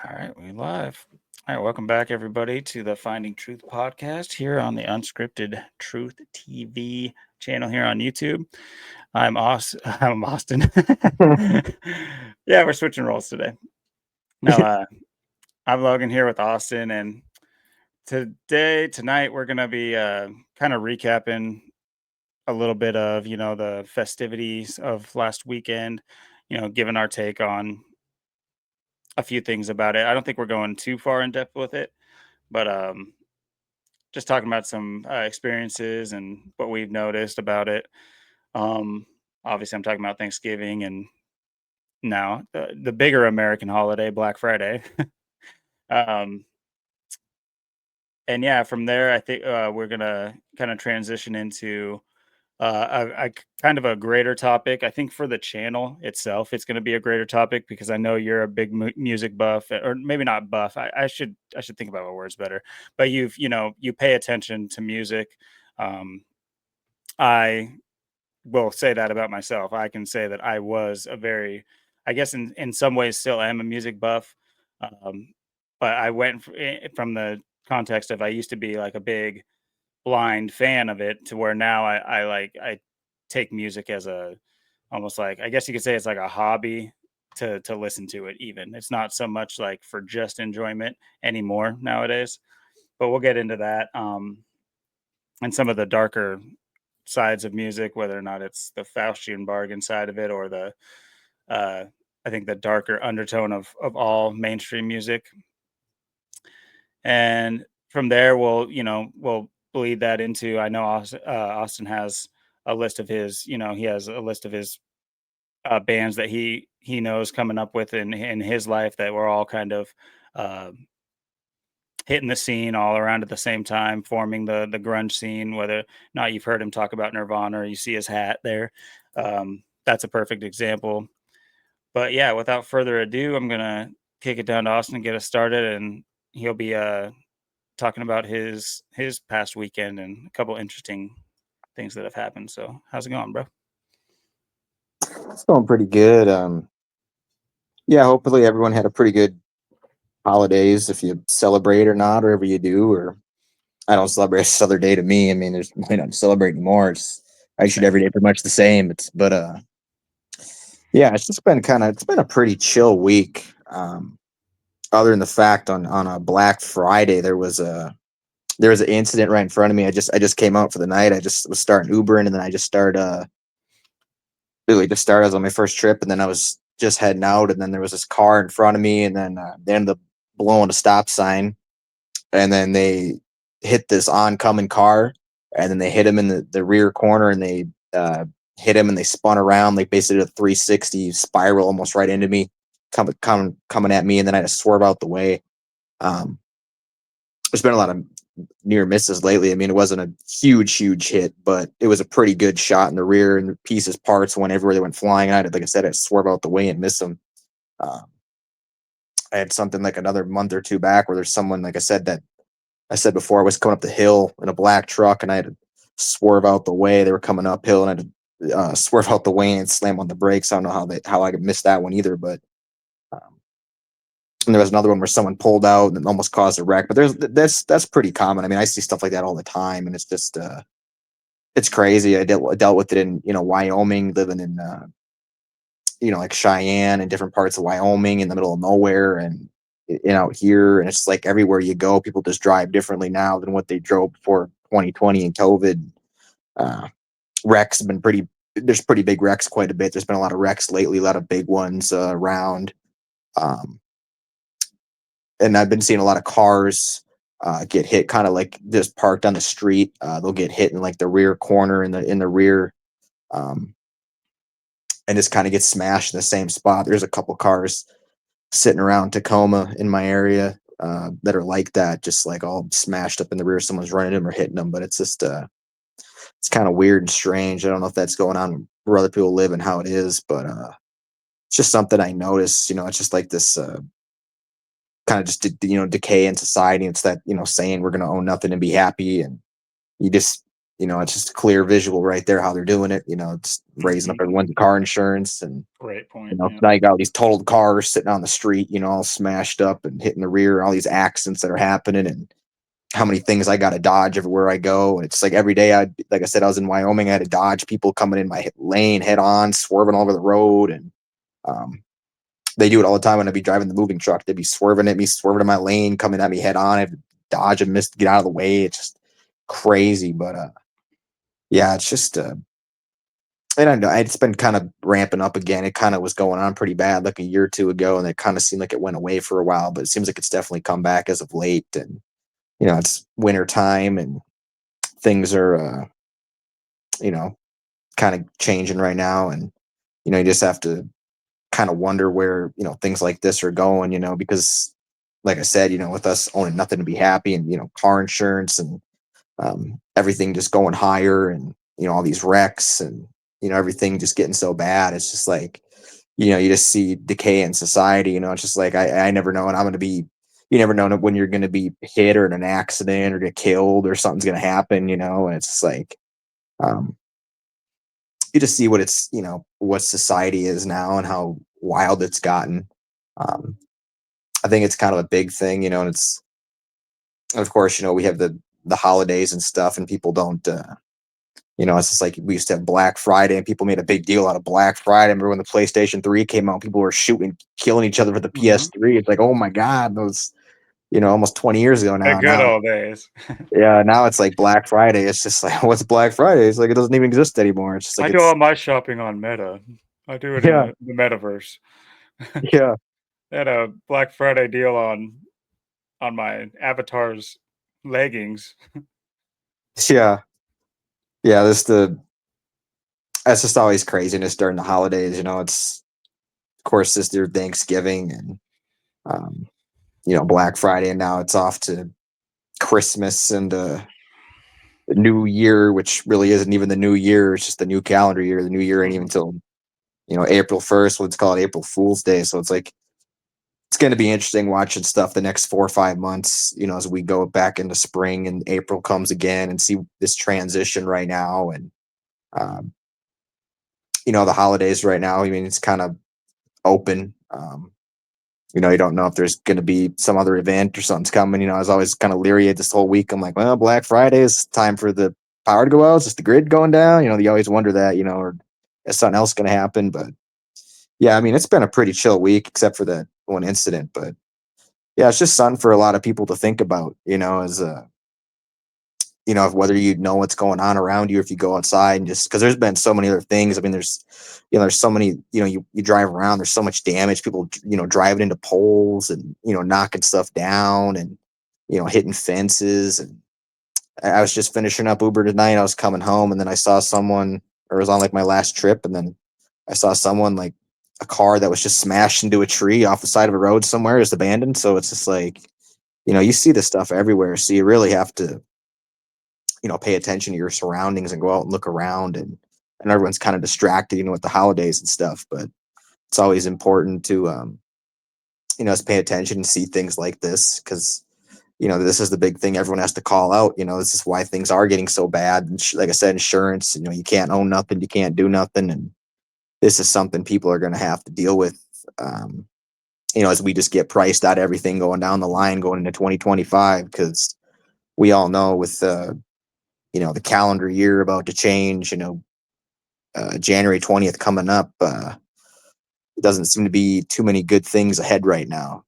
All right, we live. All right, welcome back, everybody, to the Finding Truth podcast here on the Unscripted Truth TV channel here on YouTube. I'm Austin. I'm Austin. Yeah, we're switching roles today. No, I'm Logan here with Austin, and tonight, we're gonna be kind of recapping a little bit of the festivities of last weekend. Giving our take on a few things about it. I don't think we're going too far in depth with it, but just talking about some experiences and what we've noticed about it. Um, Obviously, I'm talking about Thanksgiving and now the bigger American holiday, Black Friday. um, and yeah, from there, I think we're gonna kind of transition into kind of a greater topic. I think for the channel itself, it's going to be a greater topic because I know you're a big music buff, or maybe not buff. I should think about my words better. But you pay attention to music. Um, I will say that about myself. I can say that I was a very, I guess in some ways still am a music buff. Um, but I went from the context of I used to be like a big blind fan of it to where now I take music as a almost like, I guess you could say it's like a hobby to listen to it. Even it's not so much like for just enjoyment anymore nowadays. But we'll get into that and some of the darker sides of music, whether or not it's the Faustian bargain side of it or the uh, I think the darker undertone of all mainstream music. And from there, we'll bleed that into. I know Austin has a list of his. He has a list of his bands that he knows coming up with in his life that we're all kind of uh, hitting the scene all around at the same time, forming the grunge scene. Whether or not you've heard him talk about Nirvana, or you see his hat there. That's a perfect example. But yeah, without further ado, I'm gonna kick it down to Austin and get us started, and he'll be talking about his past weekend and a couple interesting things that have happened. So how's it going, bro? It's going pretty good. Yeah, hopefully everyone had a pretty good holidays if you celebrate or not, or whatever you do. Or I don't celebrate. It's another day to me. I mean, there's I don't celebrate anymore. I shoot every Same. day pretty much the same. Yeah, it's just been it's been a pretty chill week. Other than the fact on a Black Friday there was an incident right in front of me. I just came out for the night. I just was starting Ubering, and then I just started really just started. I was on my first trip, and then I was just heading out, and then there was this car in front of me, and then they ended up blowing a stop sign, and then they hit this oncoming car, and then they hit him in the rear corner, and they hit him, and they spun around like basically a 360 spiral almost right into me, coming at me, and then I had to swerve out the way. Um, there's been a lot of near misses lately. I mean, it wasn't a huge hit, but it was a pretty good shot in the rear, and the pieces, parts went everywhere. They went flying. I had, like I said, I had to swerve out the way and miss them. Um, I had something like another month or two back where there's someone, like I said, that I said before, I was coming up the hill in a black truck, and I had to swerve out the way. They were coming uphill, and I had to swerve out the way and slam on the brakes. I don't know how I could miss that one either, but um, and there was another one where someone pulled out and almost caused a wreck. But that's pretty common. I mean, I see stuff like that all the time, and it's just it's crazy. I dealt with it in Wyoming, living in like Cheyenne and different parts of Wyoming in the middle of nowhere, and out here, and it's like everywhere you go, people just drive differently now than what they drove before 2020 and COVID. Uh, Wrecks have been pretty. There's pretty big wrecks, quite a bit. There's been a lot of wrecks lately, a lot of big ones around. Um, and I've been seeing a lot of cars get hit, kind of like just parked on the street. They'll get hit in like the rear corner in the rear, um, and just kind of get smashed in the same spot. There's a couple cars sitting around Tacoma in my area that are like that, just like all smashed up in the rear. Someone's running them or hitting them, but it's just it's kind of weird and strange. I don't know if that's going on where other people live and how it is, but it's just something I notice. It's just like this. Kind of just decay in society. It's that saying we're going to own nothing and be happy, and you just it's just clear visual right there how they're doing it. It's raising up Mhm. everyone's car insurance, and Great point. Yeah. now you got all these totaled cars sitting on the street, all smashed up and hitting the rear, all these accidents that are happening, and how many things I got to dodge everywhere I go. And it's like every day, like I said, I was in Wyoming, I had to dodge people coming in my lane head on, swerving all over the road. And um, they do it all the time when I'd be driving the moving truck. They'd be swerving at me, swerving in my lane, coming at me head on. I have to dodge and miss to get out of the way. It's just crazy. But yeah, it's just, I don't know. It's been kind of ramping up again. It kind of was going on pretty bad like a year or two ago, and it kind of seemed like it went away for a while, but it seems like it's definitely come back as of late. And, it's winter time, and things are, you know, kind of changing right now. And, you just have to kind of wonder where, things like this are going, because like I said, with us owning nothing to be happy, and, car insurance, and everything just going higher, and, all these wrecks, and, everything just getting so bad. It's just like, you just see decay in society. It's just like, I never know. And I'm going to be, you never know when you're going to be hit or in an accident or get killed or something's going to happen, and it's just like, um, you just see what it's, what society is now and how wild it's gotten. Um, I think it's kind of a big thing, and of course, we have the holidays and stuff, and people don't, it's just like we used to have Black Friday, and people made a big deal out of Black Friday. I remember when the PlayStation 3 came out, people were shooting, killing each other for the Mhm. PS3. It's like, oh my God, those, almost 20 years ago The now. good old days. Yeah, now it's like Black Friday. It's just like, what's Black Friday? It's like it doesn't even exist anymore. It's just like I do all my shopping on Meta. I do it in yeah, the metaverse. yeah, They had a Black Friday deal on my avatar's leggings. yeah, yeah. That's just always craziness during the holidays. It's of course this year Thanksgiving, and um, Black Friday, and now it's off to Christmas and the New Year, which really isn't even the New Year. It's just the new calendar year. The New Year ain't even Mhm. until April 1st. Let's call it April Fool's Day. So it's like it's going to be interesting watching stuff the next 4 or 5 months. As we go back into spring and April comes again, and see this transition right now. And um, the holidays right now. I mean, it's kind of open. You don't know if there's going to be some other event or something's coming. I was always kind of leery at this whole week. I'm like, well, Black Friday is time for the power to go out. Is just the grid going down? You always wonder that, or is something else going to happen? But yeah, I mean, it's been a pretty chill week except for that one incident. But yeah, it's just something for a lot of people to think about, as whether you know what's going on around you, if you go outside, and just because there's been so many other things. I mean, there's so many, you drive around, there's so much damage, people, driving into poles, and, knocking stuff down, and, hitting fences. And I was just finishing up Uber tonight. I was coming home, and then I saw someone, or it was on like my last trip. And then I saw someone, like a car that was just smashed into a tree off the side of a road somewhere, just abandoned. So it's just like, you see this stuff everywhere. So you really have to, pay attention to your surroundings and go out and look around. And everyone's kind of distracted, with the holidays and stuff. But it's always important to, just pay attention and see things like this, because, this is the big thing everyone has to call out. This is why things are getting so bad. And like I said, insurance, you can't own nothing, you can't do nothing. And this is something people are going to have to deal with, um, as we just get priced out everything going down the line going into 2025. Because we all know with, the calendar year about to change, January 20th coming up, it doesn't seem to be too many good things ahead right now,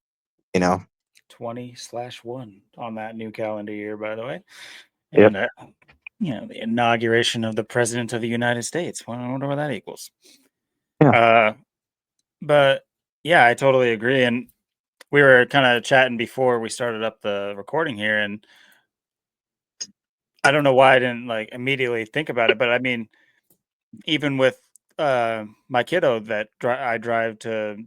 you know? 20/1 on that new calendar year, by the way. Yep. And, the inauguration of the president of the United States. Well, I wonder what that equals. Yeah. Uh, but yeah, I totally agree. And we were kind of chatting before we started up the recording here, and I don't know why I didn't like immediately think about it, but I mean, even with my kiddo that I drive to,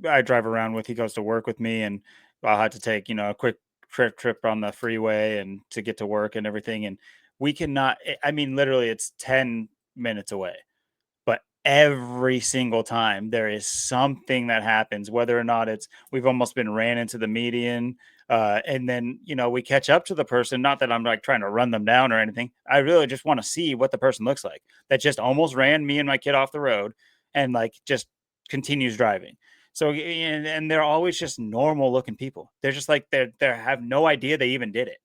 I drive around with, he goes to work with me, and I'll have to take a quick trip on the freeway and to get to work and everything, and we cannot. I mean, literally, it's 10 minutes away, but every single time there is something that happens, whether or not it's we've almost been ran into the median, and then we catch up to the person. Not that I'm like trying to run them down or anything. I really just want to see what the person looks like that just almost ran me and my kid off the road, and like just continues driving. So and they're always just normal looking people. They're just like they have no idea they even did it,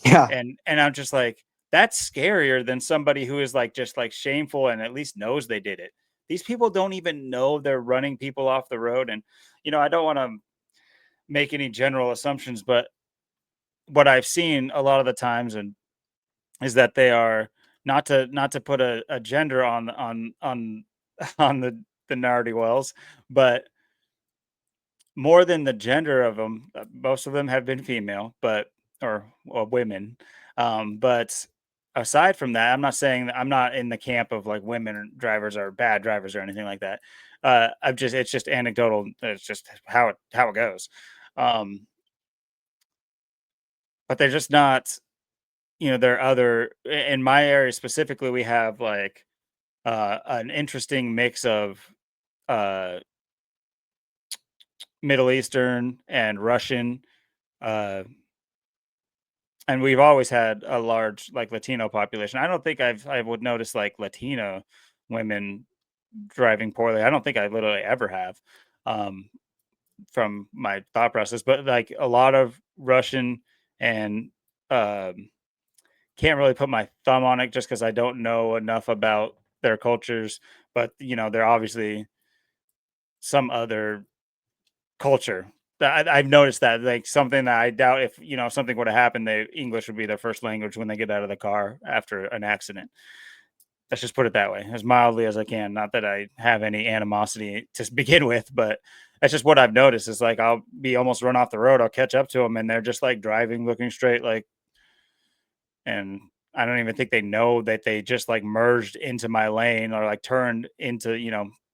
Yeah. and I'm just like, that's scarier than somebody who is like just like shameful and at least knows they did it. These people don't even know they're running people off the road. And I don't want to make any general assumptions, but what I've seen a lot of the times and is that they are, not to put a gender on on the nardy wells, but more than the gender of them, most of them have been female, but or women. But aside from that, I'm not saying that I'm not in the camp of like women drivers are bad drivers or anything like that. I've just it's just anecdotal. It's just how it goes. Um, but they're just not. There are other in my area specifically. We have like an interesting mix of uh, Middle Eastern and Russian. Uh, and we've always had a large like Latino population. I don't think I would notice like Latino women driving poorly. I don't think I literally ever have, um, from my thought process. But like a lot of Russian and um, can't really put my thumb on it just because I don't know enough about their cultures. But they're obviously some other culture. I've noticed that, like, something that I doubt if, something would have happened, they English would be their first language when they get out of the car after an accident. Let's just put it that way, as mildly as I can. Not that I have any animosity to begin with, but that's just what I've noticed is like I'll be almost run off the road. I'll catch up to them and they're just like driving, looking straight, like, and I don't even think they know that they just like merged into my lane or like turned into,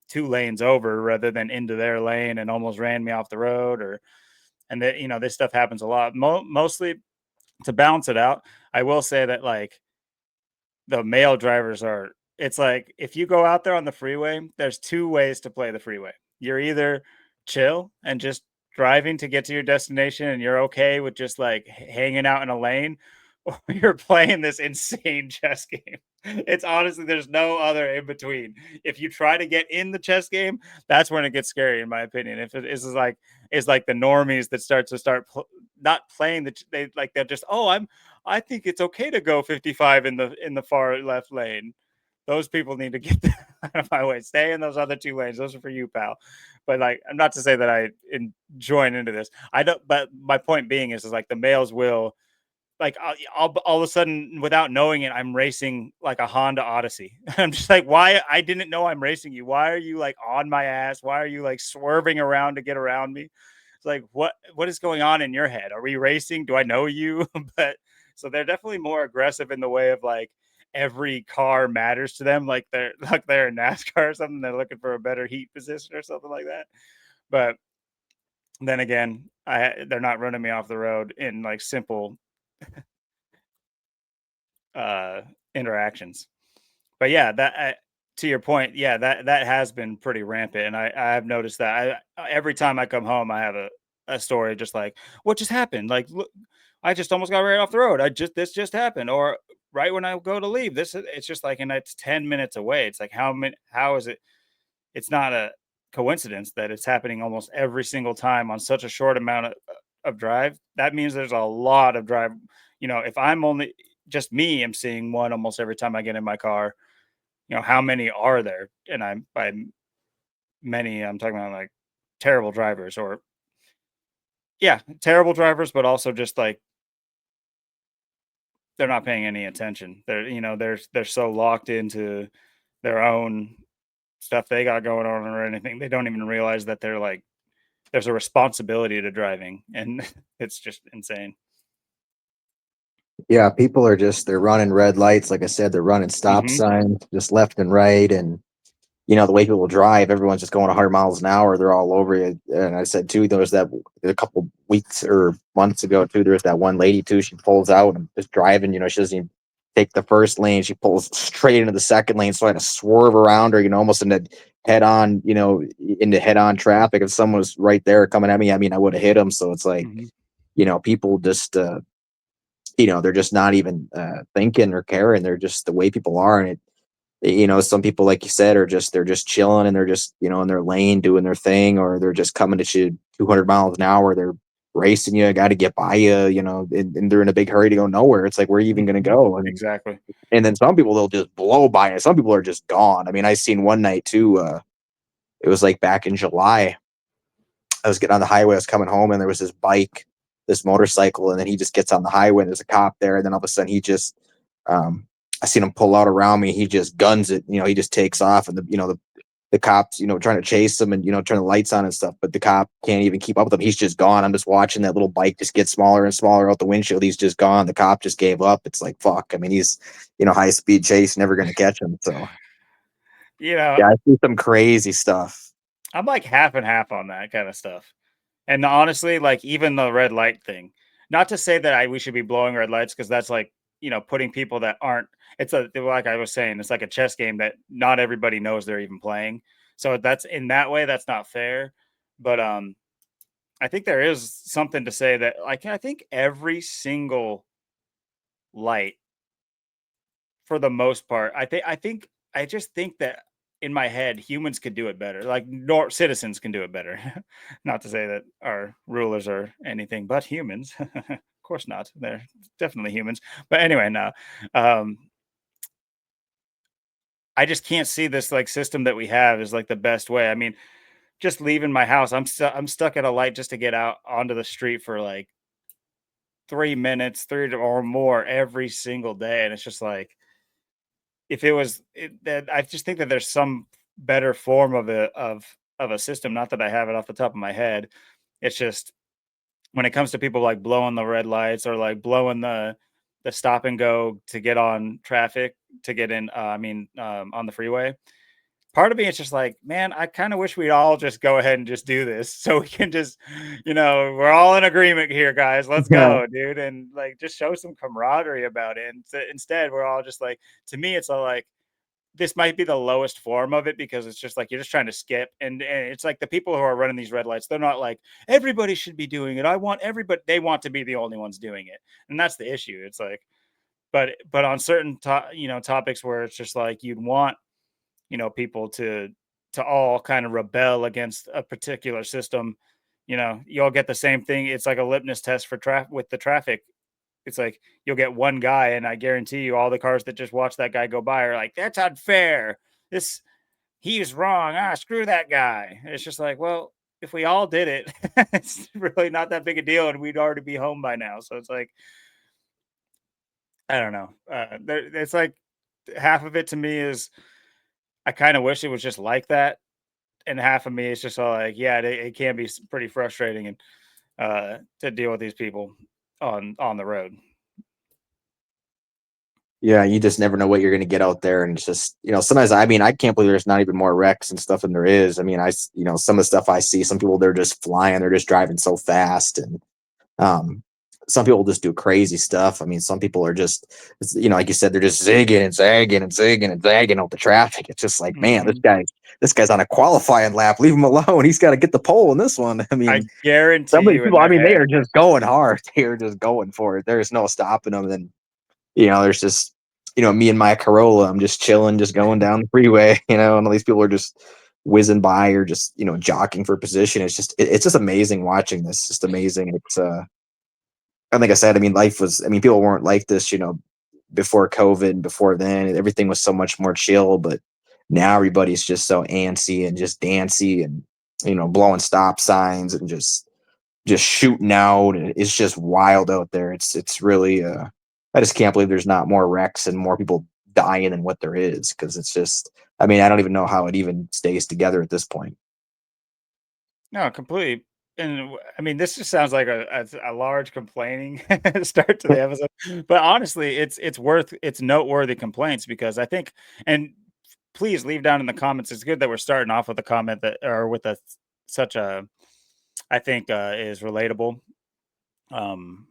two lanes over rather than into their lane and almost ran me off the road or and that this stuff happens a lot. Mostly to balance it out, I will say that like the male drivers are. It's like if you go out there on the freeway, there's two ways to play the freeway. You're either chill and just driving to get to your destination, and you're okay with just like hanging out in a lane, or you're playing this insane chess game. It's honestly, there's no other in between. If you try to get in the chess game, that's when it gets scary, in my opinion. If it is like is like the normies that not playing they like they're just, oh, I think it's okay to go 55 in the far left lane. Those people need to get out of my way. Stay in those other two lanes. Those are for you, pal. But like, I'm not to say that join into this. I don't. But my point being is like the males will like I'll all of a sudden without knowing it, I'm racing like a Honda Odyssey. I'm just like, why? I didn't know I'm racing you. Why are you like on my ass? Why are you like swerving around to get around me? It's like what is going on in your head? Are we racing? Do I know you? But so they're definitely more aggressive in the way of like every car matters to them. Like they're in NASCAR or something. They're looking for a better heat position or something like that. But then again, they're not running me off the road in like simple uh interactions. But yeah, to your point, yeah, that has been pretty rampant, and I've noticed that. Every time I come home, I have a story just like, what just happened? Like, look, I just almost got ran off the road. This just happened, or right when I go to leave, it's just like, and it's 10 minutes away. It's like how is it? It's not a coincidence that it's happening almost every single time on such a short amount of drive. That means there's a lot of drive. If I'm only just me, I'm seeing one almost every time I get in my car. How many are there? And I'm by many, I'm talking about like terrible drivers or yeah, terrible drivers, but also just like they're not paying any attention. They're so locked into their own stuff they got going on or anything. They don't even realize that they're like there's a responsibility to driving, and it's just insane. Yeah, people are just they're running red lights. Like I said, they're running stop Hmm. signs just left and right. And the way people drive, everyone's just going 100 miles an hour. They're all over you. And I said too, there was that a couple weeks or months ago too. There was that one lady too. She pulls out and just driving. She doesn't even take the first lane. She pulls straight into the second lane, so I had to swerve around her, almost into head on, into head on traffic. If someone was right there coming at me, I mean, I would have hit them. So it's like, Mhm. people just, they're just not even thinking or caring. They're just the way people are, and some people, like you said, they're just chilling and they're just in their lane doing their thing, or they're just coming at you 200 miles an hour. They're racing you, got to get by you, and they're in a big hurry to go nowhere. It's like, where are you even going to Mhm. go? Exactly. And then some people, they'll just blow by, and some people are just gone. I mean, I seen one night too. It was like back in July. I was getting on the highway, I was coming home, and there was this bike, this motorcycle, and then he just gets on the highway, and there's a cop there, and then all of a sudden he just, um, I seen him pull out around me. He just guns it. He just takes off, and the cops, trying to chase him and turn the lights on and stuff, but the cop can't even keep up with him. He's just gone. I'm just watching that little bike just get smaller and smaller out the windshield. He's just gone. The cop just gave up. It's like, fuck. I mean, he's high speed chase, never gonna catch him. So You know, yeah, I see some crazy stuff. I'm like half and half on that kind of stuff. And honestly, like even the red light thing, not to say that we should be blowing red lights because that's like, putting people that aren't, it's like I was saying, it's like a chess game that not everybody knows they're even playing. So that's in that way, that's not fair. But I think there is something to say that like I think every single light for the most part, I just think that in my head, humans could do it better. Like citizens can do it better. Not to say that our rulers are anything but humans. Of course not. They're definitely humans. But anyway, no. Um, I just can't see this like system that we have is like the best way. I mean, just leaving my house, I'm stuck at a light just to get out onto the street for like 3 minutes, or more every single day, and it's just like if it was that I just think that there's some better form of a system. Not that I have it off the top of my head. It's just when it comes to people like blowing the red lights or like blowing the stop and go to get on traffic to get in. On the freeway. Part of me, it's just like, man, I kind of wish we'd all just go ahead and just do this, so we can just, we're all in agreement here, guys. Let's Yeah. go, dude, and like just show some camaraderie about it. And instead, we're all just like, to me, it's all like this might be the lowest form of it because it's just like you're just trying to skip and it's like the people who are running these red lights, they're not like everybody should be doing it. I want everybody, they want to be the only ones doing it. And that's the issue. It's like but on certain topics where it's just like you'd want, people to all kind of rebel against a particular system, you all get the same thing. It's like a litmus test for traffic with the traffic. It's like you'll get one guy, and I guarantee you, all the cars that just watch that guy go by are like, "That's unfair. This He's wrong. Ah, screw that guy." It's just like, well, if we all did it, it's really not that big a deal, and we'd already be home by now. So it's like, I don't know. It's like half of it to me is I kind of wish it was just like that, and half of me is just all like, yeah, it can be pretty frustrating and to deal with these people on the road. Yeah, you just never know what you're going to get out there, and it's just sometimes, I mean, I can't believe there's not even more wrecks and stuff than there is. I mean, some of the stuff I see, some people, they're just flying, they're just driving so fast, and um, some people just do crazy stuff. I mean, some people are just, like you said, they're just zigging and zagging and zigging and zagging out the traffic. It's just like, man, Hmm. this guy's on a qualifying lap. Leave him alone. He's got to get the pole in this one. I I mean, some guarantee of these you in people, I their mean, they head, are just going hard. They are just going for it. There's no stopping them. And there's just, me and my Corolla. I'm just chilling, just going down the freeway, and all these people are just whizzing by or just, jockeying for position. It's just amazing watching this. Just amazing. And like I said, I mean, people weren't like this, before COVID, before then. Everything was so much more chill, but now everybody's just so antsy and just dancy and, blowing stop signs and just shooting out. And it's just wild out there. It's really, I just can't believe there's not more wrecks and more people dying than what there is. Cause it's just, I mean, I don't even know how it even stays together at this point. no, completely. And I mean, this just sounds like a large complaining start to the episode. But honestly, it's noteworthy complaints because I think, and please leave down in the comments. It's good that we're starting off with a comment that or with a such a I think is relatable um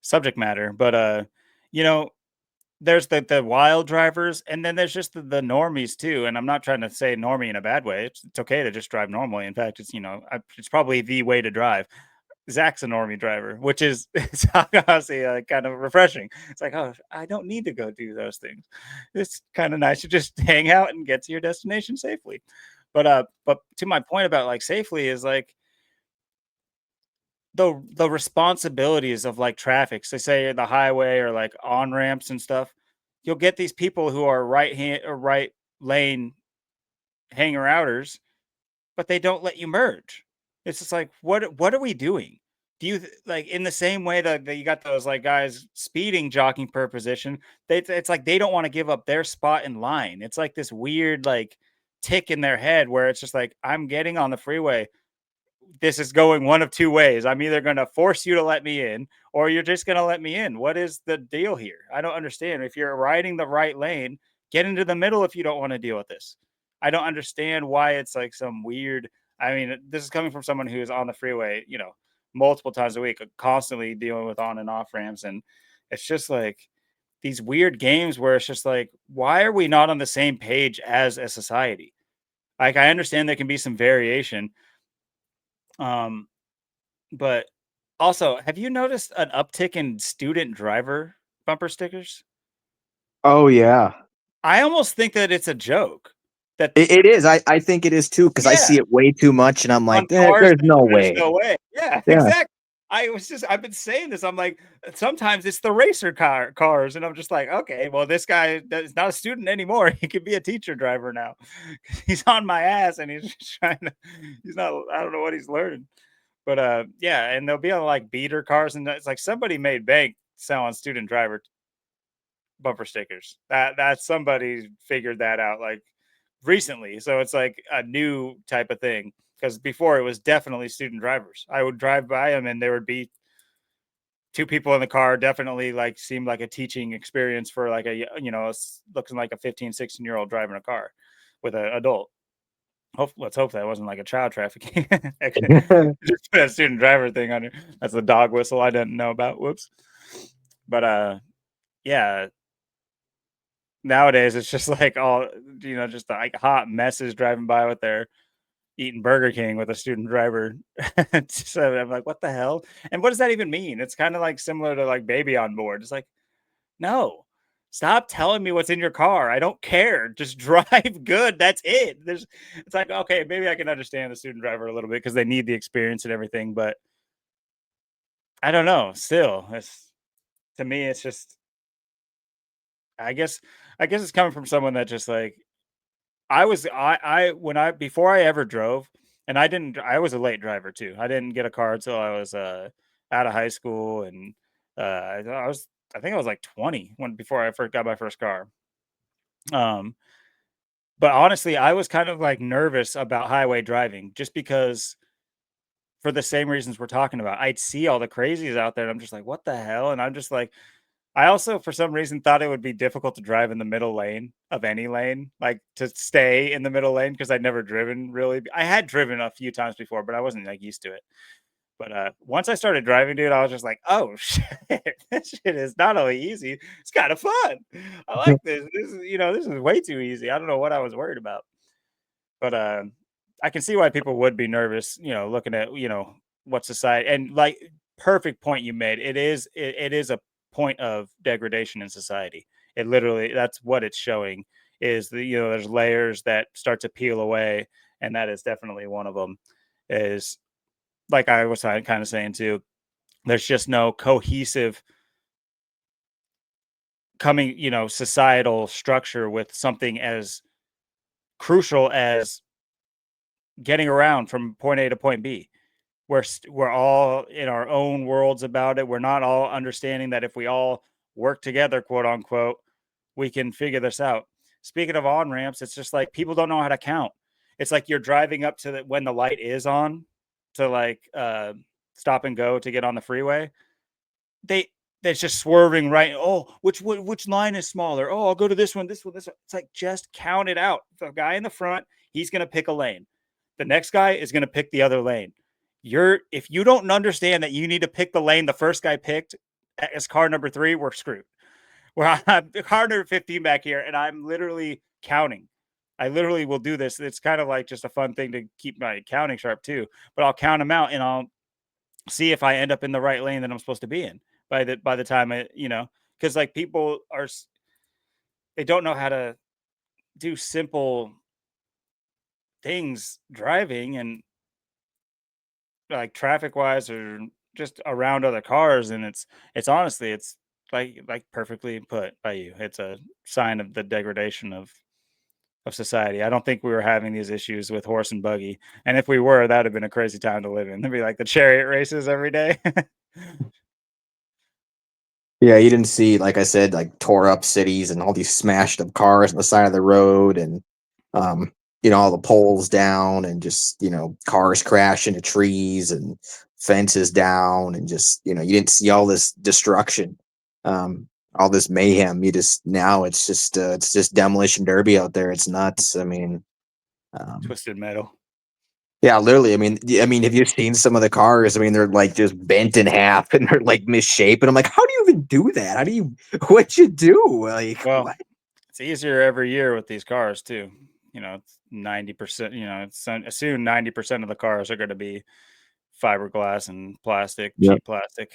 subject matter. But you know, there's the wild drivers, and then there's just the normies too. And I'm not trying to say normie in a bad way. It's okay to just drive normally. In fact, it's it's probably the way to drive. Zach's a normie driver, which is it's honestly kind of refreshing. It's like, oh, I don't need to go do those things. It's kind of nice to just hang out and get to your destination safely. But to my point about like safely is like the responsibilities of like traffic. So say the highway or like on ramps and stuff. You'll get these people who are right hand or right lane hanger outers, but they don't let you merge. It's just like, what are we doing? Do you like in the same way that you got those like guys speeding jockeying per position? It's like they don't want to give up their spot in line. It's like this weird like tick in their head where it's just like I'm getting on the freeway, this is going one of two ways. I'm either going to force you to let me in or you're just going to let me in. What is the deal here? I don't understand. If you're riding the right lane, get into the middle if you don't want to deal with this. I don't understand why it's like some weird. I mean, this is coming from someone who is on the freeway, multiple times a week, constantly dealing with on and off ramps. And it's just like these weird games where it's just like, why are we not on the same page as a society? Like, I understand there can be some variation, um, but also, have you noticed an uptick in student driver bumper stickers? Oh yeah. I almost think that it's a joke. That It is. I think it is too because I yeah, see it way too much, and I'm on like, cars, there's no there's way. no way. Yeah, Yeah. exactly. I've been saying this. I'm like, sometimes it's the racer cars, and I'm just like, okay, well, this guy is not a student anymore. He could be a teacher driver now. He's on my ass, and he's just trying to. He's not. I don't know what he's learning. But yeah, and they'll be on like beater cars, and it's like somebody made bank selling student driver bumper stickers. That's somebody figured that out like recently. So it's like a new type of thing. Because before it was definitely student drivers. I would drive by them and there would be two people in the car, definitely like seemed like a teaching experience for like looking like a 15, 16-year-old driving a car with an adult. Let's hope that wasn't like a child trafficking. Just put a student driver thing on it. That's the dog whistle I didn't know about. Whoops. But yeah. Nowadays it's just like all just like hot messes driving by with their eating Burger King with a student driver. So I'm like, what the hell? And what does that even mean? It's kind of like similar to like baby on board. It's like, no, stop telling me what's in your car. I don't care. Just drive good. That's it. It's like, okay, maybe I can understand the student driver a little bit because they need the experience and everything. But I don't know. Still, to me, it's just, I guess, it's coming from someone that just like, when before I ever drove, and I was a late driver too. I didn't get a car until I was out of high school, and I think I was like 20 when before I first got my first car. Um, but honestly, I was kind of like nervous about highway driving just because for the same reasons we're talking about. I'd see all the crazies out there and I'm just like, what the hell? And I'm just like, I also, for some reason, thought it would be difficult to drive in the middle lane of any lane, like to stay in the middle lane because I'd never driven really. I had driven a few times before, but I wasn't like used to it. But once I started driving, dude, I was just like, oh shit, this shit is not only easy, it's kind of fun. I like this. This is way too easy. I don't know what I was worried about. But I can see why people would be nervous, looking at, what society and like perfect point you made. It is a point of degradation in society. It literally that's what it's showing is there's layers that start to peel away, and that is definitely one of them. Is like I was kind of saying too, there's just no cohesive coming, societal structure with something as crucial as getting around from point A to point B. We're all in our own worlds about it. We're not all understanding that if we all work together, quote unquote, we can figure this out. Speaking of on ramps, it's just like people don't know how to count. It's like you're driving up to when the light is on to like stop and go to get on the freeway. They It's just swerving right. Oh, which line is smaller? Oh, I'll go to this one, this one, this one. It's like just count it out. The guy in the front, he's gonna pick a lane. The next guy is gonna pick the other lane. If you don't understand that you need to pick the lane the first guy picked as car number 3, we're screwed. Well, I'm 115 back here, and I'm literally counting. I literally will do this. It's kind of like just a fun thing to keep my counting sharp too. But I'll count them out, and I'll see if I end up in the right lane that I'm supposed to be in by the time because like people they don't know how to do simple things driving and like traffic wise or just around other cars, and it's honestly it's like perfectly put by you. It's a sign of the degradation of society. I don't think we were having these issues with horse and buggy, and if we were, that'd have been a crazy time to live in. It'd be like the chariot races every day. Yeah, you didn't see, like I said, like tore up cities and all these smashed up cars on the side of the road, and um, all the poles down, and just cars crash into trees and fences down, and just you didn't see all this destruction, all this mayhem. You just now it's just demolition derby out there. It's nuts. I mean, um, Twisted metal. yeah, literally. I mean, have you seen some of the cars? I mean, they're like just bent in half and they're like misshapen. I'm like, how do you even do that? How do you? What'd you do? Like, Well, what? it's easier every year with these cars too. It's 90%. It's assume 90% of the cars are going to be fiberglass and plastic, Yep. cheap plastic.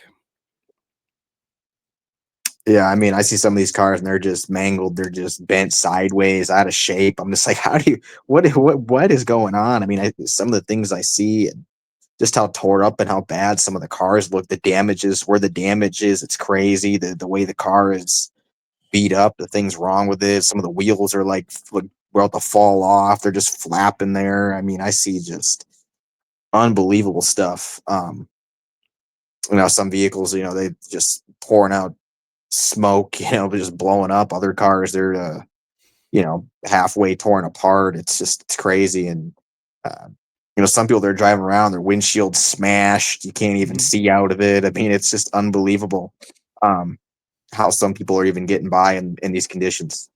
Yeah, I mean, I see some of these cars and they're just mangled. They're just bent sideways, out of shape. I'm just like, how do you? What is going on? I mean, some of the things I see, and just how tore up and how bad some of the cars look. The damages, where the damage is, it's crazy. The way the car is beat up, the things wrong with it. Some of the wheels are like about to fall off. They're just flapping there. I mean, I see just unbelievable stuff. Some vehicles, they just pouring out smoke, just blowing up. Other cars, they're halfway torn apart. It's crazy. And uh, some people, they're driving around, their windshield smashed. You can't even Mhm. see out of it. I mean, it's just unbelievable. Um, how some people are even getting by in these conditions.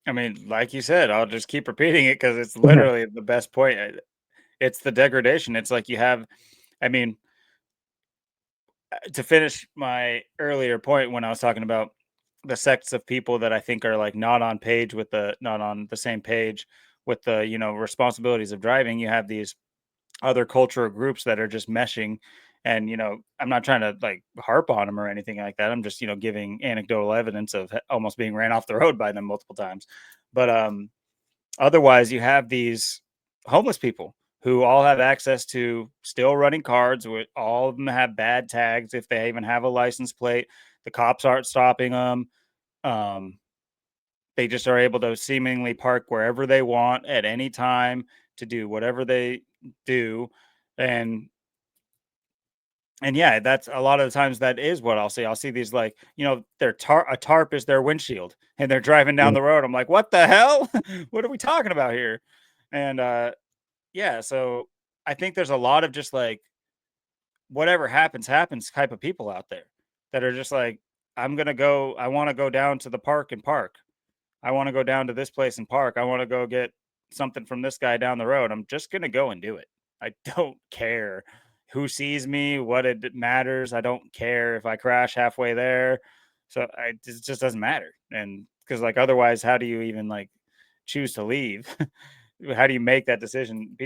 I mean, like you said, I'll just keep repeating it because it's literally the best point. It's the degradation. It's like you have, I mean, to finish my earlier point when I was talking about the sects of people that I think are like not on the same page with the responsibilities of driving. You have these other cultural groups that are just meshing, and I'm not trying to like harp on them or anything like that. I'm just giving anecdotal evidence of almost being ran off the road by them multiple times. But otherwise, you have these homeless people who all have access to still running cards. With all of them have bad tags if they even have a license plate. The cops aren't stopping them. Um, they just are able to seemingly park wherever they want at any time to do whatever they do, and yeah, that's a lot of the times that is what I'll see. I'll see these like, a tarp is their windshield and they're driving down the road. I'm like, what the hell? What are we talking about here? And yeah, so I think there's a lot of just like whatever happens, happens type of people out there that are just like, I want to go down to the park and park. I want to go down to this place and park. I want to go get something from this guy down the road. I'm just going to go and do it. I don't care who sees me, what it matters. I don't care if I crash halfway there. So it just doesn't matter. And because like otherwise, how do you even like choose to leave? How do you make that decision?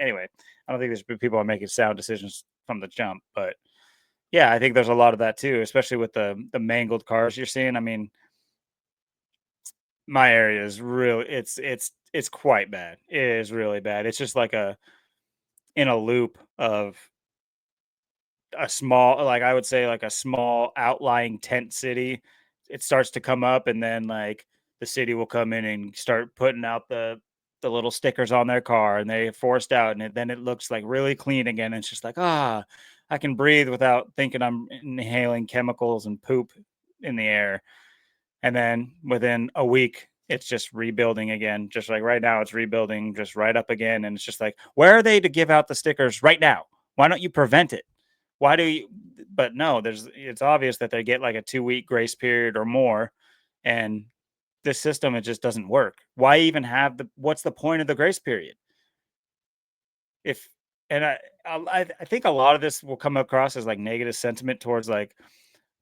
Anyway, I don't think there's people are making sound decisions from the jump, but yeah, I think there's a lot of that too, especially with the mangled cars you're seeing. I mean, my area is really it's quite bad. It is really bad. It's just like a in a loop of a small like I would say like a small outlying tent city. It starts to come up and then like the city will come in and start putting out the little stickers on their car and they forced out and then it looks like really clean again. And it's just like, I can breathe without thinking I'm inhaling chemicals and poop in the air. And then within a week, it's just rebuilding again. Just like right now, it's rebuilding just right up again. And it's just like, where are they to give out the stickers right now? Why don't you prevent it? Why do you? But no, it's obvious that they get like a 2 week grace period or more. And this system, it just doesn't work. Why even have what's the point of the grace period? If, and I think a lot of this will come across as like negative sentiment towards like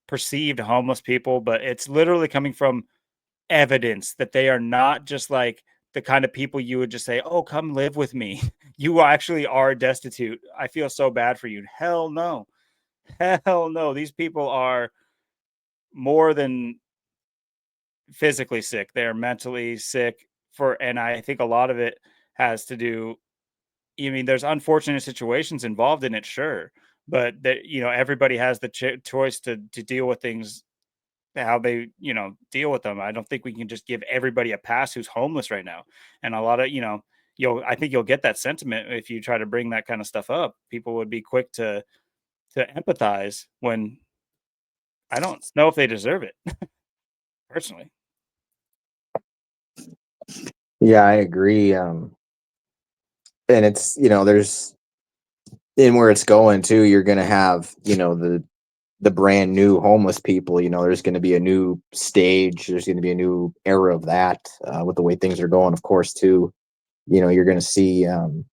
perceived homeless people, but it's literally coming from evidence that they are not just like the kind of people you would just say, "Oh, come live with me." You actually are destitute. I feel so bad for you. Hell no. Hell no. These people are more than physically sick. They are mentally sick and I think a lot of it has to do, I mean, there's unfortunate situations involved in it, sure, but that, everybody has the choice to deal with things how they, deal with them. I don't think we can just give everybody a pass who's homeless right now. And a lot of, I think you'll get that sentiment if you try to bring that kind of stuff up. People would be quick to empathize when I don't know if they deserve it personally. Yeah, I agree. And it's, there's in where it's going too, you're gonna have, the brand new homeless people. There's gonna be a new stage, there's gonna be a new era of that, with the way things are going, of course, too. You're gonna see, it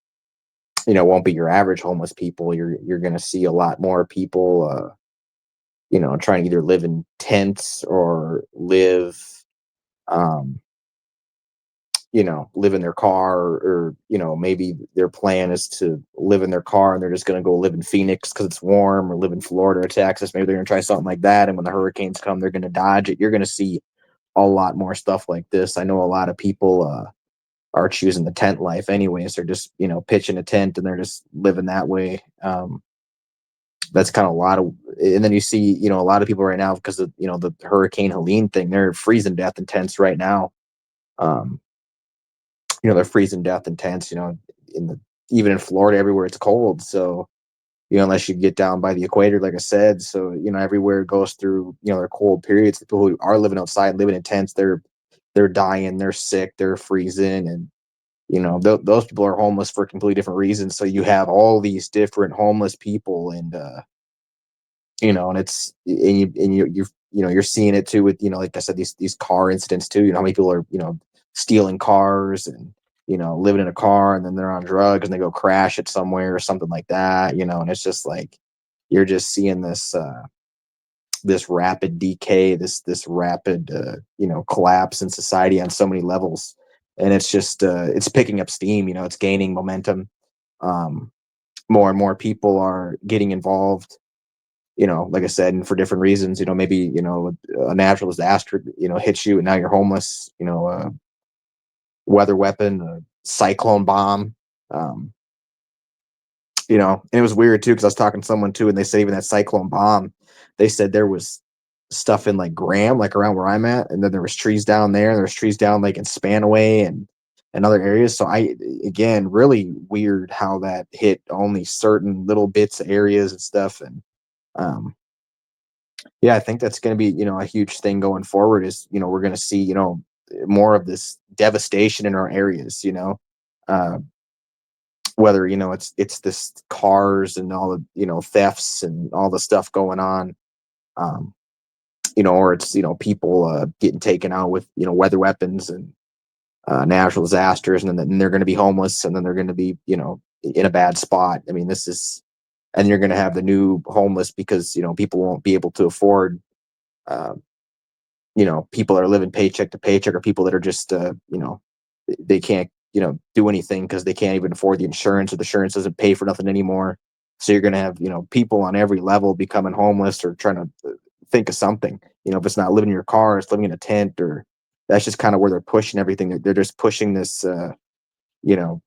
won't be your average homeless people. You're gonna see a lot more people, trying to either live in tents or um live in their car, or maybe their plan is to live in their car and they're just going to go live in Phoenix because it's warm, or live in Florida or Texas. Maybe they're going to try something like that, and when the hurricanes come, they're going to dodge it. You're going to see a lot more stuff like this. I know a lot of people are choosing the tent life anyways. They're just pitching a tent and they're just living that way. That's kind of a lot of, and then you see a lot of people right now, because of the Hurricane Helene thing, they're freezing death in tents right now. um, they're freezing death in tents, in the even in Florida, everywhere it's cold. So, unless you get down by the equator, like I said. So, everywhere it goes through, their cold periods. The people who are living outside, living in tents, they're dying, they're sick, they're freezing, and those people are homeless for completely different reasons. So you have all these different homeless people, and and it's and you're seeing it too with, like I said, these car incidents too. How many people are stealing cars, and living in a car, and then they're on drugs and they go crash it somewhere or something like that. And it's just like you're just seeing this rapid decay, this rapid collapse in society on so many levels. And it's just it's picking up steam. It's gaining momentum. um More and more people are getting involved, like I said, and for different reasons. Maybe a natural disaster hits you, and now you're homeless. Weather weapon, a cyclone bomb. um and it was weird too, because I was talking to someone too, and they said even that cyclone bomb, they said there was stuff in like Graham, like around where I'm at, and then there was trees down there, and there was trees down like in Spanaway and other areas. So I, again, really weird how that hit only certain little bits of areas and stuff. And um yeah, I think that's going to be a huge thing going forward. Is we're going to see more of this devastation in our areas. Uh, Whether it's this cars and all the thefts and all the stuff going on, um or it's people getting taken out with weather weapons and natural disasters, and then they're going to be homeless, and then they're going to be in a bad spot. I mean, this is, and you're going to have the new homeless, because people won't be able to afford, uh, people that are living paycheck to paycheck, or people that are just they can't do anything because they can't even afford the insurance, or the insurance doesn't pay for nothing anymore. So you're going to have people on every level becoming homeless, or trying to think of something. If it's not living in your car, it's living in a tent. Or that's just kind of where they're pushing everything. They're just pushing this you know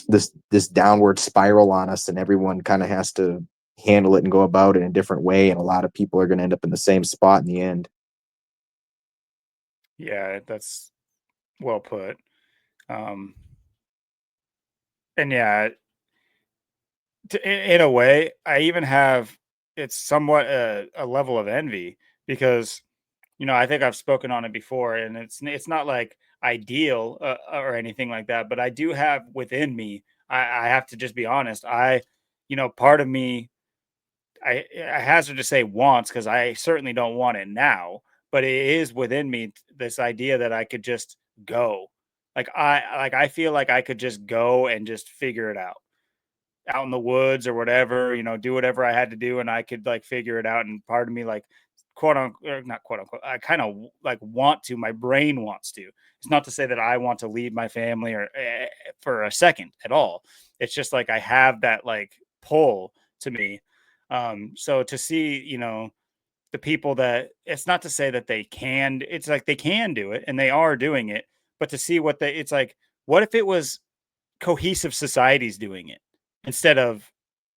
this downward spiral on us, and everyone kind of has to handle it and go about it in a different way, and a lot of people are going to end up in the same spot in the end. Yeah, that's well put. Um, and yeah, in a way, I even have it's somewhat a level of envy because I think I've spoken on it before, and it's not like ideal or anything like that, but I do have within me. I have to just be honest. Part of me, I hazard to say wants because I certainly don't want it now, but it is within me this idea that I could just go. Like I feel like I could just go and just figure it out. out in the woods or whatever, do whatever I had to do and I could like figure it out. And part of me, like, quote unquote, not quote unquote, I kind of like want to, my brain wants to. It's not to say that I want to leave my family or for a second at all. It's just like I have that like pull to me. So to see, the people that, it's not to say that they can, it's like they can do it and they are doing it, but to see what it's like, what if it was cohesive societies doing it instead of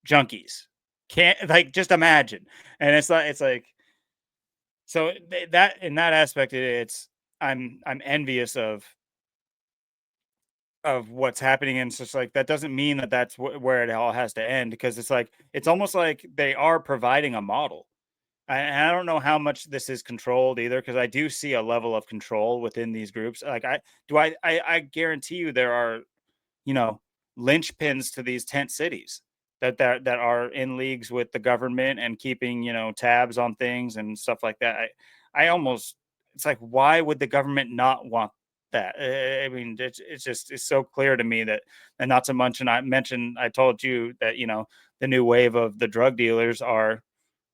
junkies? Can't, like, just imagine. And it's like so that in that aspect it's I'm envious of what's happening, and it's just like that doesn't mean that that's where it all has to end, because it's like it's almost like they are providing a model. And I don't know how much this is controlled either, because I do see a level of control within these groups. Like I guarantee you there are, you know, linchpins to these tent cities that are in leagues with the government and keeping, tabs on things and stuff like that. I almost, it's like, why would the government not want that? I mean, it's just it's so clear to me that, and not to mention I told you that, the new wave of the drug dealers are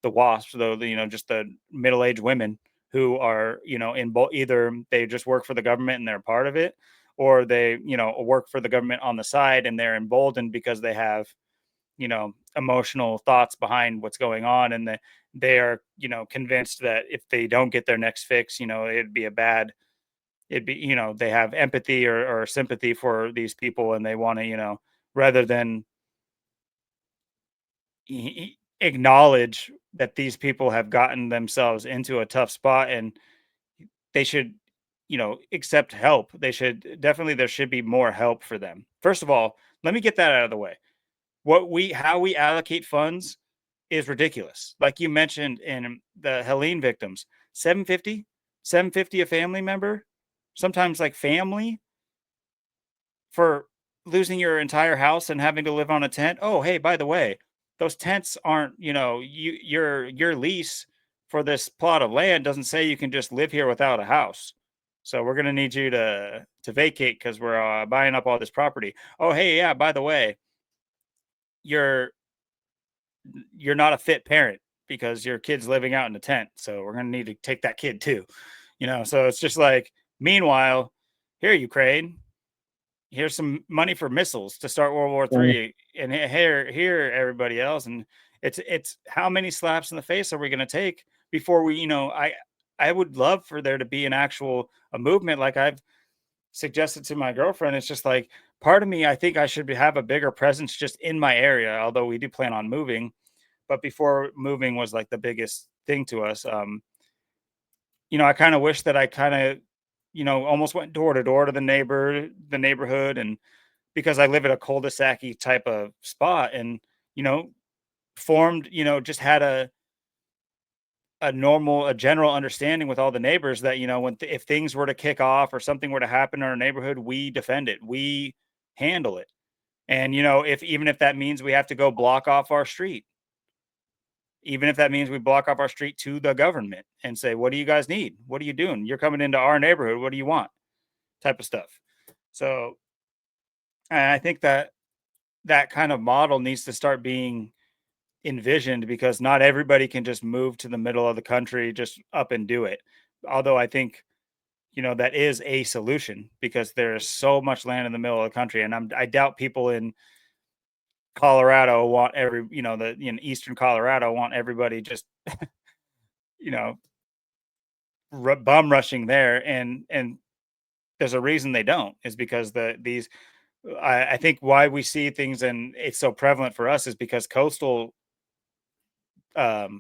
the wasps, though, just the middle-aged women who are, in both, either they just work for the government and they're part of it, or they, work for the government on the side and they're emboldened because they have, emotional thoughts behind what's going on, and they are, convinced that if they don't get their next fix, it'd be, they have empathy or sympathy for these people, and they want to, rather than acknowledge that these people have gotten themselves into a tough spot, and they should, accept help. They should definitely, there should be more help for them. First of all, let me get that out of the way. How we allocate funds is ridiculous. Like you mentioned in the Helene victims, 750, 750 a family member, sometimes like family, for losing your entire house and having to live on a tent. Oh, hey, by the way, those tents aren't, your lease for this plot of land doesn't say you can just live here without a house. So we're going to need you to vacate because we're buying up all this property. Oh, hey, yeah, by the way, you're you're not a fit parent because your kid's living out in a tent. So we're going to need to take that kid too. So it's just like, meanwhile, here, Ukraine, here's some money for missiles to start World War Mm. III, and here everybody else, and it's how many slaps in the face are we going to take before we, I would love for there to be an actual a movement, like I've suggested to my girlfriend. It's just like, part of me, I think I should have a bigger presence just in my area, although we do plan on moving. But before moving was like the biggest thing to us. I kind of wish that I kind of, almost went door to door to the neighborhood, and because I live at a cul-de-sac type of spot, and, you know, formed, just had a general understanding with all the neighbors that, when if things were to kick off or something were to happen in our neighborhood, we defend it, we handle it. And, if even if that means we have to go block off our street, even if that means we block off our street to the government and say, what do you guys need? What are you doing? You're coming into our neighborhood. What do you want? Type of stuff. So, and I think that that kind of model needs to start being envisioned, because not everybody can just move to the middle of the country, just up and do it. Although I think, that is a solution, because there's so much land in the middle of the country. And I doubt people in Colorado want the Eastern Colorado want everybody just, you know, bum rushing there. And there's a reason they don't, is because I think why we see things and it's so prevalent for us is because coastal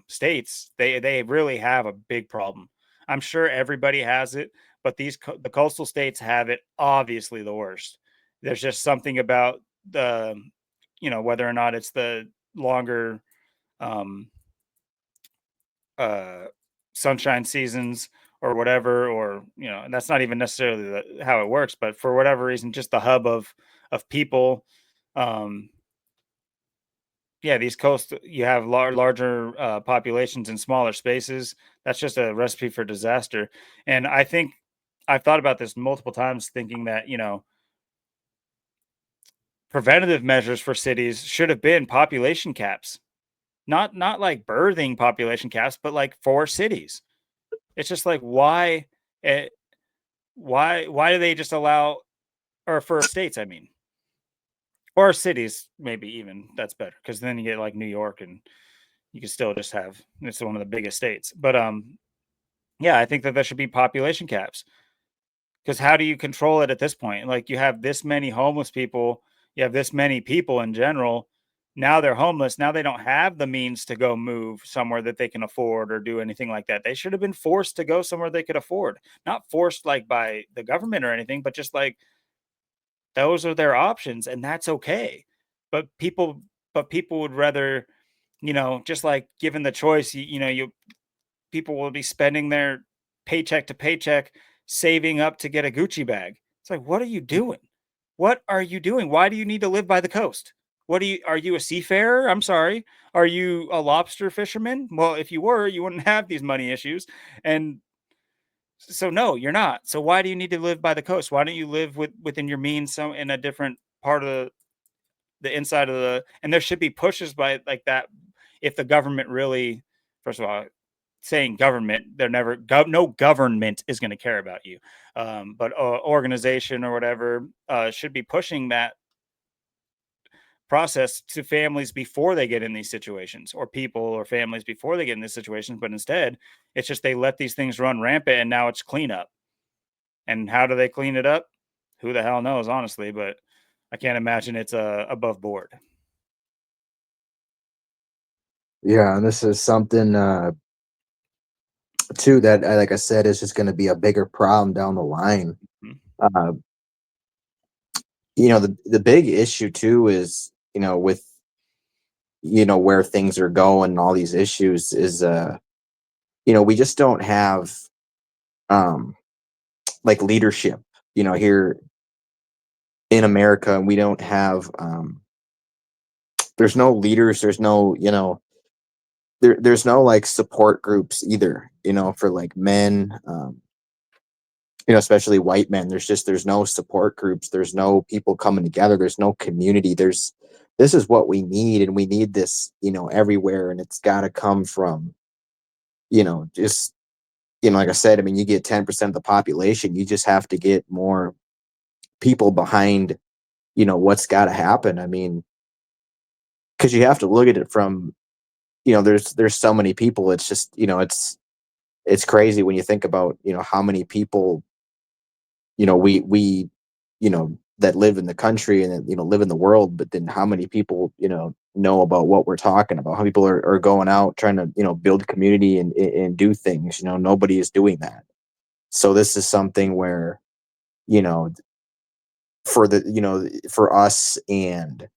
states, they really have a big problem. I'm sure everybody has it, but the coastal states have it obviously the worst. There's just something about the, whether or not it's the longer um uh sunshine seasons or whatever, or, and that's not even necessarily how it works, but for whatever reason, just the hub of people. um Yeah, these coasts, you have larger populations in smaller spaces. That's just a recipe for disaster. And I think I've thought about this multiple times, thinking that, preventative measures for cities should have been population caps. Not like birthing population caps, but like for cities. It's just like eh, why do they just allow, or for states, I mean, or cities, maybe even that's better because then you get like New York and you can still just have, it's one of the biggest states. But yeah, I think that there should be population caps because how do you control it at this point? Like you have this many homeless people, you have this many people in general. Now they're homeless. Now they don't have the means to go move somewhere that they can afford or do anything like that. They should have been forced to go somewhere they could afford, not forced like by the government or anything, but just like those are their options, and that's okay. But people would rather, just like given the choice, you people will be spending their paycheck to paycheck saving up to get a Gucci bag. It's like, what are you doing? What are you doing? Why do you need to live by the coast? Are you a seafarer? I'm sorry. Are you a lobster fisherman? Well, if you were, you wouldn't have these money issues. And so no, you're not. So why do you need to live by the coast? Why don't you live within your means, some in a different part of the inside of the, and there should be pushes by like that. If the government really, first of all, saying government, they're never no government is going to care about you. But organization or whatever should be pushing that process to families before they get in these situations, or people or families before they get in these situations. But instead, it's just they let these things run rampant, and now it's cleanup. And how do they clean it up? Who the hell knows, honestly, but I can't imagine it's above board. Yeah, and this is something too that, like I said, is just going to be a bigger problem down the line. Mhm. Uh, the big issue too is, with, where things are going and all these issues is, we just don't have um like leadership, here in America. We don't have there's no leaders, there's no, there's no like support groups either, for like men, especially white men. There's no support groups, there's no people coming together, there's no community. This is what we need, and we need this, everywhere, and it's got to come from, just, like I said, I mean, you get 10% of the population, you just have to get more people behind, what's got to happen. I mean, because you have to look at it from, there's so many people. It's just, it's crazy when you think about, how many people, we that live in the country and that, live in the world, but then how many people, know about what we're talking about, how people are going out trying to, build community and do things. Nobody is doing that. So this is something where, you know for us and,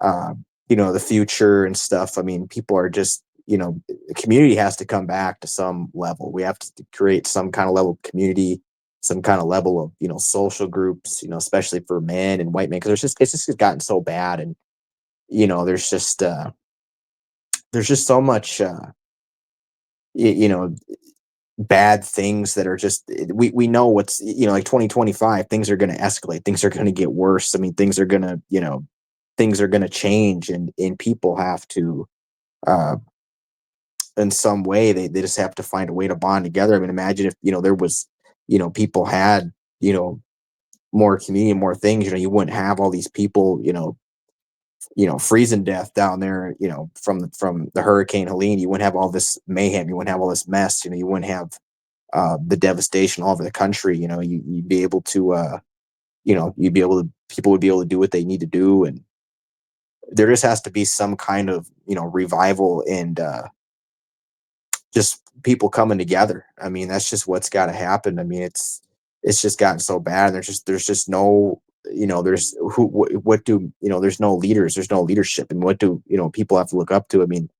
the future and stuff. I mean, people are just, the community has to come back to some level. We have to create some kind of level of community, some kind of level of, social groups, especially for men and white men, because it's just gotten so bad. And, there's just so much, y- you know bad things that are just, we know what's, like 2025, things are going to escalate, things are going to get worse. I mean, things are going to change, and people have to, uh in some way, they just have to find a way to bond together. I mean, imagine if, there was, people had, you know more community, more things. You wouldn't have all these people, freezing death down there, from the Hurricane Helene. You wouldn't have all this mayhem, you wouldn't have all this mess, you wouldn't have, the devastation all over the country. You'd be able to, people would be able to do what they need to do. And there just has to be some kind of, revival, and, just people coming together. I mean, that's just what's got to happen. I mean, it's just gotten so bad. There's just no, what do, there's no leaders, there's no leadership. And what do, people have to look up to? I mean,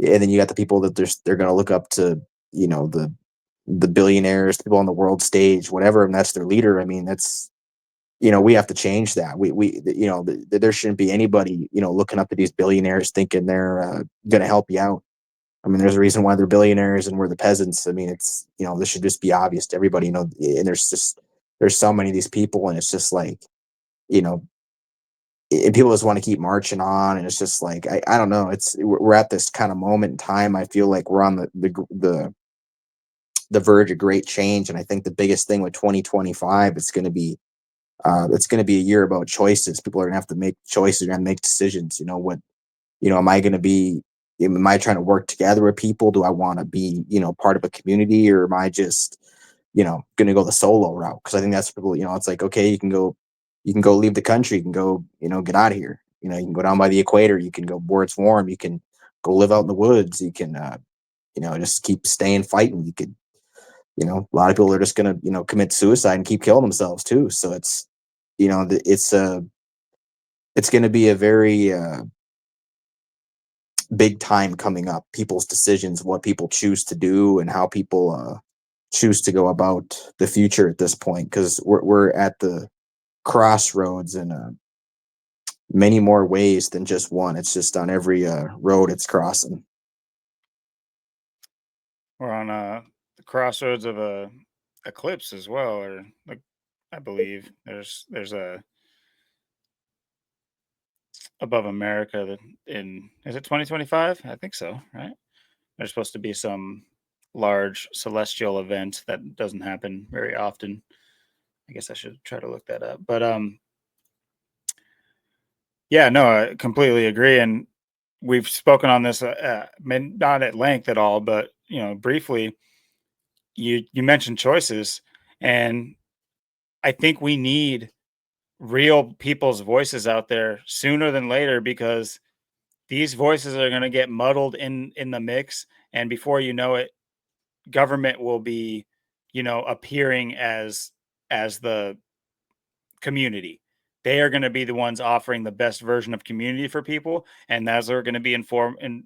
and then you got the people that they're going to look up to, the billionaires, people on the world stage, whatever, and that's their leader. I mean, that's, we have to change that. There shouldn't be anybody, looking up to these billionaires thinking they're, going to help you out. I mean, there's a reason why they're billionaires and we're the peasants. I mean, it's, this should just be obvious to everybody, and there's so many of these people, and it's just like, you know, and people just want to keep marching on, and it's just like I don't know. We're at this kind of moment in time. I feel like we're on the verge of great change, and I think the biggest thing with 2025, it's going to be a year about choices. People are going to have to make choices, they're going to make decisions. Am I going to be, am I trying to work together with people? Do I want to be, part of a community, or am I just, going to go the solo route? Because I think that's people, it's like, okay, you can go leave the country, you can go, get out of here. You can go down by the equator, you can go where it's warm, you can go live out in the woods, you can, just keep staying fighting. You could, a lot of people are just going to, commit suicide and keep killing themselves too. So you know, it's going to be a very, big time coming up. People's decisions, what people choose to do, and how people choose to go about the future at this point, because we're at the crossroads in many more ways than just one. It's just on every road it's crossing. We're on the crossroads of a eclipse as well, or like I believe there's a above America that in is it 2025? I think so, right? There's supposed to be some large celestial event that doesn't happen very often. I guess I should try to look that up. But yeah, no, I completely agree. And we've spoken on this, not at length at all, but briefly. You mentioned choices, and I think we need real people's voices out there sooner than later, because these voices are going to get muddled in the mix, and before you know it, government will be, appearing as the community. They are going to be the ones offering the best version of community for people, and those are going to be in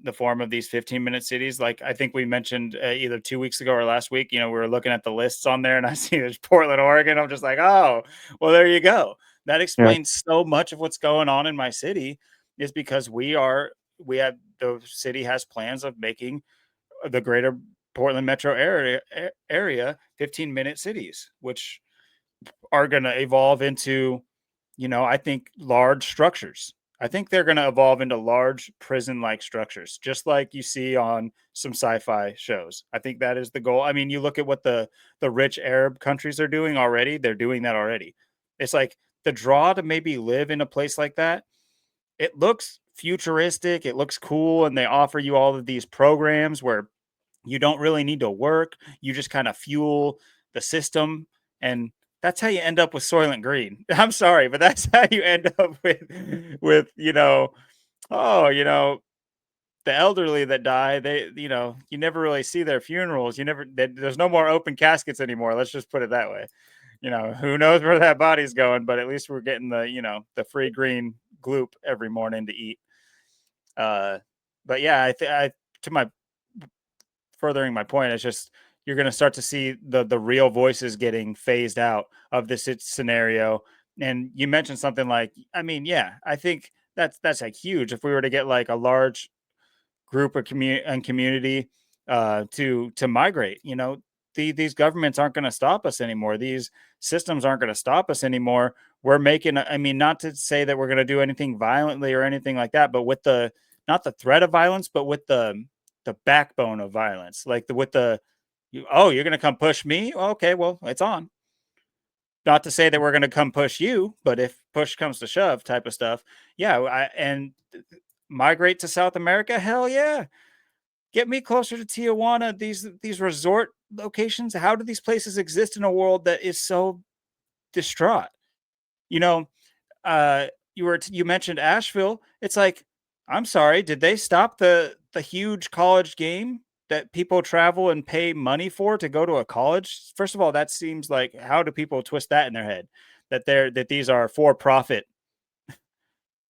the form of these 15-minute cities. Like I think we mentioned either 2 weeks ago or last week. We were looking at the lists on there, and I see there's Portland, Oregon. I'm just like, oh, well, there you go. That Yeah. explains so much of what's going on in my city, is because the city has plans of making the greater Portland metro area 15-minute cities, which are going to evolve into, I think large structures. I think they're going to evolve into large prison like structures, just like you see on some sci-fi shows. I think that is the goal. I mean, you look at what the rich Arab countries are doing already. They're doing that already. It's like the draw to maybe live in a place like that. It looks futuristic, it looks cool, and they offer you all of these programs where you don't really need to work. You just kind of fuel the system. And that's how you end up with Soylent Green. I'm sorry, but that's how you end up with, oh, the elderly that die, you never really see their funerals. There's no more open caskets anymore. Let's just put it that way. Who knows where that body's going, but at least we're getting the free green gloop every morning to eat. Uh, but yeah, to my furthering my point, it's just you're going to start to see the real voices getting phased out of this scenario. And you mentioned something like, I mean, yeah, I think that's like huge. If we were to get like a large group of community to migrate, these governments aren't going to stop us anymore. These systems aren't going to stop us anymore. We're making, I mean, not to say that we're going to do anything violently or anything like that, but with the not the threat of violence, but with the backbone of violence, like oh, you're going to come push me. Okay, well, it's on. Not to say that we're going to come push you, but if push comes to shove, type of stuff. Yeah, and migrate to South America. Hell yeah, get me closer to Tijuana. These resort locations. How do these places exist in a world that is so distraught? You know, uh, you mentioned Asheville. It's like, I'm sorry, did they stop the huge college game that people travel and pay money for to go to a college? First of all, that seems like, how do people twist that in their head that these are for profit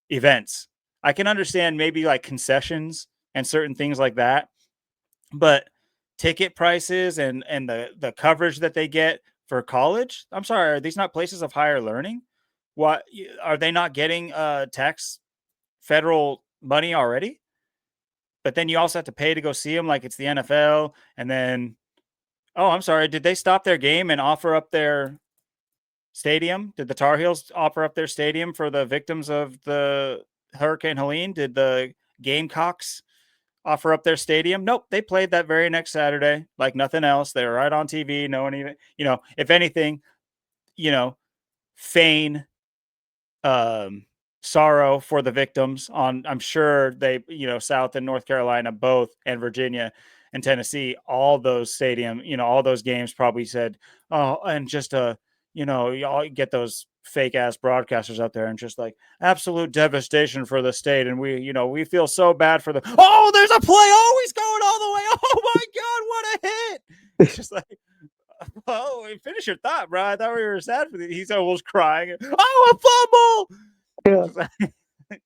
events? I can understand maybe like concessions and certain things like that, but ticket prices and the coverage that they get for college, I'm sorry, are these not places of higher learning? What are they not getting tax federal money already? But then you also have to pay to go see them like it's the NFL. And then, oh, I'm sorry, did they stop their game and offer up stadium? Did the Tar Heels offer up their stadium for the victims of the Hurricane Helene? Did the Gamecocks offer up their stadium? Nope. They played that very next Saturday like nothing else. They were right on TV. No one even, if anything, you know, feign um, sorrow for the victims on, I'm sure they, South and North Carolina, both, and Virginia and Tennessee, all those stadium, all those games probably said, oh, and just, y'all get those fake ass broadcasters out there and just like absolute devastation for the state. And we feel so bad for the, oh, there's a play. Oh, he's going all the way. Oh my God, what a hit. It's just like, oh, finish your thought, bro. I thought we were sad for the. He's almost crying. Oh, a fumble! Yeah. Like,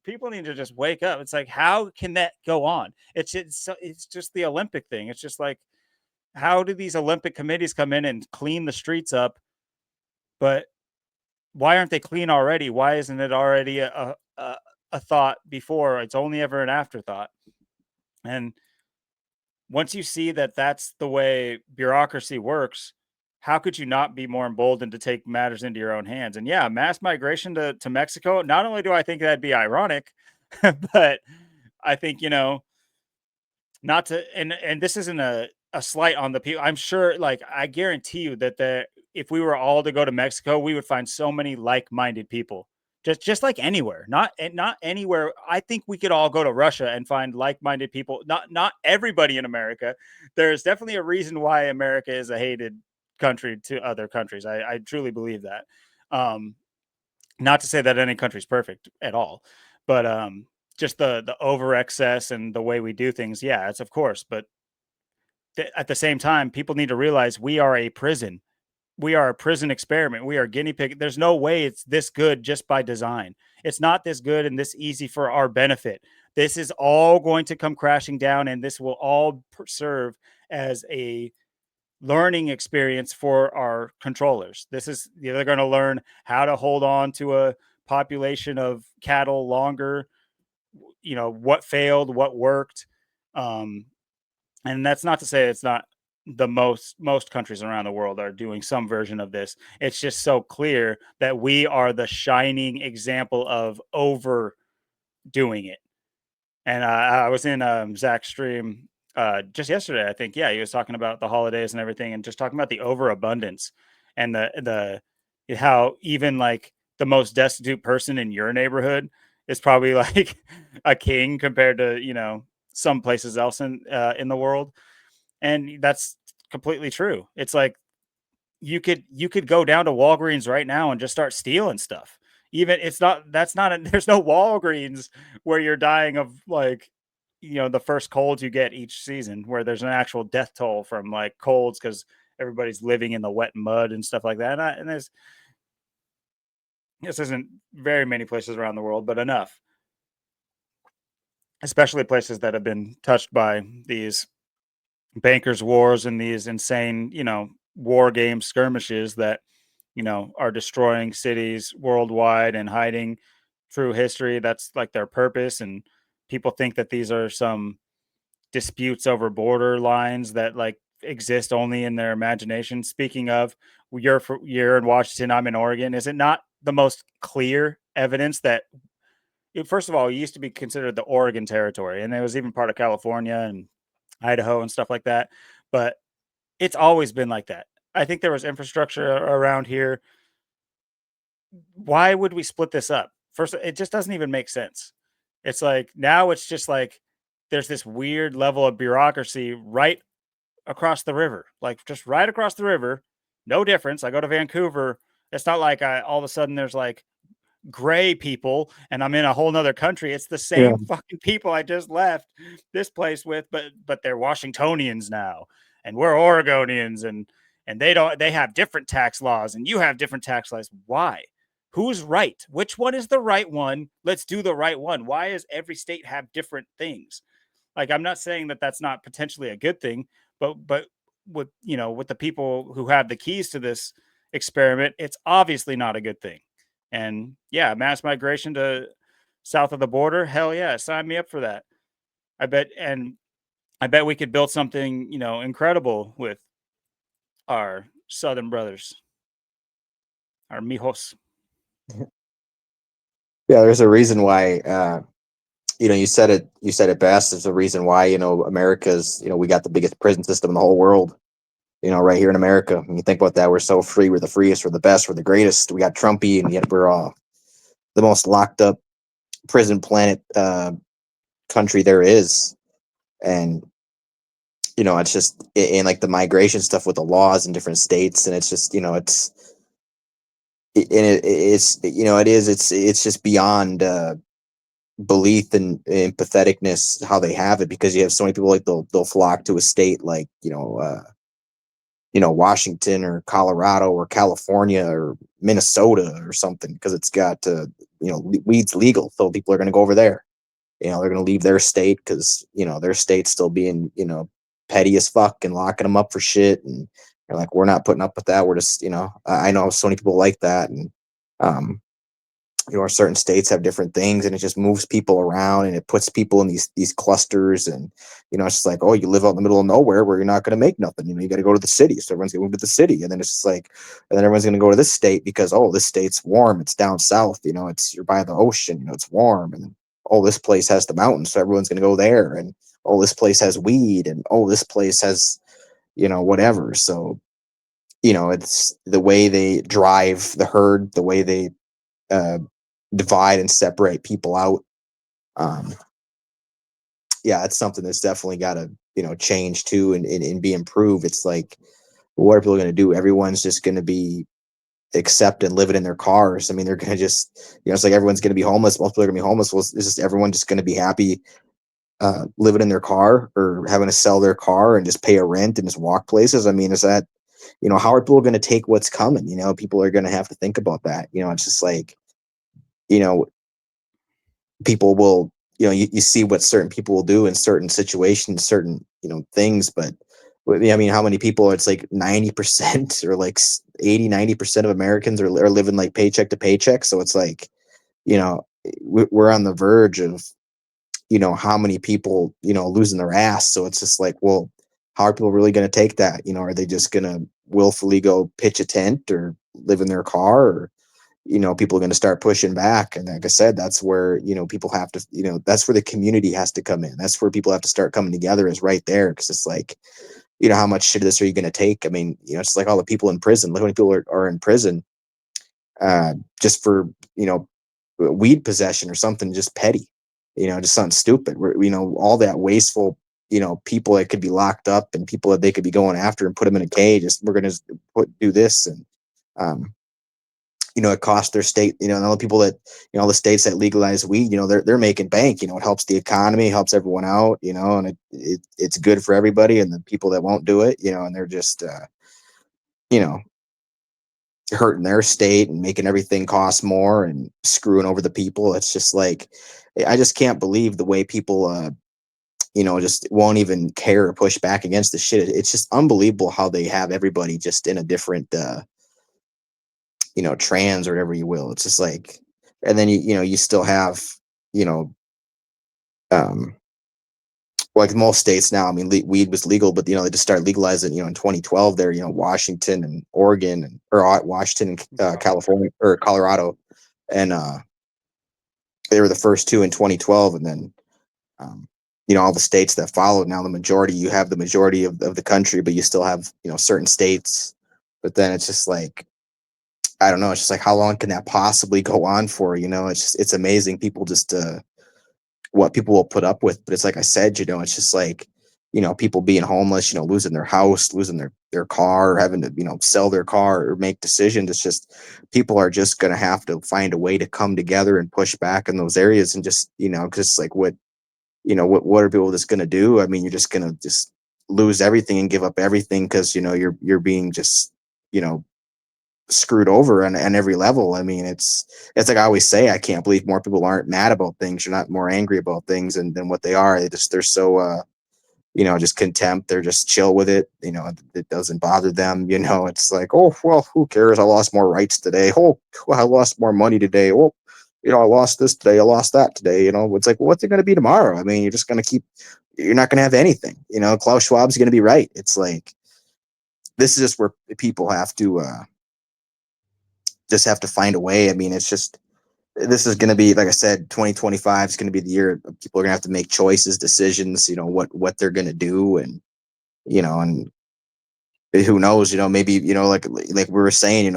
people need to just wake up. It's like, how can that go on? It's just the Olympic thing. It's just like, how do these Olympic committees come in and clean the streets up? But why aren't they clean already? Why isn't it already a thought before? It's only ever an afterthought. And once you see that that's the way bureaucracy works, how could you not be more emboldened to take matters into your own hands? And yeah, mass migration to Mexico, not only do I think that'd be ironic, but I think, not to, and this isn't a slight on the people. I'm sure, like, I guarantee you that if we were all to go to Mexico, we would find so many like-minded people. Just like anywhere, not anywhere. I think we could all go to Russia and find like-minded people. Not everybody in America. There's definitely a reason why America is a hated country to other countries. I truly believe that. Not to say that any country's perfect at all, but just the over excess and the way we do things. Yeah, it's of course, but at the same time, people need to realize we are a prison. We are a prison experiment. We are guinea pig. There's no way it's this good just by design. It's not this good and this easy for our benefit. This is all going to come crashing down, and this will all serve as a learning experience for our controllers. This is, they're going to learn how to hold on to a population of cattle longer, what failed, what worked. Um, and that's not to say it's not the most countries around the world are doing some version of this. It's just so clear that we are the shining example of overdoing it. And I was in Zach's stream just yesterday, I think. Yeah, he was talking about the holidays and everything, and just talking about the overabundance and the how even like the most destitute person in your neighborhood is probably like a king compared to some places else in the world, and that's completely true. It's like you could go down to Walgreens right now and just start stealing stuff. Even it's not that's not a, there's no Walgreens where you're dying of like the first colds you get each season, where there's an actual death toll from like colds because everybody's living in the wet mud and stuff like that. And this isn't very many places around the world, but enough, especially places that have been touched by these bankers wars and these insane war game skirmishes that are destroying cities worldwide and hiding through history. That's like their purpose. And people think that these are some disputes over border lines that like exist only in their imagination. Speaking of, you're in Washington, I'm in Oregon. Is it not the most clear evidence that first of all, it used to be considered the Oregon territory, and it was even part of California and Idaho and stuff like that. But it's always been like that. I think there was infrastructure around here. Why would we split this up? First, it just doesn't even make sense. It's like now it's just like there's this weird level of bureaucracy right across the river, like just right across the river. No difference. I go to Vancouver. It's not like all of a sudden there's like gray people and I'm in a whole nother country. It's the Yeah. same fucking people I just left this place with, but they're Washingtonians now, and we're Oregonians, and they have different tax laws, and you have different tax laws. Why? Who's right? Which one is the right one? Let's do the right one. Why does every state have different things? Like, I'm not saying that that's not potentially a good thing, but with the people who have the keys to this experiment, it's obviously not a good thing. And yeah, mass migration to south of the border, hell yeah, sign me up for that. I bet we could build something, incredible with our southern brothers. our mijos. Yeah, there's a reason why. You said it. You said it best. There's a reason why America's. We got the biggest prison system in the whole world. Right here in America. When you think about that, we're so free. We're the freest. We're the best. We're the greatest. We got Trumpy, and yet we're the most locked up prison planet country there is. And it's just in like the migration stuff with the laws in different states, and it's just it's just beyond belief and patheticness how they have it, because you have so many people like they'll flock to a state like Washington or Colorado or California or Minnesota or something, because it's got weed's legal, so people are going to go over there. They're going to leave their state because their state's still being petty as fuck and locking them up for shit, and they're like, we're not putting up with that. We're just I know so many people like that, and um certain states have different things, and it just moves people around, and it puts people in these clusters, and it's just like, oh, you live out in the middle of nowhere where you're not going to make nothing. You got to go to the city, so everyone's going to move to the city, and then it's just like, and then everyone's going to go to this state because, oh, this state's warm, it's down south, it's you're by the ocean, it's warm, and oh, this place has the mountains, so everyone's going to go there, and oh, this place has weed, and oh, this place has whatever. So it's the way they drive the herd, the way they uh, divide and separate people out. Um, yeah, it's something that's definitely got to change too, and be improved. It's like, what are people going to do? Everyone's just going to be accept and living in their cars. I mean, they're going to just it's like everyone's going to be homeless. Most people are going to be homeless. Well, is just everyone just going to be happy living in their car, or having to sell their car and just pay a rent and just walk places? I mean, is that how are people going to take what's coming? People are going to have to think about that. It's just like you know people will you see what certain people will do in certain situations, certain things, but I mean, how many people? It's like 90% or like 80-90% of Americans are living like paycheck to paycheck. So it's like we're on the verge of how many people losing their ass. So it's just like, well, how are people really going to take that? Are they just going to willfully go pitch a tent or live in their car, or people are going to start pushing back? And like I said, that's where people have to that's where the community has to come in. That's where people have to start coming together, is right there, because it's like, how much shit of this are you going to take? I mean, it's like all the people in prison. Look how many people are in prison just for weed possession or something just petty, just something stupid, where all that wasteful people that could be locked up, and people that they could be going after and put them in a cage. Just, we're going to do this, and um it costs their state, and all the people that, all the states that legalize weed, they're making bank. It helps the economy, helps everyone out, and it's good for everybody. And the people that won't do it, and they're just, you know, hurting their state and making everything cost more and screwing over the people. It's just like, I just can't believe the way people, just won't even care or push back against the shit. It's just unbelievable how they have everybody just in a different, trans or whatever you will. It's just like, and then you still have, you know, um, like most states now. I mean, weed was legal, but they just started legalizing, in 2012 there, Washington and Oregon, or Washington and California or Colorado, and they were the first two in 2012, and then um, all the states that followed. Now the majority, you have the majority of the country, but you still have certain states. But then it's just like, I don't know. It's just like, how long can that possibly go on for? It's amazing. People just what people will put up with. But it's like I said, it's just like, people being homeless, losing their house, losing their car, or having to sell their car or make decisions. It's just, people are just gonna have to find a way to come together and push back in those areas, and just because like what are people just gonna do? I mean, you're just gonna just lose everything and give up everything because you're being just you know screwed over on every level. I mean, it's like I always say, I can't believe more people aren't mad about things. You're not more angry about things than what they are. They're so just contempt. They're just chill with it. It doesn't bother them. It's like, oh well, who cares? I lost more rights today. Oh, well, I lost more money today. Oh, I lost this today. I lost that today. It's like, well, what's it going to be tomorrow? I mean, you're just going to keep. You're not going to have anything. Klaus Schwab's going to be right. It's like, this is just where people have to just have to find a way. I mean, it's just this is going to be, like I said, 2025 is going to be the year people are going to have to make choices, decisions. What they're going to do, and and who knows? Maybe like we were saying,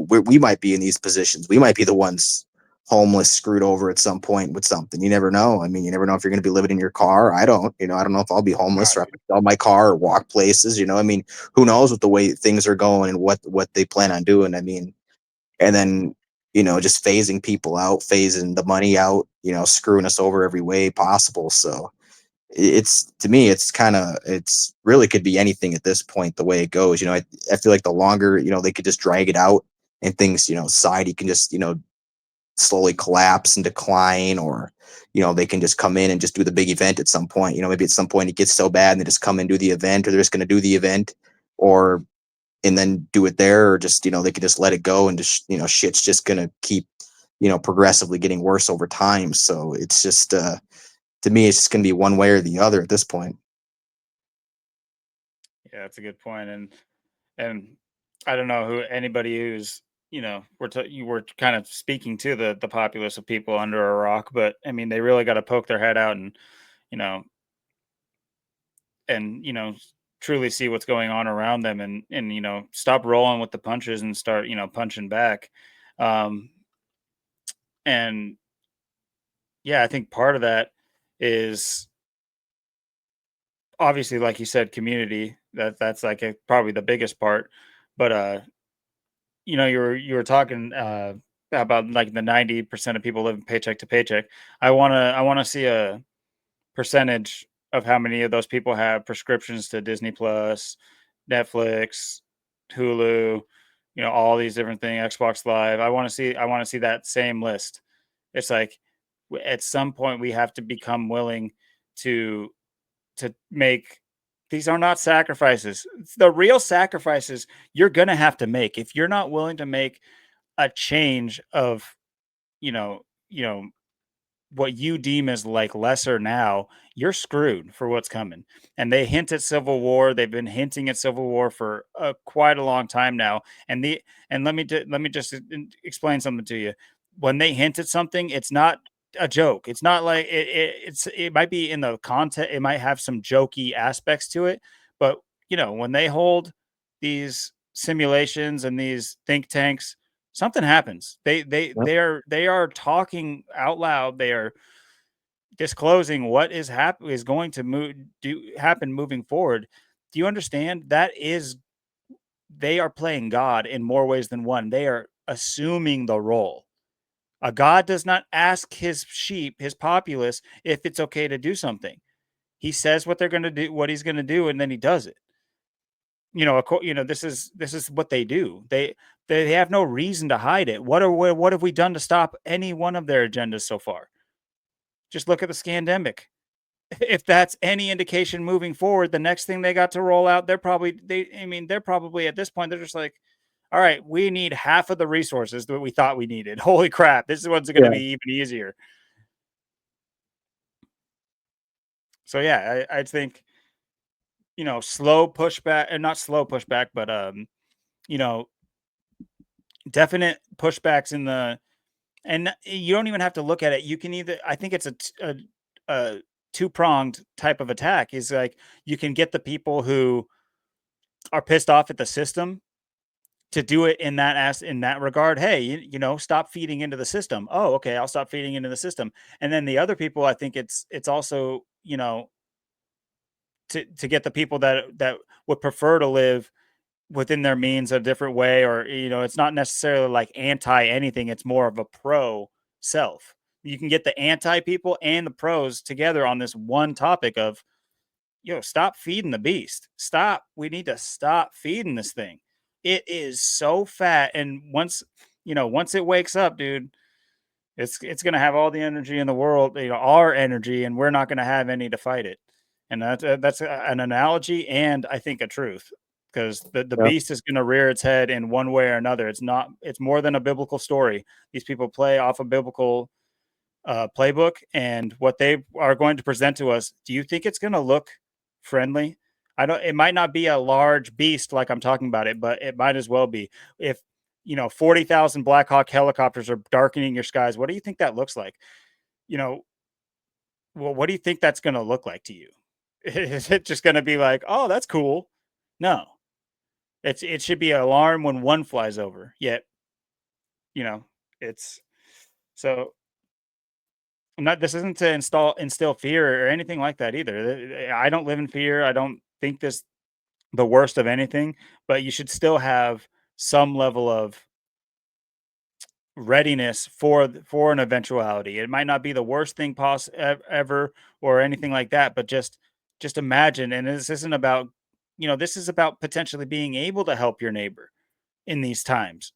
we might be in these positions. We might be the ones homeless, screwed over at some point with something. You never know. I mean, you never know if you're going to be living in your car. I don't. I don't know if I'll be homeless or I might sell my car or walk places. I mean, who knows with the way things are going and what they plan on doing. I mean, and then just phasing people out, phasing the money out. Screwing us over every way possible. So it's to me it's really could be anything at this point the way it goes. I feel like the longer they could just drag it out and things society can just slowly collapse and decline, or they can just come in and just do the big event at some point. Maybe at some point it gets so bad and they just come and do the event, or they're just going to do the event, or and then do it there, or just they can just let it go, and just shit's just going to keep progressively getting worse over time. So it's just to me, it's just going to be one way or the other at this point. Yeah, that's a good point. And I don't know who anybody who's you were kind of speaking to the populace of people under a rock, but I mean they really got to poke their head out and you know truly see what's going on around them, and stop rolling with the punches and start punching back. Um, and yeah, I think part of that is obviously, like you said, community. That's like probably the biggest part. But you were talking about like the 90% of people living paycheck to paycheck. I wanna see a percentage of how many of those people have prescriptions to Disney Plus, Netflix, Hulu, all these different things, Xbox Live. I want to see that same list. It's like at some point we have to become willing to make these are not sacrifices. The real sacrifices you're going to have to make if you're not willing to make a change of, you know, you know, what you deem as like lesser now, you're screwed for what's coming. And they hint at civil war. They've been hinting at civil war for quite a long time now. And let me just explain something to you. When they hint at something, it's not a joke. It's not like it might be in the content. It might have some jokey aspects to it, but when they hold these simulations and these think tanks, something happens. Yep. They are talking out loud. They are disclosing what is going to happen moving forward. Do you understand? That is they are playing God in more ways than one. They are assuming the role. A God does not ask his sheep, his populace, if it's okay to do something. He says what they're going to do, what he's going to do, and then he does it. This is what they do. They have no reason to hide it. What have we done to stop any one of their agendas so far? Just look at the scandemic. If that's any indication moving forward, the next thing they got to roll out, they're probably at this point, they're just like, all right, we need half of the resources that we thought we needed. Holy crap, this is what's going to Yeah. be even easier. So yeah, I think slow pushback, and not slow pushback, but you know, definite pushbacks in the and you don't even have to look at it. You can either I think it's a two-pronged type of attack. Is like you can get the people who are pissed off at the system to do it in that regard. Hey, stop feeding into the system. Oh, okay, I'll stop feeding into the system. And then the other people, I think it's also, to get the people that would prefer to live within their means a different way, or it's not necessarily like anti anything, it's more of a pro self. You can get the anti people and the pros together on this one topic of stop feeding the beast. Stop. We need to stop feeding this thing. It is so fat, and once it wakes up, dude, it's gonna have all the energy in the world, our energy, and we're not gonna have any to fight it. And an analogy, and I think a truth, because the Yep. beast is gonna rear its head in one way or another. It's more than a biblical story. These people play off a biblical playbook, and what they are going to present to us. Do you think it's going to look friendly? I don't. It might not be a large beast like I'm talking about it, but it might as well be. If 40,000 Black Hawk helicopters are darkening your skies. What do you think that looks like? You know, well, what do you think that's going to look like to you? Is it just going to be like, oh, that's cool? No, it should be an alarm when one flies over. Yet, you know, it's so not. This isn't to instill fear or anything like that either. I don't live in fear. I don't think this the worst of anything, but you should still have some level of readiness for an eventuality. It might not be the worst thing ever or anything like that, but just imagine. And this isn't about this is about potentially being able to help your neighbor in these times.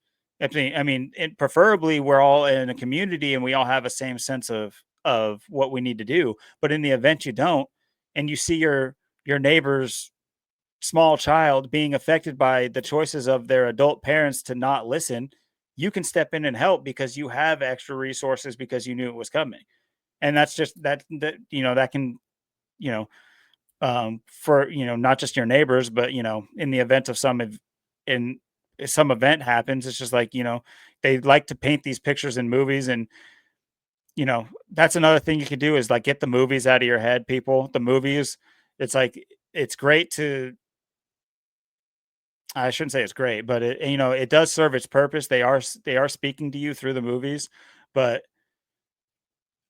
Preferably we're all in a community and we all have a same sense of what we need to do. But in the event you don't, and you see your neighbor's small child being affected by the choices of their adult parents to not listen, you can step in and help because you have extra resources because you knew it was coming. And that's just that can, you know, for, not just your neighbors, but, in the event of in some event happens, it's just like, they like to paint these pictures in movies and, that's another thing you could do is like get the movies out of your head, people. The movies, it's like, it's great to I shouldn't say it's great, but it does serve its purpose. They are speaking to you through the movies, but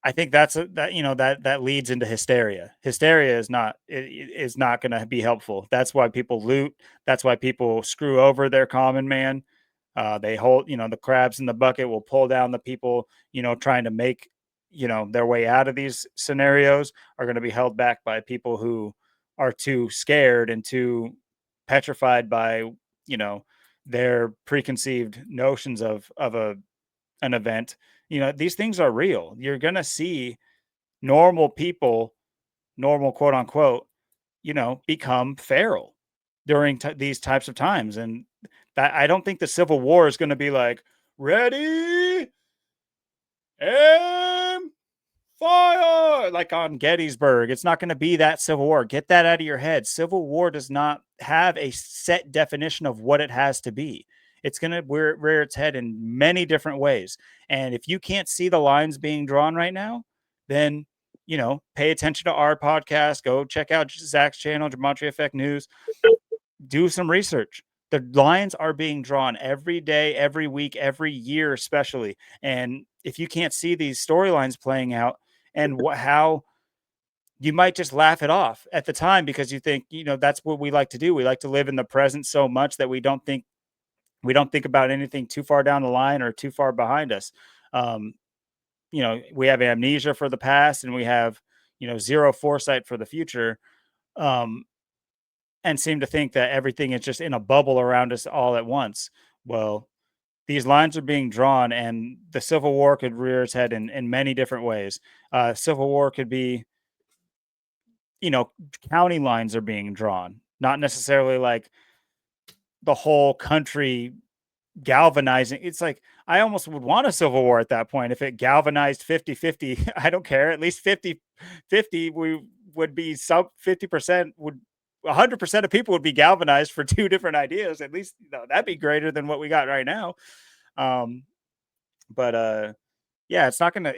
I think that leads into hysteria. Hysteria is not going to be helpful. That's why people loot. That's why people screw over their common man. They hold, the crabs in the bucket will pull down the people, trying to make, their way out of these scenarios are going to be held back by people who are too scared and too petrified by, you know, their preconceived notions of an event. These things are real. You're going to see normal people, normal quote unquote, become feral during these types of times. And that I don't think the Civil War is going to be like, ready, aim, fire, like on Gettysburg. It's not going to be that Civil War. Get that out of your head. Civil War does not have a set definition of what it has to be. It's going to rear its head in many different ways. And if you can't see the lines being drawn right now, then, pay attention to our podcast. Go check out Zach's channel, Gematria Effect News. Do some research. The lines are being drawn every day, every week, every year, especially. And if you can't see these storylines playing out and how you might just laugh it off at the time because you think, that's what we like to do. We like to live in the present so much that we don't think about anything too far down the line or too far behind us. Um, we have amnesia for the past and we have, zero foresight for the future. Um, and seem to think that everything is just in a bubble around us all at once. Well, these lines are being drawn, and the Civil War could rear its head in many different ways. Civil War could be, you know, county lines are being drawn, not necessarily like the whole country galvanizing. It's like I almost would want a civil war at that point if it galvanized 50-50. I don't care. At least 50-50 we would be sub 50% would 100% of people would be galvanized for two different ideas. At least that'd be greater than what we got right now. Um, but yeah, it's not gonna.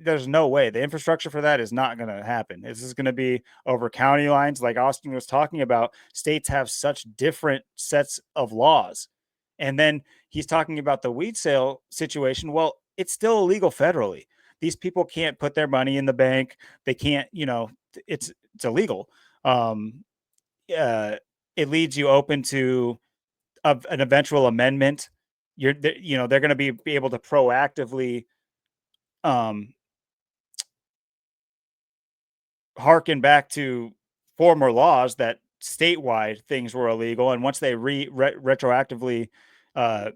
There's no way the infrastructure for that is not gonna happen. This is gonna be over county lines, like Austin was talking about. States have such different sets of laws, and then he's talking about the weed sale situation. Well, it's still illegal federally. These people can't put their money in the bank. They can't. It's illegal. Um, uh, it leaves you open to an eventual amendment. They're going to be able to proactively um, harken back to former laws that statewide things were illegal, and once they retroactively uh,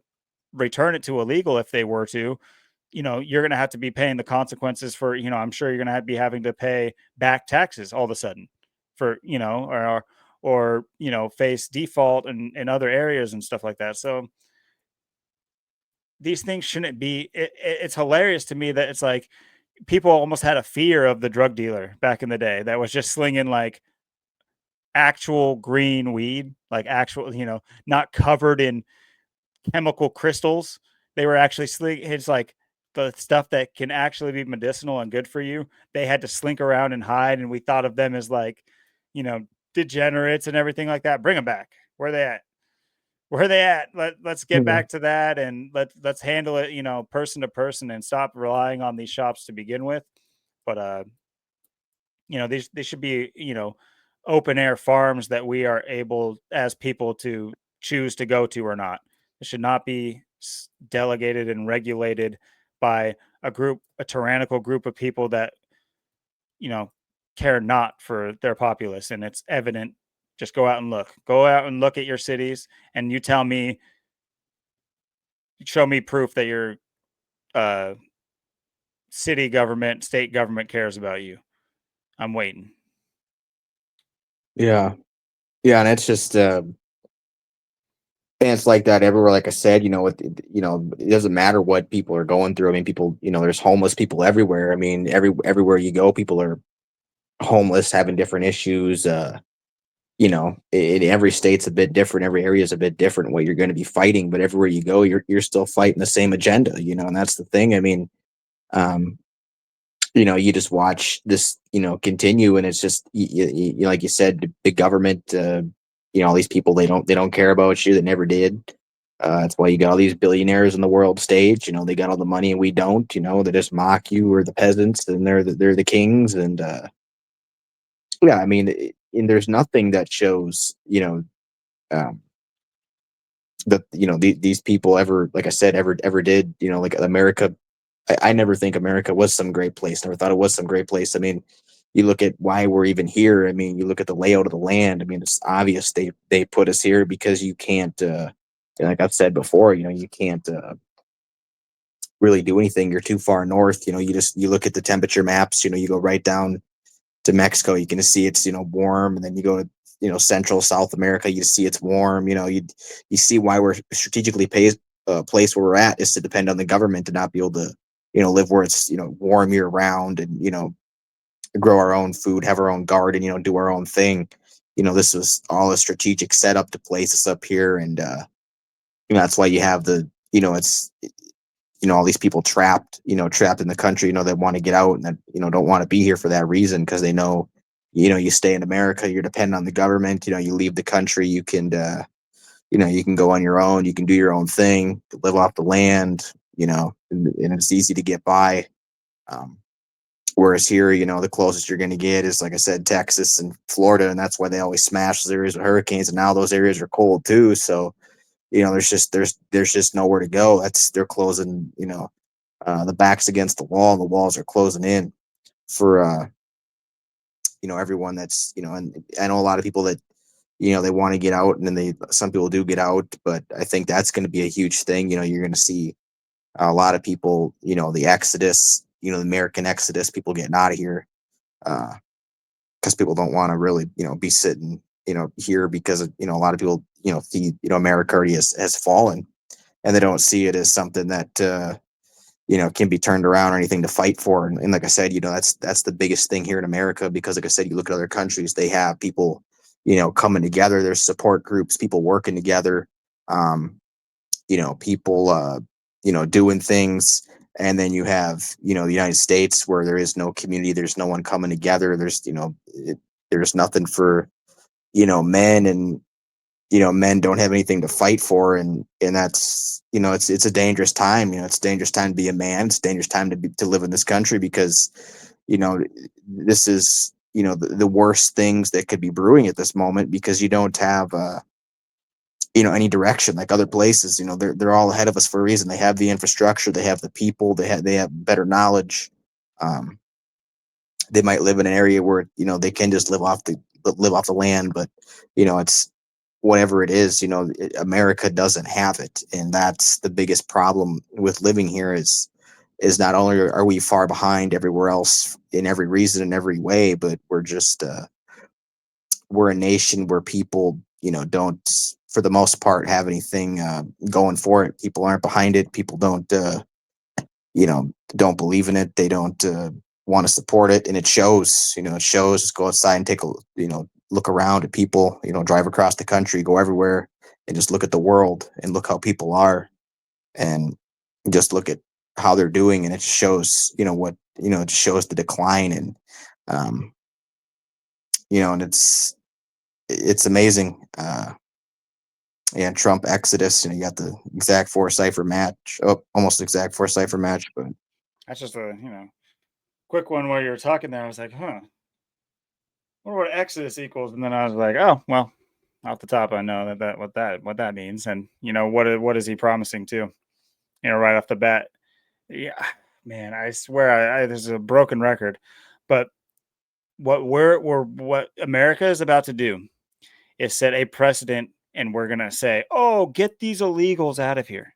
return it to illegal, if they were to, you're going to have to be paying the consequences for. I'm sure you're going to be having to pay back taxes all of a sudden for or face default in other areas and stuff like that. So these things shouldn't be. It's hilarious to me that it's like people almost had a fear of the drug dealer back in the day that was just slinging like actual green weed, like actual, not covered in chemical crystals. They were actually it's like the stuff that can actually be medicinal and good for you. They had to slink around and hide, and we thought of them as like, you know, degenerates and everything like that. Bring them back. Where are they at? Where are they at? Let's get Yeah. back to that, and let's handle it, person to person, and stop relying on these shops to begin with. But these should be, open air farms that we are able as people to choose to go to or not. It should not be delegated and regulated by a tyrannical group of people that, you know, care not for their populace. And it's evident. Just go out and look at your cities, and you tell me, show me proof that your uh, city government, state government cares about you. I'm waiting. Yeah. Yeah, and it's just and it's like that everywhere. Like I said, it doesn't matter what people are going through. I mean, people, there's homeless people everywhere. I mean, everywhere you go, people are homeless, having different issues. In every state's a bit different. Every area is a bit different what you're going to be fighting, but everywhere you go, you're still fighting the same agenda. And that's the thing. I mean, um, you just watch this, continue, and it's just like you said, the government, all these people, they don't care about you. They never did. That's why you got all these billionaires in the world stage. They got all the money and we don't. They just mock you or the peasants, and they're the kings. And yeah, I mean, and there's nothing that shows, um, that these people ever, like I said, ever did. Like America. I never think America was some great place. Never thought it was some great place. I mean, you look at why we're even here. I mean, you look at the layout of the land. I mean, it's obvious they put us here because you can't, like I've said before, you can't really do anything. You're too far north. You look at the temperature maps. You go right down to Mexico, you can see it's warm, and then you go to Central South America, you see it's warm. You see why we're strategically place where we're at is to depend on the government to not be able to live where it's warm year round, and grow our own food, have our own garden, do our own thing. This was all a strategic setup to place us up here, and that's why you have it's all these people trapped in the country, that want to get out, and that don't want to be here for that reason, because they know, you stay in America, you're dependent on the government. You leave the country, you can go on your own, you can do your own thing, live off the land, and it's easy to get by. um, Whereas here, the closest you're going to get is, like I said, Texas and Florida, and that's why they always smash those areas with hurricanes, and now those areas are cold too. So there's just nowhere to go. They're closing, the back's against the wall, and the walls are closing in for everyone that's, and I know a lot of people that they want to get out, and then some people do get out, but I think that's going to be a huge thing. You're going to see a lot of people, the exodus, the American exodus, people getting out of here, because people don't want to really be sitting here, because a lot of people see America already has fallen, and they don't see it as something that can be turned around or anything to fight for. And like I said, that's the biggest thing here in America, because like I said, you look at other countries, they have people, coming together. There's support groups, people working together, um, people, doing things. And then you have, the United States, where there is no community. There's no one coming together. There's nothing for, men, and men don't have anything to fight for, and that's it's a dangerous time. It's a dangerous time to be a man. It's a dangerous time to live in this country, because you know this is the worst things that could be brewing at this moment, because you don't have any direction like other places. They're all ahead of us for a reason. They have the infrastructure, they have the people, they have better knowledge. um they might live in an area where they can just live off the land, but it's whatever it is. America doesn't have it, and that's the biggest problem with living here. Is not only are we far behind everywhere else in every reason, in every way, but we're a nation where people don't, for the most part, have anything going for it. People aren't behind it. People don't believe in it. They don't want to support it, and it shows. It shows. Just go outside and take a look around at people. Drive across the country, go everywhere. and just look at the world and look how people are, and just look at how they're doing, and it shows, it shows the decline, and um, and it's amazing. And Trump Exodus, and you got the exact four cipher match, oh, almost exact four cipher match, but That's just a quick one where you were talking there. I was like, huh, wonder what Exodus equals, and then I was like, oh well, off the top I know what that means, and what is he promising to, right off the bat. Yeah, man, I swear this is a broken record, but what America is about to do is set a precedent, and we're gonna say, oh, get these illegals out of here.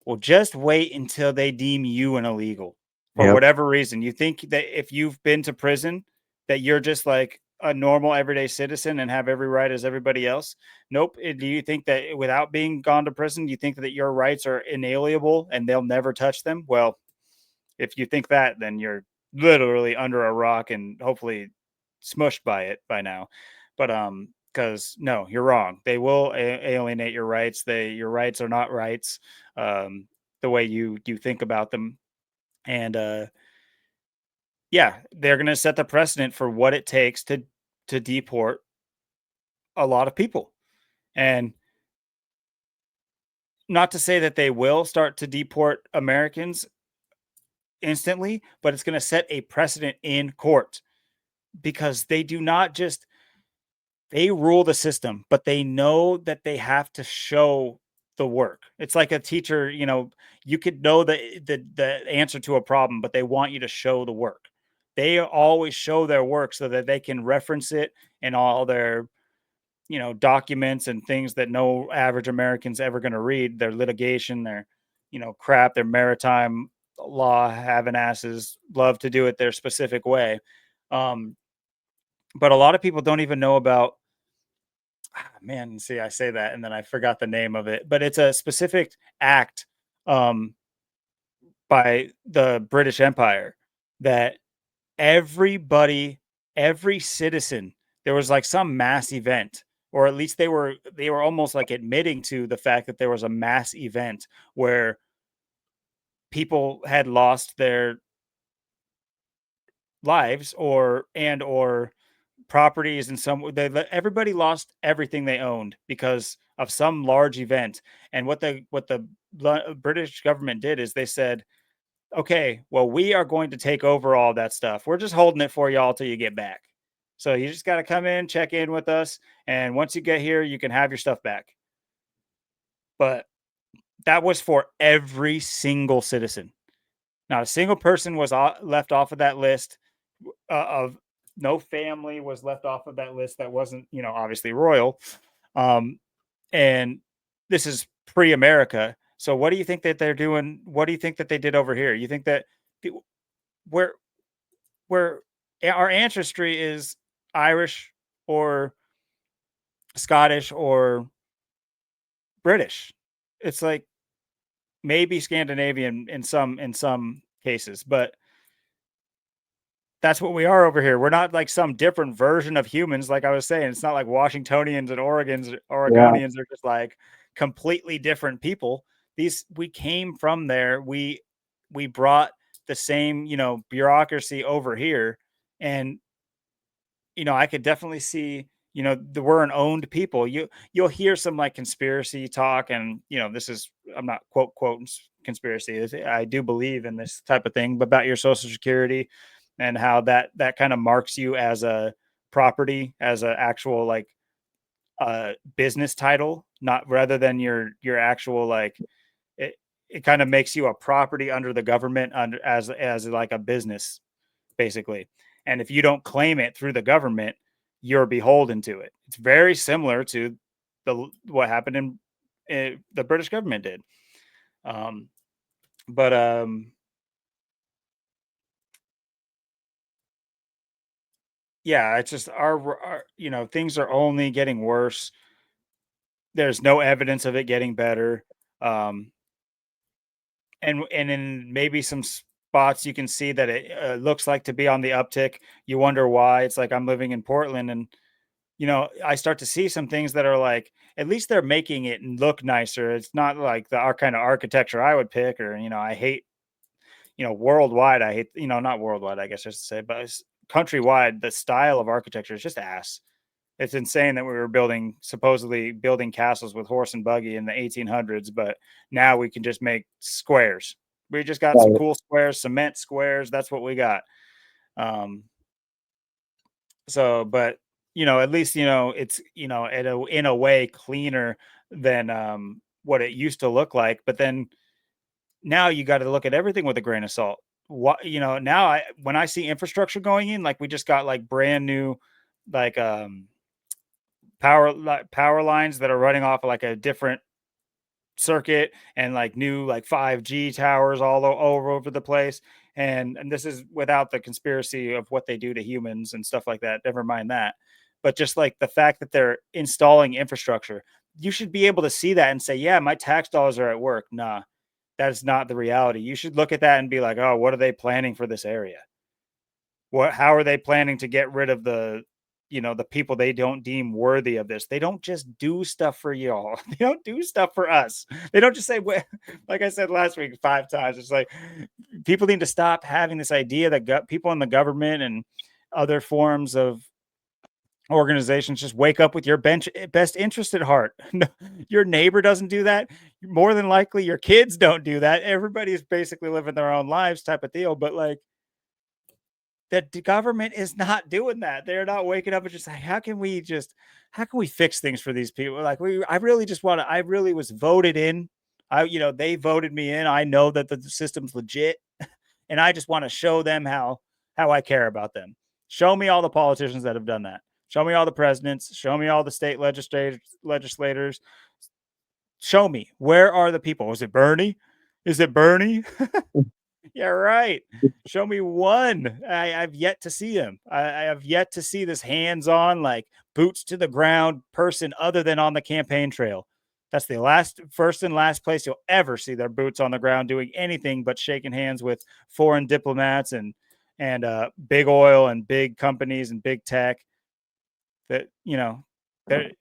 Well, just wait until they deem you an illegal for yep, whatever reason. You think that if you've been to prison, that you're just like a normal everyday citizen and have every right as everybody else? Nope. Do you think that without being gone to prison, you think that your rights are inalienable and they'll never touch them? Well, if you think that, then you're literally under a rock and hopefully smushed by it by now. But because no, you're wrong. They will alienate your rights. Your rights are not rights. The way you think about them, and yeah, they're gonna set the precedent for what it takes to deport a lot of people. And not to say that they will start to deport Americans instantly, but it's going to set a precedent in court because they do not just they rule the system, but they know that they have to show the work. It's like a teacher, you could know the answer to a problem, but they want you to show the work. They always show their work so that they can reference it in all their, documents and things that no average American's ever going to read. Their litigation, their, crap, their maritime law having asses love to do it their specific way. Um, but a lot of people don't even know about man, see, I say that and then I forgot the name of it, but it's a specific act um, by the British Empire that everybody, every citizen, there was like some mass event, or at least they were almost like admitting to the fact that there was a mass event where people had lost their lives or properties and everybody lost everything they owned because of some large event. And what the British government did is they said, okay, well, we are going to take over all that stuff. We're just holding it for y'all till you get back. So you just got to come in, check in with us, and once you get here, you can have your stuff back. But that was for every single citizen. Not a single person was left off of that list. Of no family was left off of that list that wasn't, obviously royal. Um, and this is pre-America. So what do you think that they're doing? What do you think that they did over here? You think that where where our ancestry is Irish or Scottish or British? It's like maybe Scandinavian in some cases, but that's what we are over here. We're not like some different version of humans. Like I was saying, it's not like Washingtonians and yeah, Oregonians are just like completely different people. We came from there. We brought the same, bureaucracy over here. And, I could definitely see, we're an owned people. You'll hear some like conspiracy talk, and this is I'm not quote conspiracy. I do believe in this type of thing, but about your social security and how that kind of marks you as a property, as an actual like business title, not rather than your actual like it. It kind of makes you a property under the government under as like a business basically. And if you don't claim it through the government, you're beholden to it. It's very similar to what happened in the British government did. Um, but yeah, it's just our things are only getting worse. There's no evidence of it getting better. Um, and in maybe some spots you can see that it looks like to be on the uptick. You wonder why. It's like I'm living in Portland, and I start to see some things that are like, at least they're making it look nicer. It's not like the our kind of architecture I would pick, or I hate, worldwide. I hate, not worldwide, I guess I should say, but countrywide. The style of architecture is just ass. It's insane that we were supposedly building castles with horse and buggy in the 1800s, but now we can just make squares. We just got some Right. cool squares, cement squares. That's what we got. Um, but at least it's in a way cleaner than what it used to look like. But then now you got to look at everything with a grain of salt. What now when I see infrastructure going in, like we just got like brand new, like power lines that are running off of like a different circuit, and like new like 5G towers all over the place. And this is without the conspiracy of what they do to humans and stuff like that. Never mind that. But just like the fact that they're installing infrastructure, you should be able to see that and say, yeah, my tax dollars are at work. Nah, that is not the reality. You should look at that and be like, oh, what are they planning for this area? How are they planning to get rid of the people they don't deem worthy of this? They don't just do stuff for y'all. They don't do stuff for us. They don't just say, like I said last week 5 times. It's like people need to stop having this idea that people in the government and other forms of organizations just wake up with your best interest at heart. Your neighbor doesn't do that. More than likely, your kids don't do that. Everybody's basically living their own lives, type of deal. But like, that the government is not doing that. They're not waking up and just like, how can we fix things for these people? Like I really just want to, I really was voted in. They voted me in. I know that the system's legit, and I just want to show them how I care about them. Show me all the politicians that have done that. Show me all the presidents. Show me all the state legislators. Show me, where are the people? Is it Bernie? Is it Bernie? Yeah, right. Show me one. I've yet to see him. I have yet to see this hands-on, like boots to the ground person other than on the campaign trail. That's the first and last place you'll ever see their boots on the ground doing anything but shaking hands with foreign diplomats and big oil and big companies and big tech. That that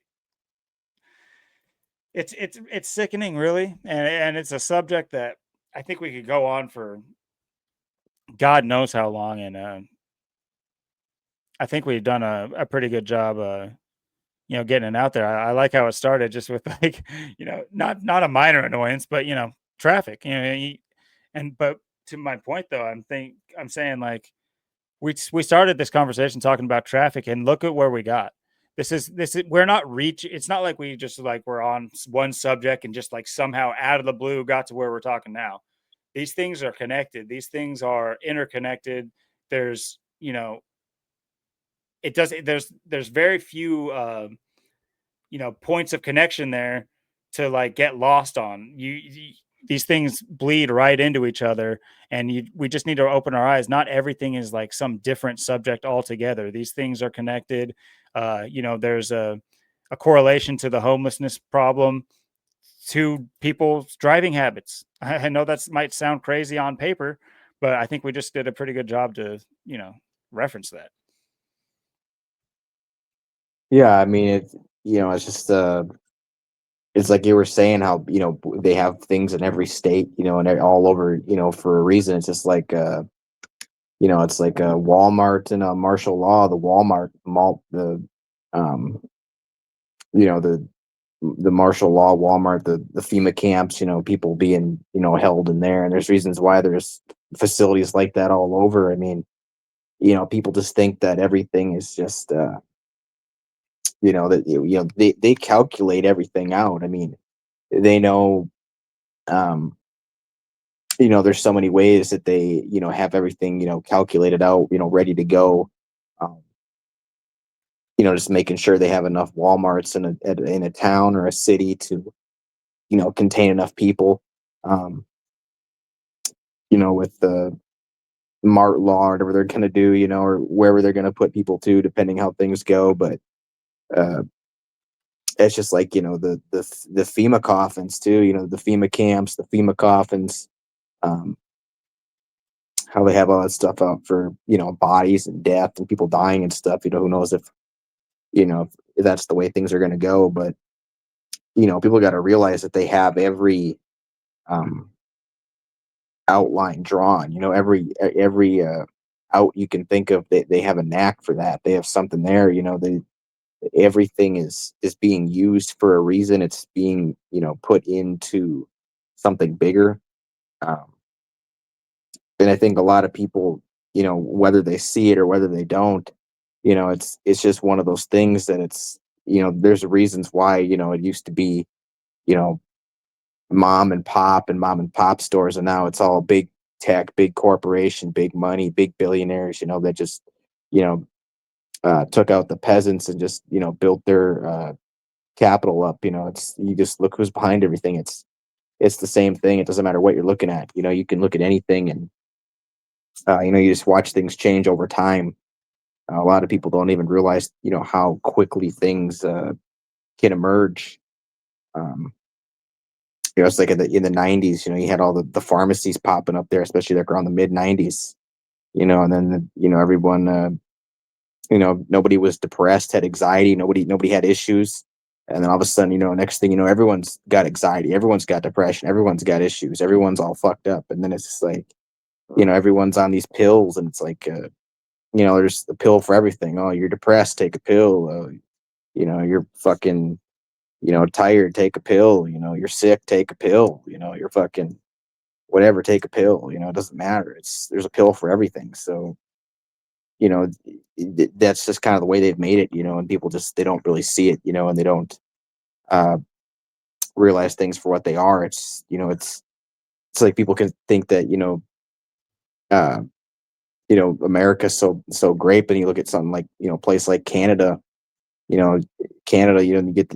it's sickening, really, and it's a subject that I think we could go on for God knows how long, and I think we've done a pretty good job, getting it out there. I like how it started just with like, not a minor annoyance, but traffic. But to my point though, I'm saying like we started this conversation talking about traffic, and look at where we got. This is we're not reach. It's not like we just like we're on one subject and just like somehow out of the blue got to where we're talking now. These things are connected. These things are interconnected. There's it does there's very few points of connection there to like get lost on. These things bleed right into each other, and we just need to open our eyes. Not everything is like some different subject altogether. These things are connected. There's a correlation to the homelessness problem, to people's driving habits. I know that might sound crazy on paper, but I think we just did a pretty good job to reference that. Yeah, I mean, it's just it's like you were saying how they have things in every state, and they're all over, for a reason. It's just like it's like a Walmart and a martial law. The Walmart mall, um, you know, the martial law Walmart, the FEMA camps, people being held in there, and there's reasons why there's facilities like that all over. I mean, people just think that everything is just that they calculate everything out. I mean, they know there's so many ways that they have everything calculated out, ready to go. um, just making sure they have enough Walmarts in a town or a city to contain enough people. um, with the mart law or whatever they're going to do, or wherever they're going to put people to, depending how things go. But uh, it's just like the FEMA coffins too, the FEMA camps, the FEMA coffins, um, how they have all that stuff out for bodies and death and people dying and stuff. Who knows if if that's the way things are going to go. But people got to realize that they have every um, outline drawn. Every out you can think of. They have a knack for that. They have something there. They everything is being used for a reason. It's being put into something bigger. Um, and I think a lot of people, whether they see it or whether they don't, it's just one of those things that there's reasons why it used to be you know mom and pop stores, and now it's all big tech, big corporation, big money, big billionaires, that just you know took out the peasants and just built their capital up. It's you just look who's behind everything. It's the same thing. It doesn't matter what you're looking at. You can look at anything, and you just watch things change over time. A lot of people don't even realize how quickly things can emerge. um, it's like in the 90s. You had all the pharmacies popping up there, especially like around the mid 90s. And then everyone, nobody was depressed, had anxiety, nobody had issues. And then all of a sudden, next thing everyone's got anxiety, everyone's got depression, everyone's got issues, everyone's all fucked up. And then it's just like, everyone's on these pills, and it's like, there's a pill for everything. Oh, you're depressed, take a pill. You're fucking, tired, take a pill. You're sick, take a pill. You're fucking whatever, take a pill. It doesn't matter. There's a pill for everything. So, you know, that's just kind of the way they've made it, and people just, they don't really see it, and they don't uh, realize things for what they are. It's like people can think that, uh, America's so great, but you look at something like, a place like Canada. you know Canada, you get,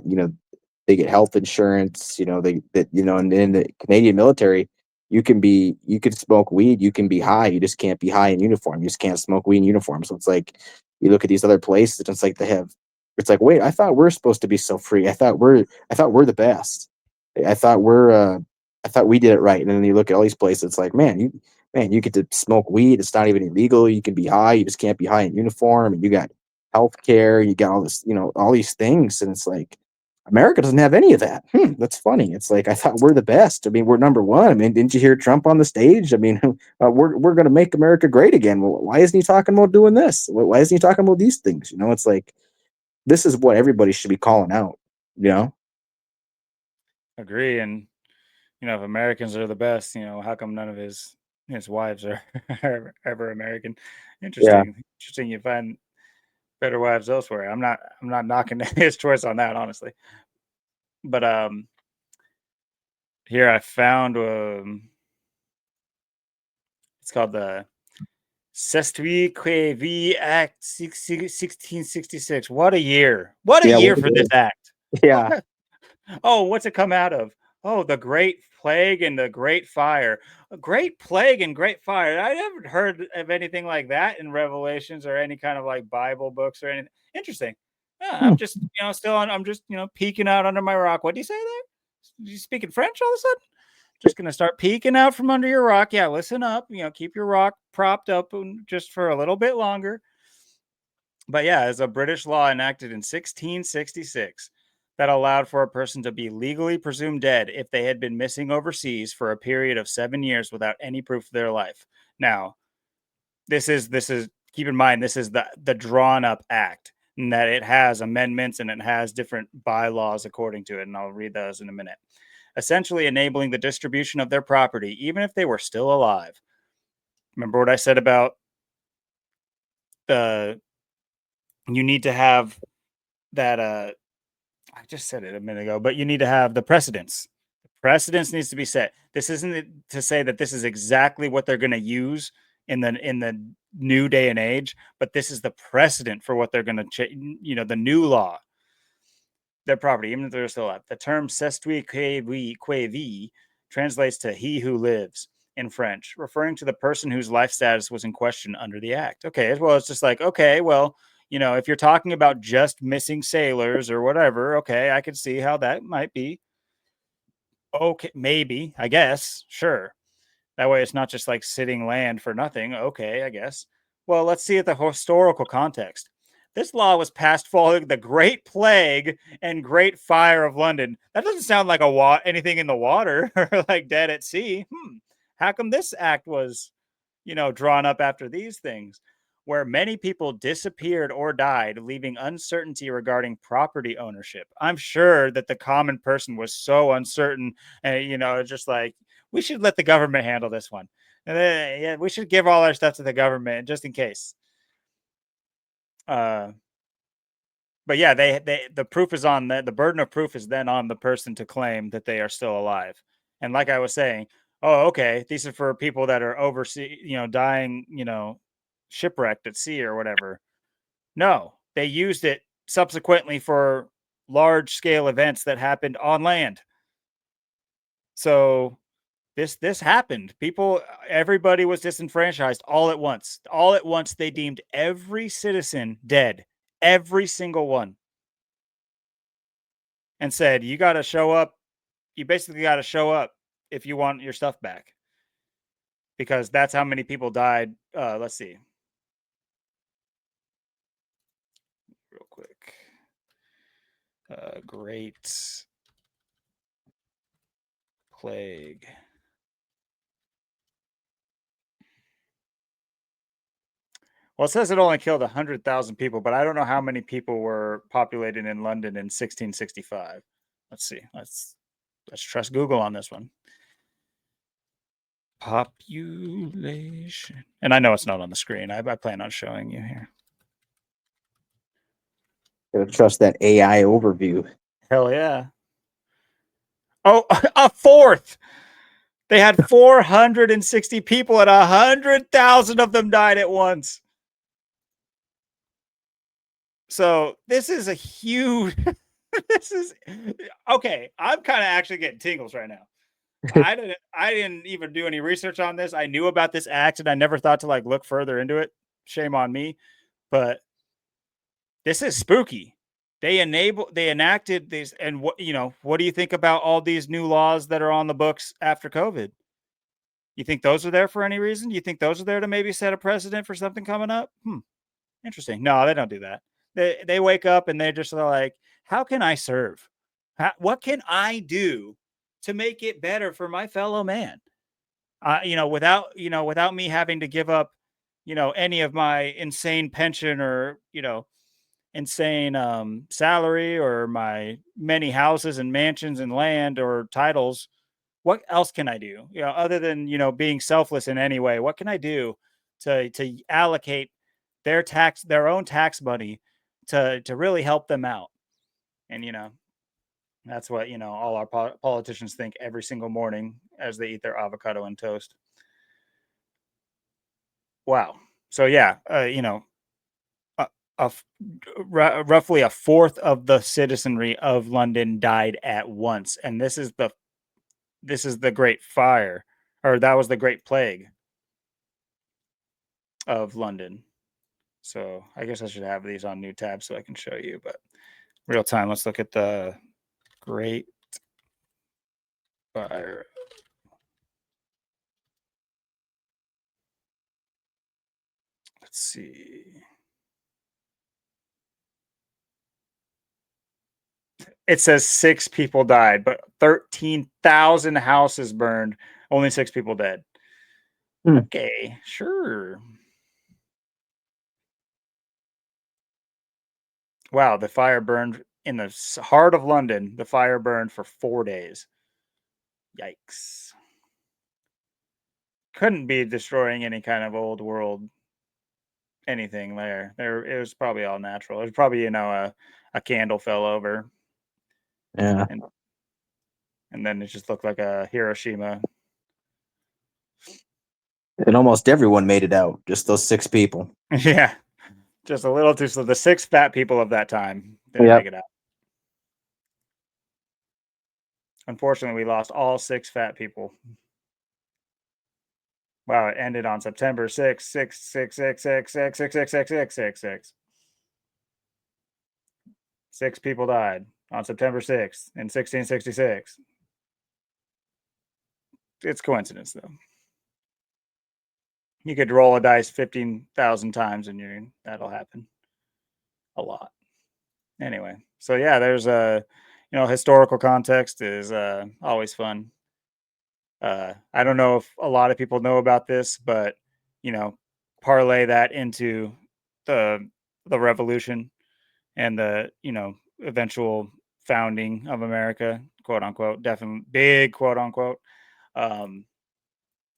they get health insurance, and in the Canadian military, you could smoke weed, you can be high, you just can't be high in uniform, you just can't smoke weed in uniform. So it's like, you look at these other places, it's like it's like, wait, I thought we're supposed to be so free, I thought we're the best, I thought I thought we did it right. And then you look at all these places, it's like, man, you get to smoke weed, it's not even illegal, you can be high, you just can't be high in uniform, and you got healthcare, you got all this, all these things, and it's like America doesn't have any of that. That's funny. It's like, I thought we're the best. I mean, we're number one. I mean, didn't you hear Trump on the stage? I mean, we're going to make America great again. Well, why isn't he talking about doing this? Why isn't he talking about these things? It's like, this is what everybody should be calling out. You know? Agree. And if Americans are the best, how come none of his wives are ever American? Yeah. Interesting. You find better wives elsewhere. I'm not knocking his choice on that, honestly. But here I found it's called the Sestui Que Act 1666. What a year! What a Yeah. year for this act! Yeah. Oh, what's it come out of? Oh, the Great Plague and the Great Fire. A Great Plague and Great Fire. I haven't heard of anything like that in Revelations or any kind of like Bible books or anything. Interesting. Yeah, I'm just, still on. I'm just, peeking out under my rock. What do you say there? You speaking French all of a sudden? Just gonna start peeking out from under your rock. Yeah, listen up. Keep your rock propped up just for a little bit longer. But yeah, as a British law enacted in 1666 that allowed for a person to be legally presumed dead if they had been missing overseas for a period of 7 years without any proof of their life. Now, this is keep in mind, this is the drawn up act, and that it has amendments and it has different bylaws according to it, and I'll read those in a minute. Essentially enabling the distribution of their property even if they were still alive. Remember what I said about the you need to have that I just said it a minute ago, but you need to have the precedence. Precedence needs to be set. This isn't to say that this is exactly what they're going to use in the new day and age, but this is the precedent for what they're going to the new law, their property, even if they're still alive. The term "sestui que translates to "he who lives" in French, referring to the person whose life status was in question under the act. Okay, well, it's just like, okay, well, if you're talking about just missing sailors or whatever, okay, I could see how that might be. Okay, maybe, I guess, sure. That way it's not just like sitting land for nothing. Okay, I guess. Well, let's see at the historical context. This law was passed following the Great Plague and Great Fire of London. That doesn't sound like anything in the water or like dead at sea. How come this act was, drawn up after these things? Where many people disappeared or died, leaving uncertainty regarding property ownership. I'm sure that the common person was so uncertain, and just like, we should let the government handle this one. And then, yeah, we should give all our stuff to the government just in case. Uh, but yeah, the proof is on the burden of proof is then on the person to claim that they are still alive. And like I was saying, oh, okay, these are for people that are overseas, dying, shipwrecked at sea or whatever. No, they used it subsequently for large scale events that happened on land. So this happened. Everybody was disenfranchised all at once. All at once, they deemed every citizen dead, every single one, and said, "You got to show up. You basically got to show up if you want your stuff back." Because that's how many people died. Let's see, real quick. Great Plague. Well, it says it only killed 100,000 people, but I don't know how many people were populated in London in 1665. Let's see. Let's trust Google on this one. Population. And I know it's not on the screen. I plan on showing you here. Gotta trust that AI overview. Hell yeah. Oh, a fourth. They had 460 people and 100,000 of them died at once. So this is a huge. This is okay. I'm kind of actually getting tingles right now. I didn't even do any research on this. I knew about this act and I never thought to like look further into it. Shame on me. But this is spooky. They enacted these, and what do you think about all these new laws that are on the books after COVID? You think those are there for any reason? You think those are there to maybe set a precedent for something coming up? Interesting. No, they don't do that. They wake up and they're just like, how can I serve? What can I do to make it better for my fellow man? Without me having to give up, any of my insane pension or, insane salary or my many houses and mansions and land or titles. What else can I do? Other than, being selfless in any way, what can I do to allocate their own tax money to really help them out? And, that's what, all our politicians think every single morning as they eat their avocado and toast. Wow. So yeah, a, roughly a fourth of the citizenry of London died at once, and this is the Great Fire, or that was the Great Plague of London. So I guess I should have these on new tabs so I can show you. But real time, let's look at the Great Fire. Let's see. It says 6 people died, but 13,000 houses burned. Only 6 people dead. Okay, sure. Wow, the fire burned in the heart of London. The fire burned for 4 days. Yikes. Couldn't be destroying any kind of old world anything there. It was probably all natural. It was probably, a candle fell over. Yeah. And then it just looked like a Hiroshima. And almost everyone made it out. Just those 6 people. Yeah. Just a little too slow. The 6 fat people of that time didn't make it out. Unfortunately, we lost all 6 fat people. Wow, it ended on September 6th, 6, 6, 6, 6, 6, 6, 6, 6, 6, 6, 6. 6 people died on September 6th in 1666. It's coincidence, though. You could roll a dice 15,000 times and that'll happen. a lot. Anyway, so yeah, there's a historical context is always fun. I don't know if a lot of people know about this, but you know, parlay that into the revolution and the eventual founding of America, quote unquote, definitely big quote unquote. Um,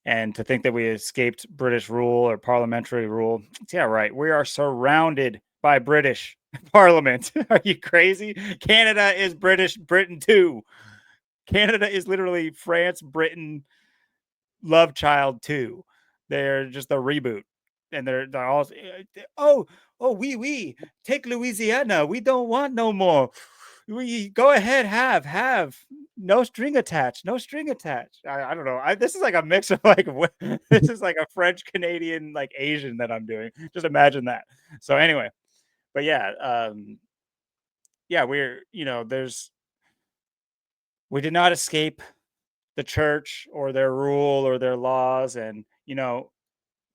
and to think that we escaped British rule or parliamentary rule, yeah, right. We are surrounded by British Parliament. Are you crazy? Canada is Britain too. Canada is literally France, Britain, Love Child 2. They're just a reboot. And they're all oh, oh, we take Louisiana. We don't want no more. We go ahead, have no string attached, no string attached. I don't know. This is like a mix of like this is like a French Canadian like Asian that I'm doing. Just imagine that. So anyway, but yeah, yeah, we're there's we did not escape the church or their rule or their laws, and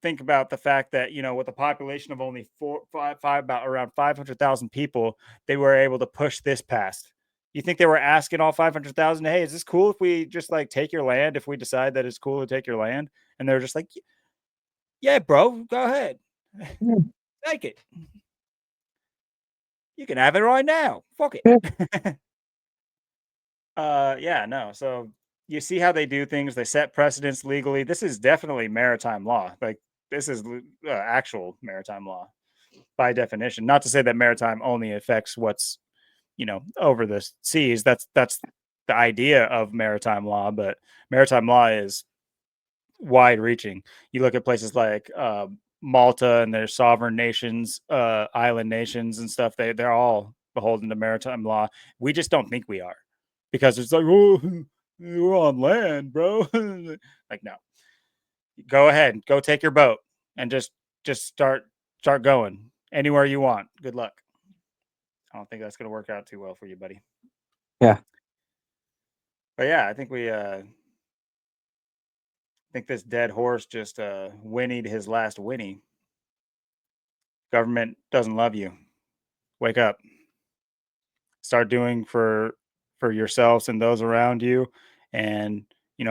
think about the fact that with a population of only about around 500,000 people, they were able to push this past. You think they were asking all 500,000, hey, is this cool if we just like take your land, if we decide that it's cool to take your land? And they're just like, yeah, bro, go ahead, take it, you can have it right now, fuck it. Yeah, no. So you see how they do things. They set precedents legally. This is definitely maritime law. Like this is actual maritime law by definition. Not to say that maritime only affects what's over the seas. That's the idea of maritime law, but maritime law is wide reaching. You look at places like Malta and their sovereign nations, island nations and stuff. They're all beholden to maritime law. We just don't think we are because it's like, oh, we're on land, bro. Like, no, go ahead, go take your boat and just start going anywhere you want. Good luck. I don't think that's gonna work out too well for you, buddy. Yeah. But yeah, I think this dead horse just whinnied his last whinny. Government doesn't love you. Wake up. Start doing for yourselves and those around you, and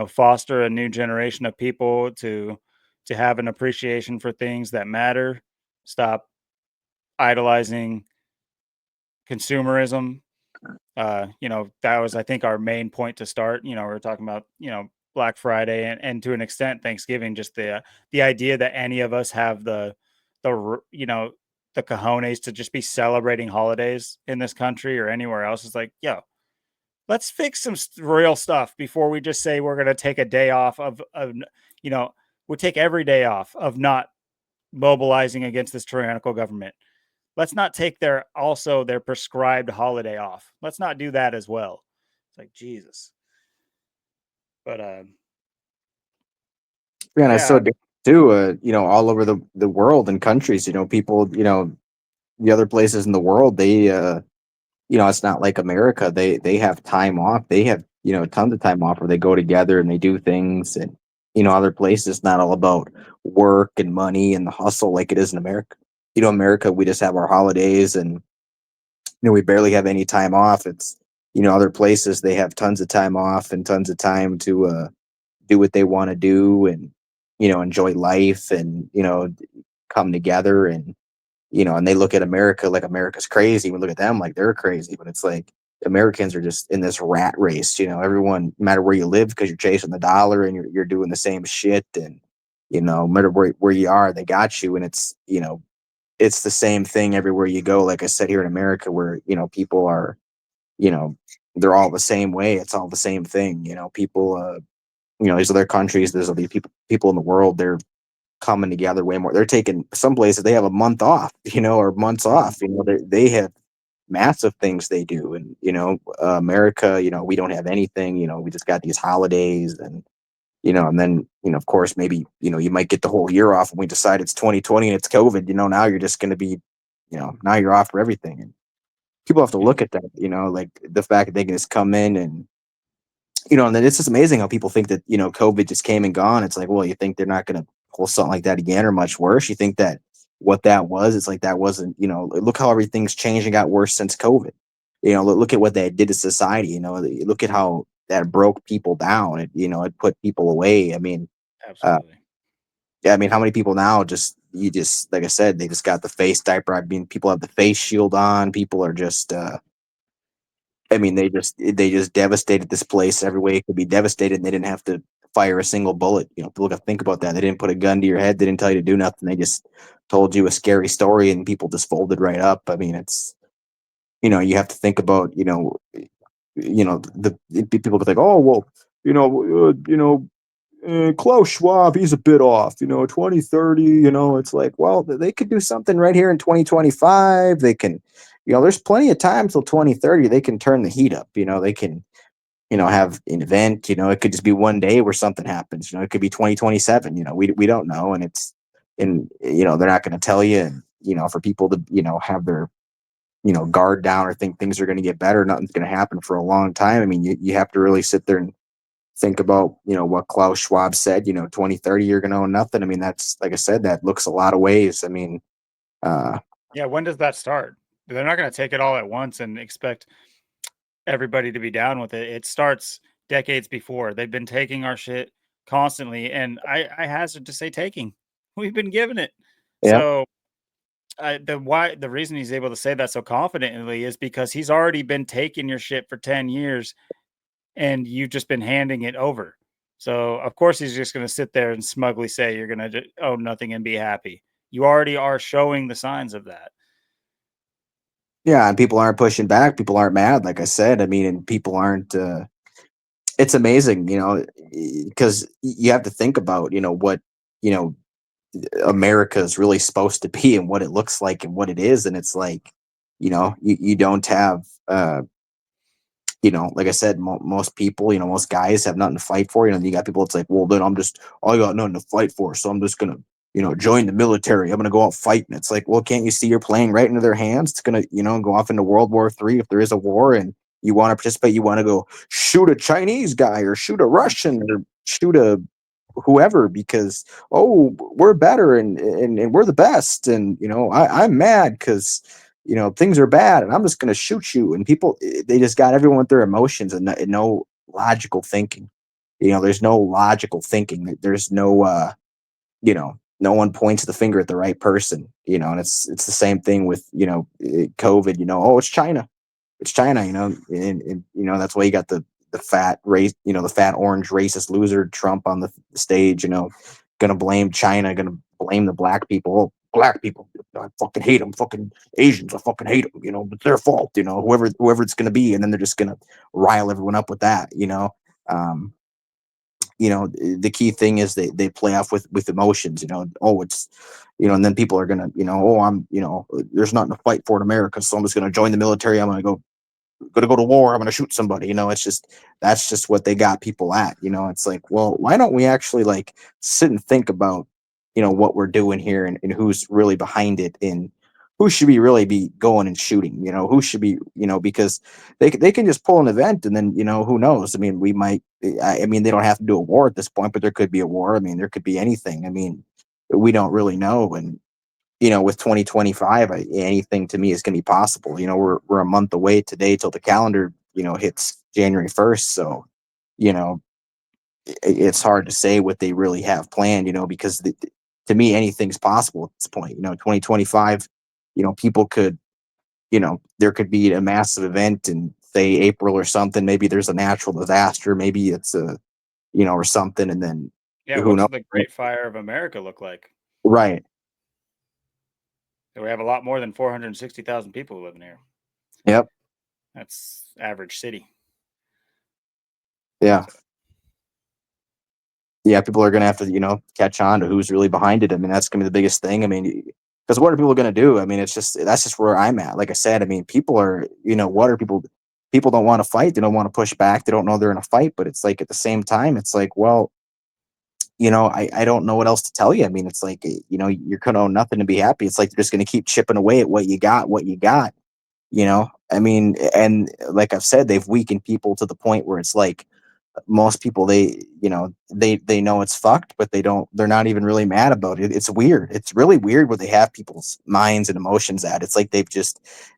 foster a new generation of people to have an appreciation for things that matter. Stop idolizing consumerism. That was, I think, our main point to start. We were talking about, Black Friday and to an extent Thanksgiving, just the idea that any of us have the cojones to just be celebrating holidays in this country or anywhere else is like, yo, let's fix some real stuff before we just say we're going to take a day off you know, we'll take every day off of not mobilizing against this tyrannical government. Let's not take their prescribed holiday off. Let's not do that as well. It's like Jesus. But Yeah, and I saw yeah, too, all over the world and countries, people, the other places in the world, they it's not like America. They have time off. They have, tons of time off where they go together and they do things, and other places not all about work and money and the hustle like it is in America. America, we just have our holidays, and we barely have any time off. It's other places they have tons of time off and tons of time to do what they want to do, and enjoy life, and come together, and and they look at America like America's crazy. We look at them like they're crazy, but it's like Americans are just in this rat race. Everyone, no matter where you live, because you're chasing the dollar and you're doing the same shit, and no matter where you are, they got you, and it's the same thing everywhere you go. Like I said, here in America, where people are, you know, they're all the same way. It's all the same thing. People, these other countries, there's other people in the world. They're coming together way more. They're taking some places they have a month off, or months off. They have massive things they do, and America, we don't have anything. We just got these holidays, and then of course, maybe you might get the whole year off, and we decide it's 2020 and it's COVID. Now you're just going to be, now you're off for everything, and people have to yeah, look at that. Like the fact that they can just come in and and then it's just amazing how people think that, COVID just came and gone. It's like, well, you think they're not going to pull something like that again or much worse? You think that, what that was. It's like that wasn't, look how everything's changed and got worse since COVID. Look at what that did to society. Look at how that broke people down. It put people away. Uh, Absolutely. yeah, how many people now just like I said, they just got the face diaper. People have the face shield on. People are just they just devastated this place every way it could be devastated, and they didn't have to fire a single bullet. People got to think about that. They didn't put a gun to your head. They didn't tell you to do nothing. They just told you a scary story, and people just folded right up. It's you have to think about the people could think, oh well, Klaus Schwab, he's a bit off, 2030, it's like, well, they could do something right here in 2025. They can, there's plenty of time till 2030. They can turn the heat up, they can, have an event, it could just be one day where something happens, it could be 2027, we don't know. They're not going to tell you, and, for people to, have their, guard down or think things are going to get better, nothing's going to happen for a long time. You have to really sit there and think about what Klaus Schwab said, 2030 you're going to own nothing. That's, like I said, that looks a lot of ways. Uh Yeah, when does that start? They're not gonna take it all at once and expect everybody to be down with it. It starts decades before. They've been taking our shit constantly, and I hazard to say taking. We've been giving it. yeah, So, the reason he's able to say that so confidently is because he's already been taking your shit for 10 years, and you've just been handing it over. So, of course, he's just gonna sit there and smugly say you're gonna own nothing and be happy. You already are showing the signs of that. yeah, and people aren't pushing back, people aren't mad, like I said. And people aren't it's amazing, because you have to think about, what, you know America is really supposed to be and what it looks like and what it is. And it's like, you don't have like I said, most people, most guys have nothing to fight for. You got people. It's like, well, then I got nothing to fight for, so I'm just gonna, join the military. I'm gonna go out fight. And it's like, well, can't you see you're playing right into their hands? It's gonna, go off into World War III if there is a war, and you want to participate. You want to go shoot a Chinese guy or shoot a Russian or shoot a whoever because, oh, we're better, and we're the best, and I'm mad because things are bad, and I'm just going to shoot you. And people, they just got everyone with their emotions, and no logical thinking. There's no logical thinking. There's no no one points the finger at the right person. And it's the same thing with COVID. Oh, it's China, it's China. And that's why you got the fat race, the fat orange racist loser Trump on the stage. Gonna blame China, gonna blame the black people. Oh, black people, I fucking hate them. Fucking Asians, I fucking hate them. It's their fault. Whoever it's gonna be, and then they're just gonna rile everyone up with that. Um, the key thing is they play off with emotions. Oh, it's and then people are gonna oh, I'm there's nothing to fight for in America, so I'm just gonna join the military. I'm gonna go to war. I'm gonna shoot somebody. It's just that's just what they got people at. It's like, well, why don't we actually like sit and think about what we're doing here, and who's really behind it, and who should we really be going and shooting? Who should be because they can just pull an event, and then who knows? We might. They don't have to do a war at this point, but there could be a war. There could be anything. We don't really know. And with 2025, anything to me is going to be possible. We're a month away today till the calendar, hits January 1st. So, you know, it's hard to say what they really have planned, because to me, anything's possible at this point. 2025, people could, there could be a massive event in say April or something. Maybe there's a natural disaster. Maybe it's or something. And then Yeah, who what's knows? the Great Fire of America look like? Right. We have a lot more than 460,000 people living here. Yep. That's average city. Yeah. So, Yeah, people are gonna have to, catch on to who's really behind it. That's gonna be the biggest thing. Because what are people gonna do? It's just that's just where I'm at. Like I said, people are, what are people? People don't want to fight. They don't want to push back. They don't know they're in a fight. But it's like at the same time, it's like, well, I don't know what else to tell you. It's like, you're gonna own nothing to be happy. It's like they're just gonna keep chipping away at what you got, what you got. And like I've said, they've weakened people to the point where it's like, most people, they know it's fucked, but they're not even really mad about it. It's weird. It's really weird where they have people's minds and emotions at. It's like they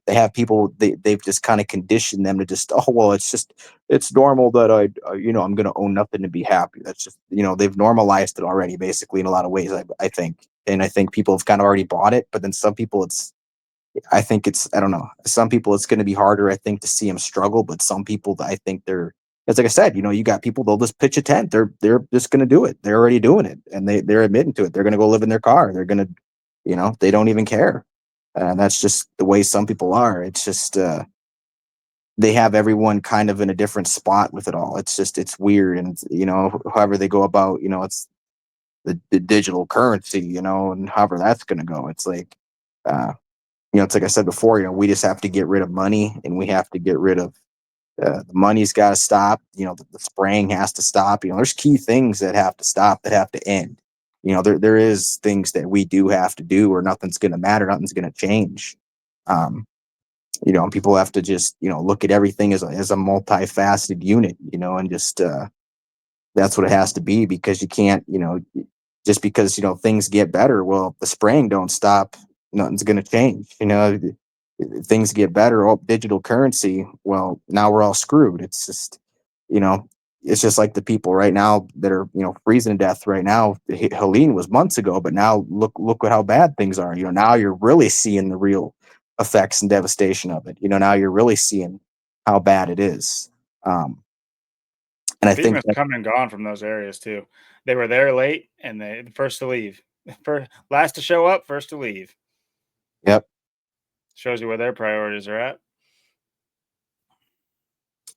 have people, they've just kind of conditioned them to just, oh well, it's normal that I'm gonna own nothing to be happy. That's just, they've normalized it already, basically, in a lot of ways, I think. And I think people have kind of already bought it, but then some people, I think I don't know. Some people it's going to be harder, I think, to see them struggle, but some people, I think it's like I said, you got people, they'll just pitch a tent. They're just going to do it. They're already doing it, and they're admitting to it. They're going to go live in their car. They're going to, they don't even care. And that's just the way some people are. It's just they have everyone kind of in a different spot with it all. It's weird, and however they go about, it's the digital currency, and however that's going to go. It's like. Uh, it's like I said before, we just have to get rid of money, and we have to get rid of the money's got to stop. The spraying has to stop. There's key things that have to stop, that have to end. There is things that we do have to do, or nothing's going to matter. Nothing's going to change. Um, and people have to just, look at everything as a multifaceted unit, and just, that's what it has to be, because you can't, just because, things get better. Well, if the spraying don't stop, nothing's going to change. Things get better. Oh, digital currency. Well, now we're all screwed. It's just, you know, it's just like the people right now that are, freezing to death right now. Helene was months ago, but now look at how bad things are. Now you're really seeing the real effects and devastation of it. Now you're really seeing how bad it is. And I think FEMA's come and gone from those areas too. They were there late and they the first to leave. First, last to show up, first to leave. yep. Shows you where their priorities are at.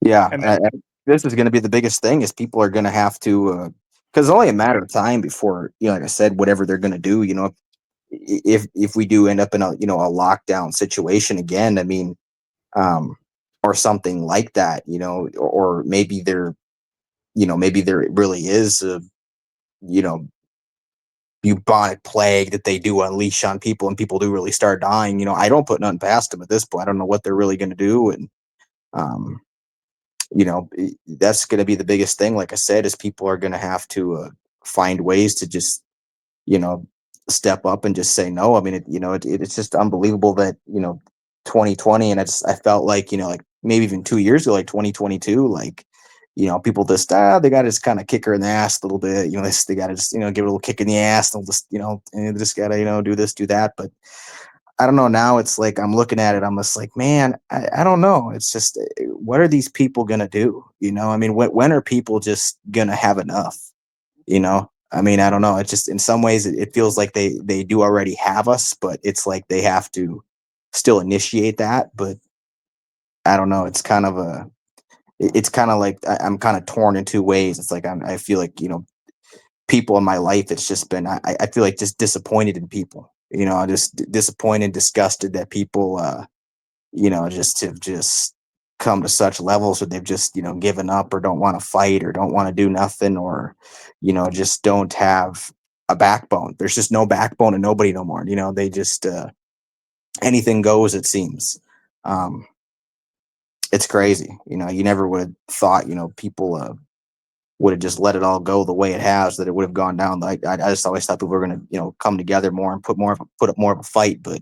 Yeah, And then this is going to be the biggest thing, is people are going to have to, because it's only a matter of time before, like I said, whatever they're going to do, if we do end up in a lockdown situation again, I mean, or something like that, or maybe there really is a, you know, bubonic plague that they do unleash on people, and people do really start dying. I don't put nothing past them at this point. I don't know what they're really going to do. And, um, that's going to be the biggest thing. Like I said, is people are going to have to find ways to just, you know, step up and just say no. I mean, it's just unbelievable that, 2020, and I felt like, like maybe even 2 years ago, like 2022, like, people just, they got to just kind of kick her in the ass a little bit. They got to just, give it a little kick in the ass. They'll just, and they just got to, do this, do that. But I don't know. Now it's like I'm looking at it. I'm just like, man, I don't know. It's just, what are these people gonna do? I mean, when are people just gonna have enough? I mean, I don't know. It's just, in some ways, it feels like they do already have us, but it's like they have to still initiate that. But I don't know. It's kind of like I'm kind of torn in two ways. It's like I feel like, people in my life, it's just been, I feel like just disappointed in people. Just disappointed, disgusted that people, just have just come to such levels where they've just, given up, or don't want to fight, or don't want to do nothing, or, just don't have a backbone. There's just no backbone and nobody no more. They just, anything goes, it seems. Um, it's crazy. You never would have thought, people, would have just let it all go the way it has, that it would have gone down. Like, I just always thought people were going to, come together more and put up more of a fight. But,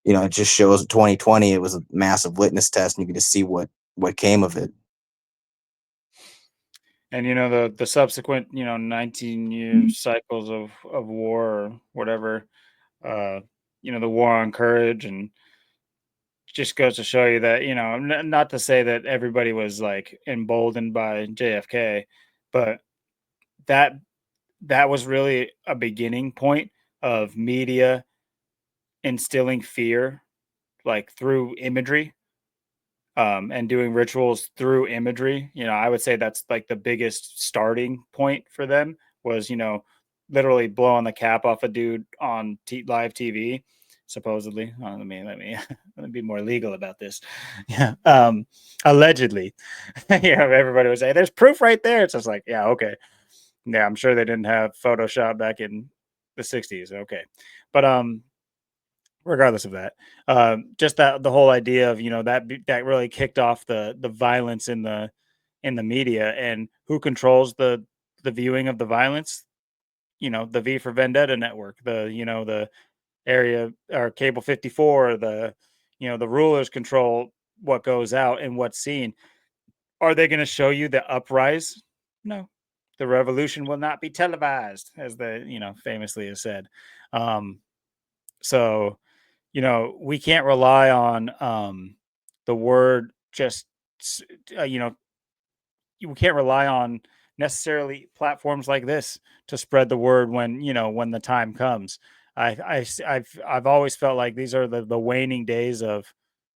it just shows 2020, it was a massive litmus test, and you can just see what came of it. and the subsequent 19-year cycles of war or whatever, uh the war on courage, and just goes to show you that not to say that everybody was like emboldened by JFK, but that that was really a beginning point of media instilling fear, like through imagery, and doing rituals through imagery. I would say that's like the biggest starting point for them was, literally blowing the cap off a dude on live TV, supposedly. Let me let me be more legal about this. Yeah, allegedly. Everybody would say there's proof right there. It's just like, yeah, okay, yeah, I'm sure they didn't have Photoshop back in the '60s. Okay, but regardless of that, just that the whole idea of that really kicked off the violence in in the media, and who controls the viewing of the violence? The V for Vendetta network, the area or cable 54, the rulers control what goes out and what's seen. Are they going to show you the uprise? No. The revolution will not be televised, as famously is said. Um, so, we can't rely on the word just, s- uh, you know, we can't rely on necessarily platforms like this to spread the word when the time comes. I've always felt like these are the waning days of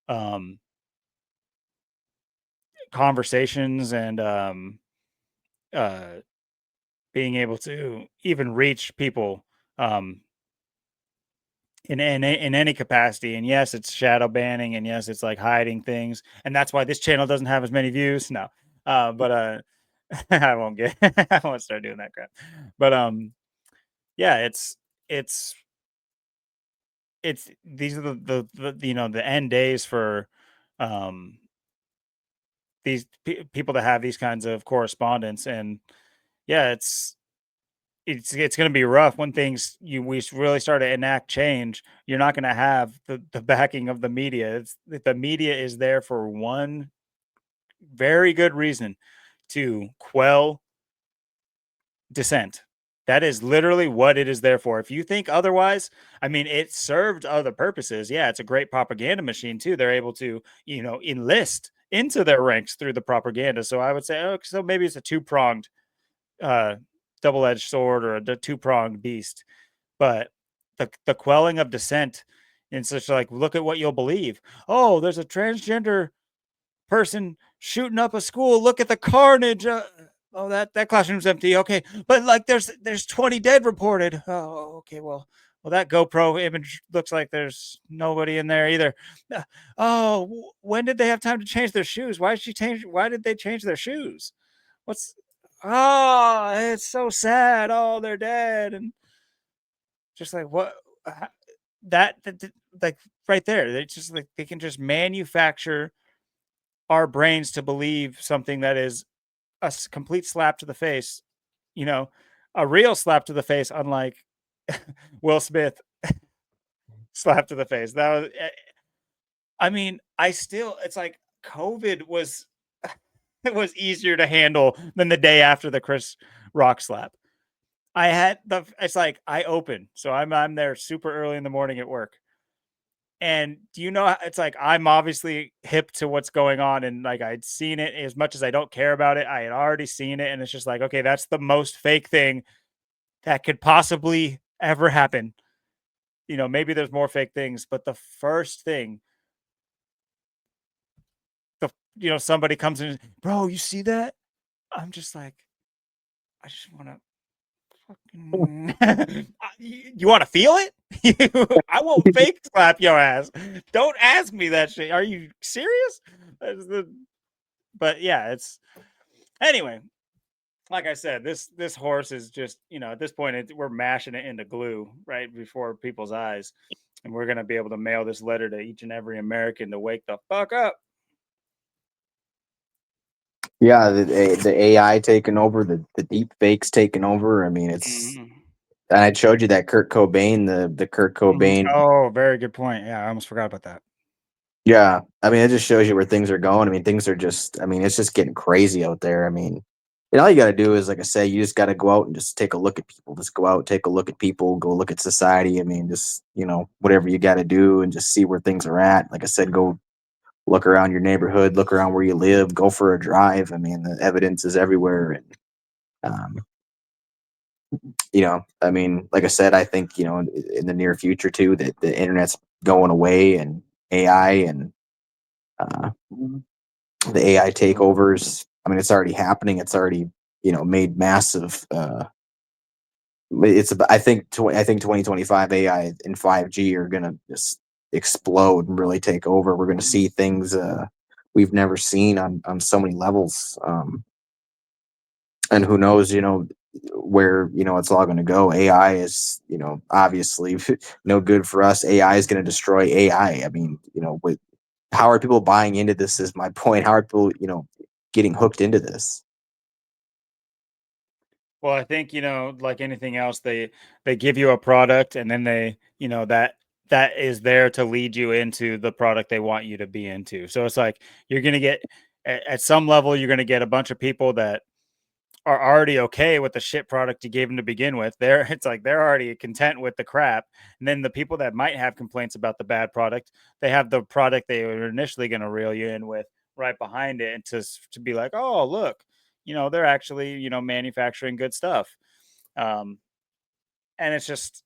um, conversations and uh, being able to even reach people um, in any capacity. And yes, it's shadow banning, and yes, it's like hiding things, and that's why this channel doesn't have as many views. No, but I won't start doing that crap. But yeah, it's it's these are the end days for um these people to have these kinds of correspondence. And yeah, it's going to be rough when we really start to enact change. You're not going to have the backing of the media. The media is there for one very good reason: to quell dissent. That is literally what it is there for. If you think otherwise, I mean, it served other purposes. Yeah, it's a great propaganda machine too. They're able to, enlist into their ranks through the propaganda. So I would say, oh, so maybe it's a two-pronged uh double-edged sword, or a two-pronged beast. But the quelling of dissent, and such, like, look at what you'll believe. Oh, there's a transgender person shooting up a school. Look at the carnage. Oh, that classroom's empty. Okay, but like there's 20 dead reported. Oh, okay. Well, that GoPro image looks like there's nobody in there either. Uh, Oh, when did they have time to change their shoes? Why did they change their shoes? What's Oh, it's so sad. Oh, they're dead. And just like what uh, like right there. They just like they can just manufacture our brains to believe something that is complete slap to the face, you know, a real slap to the face, unlike Will Smith slap to the face. I mean, it's like COVID was it was easier to handle than the day after the Chris Rock slap. It's like I open, so I'm there super early in the morning at work. And do you know, it's like I'm obviously hip to what's going on, and like I'd seen it. As much as I don't care about it, I had already seen it, and it's just like, okay, that's the most fake thing that could possibly ever happen. Maybe there's more fake things, but the first thing, somebody comes in, bro, you see that? I'm just like, I just want to fucking. You want to feel it? I won't fake slap your ass. Don't ask me that shit. Are you serious? But yeah, it's anyway. Like I said, this horse is just, at this point we're mashing it into glue right before people's eyes, and we're gonna be able to mail this letter to each and every American to wake the fuck up. Yeah, the AI taking over, the deep fakes taking over. I mean, it's Mhm. and I showed you that Kurt Cobain, the Kurt Mhm. Cobain. Oh, very good point. Yeah, I almost forgot about that. Yeah, I mean, it just shows you where things are going. I mean, things are just, I mean, it's just getting crazy out there. I mean, all you got to do is, like I say, you just got to go out and just take a look at people. Just go out, take a look at people, go look at society. I mean, just, whatever you got to do and just see where things are at. Like I said, go look around your neighborhood, look around where you live, go for a drive. I mean, the evidence is everywhere. And, um, I mean, like I said, I think, in the near future too, that the internet's going away and AI and, uh, the AI takeovers. I mean, it's already happening. It's already, made massive. I think 2025 AI and 5G are gonna just explode and really take over. We're gonna see things we've never seen on so many levels. And who knows, where it's all going to go. AI is, obviously no good for us. AI is going to destroy AI. I mean, with how are people buying into this? Is my point. How are people, getting hooked into this. Well, I think, like anything else, they give you a product and then they, that is there to lead you into the product they want you to be into. So it's like you're going to get at some level you're going to get a bunch of people that are already okay with the shit product you gave them to begin with. It's like they're already content with the crap. And then the people that might have complaints about the bad product, they have the product they were initially going to reel you in with right behind it, and to be like, oh look, they're actually manufacturing good stuff. Um, and it's just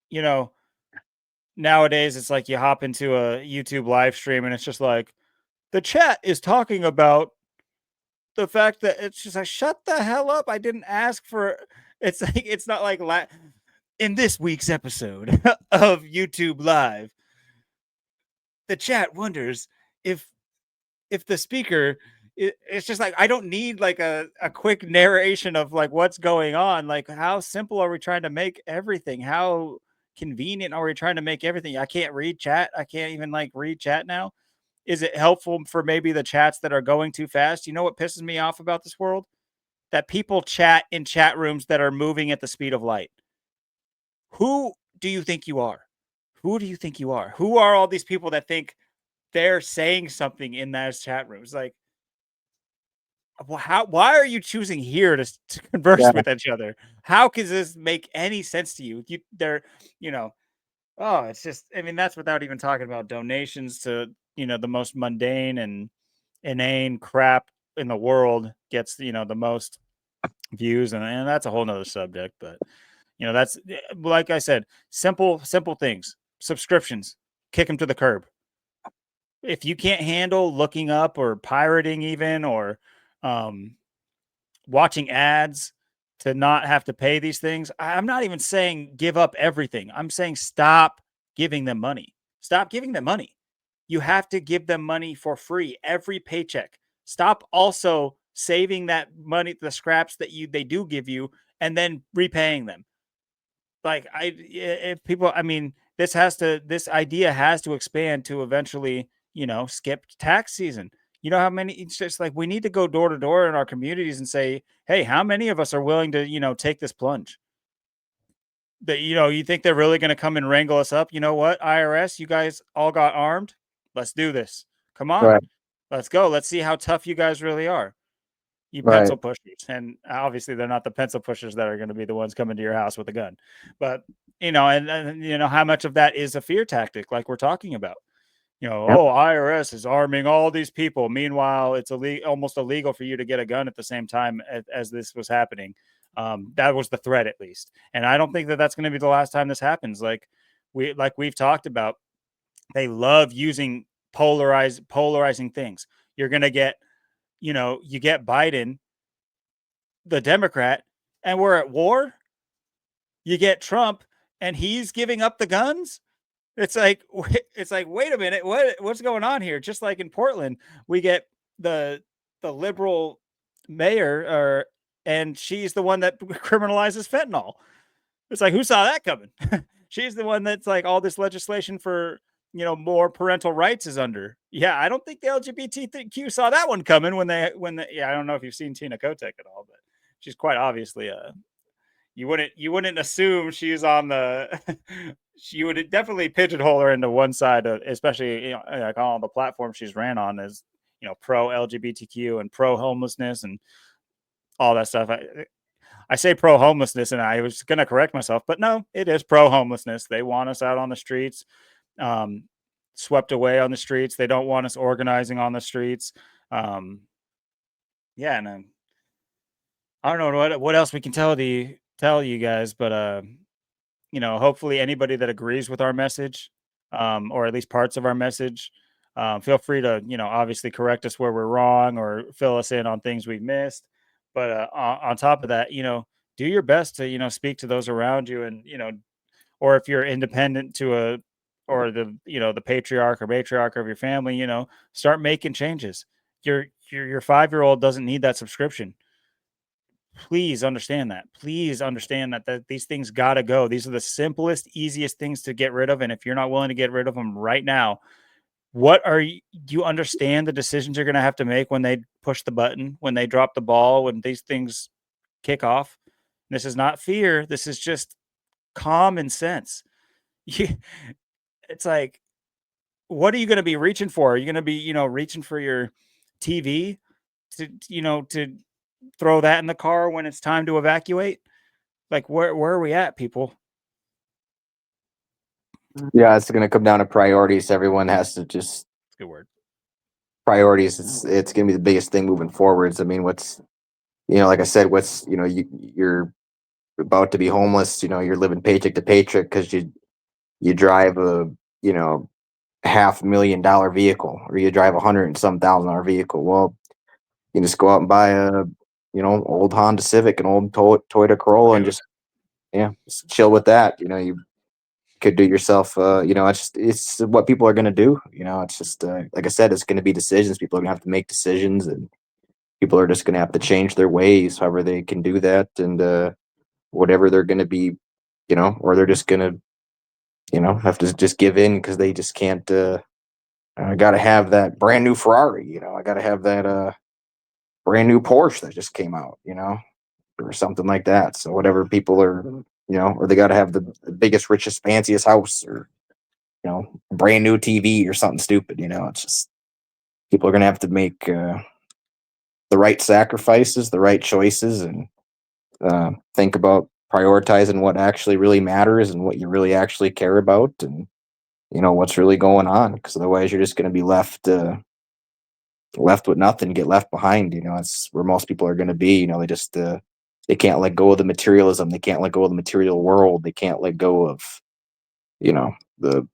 you know nowadays it's like you hop into a YouTube live stream and it's just like the chat is talking about the fact that it's just like, shut the hell up. I didn't ask for it's like it's not like in this week's episode of YouTube Live, the chat wonders if the speaker it's just like I don't need like a quick narration of like what's going on. Like how simple are we trying to make everything? How convenient are we trying to make everything? I can't read chat. I can't even like read chat now. Is it helpful for maybe the chats that are going too fast? You know what pisses me off about this world? That people chat in chat rooms that are moving at the speed of light. Who do you think you are? Who do you think you are? Who are all these people that think they're saying something in those chat rooms? Like, why are you choosing here to converse Yeah, with each other? How can this make any sense to you? You know, oh, it's just, I mean, that's without even talking about donations to, the most mundane and inane crap in the world gets, the most views. And that's a whole nother subject. But, that's like I said, simple things, subscriptions, kick them to the curb. If you can't handle looking up or pirating even, or um, watching ads to not have to pay these things, I'm not even saying give up everything. I'm saying stop giving them money. Stop giving them money. You have to give them money for free every paycheck. Stop also saving that money, the scraps that they do give you, and then repaying them. Like if people, I mean, this idea has to expand to eventually, skip tax season. You know how many? It's just like we need to go door to door in our communities and say, hey, how many of us are willing to, take this plunge? That you think they're really going to come and wrangle us up? You know what, IRS, you guys all got armed. Let's do this. Come on, right, let's go. Let's see how tough you guys really are. You right. pencil pushers, and obviously they're not the pencil pushers that are going to be the ones coming to your house with a gun. But and how much of that is a fear tactic, like we're talking about. Yep. Oh, IRS is arming all these people. Meanwhile, it's almost illegal for you to get a gun at the same time as this was happening. That was the threat, at least, and I don't think that that's going to be the last time this happens. We've talked about, they love using polarizing things. You're going to get, you get Biden, the Democrat, and we're at war. You get Trump, and he's giving up the guns. It's like wait a minute, what's going on here? Just like in Portland, we get the liberal mayor, and she's the one that criminalizes fentanyl. It's like, who saw that coming? She's the one that's like all this legislation for more parental rights is under. Yeah, I don't think the LGBTQ saw that one coming yeah, I don't know if you've seen Tina Kotek at all, but she's quite obviously you wouldn't assume she's on the you would definitely pigeonhole her into one side of, especially like all the platforms she's ran on is pro LGBTQ and pro homelessness and all that stuff. I say pro homelessness, and I was going to correct myself, but no, it is pro homelessness. They want us out on the streets, um, swept away on the streets. They don't want us organizing on the streets. Um, yeah, and I don't know what else we can tell you guys, but hopefully anybody that agrees with our message, or at least parts of our message, feel free to, obviously correct us where we're wrong or fill us in on things we've missed. But on top of that, do your best to, speak to those around you, and, or if you're independent to or the patriarch or matriarch of your family, start making changes. Your 5-year-old doesn't need that subscription. Please understand that. Please understand that these things got to go. These are the simplest, easiest things to get rid of. And if you're not willing to get rid of them right now, what are you, do you understand the decisions you're going to have to make when they push the button, when they drop the ball, when these things kick off. This is not fear. This is just common sense. You, it's like, what are you going to be reaching for? Are you going to be, reaching for your TV to throw that in the car when it's time to evacuate? Like, where are we at, people? Yeah, it's going to come down to priorities. Everyone has to just Good word. priorities. It's going to be the biggest thing moving forwards. I mean, what's like I said, what's you're about to be homeless. You're living paycheck to paycheck because you drive a you know $500,000 vehicle, or you drive $100,000 vehicle. Well, you can just go out and buy a old Honda Civic, an old Toyota Corolla, and Do it. just just chill with that. You could do yourself. It's what people are gonna do. It's just like I said, it's gonna be decisions. People are gonna have to make decisions, and people are just gonna have to change their ways, however they can do that, and whatever they're gonna be, or they're just gonna have to just give in because they just can't. I gotta have that brand new Ferrari. I gotta have that brand new Porsche that just came out. Or something like that. So whatever people are, or they got to have the biggest, richest, fanciest house, or brand new TV or something stupid. It's just people are gonna have to make the right sacrifices, the right choices, and think about prioritizing what actually really matters and what you really actually care about, and what's really going on. Because otherwise, you're just going to be left with nothing, get left behind. It's where most people are going to be. They just they can't let go of the materialism. They can't let go of the material world. They can't let go of you know the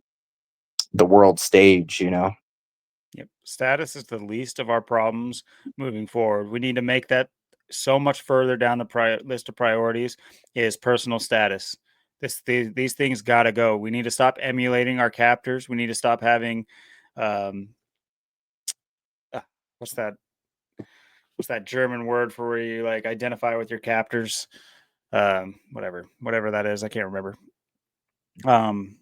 world stage. Yep. Status is the least of our problems moving forward. We need to make that so much further down the list of priorities is personal status. These things got to go. We need to stop emulating our captors. We need to stop having, um, uh, what's that? What's that German word for where you like identify with your captors? Whatever that is. I can't remember. Um,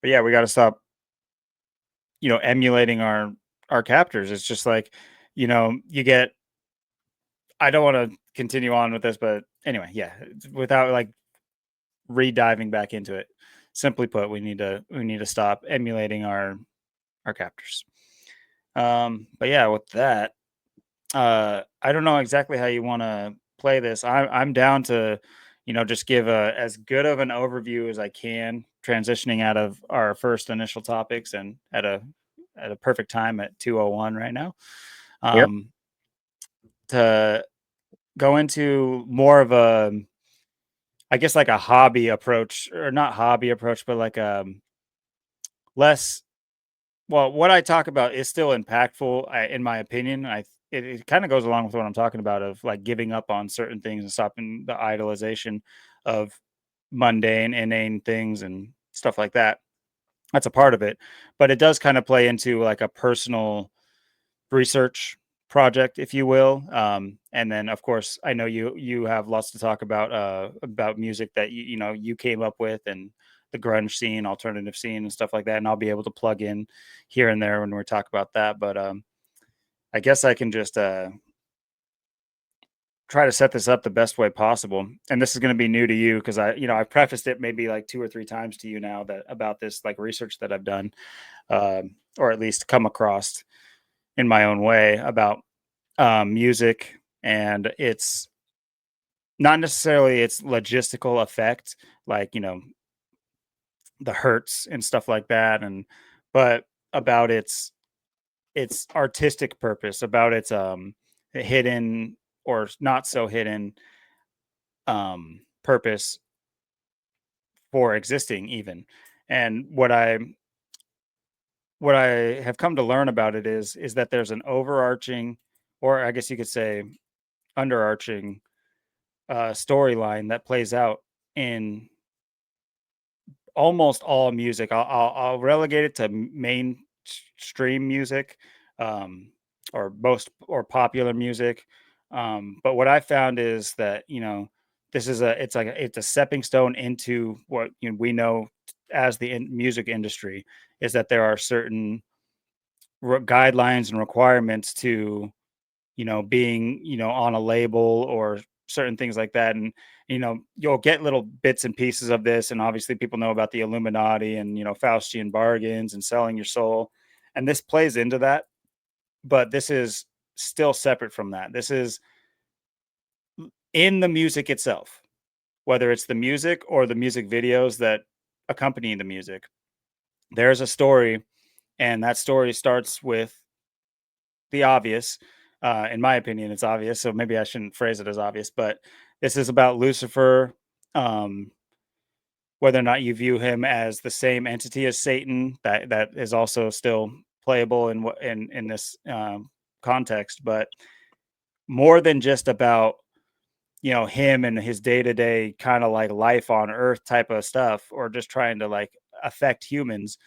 but yeah, we got to stop, emulating our captors. It's just like, you get I don't want to continue on with this, but anyway, yeah, without like re-diving back into it. Simply put, we need to stop emulating our captors. But yeah, with that, I don't know exactly how you want to play this. I'm down to, just give as good of an overview as I can, transitioning out of our first initial topics and at a perfect time at 2:01 right now. Yep. Um, to go into more of a, I guess, like a hobby approach, or not hobby approach, but like less. Well, what I talk about is still impactful, in my opinion. It kind of goes along with what I'm talking about of like giving up on certain things and stopping the idolization of mundane, inane things and stuff like that. That's a part of it, but it does kind of play into like a personal research project, if you will. And then, of course, I know you have lots to talk about music that you came up with, and the grunge scene, alternative scene, and stuff like that. And I'll be able to plug in here and there when we talk about that. But I guess I can just try to set this up the best way possible. And this is going to be new to you because I've prefaced it maybe like 2 or 3 times to you now that about this like research that I've done, or at least come across in my own way about music and its not necessarily its logistical effect, like the hertz and stuff like that, and but about its artistic purpose, about its hidden or not so hidden purpose for existing even. And what I have come to learn about it is that there's an overarching, or I guess you could say underarching, storyline that plays out in almost all music. I'll relegate it to mainstream music, um, or most or popular music. But what I found is that this is it's a stepping stone into what we know as the music industry, is that there are certain guidelines and requirements to being, on a label or certain things like that. And, you'll get little bits and pieces of this. And obviously, people know about the Illuminati and, Faustian bargains and selling your soul. And this plays into that. But this is still separate from that. This is in the music itself, whether it's the music or the music videos that accompany the music. There's a story, and that story starts with the obvious. In my opinion, it's obvious, so maybe I shouldn't phrase it as obvious, but this is about Lucifer, um, whether or not you view him as the same entity as Satan, that is also still playable in what in this context, but more than just about him and his day-to-day kind of like life on earth type of stuff, or just trying to like affect humans.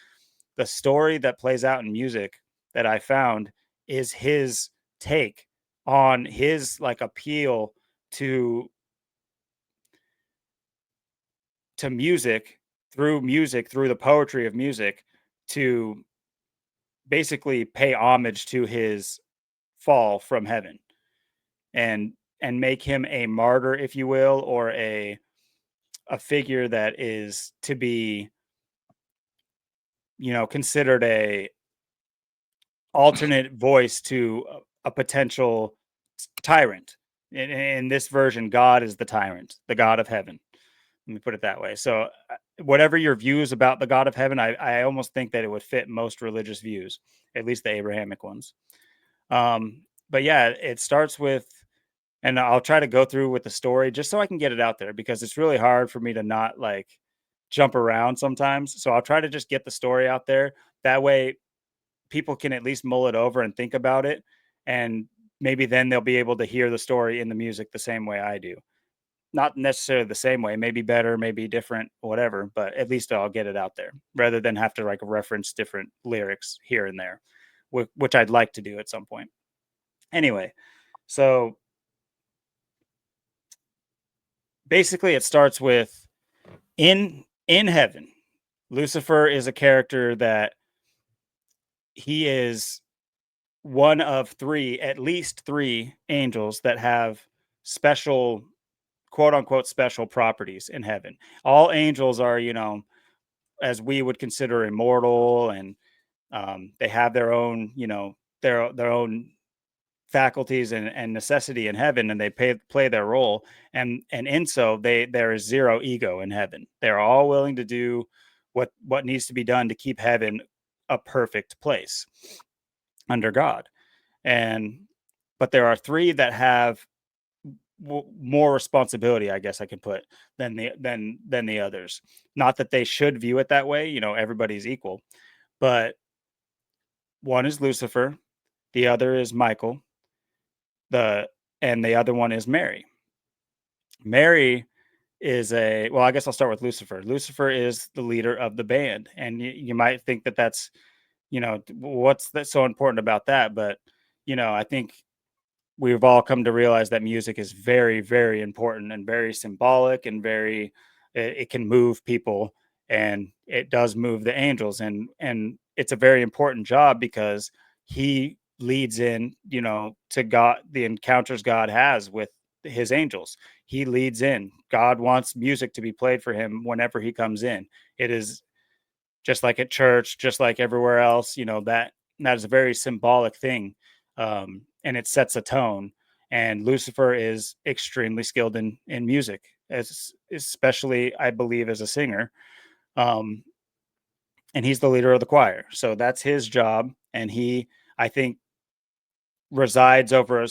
The story that plays out in music that I found is his take on his like appeal to music through the poetry of music, to basically pay homage to his fall from heaven, and make him a martyr, if you will, or a figure that is to be, considered a alternate voice to a potential tyrant. In this version, God is the tyrant, the God of heaven. Let me put it that way. So, whatever your views about the God of heaven, I almost think that it would fit most religious views, at least the Abrahamic ones. But yeah, it starts with, and I'll try to go through with the story just so I can get it out there, because it's really hard for me to not like jump around sometimes. So I'll try to just get the story out there. That way people can at least mull it over and think about it. And maybe then they'll be able to hear the story in the music the same way I do. Not necessarily the same way, maybe better, maybe different, whatever, but at least I'll get it out there rather than have to like reference different lyrics here and there, which I'd like to do at some point. Anyway, so basically it starts with in heaven. Lucifer is a character that he is one of three, at least three angels that have special, quote unquote, special properties in heaven. All angels are, as we would consider immortal, and they have their own, their own faculties and necessity in heaven, and they play their role. And in so there is zero ego in heaven. They're all willing to do what needs to be done to keep heaven a perfect place under God. And but there are three that have more responsibility, I guess I can put, than the others. Not that they should view it that way, everybody's equal, but one is Lucifer, the other is Michael, the and the other one is Mary. Mary is well, I guess I'll start with Lucifer. Lucifer is the leader of the band, and you might think that that's, what's that so important about that? But I think we've all come to realize that music is very, very important and very symbolic, and it can move people, and it does move the angels, and it's a very important job because he leads in, to God, the encounters God has with his angels. He leads in. God wants music to be played for him whenever he comes in. It is just like at church, just like everywhere else, that is a very symbolic thing. And it sets a tone. And Lucifer is extremely skilled in music, especially I believe as a singer. Um, and he's the leader of the choir. So that's his job. And I think, resides over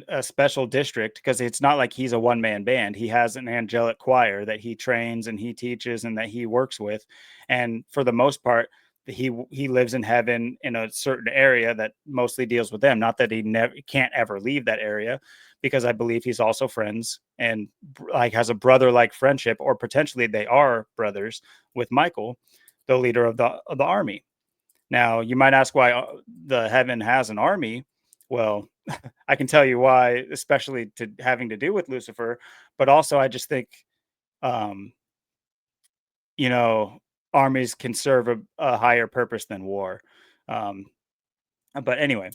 a special district, because it's not like he's a one-man band. He has an angelic choir that he trains and he teaches and that he works with, and for the most part he lives in heaven in a certain area that mostly deals with them. Not that he never can't ever leave that area, because I believe he's also friends and like has a brother like friendship, or potentially they are brothers, with Michael, the leader of the army. Now, you might ask why the heaven has an army. Well, I can tell you why, especially to having to do with Lucifer, but also I just think, um, you know, armies can serve a higher purpose than war. Um, but anyway,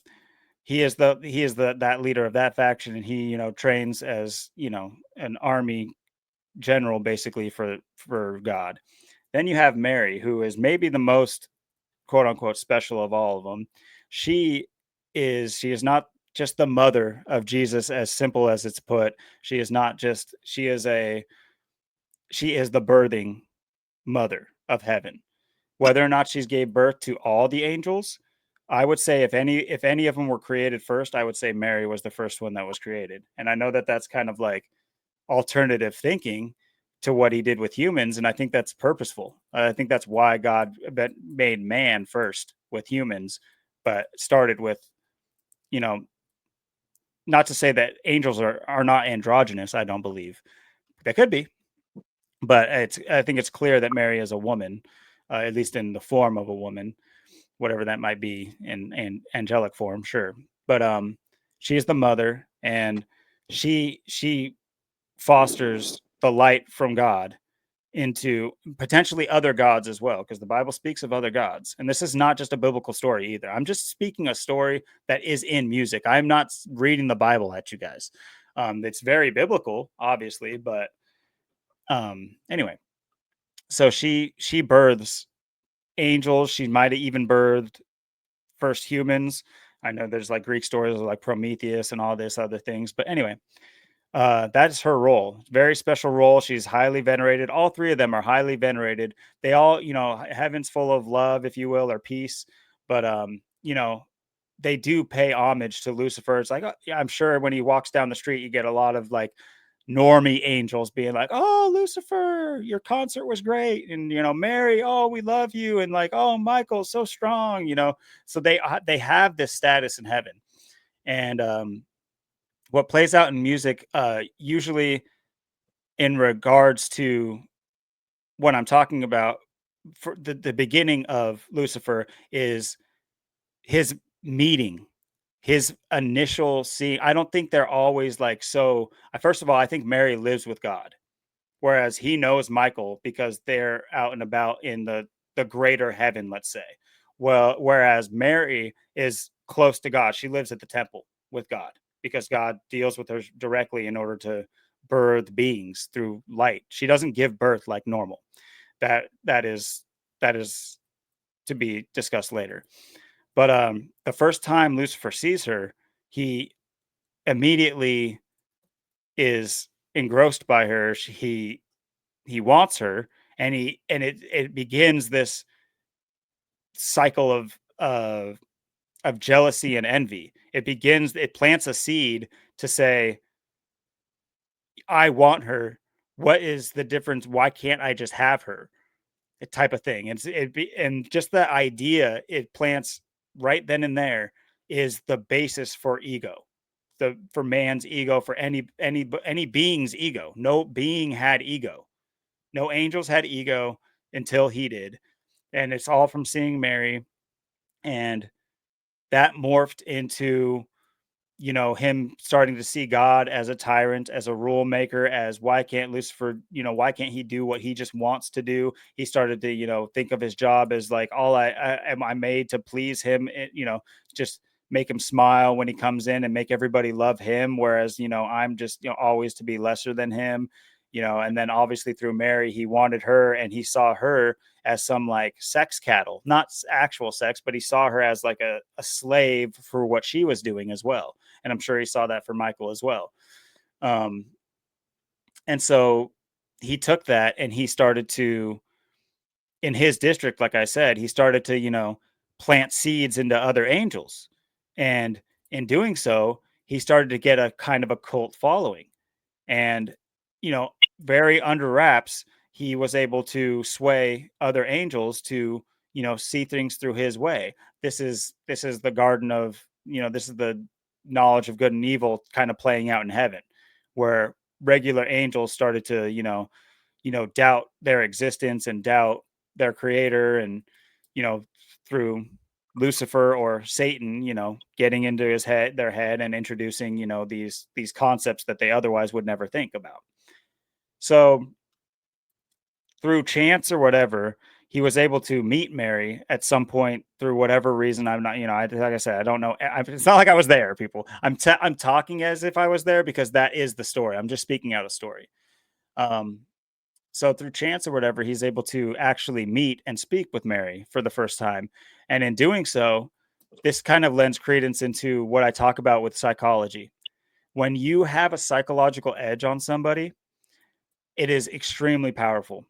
he is the that leader of that faction, and he, trains as, an army general basically for God. Then you have Mary, who is maybe the most quote unquote special of all of them. She she is not just the mother of Jesus, as simple as it's put. She is not just she is the birthing mother of heaven. Whether or not she's gave birth to all the angels, I would say if any of them were created first, I would say Mary was the first one that was created. And I know that that's kind of like alternative thinking to what he did with humans, and I think that's purposeful. I think that's why God made man first with humans, but started with, you know, not to say that angels are not androgynous. I don't believe they could be, but I think it's clear that Mary is a woman, at least in the form of a woman, whatever that might be in angelic form, sure. But she is the mother, and she fosters the light from God into potentially other gods as well, because the Bible speaks of other gods. And this is not just a biblical story either. I'm just speaking a story that is in music. I'm not reading the Bible at you guys. It's very biblical, obviously, but anyway. So she births angels. She might have even birthed first humans. I know there's like Greek stories like Prometheus and all this other things, but anyway, that's her role. Very special role. She's highly venerated. All three of them are highly venerated. They all, heaven's full of love, if you will, or peace. But they do pay homage to Lucifer. It's like, yeah, I'm sure when he walks down the street, you get a lot of like normie angels being like, "Oh, Lucifer, your concert was great," and Mary, "Oh, we love you," and like, "Oh, Michael, so strong," So they have this status in heaven, and what plays out in music, usually in regards to what I'm talking about, for the beginning of Lucifer is his meeting, his initial seeing. I don't think they're always like so. First of all, I think Mary lives with God, whereas he knows Michael because they're out and about in the greater heaven, let's say. Well, whereas Mary is close to God. She lives at the temple with God because God deals with her directly in order to birth beings through light. She doesn't give birth like normal. That is to be discussed later. But the first time Lucifer sees her, he immediately is engrossed by her. He wants her, and it begins this cycle of jealousy and envy. It plants a seed to say, I want her. What is the difference? Why can't I just have her? Type of thing. And just the idea it plants right then and there is the basis for ego. For man's ego, for any being's ego. No being had ego. No angels had ego until he did. And it's all from seeing Mary, and that morphed into him starting to see God as a tyrant, as a rule maker, as why can't Lucifer, why can't he do what he just wants to do? He started to, think of his job as like, all am I made to please him, just make him smile when he comes in and make everybody love him. Whereas, I'm just, always to be lesser than him, and then obviously through Mary, he wanted her and he saw her as some like sex cattle, not actual sex, but he saw her as like a slave for what she was doing as well. And I'm sure he saw that for Michael as well. Um, and so he took that and he started to, in his district, like I said, he started to, plant seeds into other angels. And in doing so, he started to get a kind of a cult following. And, you know, very under wraps, he was able to sway other angels to, see things through his way. This is the garden of, this is the knowledge of good and evil kind of playing out in heaven, where regular angels started to, doubt their existence and doubt their creator, and, you know, through Lucifer or Satan, getting into their head and introducing, these concepts that they otherwise would never think about. So through chance or whatever, he was able to meet Mary at some point through whatever reason. I'm not, like I said, I don't know. It's not like I was there, people. I'm talking as if I was there because that is the story. I'm just speaking out a story. Um, so through chance or whatever, he's able to actually meet and speak with Mary for the first time. And in doing so, this kind of lends credence into what I talk about with psychology. When you have a psychological edge on somebody, it is extremely powerful.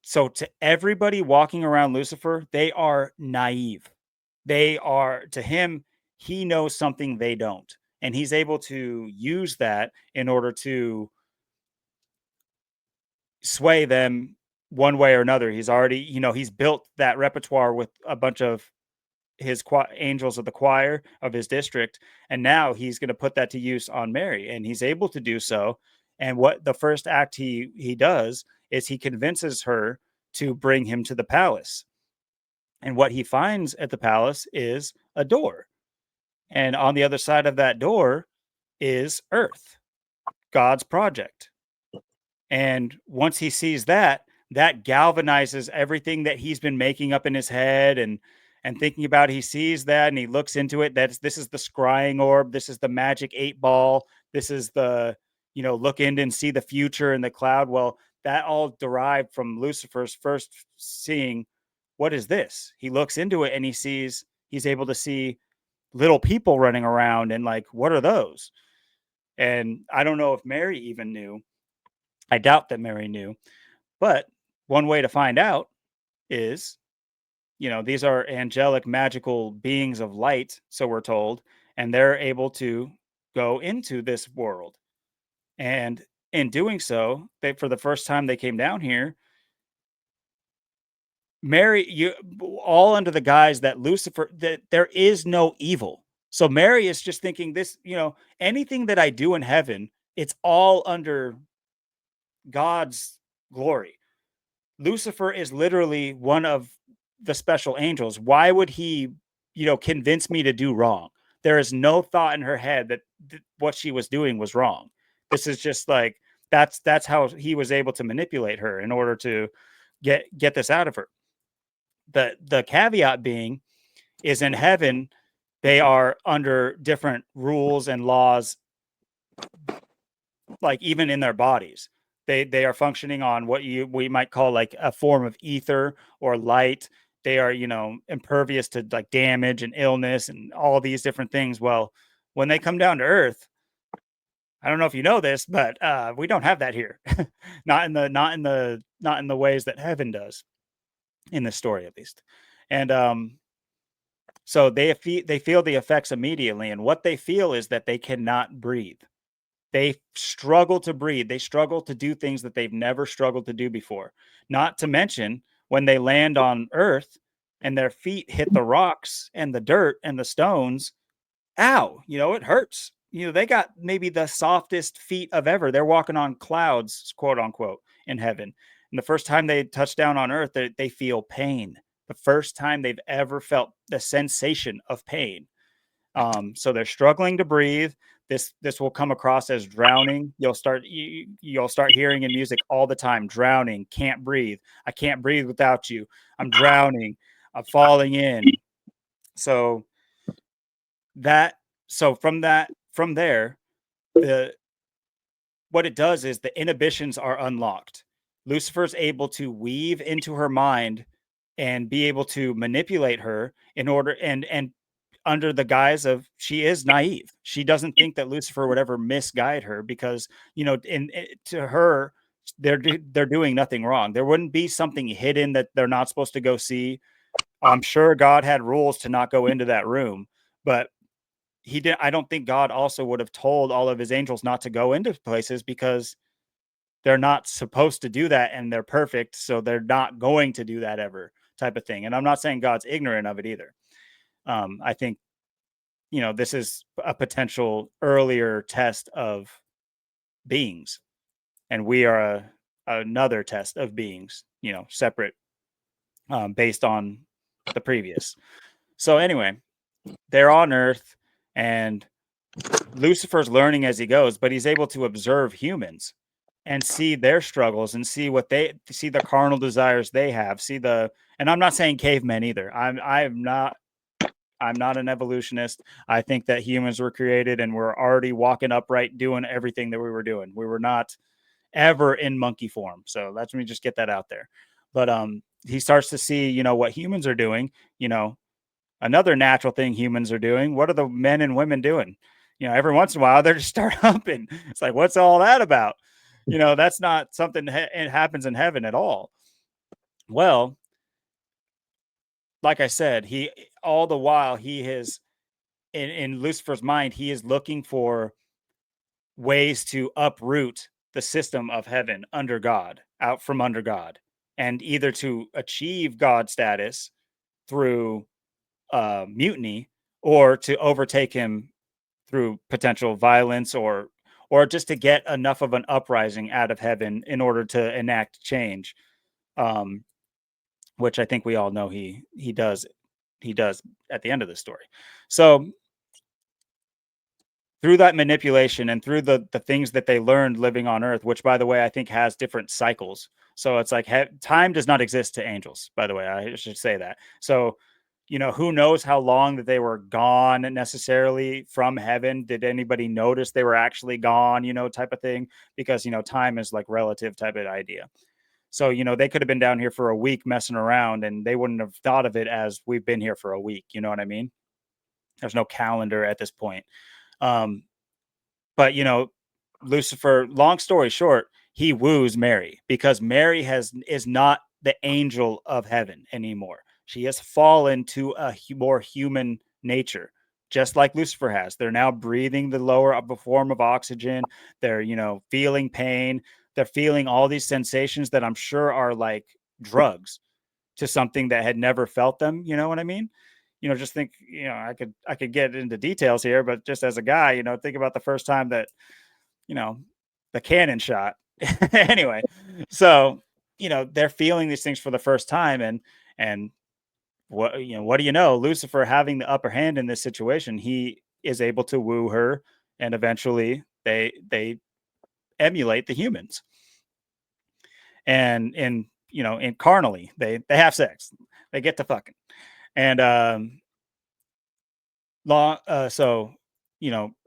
So to everybody walking around Lucifer, they are naive. They are, to him, he knows something they don't. And he's able to use that in order to sway them one way or another. He's already, he's built that repertoire with a bunch of his angels of the choir of his district, and now he's going to put that to use on Mary, and he's able to do so. And what the first act he does is he convinces her to bring him to the palace. And what he finds at the palace is a door, and on the other side of that door is Earth, God's project. And once he sees that, that galvanizes everything that he's been making up in his head and thinking about. He sees that and he looks into it. This is the scrying orb. This is the magic 8 ball. This is the, look in and see the future in the cloud. Well, that all derived from Lucifer's first seeing, what is this? He looks into it and he's able to see little people running around and like, what are those? And I don't know if Mary even knew. I doubt that Mary knew, but one way to find out is, these are angelic, magical beings of light, so we're told, and they're able to go into this world. And in doing so, for the first time they came down here, Mary, all under the guise that Lucifer, that there is no evil. So Mary is just thinking this, anything that I do in heaven, it's all under God's glory. Lucifer is literally one of the special angels. Why would he, convince me to do wrong? There is no thought in her head that what she was doing was wrong. This is just like that's how he was able to manipulate her in order to get this out of her. The caveat being is in heaven they are under different rules and laws, like even in their bodies. They are functioning on what we might call like a form of ether or light. They are, impervious to like damage and illness and all these different things. Well, when they come down to earth, I don't know if you know this, but we don't have that here. Not in the ways that heaven does, in this story at least. And so they feel the effects immediately, and what they feel is that they cannot breathe. They struggle to breathe. They struggle to do things that they've never struggled to do before. Not to mention when they land on Earth and their feet hit the rocks and the dirt and the stones, ow, it hurts. They got maybe the softest feet of ever. They're walking on clouds, quote unquote, in heaven. And the first time they touch down on Earth, they feel pain. The first time they've ever felt the sensation of pain. So they're struggling to breathe. This will come across as drowning. You'll start hearing in music all the time, drowning, can't breathe. I can't breathe without you. I'm drowning. I'm falling in. So from there, the what it does is the inhibitions are unlocked. Lucifer's able to weave into her mind and be able to manipulate her in order and under the guise of she is naive. She doesn't think that Lucifer would ever misguide her because, to her, they're doing nothing wrong. There wouldn't be something hidden that they're not supposed to go see. I'm sure God had rules to not go into that room, but he did. I don't think God also would have told all of his angels not to go into places because they're not supposed to do that and they're perfect. So they're not going to do that ever, type of thing. And I'm not saying God's ignorant of it either. I think, this is a potential earlier test of beings, and we are another test of beings, separate, based on the previous. So anyway, they're on Earth, and Lucifer's learning as he goes, but he's able to observe humans. and see their struggles and see what they see, the carnal desires they have, see the, and I'm not saying cavemen either. I'm not an evolutionist. I think that humans were created and we're already walking upright, doing everything that we were doing. We were not ever in monkey form. So let me just get that out there. But he starts to see, what humans are doing, another natural thing humans are doing. What are the men and women doing? Every once in a while they're just start humping. It's like, what's all that about? That's not something it happens in heaven at all. Well, like I said, he all the while he is in Lucifer's mind, he is looking for ways to uproot the system of heaven under God, out from under God, and either to achieve God status through mutiny or to overtake him through potential violence or just to get enough of an uprising out of heaven in order to enact change, um, which I think we all know he does at the end of the story. So through that manipulation and through the things that they learned living on Earth, which by the way I think has different cycles. So it's like time does not exist to angels. By the way, I should say that. So who knows how long that they were gone necessarily from heaven? Did anybody notice they were actually gone? Type of thing, because time is like relative type of idea. So they could have been down here for a week messing around, and they wouldn't have thought of it as we've been here for a week. You know what I mean? There's no calendar at this point. Um, but Lucifer, long story short, he woos Mary because Mary is not the angel of heaven anymore. She has fallen to a more human nature, just like Lucifer has. They're now breathing the lower form of oxygen. They're, feeling pain. They're feeling all these sensations that I'm sure are like drugs to something that had never felt them. You know what I mean? Just think, I could get into details here, but just as a guy, think about the first time that, you know, the cannon shot. Anyway, so, they're feeling these things for the first time, and what do you know? Lucifer having the upper hand in this situation, he is able to woo her, and eventually they emulate the humans. And in carnally, they have sex. They get to fucking. And so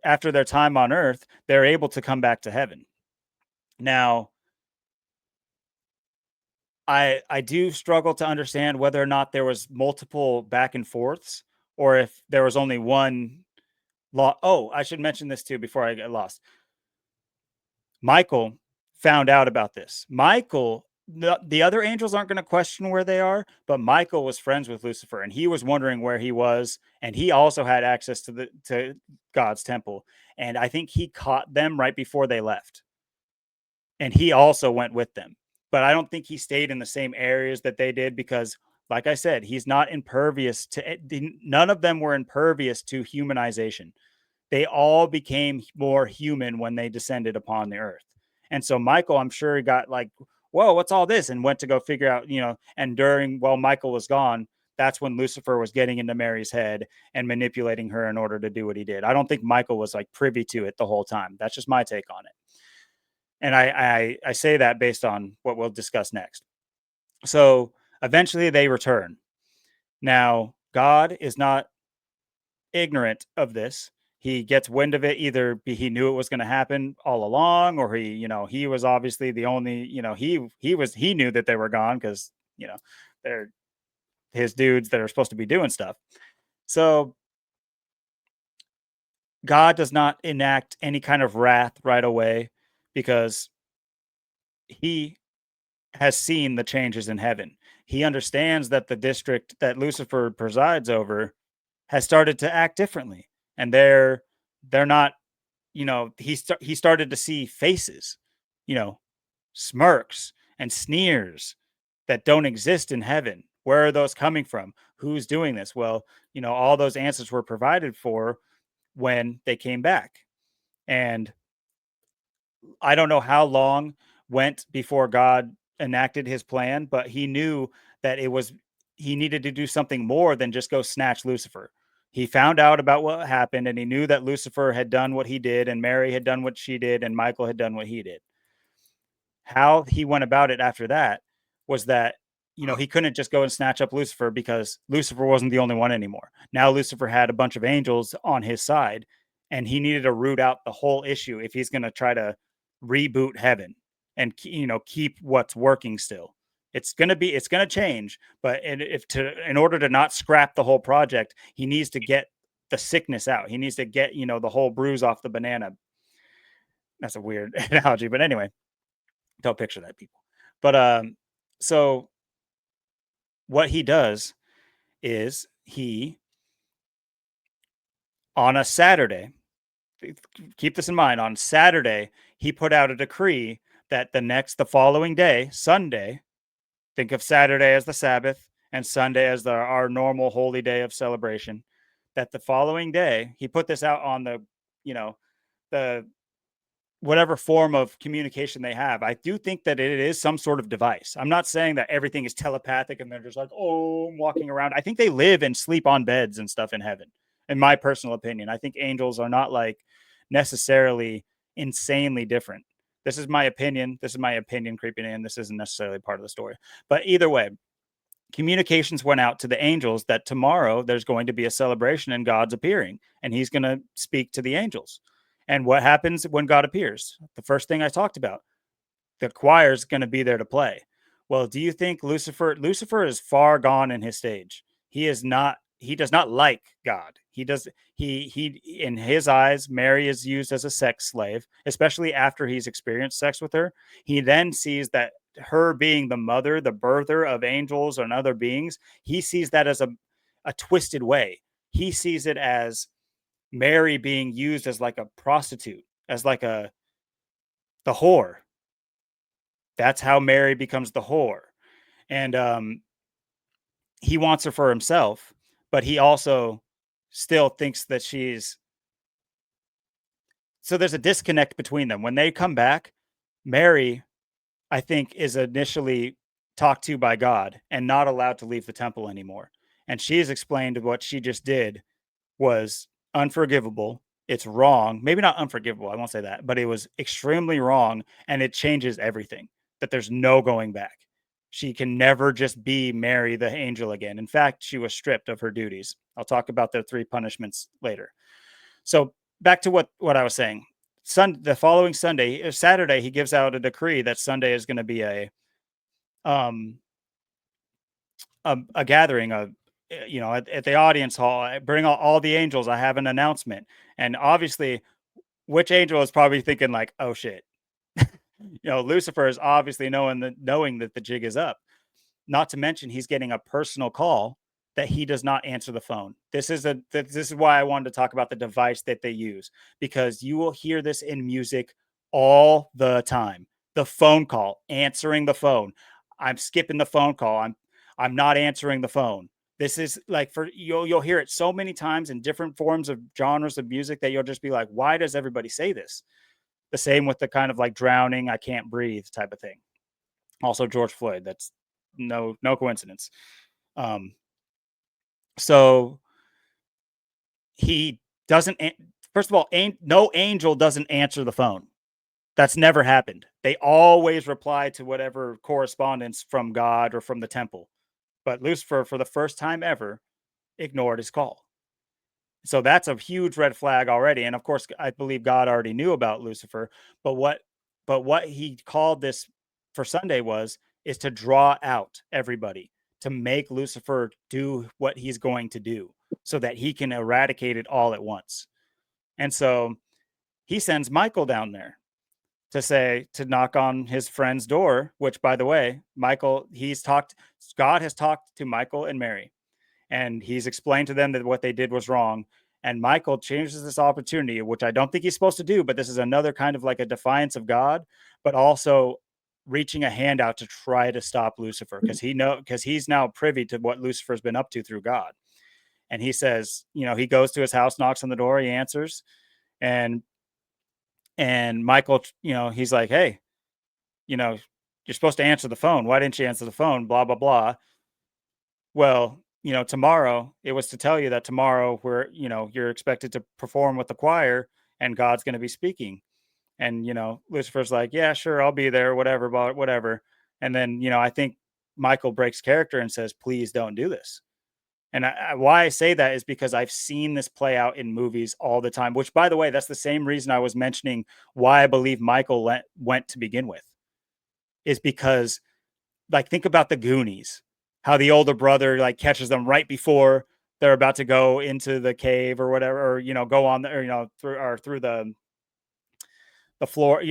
after their time on earth, they're able to come back to heaven. Now, I do struggle to understand whether or not there was multiple back and forths, or if there was only one law. Oh, I should mention this too before I get lost. Michael found out about this. The other angels aren't going to question where they are, but Michael was friends with Lucifer, and he was wondering where he was, and he also had access to God's temple, and I think he caught them right before they left, and he also went with them. But I don't think he stayed in the same areas that they did because, like I said, he's not impervious to. None of them were impervious to humanization. They all became more human when they descended upon the earth. And so Michael, I'm sure he got like, whoa, what's all this? And went to go figure out, and while Michael was gone, that's when Lucifer was getting into Mary's head and manipulating her in order to do what he did. I don't think Michael was like privy to it the whole time. That's just my take on it. And I say that based on what we'll discuss next. So eventually they return. Now, God is not ignorant of this. He gets wind of it. Either he knew it was going to happen all along, or he was obviously the only, he knew that they were gone because, they're his dudes that are supposed to be doing stuff. So God does not enact any kind of wrath right away because he has seen the changes in heaven. He understands that the district that Lucifer presides over has started to act differently, and they're not. He started to see faces, you know, smirks and sneers that don't exist in heaven. Where are those coming from? Who's doing this? Well, all those answers were provided for when they came back, and I don't know how long went before God enacted his plan, but he knew that he needed to do something more than just go snatch Lucifer. He found out about what happened, and he knew that Lucifer had done what he did, and Mary had done what she did, and Michael had done what he did. How he went about it after that was that, he couldn't just go and snatch up Lucifer because Lucifer wasn't the only one anymore. Now Lucifer had a bunch of angels on his side, and he needed to root out the whole issue if he's going to try to reboot heaven and keep what's working still. It's going to change, but in order to not scrap the whole project, he needs to get the sickness out. He needs to get, the whole bruise off the banana. That's a weird analogy, but anyway, don't picture that, people. But so what he does is he, on a Saturday, keep this in mind, on Saturday, he put out a decree that the following day, Sunday, think of Saturday as the Sabbath and Sunday as our normal holy day of celebration, that the following day, he put this out on the whatever form of communication they have. I do think that it is some sort of device. I'm not saying that everything is telepathic and they're just like, oh, I'm walking around. I think they live and sleep on beds and stuff in heaven. In my personal opinion, I think angels are not like necessarily insanely different. This is my opinion. This is my opinion creeping in. This isn't necessarily part of the story. But either way, communications went out to the angels that tomorrow there's going to be a celebration and God's appearing and he's going to speak to the angels. And what happens when God appears? The first thing I talked about, the choir's going to be there to play. Well, do you think Lucifer is far gone in his stage? He does not like God. He in his eyes, Mary is used as a sex slave, especially after he's experienced sex with her. He then sees that her being the mother, the birther of angels and other beings, he sees that as a twisted way. He sees it as Mary being used as like a prostitute, as like the whore. That's how Mary becomes the whore. And he wants her for himself, but he also still thinks that she's, so there's a disconnect between them. When they come back, Mary, I think, is initially talked to by God and not allowed to leave the temple anymore. And she has explained what she just did was unforgivable. It's wrong. Maybe not unforgivable. I won't say that, but it was extremely wrong. And it changes everything, that there's no going back. She can never just be Mary the angel again. In fact, she was stripped of her duties. I'll talk about the 3 punishments later. So back to what I was saying. The following Saturday, he gives out a decree that Sunday is going to be um a gathering, at the audience hall. I bring all the angels. I have an announcement, and obviously, which angel is probably thinking like, "Oh shit," Lucifer is obviously knowing that the jig is up. Not to mention, he's getting a personal call that he does not answer the phone. This is why I wanted to talk about the device that they use, because you will hear this in music all the time. The phone call, answering the phone. I'm skipping the phone call. I'm not answering the phone. This is like, you'll hear it so many times in different forms of genres of music that you'll just be like, why does everybody say this? The same with the kind of like drowning, I can't breathe type of thing. Also George Floyd. That's no coincidence. So he doesn't. First of all, no angel doesn't answer the phone. That's never happened. They always reply to whatever correspondence from God or from the temple. But Lucifer, for the first time ever, ignored his call. So that's a huge red flag already. And of course, I believe God already knew about Lucifer. But what he called this for Sunday is to draw out everybody, to make Lucifer do what he's going to do so that he can eradicate it all at once. And so he sends Michael down there to knock on his friend's door, which, by the way, God has talked to Michael and Mary, and he's explained to them that what they did was wrong. And Michael changes this opportunity, which I don't think he's supposed to do, but this is another kind of like a defiance of God, but also reaching a hand out to try to stop Lucifer, because he's now privy to what Lucifer's been up to through God. And he says, he goes to his house, knocks on the door, he answers, and Michael, he's like, hey, you're supposed to answer the phone. Why didn't you answer the phone? Blah, blah, blah. Well, tomorrow, it was to tell you that tomorrow you're expected to perform with the choir and God's going to be speaking. And, Lucifer's like, yeah, sure, I'll be there, whatever, whatever. And then, I think Michael breaks character and says, please don't do this. And why I say that is because I've seen this play out in movies all the time, which, by the way, that's the same reason I was mentioning why I believe Michael went to begin with, is because, like, think about the Goonies, how the older brother, like, catches them right before they're about to go into the cave or whatever, or, go on the, or, through the floor.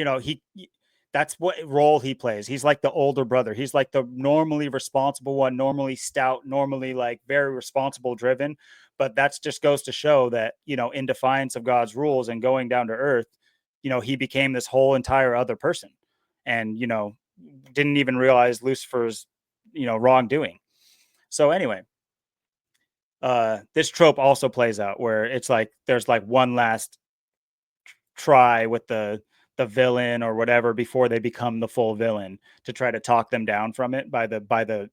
That's what role he plays. He's like the older brother. He's like the normally responsible one, normally stout, normally like very responsible, driven. But that's just goes to show that, in defiance of God's rules and going down to earth, he became this whole entire other person, and, didn't even realize Lucifer's, wrongdoing. So anyway, this trope also plays out where it's like there's like one last try with the villain or whatever before they become the full villain, to try to talk them down from it by the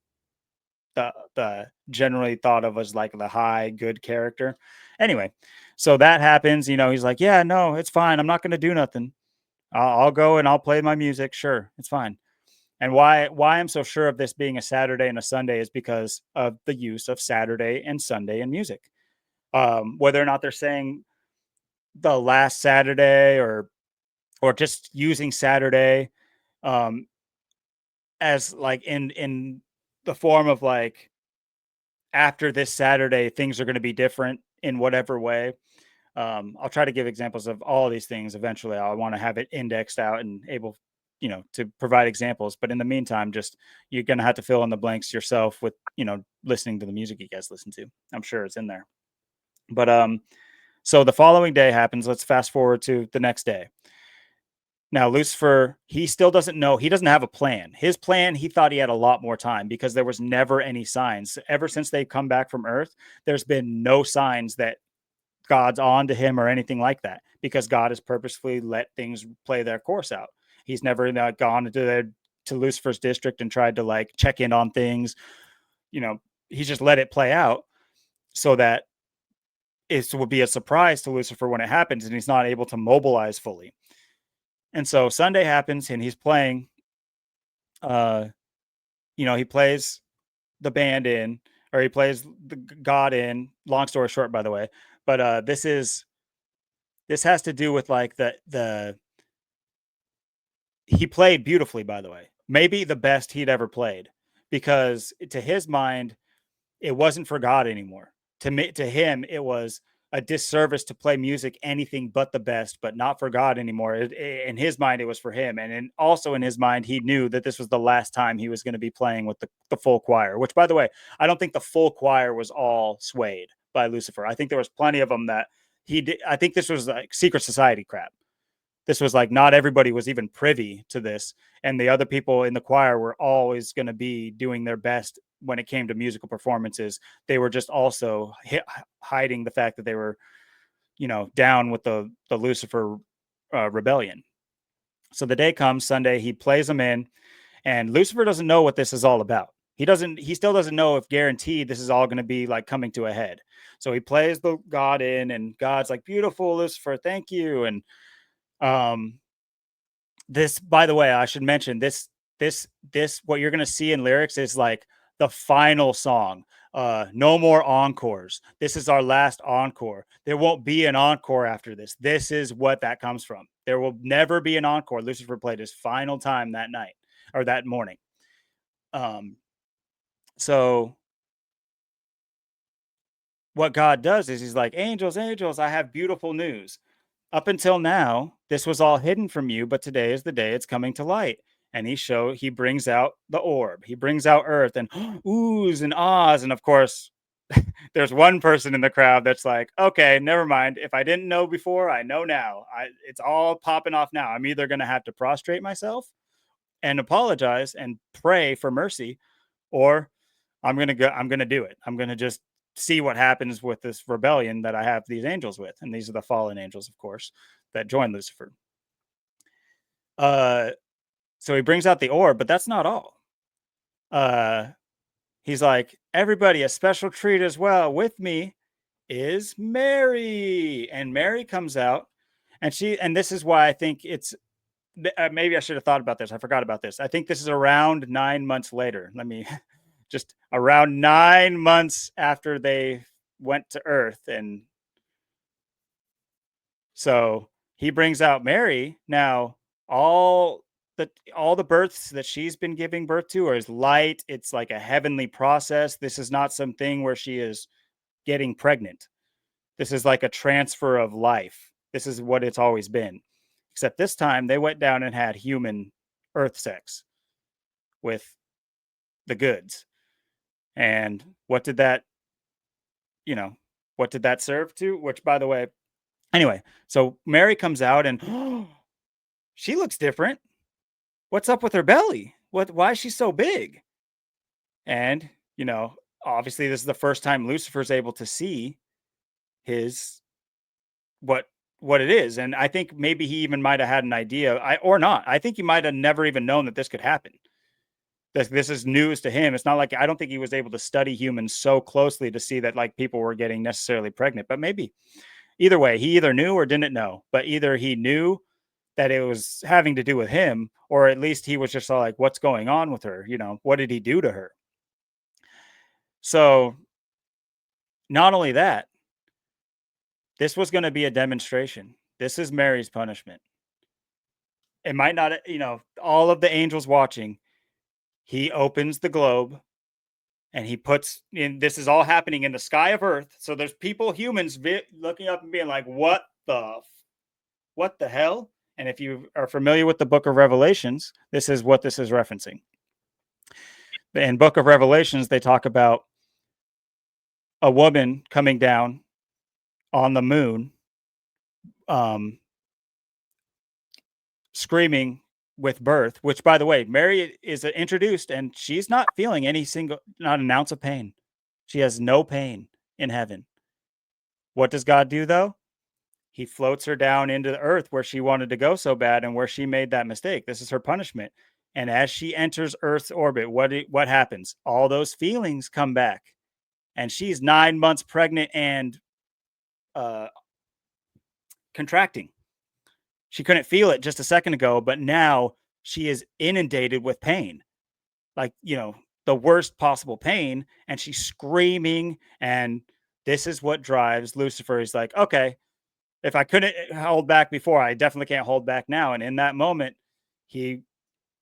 generally thought of as like the high good character. Anyway, so that happens. He's like, yeah, no, it's fine. I'm not going to do nothing. I'll go and I'll play my music. Sure, it's fine. And why I'm so sure of this being a Saturday and a Sunday is because of the use of Saturday and Sunday in music. Whether or not they're saying the last Saturday, or just using Saturday, um, as like in the form of like, after this Saturday, things are going to be different in whatever way. I'll try to give examples of all of these things eventually. I want to have it indexed out and able, to provide examples. But in the meantime, just you're going to have to fill in the blanks yourself with, listening to the music you guys listen to. I'm sure it's in there. But so the following day happens. Let's fast forward to the next day. Now, Lucifer, he still doesn't know. He doesn't have a plan. His plan, he thought he had a lot more time because there was never any signs. Ever since they've come back from Earth, there's been no signs that God's on to him or anything like that, because God has purposefully let things play their course out. He's never gone to Lucifer's district and tried to like check in on things. He's just let it play out so that it would be a surprise to Lucifer when it happens and he's not able to mobilize fully. And so Sunday happens and he's playing, uh, he plays the band in, or he plays the God in. Long story short, by the way, but this has to do with like the he played beautifully, by the way, maybe the best he'd ever played, because to his mind, it wasn't for God anymore. To him, it was a disservice to play music anything but the best, but not for God anymore. In his mind, it was for him. And also in his mind, he knew that this was the last time he was going to be playing with the full choir, which, by the way, I don't think the full choir was all swayed by Lucifer. I think there was plenty of them that he did. I think this was like secret society crap. This was like, not everybody was even privy to this. And the other people in the choir were always going to be doing their best when it came to musical performances. They were just also hiding the fact that they were, down with the Lucifer rebellion. So the day comes, Sunday, he plays them in, and Lucifer doesn't know what this is all about. He still doesn't know if guaranteed this is all going to be like coming to a head. So he plays the God in, and God's like, beautiful, Lucifer, thank you. And um, this, by the way, I should mention this what you're gonna see in lyrics is like the final song. No more encores. This is our last encore. There won't be an encore after this. This is what that comes from. There will never be an encore. Lucifer played his final time that night, or that morning. Um, so what God does is he's like, angels, angels, I have beautiful news. Up until now, this was all hidden from you, but today is the day it's coming to light. And he brings out the orb. He brings out earth and oohs and ahs. And of course, there's one person in the crowd that's like, okay, never mind. If I didn't know before, I know now. It's all popping off now. I'm either going to have to prostrate myself and apologize and pray for mercy, or I'm going to do it. I'm going to just see what happens with this rebellion that I have these angels with. And these are the fallen angels, of course, that join Lucifer. So he brings out the orb, but that's not all. He's like, everybody, a special treat as well. With me is Mary. And Mary comes out, And this is why I think it's maybe I should have thought about this. I forgot about this. I think this is around 9 months later. Let me just around 9 months after they went to Earth. And so he brings out Mary. Now, all all the births that she's been giving birth to is light. It's like a heavenly process. This is not something where she is getting pregnant. This is like a transfer of life. This is what it's always been. Except this time they went down and had human earth sex with the goods. And what did that, you know, what did that serve to? Which, by the way, anyway, so Mary comes out and she looks different. What's up with her belly? Why is she so big? And, obviously this is the first time Lucifer's able to see his what what it is. And I think maybe he even might have had an idea, or not. I think he might have never even known that this could happen. This is news to him. It's not like, I don't think he was able to study humans so closely to see that like people were getting necessarily pregnant, but maybe either way, he either knew or didn't know, but either he knew that it was having to do with him, or at least he was just all like, what's going on with her? What did he do to her? So not only that, this was going to be a demonstration. This is Mary's punishment. It might not, all of the angels watching, he opens the globe and he puts in, this is all happening in the sky of earth. So there's people, humans looking up and being like, what the hell? And if you are familiar with the book of Revelations, this is what this is referencing. In book of Revelations, they talk about a woman coming down on the moon, screaming with birth, which, by the way, Mary is introduced and she's not feeling not an ounce of pain. She has no pain in heaven. What does God do though? He floats her down into the earth where she wanted to go so bad and where she made that mistake. This is her punishment. And as she enters Earth's orbit, what happens? All those feelings come back. And she's 9 months pregnant and contracting. She couldn't feel it just a second ago, but now she is inundated with pain. Like, the worst possible pain. And she's screaming. And this is what drives Lucifer. He's like, okay, if I couldn't hold back before, I definitely can't hold back now. And in that moment, he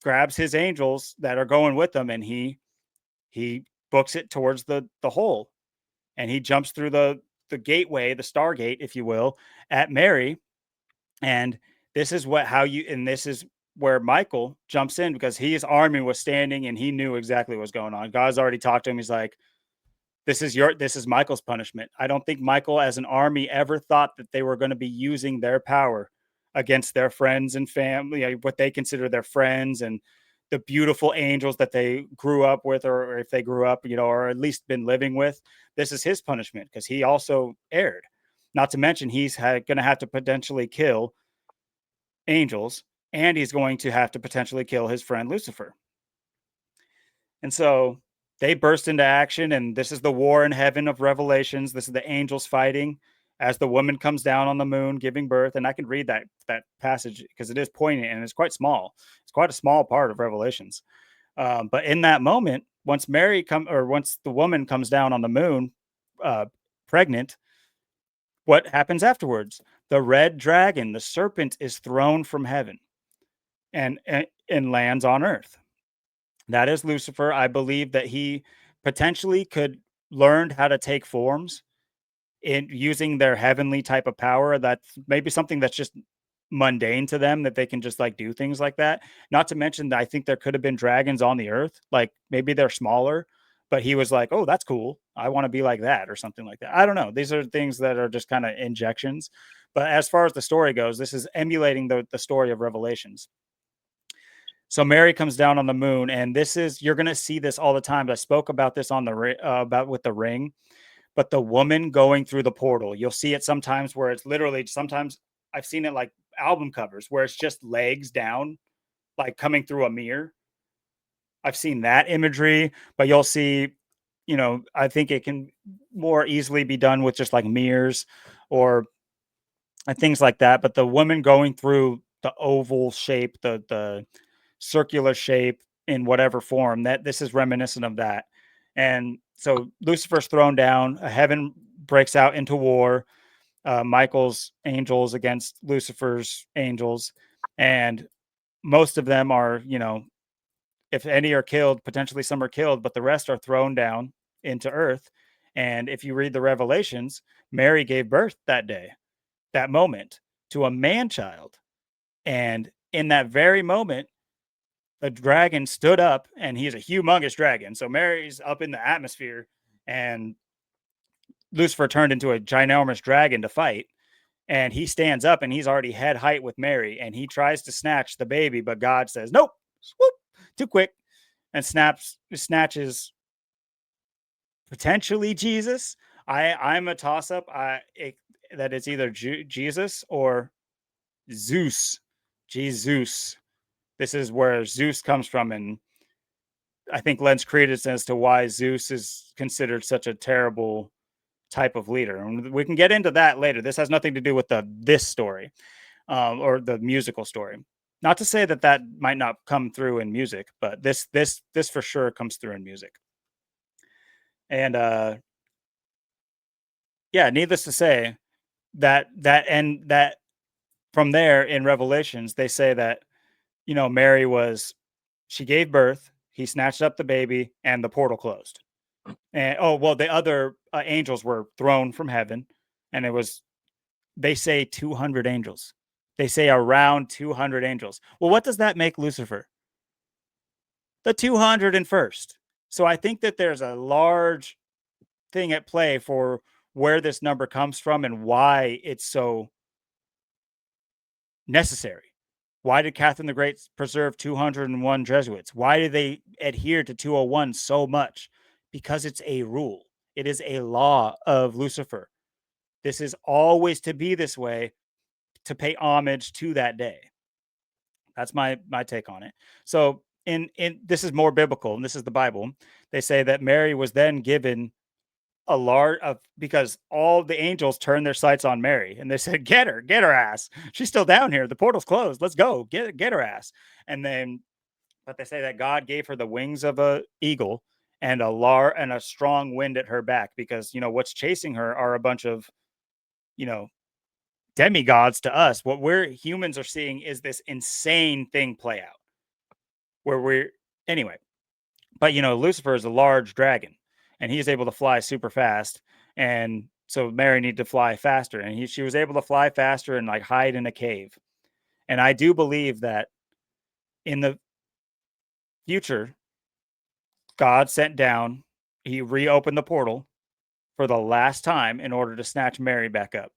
grabs his angels that are going with him and he books it towards the hole. And he jumps through the gateway, the Stargate, if you will, at Mary. And this is this is where Michael jumps in, because his army was standing and he knew exactly what was going on. God's already talked to him. He's like, this is Michael's punishment. I don't think Michael as an army ever thought that they were going to be using their power against their friends and family, what they consider their friends and the beautiful angels that they grew up with, or if they grew up, or at least been living with. This is his punishment because he also erred. Not to mention he's going to have to potentially kill angels, and he's going to have to potentially kill his friend Lucifer. And so they burst into action, and this is the war in heaven of Revelations. This is the angels fighting as the woman comes down on the moon giving birth. And I can read that passage because it is poignant and it's quite small. It's quite a small part of Revelations. But in that moment, once once the woman comes down on the moon, pregnant, what happens afterwards? The red dragon, the serpent, is thrown from heaven and lands on earth. That is Lucifer. I believe that he potentially could learn how to take forms in using their heavenly type of power. That's maybe something that's just mundane to them, that they can just like do things like that. Not to mention that I think there could have been dragons on the earth. Like maybe they're smaller, but he was like, oh, that's cool. I want to be like that or something like that. I don't know. These are things that are just kind of injections. But as far as the story goes, this is emulating the story of Revelations. So Mary comes down on the moon, and you're going to see this all the time. I spoke about this on about with the ring, but the woman going through the portal, you'll see it sometimes where it's literally, sometimes I've seen it like album covers where it's just legs down, like coming through a mirror. I've seen that imagery, but you'll see, I think it can more easily be done with just like mirrors or and things like that. But the woman going through the oval shape, the circular shape in whatever form, that this is reminiscent of that. And so Lucifer's thrown down, heaven breaks out into war, Michael's angels against Lucifer's angels, and most of them are, if any are killed, potentially some are killed, but the rest are thrown down into earth. And if you read the Revelations, Mary gave birth that day, that moment, to a man child. And in that very moment, the dragon stood up, and he's a humongous dragon. So Mary's up in the atmosphere, and Lucifer turned into a ginormous dragon to fight. And he stands up, and he's already head height with Mary, and he tries to snatch the baby, but God says, "Nope, swoop, too quick," and snatches potentially Jesus. I'm a toss up. That it's either Jesus or Zeus. Jesus. This is where Zeus comes from, and I think lends credence as to why Zeus is considered such a terrible type of leader. And we can get into that later. This has nothing to do with this story, or the musical story. Not to say that that might not come through in music, but this for sure comes through in music. And yeah, needless to say, that from there in Revelations, they say that, Mary she gave birth, he snatched up the baby, and the portal closed. And oh well, the other angels were thrown from heaven, and they say 200 angels. They say around 200 angels. Well, what does that make Lucifer? The 201st. So I think that there's a large thing at play for where this number comes from and why it's so necessary. Why did Catherine the Great preserve 201 Jesuits? Why do they adhere to 201 so much? Because it's a rule. It is a law of Lucifer. This is always to be this way, to pay homage to that day. That's my take on it. So in this is more biblical, and this is the Bible. They say that Mary was then given a large of because all the angels turned their sights on Mary, and they said, get her ass. She's still down here. The portal's closed. Let's go. Get her ass." And then but they say that God gave her the wings of a eagle and a strong wind at her back, because what's chasing her are a bunch of, you know, demigods to us. What we're humans are seeing is this insane thing play out where we're anyway. But Lucifer is a large dragon, and he's able to fly super fast. And so Mary needed to fly faster, and she was able to fly faster and like hide in a cave. And I do believe that in the future, God sent down, he reopened the portal for the last time in order to snatch Mary back up,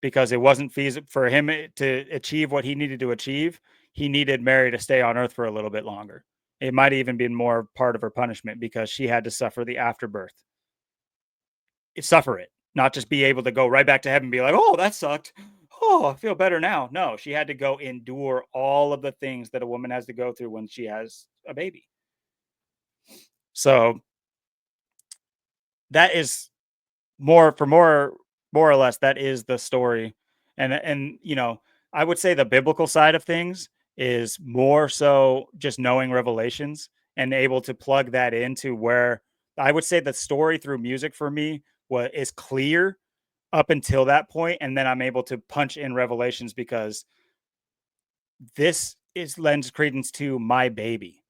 because it wasn't feasible for him to achieve what he needed to achieve. He needed Mary to stay on earth for a little bit longer. It might even been more part of her punishment, because she had to suffer the afterbirth. Suffer it, not just be able to go right back to heaven and be like, "Oh, that sucked. Oh, I feel better now." No, she had to go endure all of the things that a woman has to go through when she has a baby. So that is more or less that is the story. And I would say the biblical side of things is more so just knowing Revelations and able to plug that into where I would say the story through music for me is clear up until that point, and then I'm able to punch in Revelations, because this is lends credence to my baby.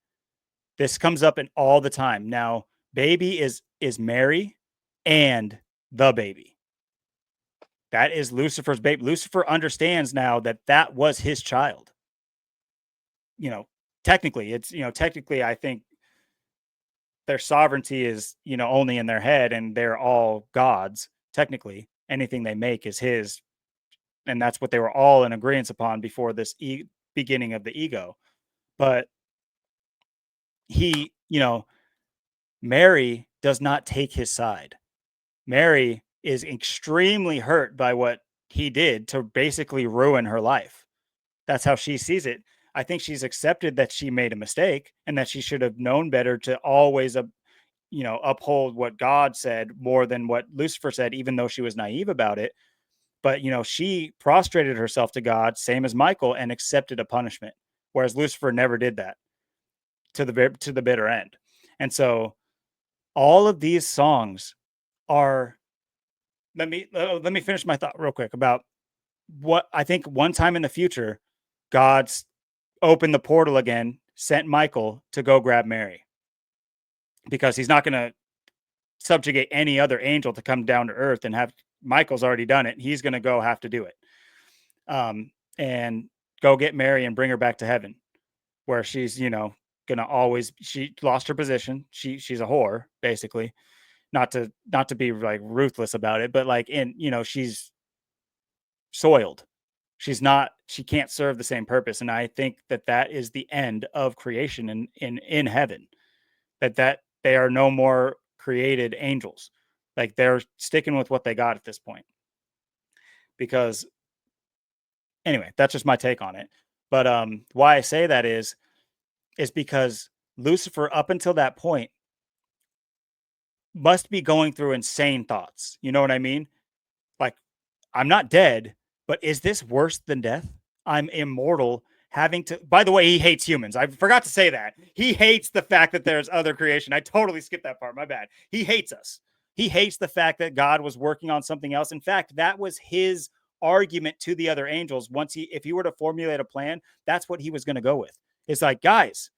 This comes up in all the time. Now, baby is Mary and the baby. That is Lucifer's baby. Lucifer understands now that that was his child. You know, technically, I think their sovereignty is, only in their head, and they're all gods. Technically, anything they make is his. And that's what they were all in agreement upon before this beginning of the ego. But he, Mary does not take his side. Mary is extremely hurt by what he did to basically ruin her life. That's how she sees it. I think she's accepted that she made a mistake and that she should have known better to always, uphold what God said more than what Lucifer said, even though she was naive about it. But she prostrated herself to God, same as Michael, and accepted a punishment, whereas Lucifer never did that to the bitter end. And so all of these songs are, let me finish my thought real quick about what I think. One time in the future, God's opened the portal again, sent Michael to go grab Mary, because he's not going to subjugate any other angel to come down to earth and have. Michael's already done it. He's going to go have to do it, and go get Mary and bring her back to heaven, where she's gonna always. She lost her position. She's a whore, basically. Not to be like ruthless about it, but like she's soiled. She can't serve the same purpose, and I think that is the end of creation in heaven. That they are no more created angels. Like, they're sticking with what they got at this point. Because anyway, that's just my take on it. But why I say that is because Lucifer, up until that point, must be going through insane thoughts. You know what I mean? Like, I'm not dead, but is this worse than death? I'm immortal, having to. By the way, he hates humans. I forgot to say that. He hates the fact that there's other creation. I totally skipped that part. My bad. He hates us. He hates the fact that God was working on something else. In fact, that was his argument to the other angels. If he were to formulate a plan, that's what he was going to go with. It's like, guys,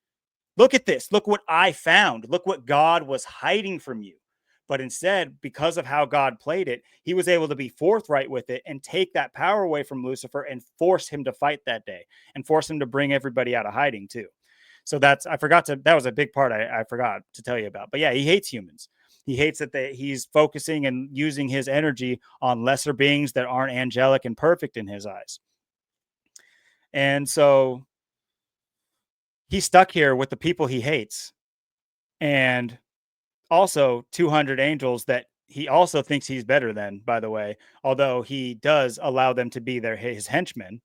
look at this. Look what I found. Look what God was hiding from you. But instead, because of how God played it, he was able to be forthright with it and take that power away from Lucifer and force him to fight that day and force him to bring everybody out of hiding too. So that was a big part I forgot to tell you about. But yeah, he hates humans. He hates that he's focusing and using his energy on lesser beings that aren't angelic and perfect in his eyes. And so he's stuck here with the people he hates. And also 200 angels that he also thinks he's better than, by the way, although he does allow them to be his henchmen.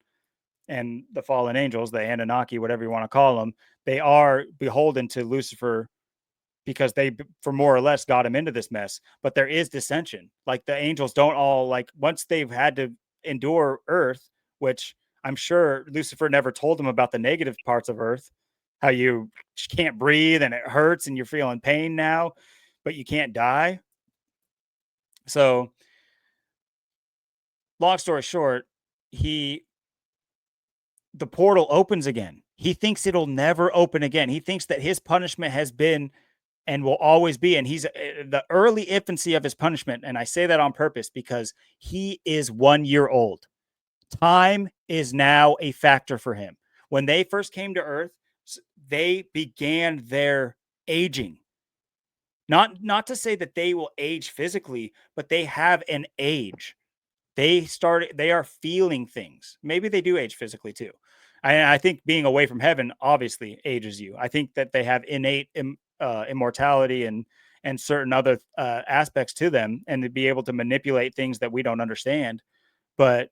And the fallen angels, the Anunnaki, whatever you want to call them, they are beholden to Lucifer because they, for more or less, got him into this mess. But there is dissension. Like, the angels don't all, like, once they've had to endure Earth, which I'm sure Lucifer never told them about the negative parts of Earth, how you can't breathe and it hurts and you're feeling pain now, but you can't die. So, long story short, the portal opens again. He thinks it'll never open again. He thinks that his punishment has been and will always be. And he's the early infancy of his punishment. And I say that on purpose because he is 1 year old. Time is now a factor for him. When they first came to Earth, they began their aging. Not to say that they will age physically, but they have an age. They are feeling things. Maybe they do age physically too. I think being away from heaven obviously ages you. I think that they have innate immortality and certain other aspects to them, and to be able to manipulate things that we don't understand. But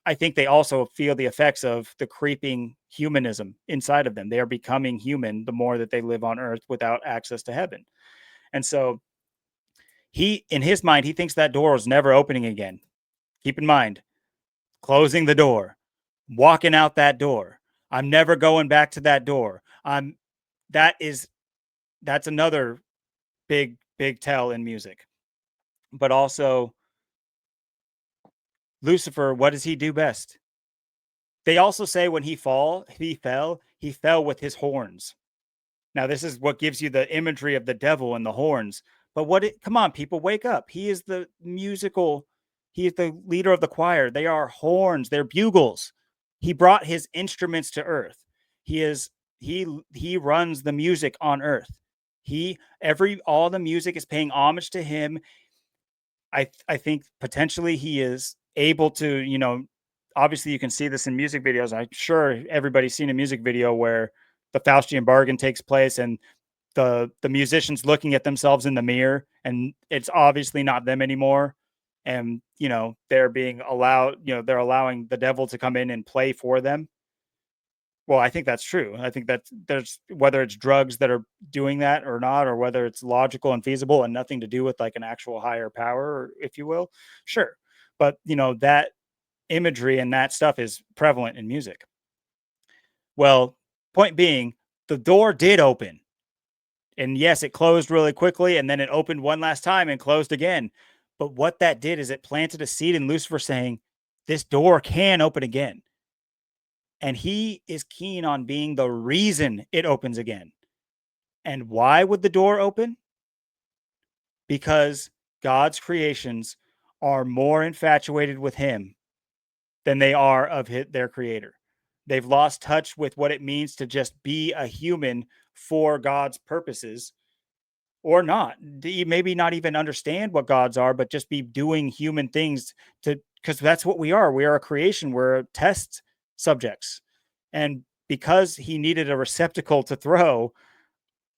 I think they also feel the effects of the creeping humanism inside of them. They are becoming human the more that they live on Earth without access to heaven. And so in his mind, he thinks that door is never opening again. Keep in mind, closing the door, walking out that door. I'm never going back to that door. That's another big tell in music. But also, Lucifer, what does he do best? They also say when he fell with his horns. Now, this is what gives you the imagery of the devil and the horns. But come on, people, wake up. He is the leader of the choir. They are horns, they're bugles. He brought his instruments to earth. He runs the music on earth. All the music is paying homage to him. I think potentially he is able to, obviously you can see this in music videos. I'm sure everybody's seen a music video where the Faustian bargain takes place and the musicians looking at themselves in the mirror, and it's obviously not them anymore. And, they're being allowed, they're allowing the devil to come in and play for them. Well, I think that's true. I think that there's, whether it's drugs that are doing that or not, or whether it's logical and feasible and nothing to do with like an actual higher power, if you will. Sure. But, imagery and that stuff is prevalent in music. Well, point being, the door did open. And yes, it closed really quickly and then it opened one last time and closed again. But what that did is it planted a seed in Lucifer saying, this door can open again. And he is keen on being the reason it opens again. And why would the door open? Because God's creations are more infatuated with him than they are of their creator. They've lost touch with what it means to just be a human for God's purposes, or not. Maybe not even understand what gods are, but just be doing human things to, because that's what we are. We are a creation. We're test subjects. And because he needed a receptacle to throw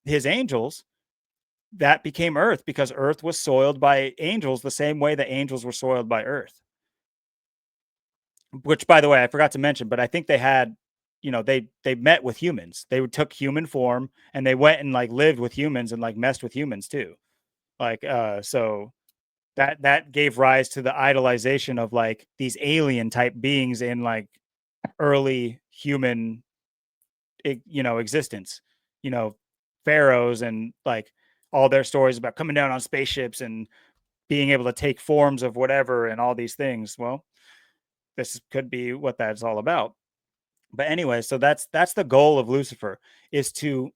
his angels, that became earth, because earth was soiled by angels the same way the angels were soiled by earth. Which, by the way, I forgot to mention, but I think they had, they met with humans. They took human form and they went and like lived with humans and like messed with humans too. Like, so that gave rise to the idolization of like these alien type beings in like early human, existence. You know, pharaohs and like all their stories about coming down on spaceships and being able to take forms of whatever and all these things. Well, this could be what that's all about. But anyway, so that's the goal of Lucifer, is to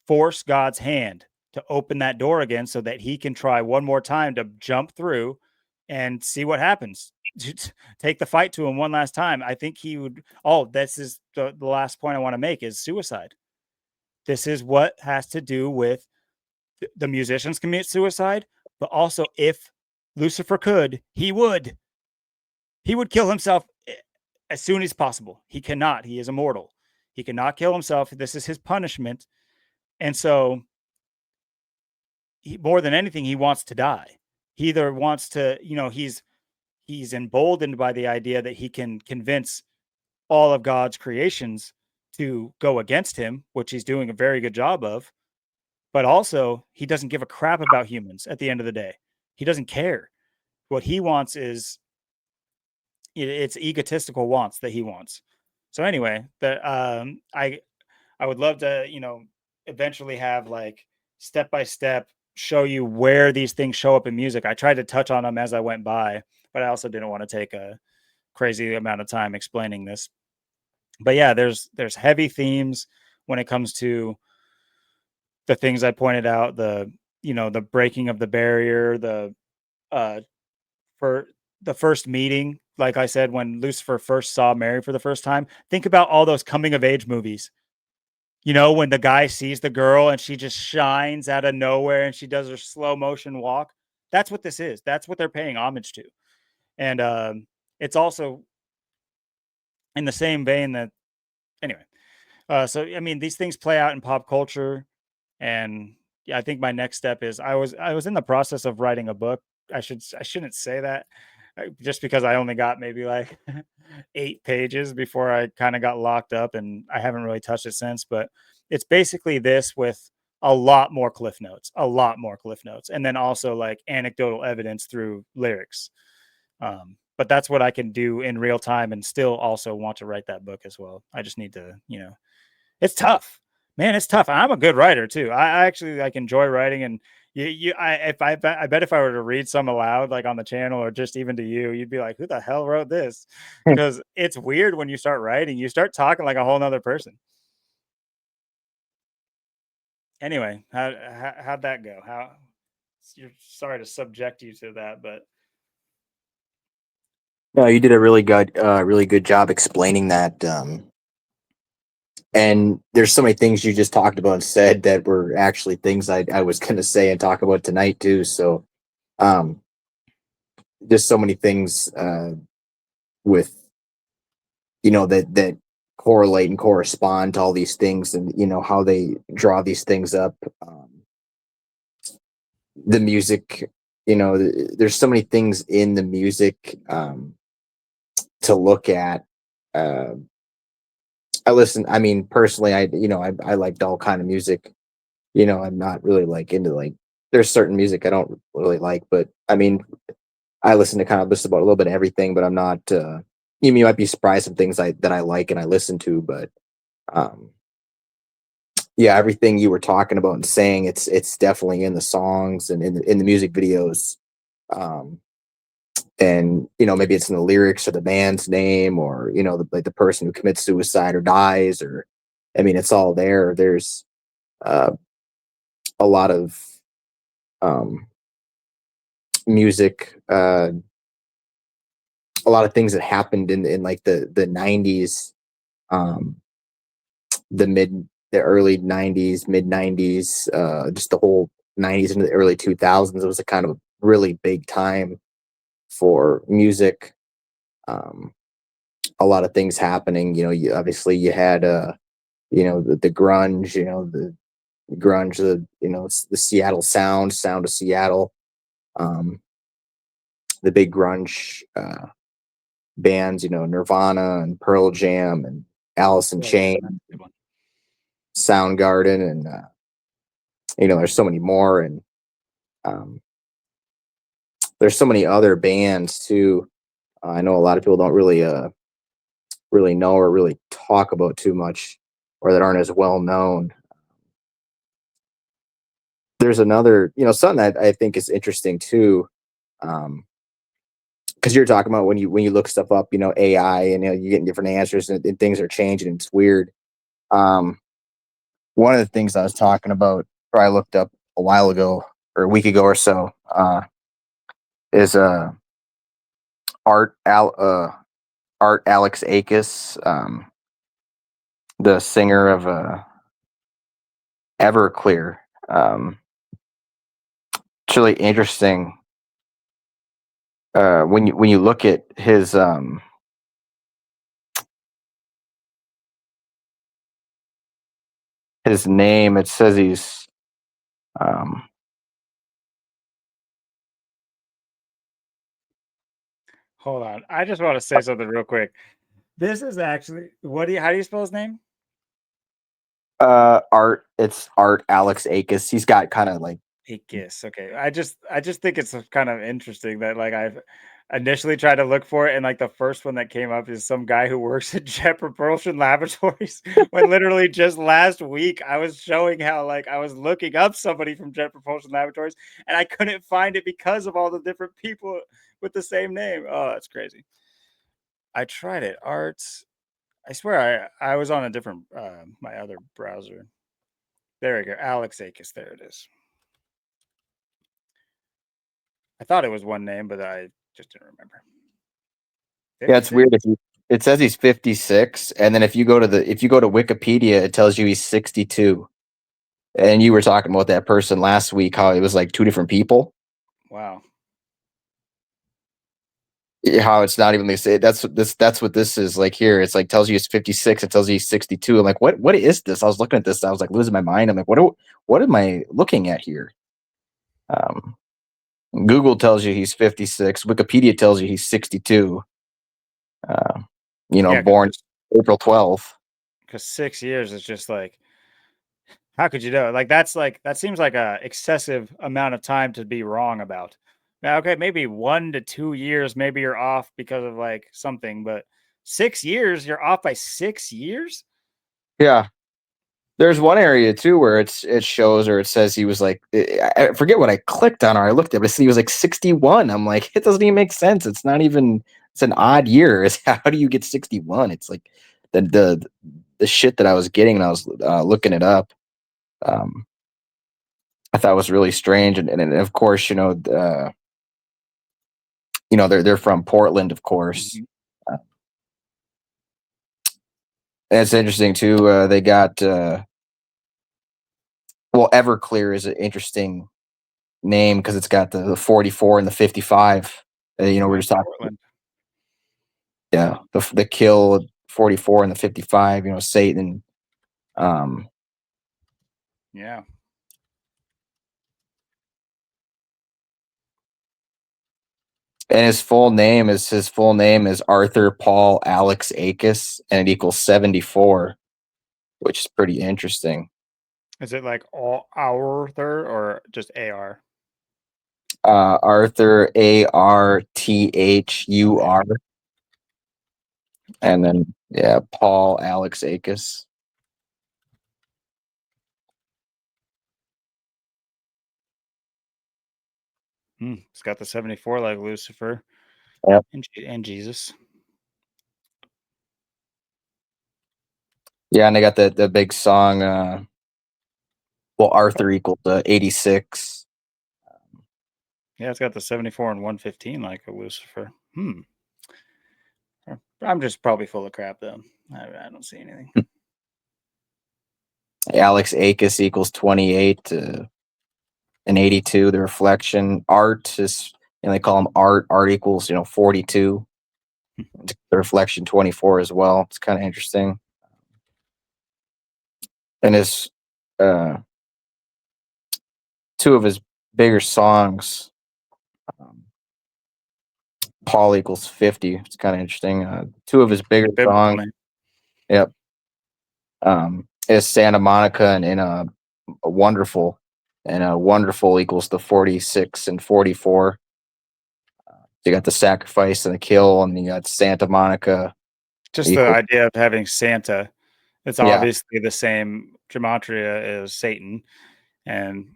force God's hand to open that door again so that he can try one more time to jump through and see what happens. Take the fight to him one last time. I think he would. Oh, this is the last point I want to make is suicide. This is what has to do with the musicians commit suicide, but also if Lucifer could, he would kill himself as soon as possible. He cannot. He is immortal. He cannot kill himself. This is his punishment. And so, more than anything, he wants to die. He either wants to, he's emboldened by the idea that he can convince all of God's creations to go against him, which he's doing a very good job of. But also, he doesn't give a crap about humans at the end of the day. He doesn't care. What he wants is, it's egotistical wants that he wants. So anyway, I would love to, eventually have like step by step show you where these things show up in music. I tried to touch on them as I went by, but I also didn't want to take a crazy amount of time explaining this. But yeah, there's heavy themes when it comes to the things I pointed out, the breaking of the barrier, uh for the first meeting, like I said, when Lucifer first saw Mary for the first time. Think about all those coming of age movies. When the guy sees the girl and she just shines out of nowhere and she does her slow motion walk. That's what this is. That's what they're paying homage to. And it's also in the same vein that, anyway. So I mean, these things play out in pop culture, and yeah, I think my next step is I was in the process of writing a book. I shouldn't say that, just because I only got maybe like 8 pages before I kind of got locked up, and I haven't really touched it since. But it's basically this with a lot more cliff notes, and then also like anecdotal evidence through lyrics. But that's what I can do in real time and still also want to write that book as well. I just need to, it's tough, man. It's tough. I'm a good writer too. I actually like enjoy writing, and I bet if I were to read some aloud, like on the channel or just even to you, you'd be like, "Who the hell wrote this?" Because it's weird when you start writing, you start talking like a whole nother person. Anyway, how'd that go? You're sorry to subject you to that, but No, you did a really good job explaining that. And there's so many things you just talked about and said that were actually things I was going to say and talk about tonight too. So, um, just so many things with that correlate and correspond to all these things, and how they draw these things up. The music, there's so many things in the music to look at. Uh, I mean, personally, I liked all kind of music. I'm not really like into like, there's certain music I don't really like, but I mean, I listen to about a little bit of everything, but I'm not, you might be surprised some things that I like and I listen to, but um, yeah, everything you were talking about and saying, it's definitely in the songs and in the music videos. Um, and maybe it's in the lyrics or the band's name, or like the person who commits suicide or dies, or I mean, it's all there. There's uh, a lot of um, music, a lot of things that happened in like the 90s, um, the early 90s, mid 90s, just the whole 90s into the early 2000s. It was a kind of a really big time for music. um, a lot of things happening. Obviously you had the grunge, the Seattle sound of Seattle, um, the big grunge bands, Nirvana and Pearl Jam and Alice in Yeah, yeah, that's Chains, a good one. Soundgarden, and there's so many more, and um, there's so many other bands too. I know a lot of people don't really know or really talk about too much, or that aren't as well known. There's another, something that I think is interesting too, because you're talking about when you look stuff up, AI, and you're getting different answers, and things are changing. And it's weird. Um, One of the things I was talking about, or I looked up a while ago or a week ago or so, is Art Al Art Alex Akis, the singer of Everclear. It's really interesting when you look at his name. It says he's um, Hold on. I just want to say something real quick. This is actually how do you spell his name? Art. It's Art Alex Akis. He's got kind of like, Akis. Okay. I just think it's kind of interesting that like I've initially tried to look for it, and like the first one that came up is some guy who works at Jet Propulsion Laboratories. When literally just last week I was showing how like I was looking up somebody from Jet Propulsion Laboratories and I couldn't find it because of all the different people with the same name. Oh, that's crazy. I tried it. Arts. I swear I was on a different my other browser. There we go. Alex Akis. There it is. I thought it was one name, but I just didn't remember. yeah, it's 56. weird. It says he's 56, and then if you go to Wikipedia, it tells you he's 62. And you were talking about that person last week, how it was like two different people. Wow. How it's not even the same. That's what this is like here. It's like tells you he's 56. It tells you he's 62. I'm like, what is this? I was looking at this. I was like losing my mind. I'm like, what am I looking at here? Um, Google tells you he's 56. Wikipedia tells you he's 62. Uh, Yeah, born April 12th. because 6 years is just like, how could you know? Like that seems like a excessive amount of time to be wrong about. Now, okay, maybe 1 to 2 years, maybe you're off because of like something, but 6 years, you're off by 6 years? Yeah. There's one area too where it shows, or it says he was like, I forget what I clicked on or I looked at, but it said he was like 61. I'm like, it doesn't even make sense. It's not even. It's an odd year. How do you get 61? It's like the shit that I was getting when I was looking it up. Um, I thought was really strange, and of course, they're from Portland, of course. Mhm. Uh, and it's interesting too. They got well, Everclear is an interesting name because it's got the 44 and the 55. We're Yeah, just talking, Portland. yeah, the kill 44 and the 55. Satan. Um, Yeah. and his full name is Arthur Paul Alex Akis, and it equals 74, which is pretty interesting. Is it like all Arthur or just AR? Arthur, Arthur. And then yeah, Paul Alex Akis. It's got the 74 like Lucifer Yep. and Jesus. Yeah, and they got the big song. Well, Arthur equals 86. Yeah, it's got the 74 and 115 like a Lucifer. I'm just probably full of crap though. I don't see anything. Alex Akis equals 28. And 82. The reflection art is, they call them art. Art equals 42. The reflection 24 as well. It's kind of interesting. And his uh, two of his bigger songs, um, Paul equals 50. It's kind of interesting. Two of his bigger Good biblical songs, name. yep, is Santa Monica and a wonderful, and wonderful equals the 46 and 44. You got the sacrifice and the kill, and you got Santa Monica Just the equals, idea of having Santa. It's yeah, obviously the same gematria as Satan, and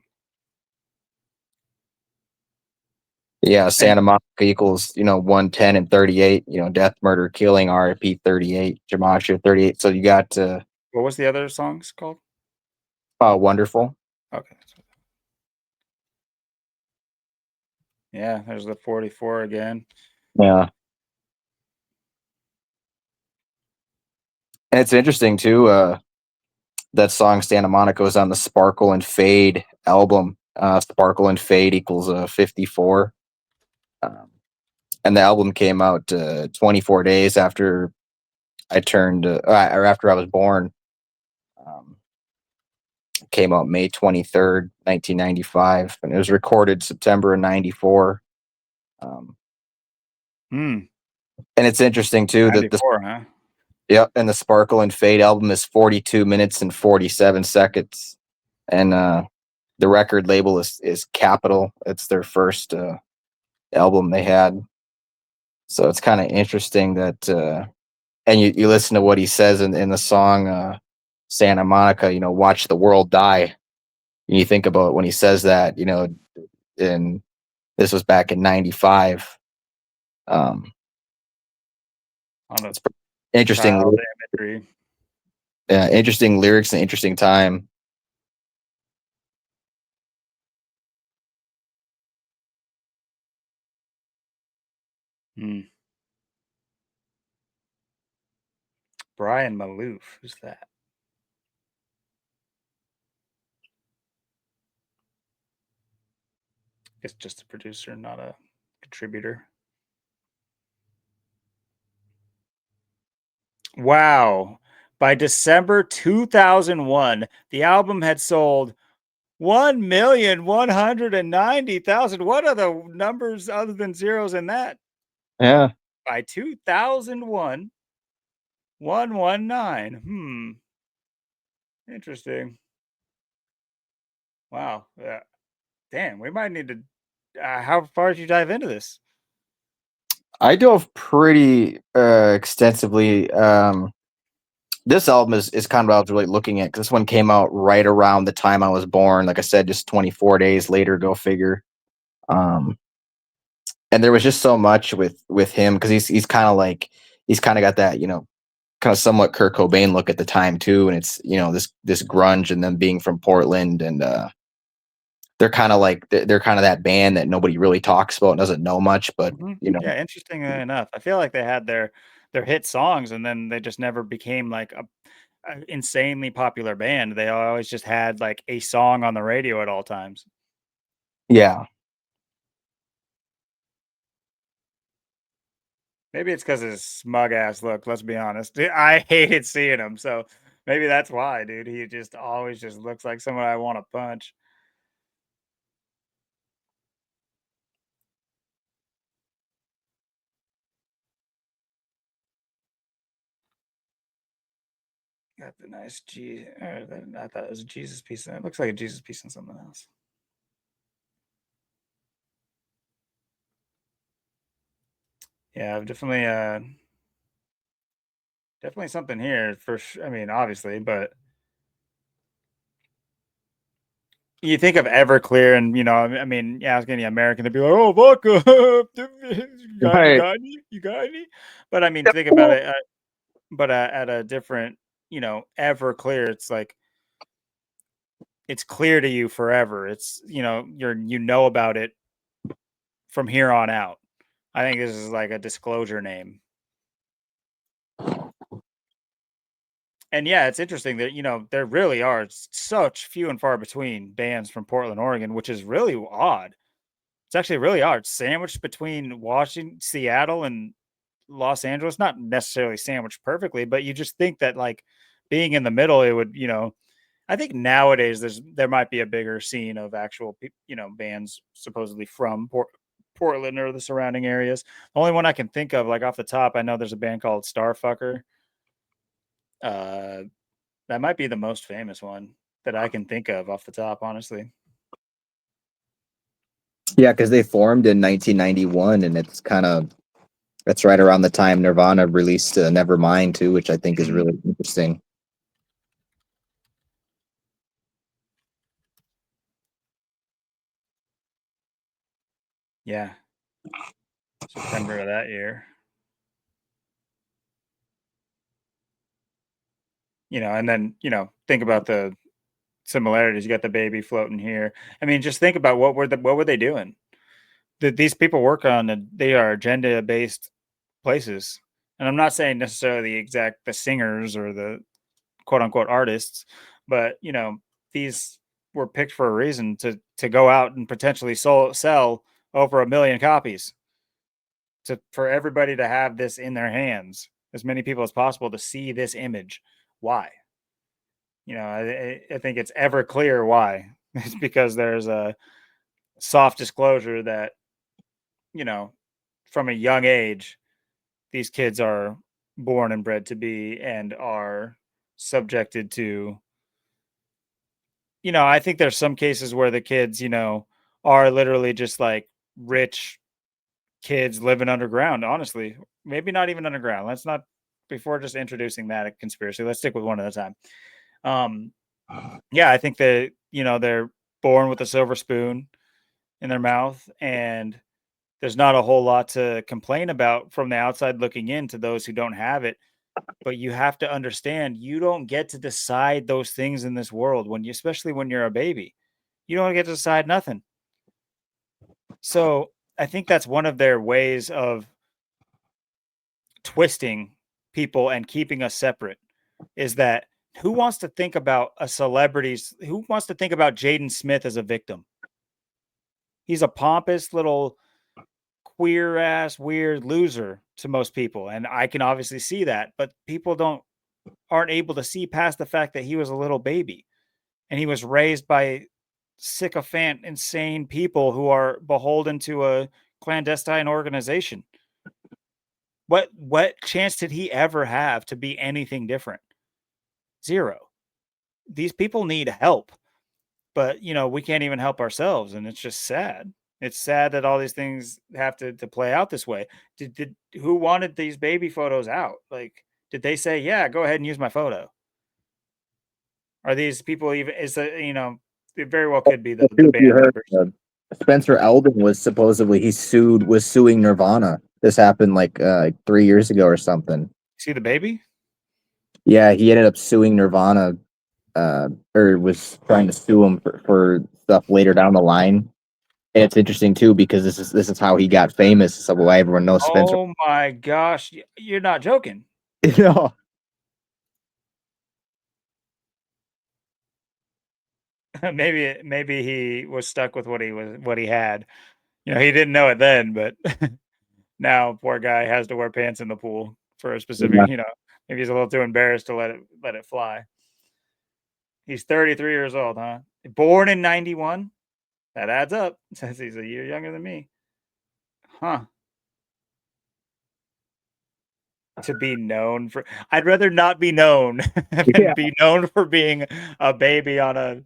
yeah, and Santa Monica equals 110 and 38. Death, murder, killing, RIP 38, Gematria 38. So you got what was the other songs called? wonderful. Okay, yeah, there's the 44 again. Yeah, and it's interesting too. That song Santa Monica was on the Sparkle and Fade album. Sparkle and Fade equals 54. Um, and the album came out 24 days after I turned, or after I was born. Um, came out May 23rd, 1995, and it was recorded September of '94. Um, Hmm, and it's interesting too that the 94, huh? yep, and the Sparkle and Fade album is 42 minutes and 47 seconds, and the record label is Capitol. It's their first album they had, so it's kind of interesting that and you listen to what he says in the song Santa Monica. Watch the world die. And you think about when he says that. And this was back in '95. Um, On a it's interesting, child imagery. interesting lyrics and interesting time. Hmm. Brian Malouf, who's that? It's just a producer, not a contributor. Wow. By December 2001, the album had sold 1,190,000. What are the numbers other than zeros in that? Yeah, By 2001, 119. Interesting. Wow. Damn, we might need to. How far did you dive into this? I dove pretty extensively. This album is kind of what I was really looking at, 'cause this one came out right around the time I was born. Like I said, just 24 days later. Go figure. Um, and there was just so much with him, because he's kind of like, he's kind of got that kind of somewhat Kurt Cobain look at the time too, and it's this grunge, and them being from Portland, and they're kind of like they're kind of that band that nobody really talks about and doesn't know much, but Yeah, interesting enough. I feel like they had their hit songs, and then they just never became like a insanely popular band. They always just had like a song on the radio at all times. yeah, Maybe it's because his smug ass look. Let's be honest. I hated seeing him, so maybe that's why, dude. He just always just looks like someone I want to punch. Got the nice G. I thought it was a Jesus piece. It looks like a Jesus piece in something else. Yeah, I've definitely Definitely something here for sure. I mean, obviously, but you think of Everclear, and I mean, yeah, ask any American, they'd be like, "Oh, vodka, you Right. got any, you got any?" But I mean, think about it. But at a different, Everclear, it's like it's clear to you forever. It's about it from here on out. I think this is like a disclosure name. And yeah, it's interesting that there really are such few and far between bands from Portland, Oregon, which is really odd. It's actually really odd. Sandwiched between Washington, Seattle, and Los Angeles, not necessarily sandwiched perfectly, but you just think that like being in the middle, it would, I think nowadays there might be a bigger scene of actual bands supposedly from Portland or the surrounding areas. The only one I can think of, like off the top, I know there's a band called Starfucker. Uh, that might be the most famous one that I can think of off the top, honestly. Yeah, because they formed in 1991, and that's right around the time Nirvana released Nevermind too, which I think is Mhm. really interesting. Yeah, September of that year. And then think about the similarities. You got the baby floating here. I mean, just think about what were they doing? These people work on they are agenda based places, and I'm not saying necessarily the singers or the quote unquote artists, but these were picked for a reason to go out and potentially sell over 1 million copies for everybody to have this in their hands, as many people as possible to see this image. Why? I think it's ever clear why. It's because there's a soft disclosure that you know from a young age these kids are born and bred to be and are subjected to, I think there's some cases where the kids, are literally just like rich kids living underground, honestly. Maybe not even underground. Let's not, before just introducing that conspiracy, let's stick with one at a time. Um, yeah, I think that, they're born with a silver spoon in their mouth, and there's not a whole lot to complain about from the outside looking in to those who don't have it. But you have to understand you don't get to decide those things in this world especially when you're a baby. You don't get to decide nothing. So I think that's one of their ways of twisting people and keeping us separate is that who wants to think about Jaden Smith as a victim? He's a pompous little queer ass weird loser to most people. And I can obviously see that, but people aren't able to see past the fact that he was a little baby and he was raised by sycophant, insane people who are beholden to a clandestine organization. What chance did he ever have to be anything different? Zero. These people need help, but we can't even help ourselves, and it's just sad. It's sad that all these things have to play out this way. Did Who wanted these baby photos out? Like, did they say, "Yeah, go ahead and use my photo"? Are these people even? Is the It very well could be Well, the too, if you band heard, members. Spencer Eldon was suing Nirvana. This happened like 3 years ago or something. See the baby? Yeah, he ended up suing Nirvana, or was trying to sue him for stuff later down the line. And it's interesting too because this is how he got famous. So why everyone knows Spencer. Oh my gosh, you're not joking. You know, Maybe he was stuck with what he had. He didn't know it then, but now poor guy has to wear pants in the pool for a yeah, specific, maybe he's a little too embarrassed to let it fly. He's 33 years old, huh? Born in 91. That adds up. Says he's a year younger than me. Huh. To be known for I'd rather not be known than yeah. be known for being a baby on a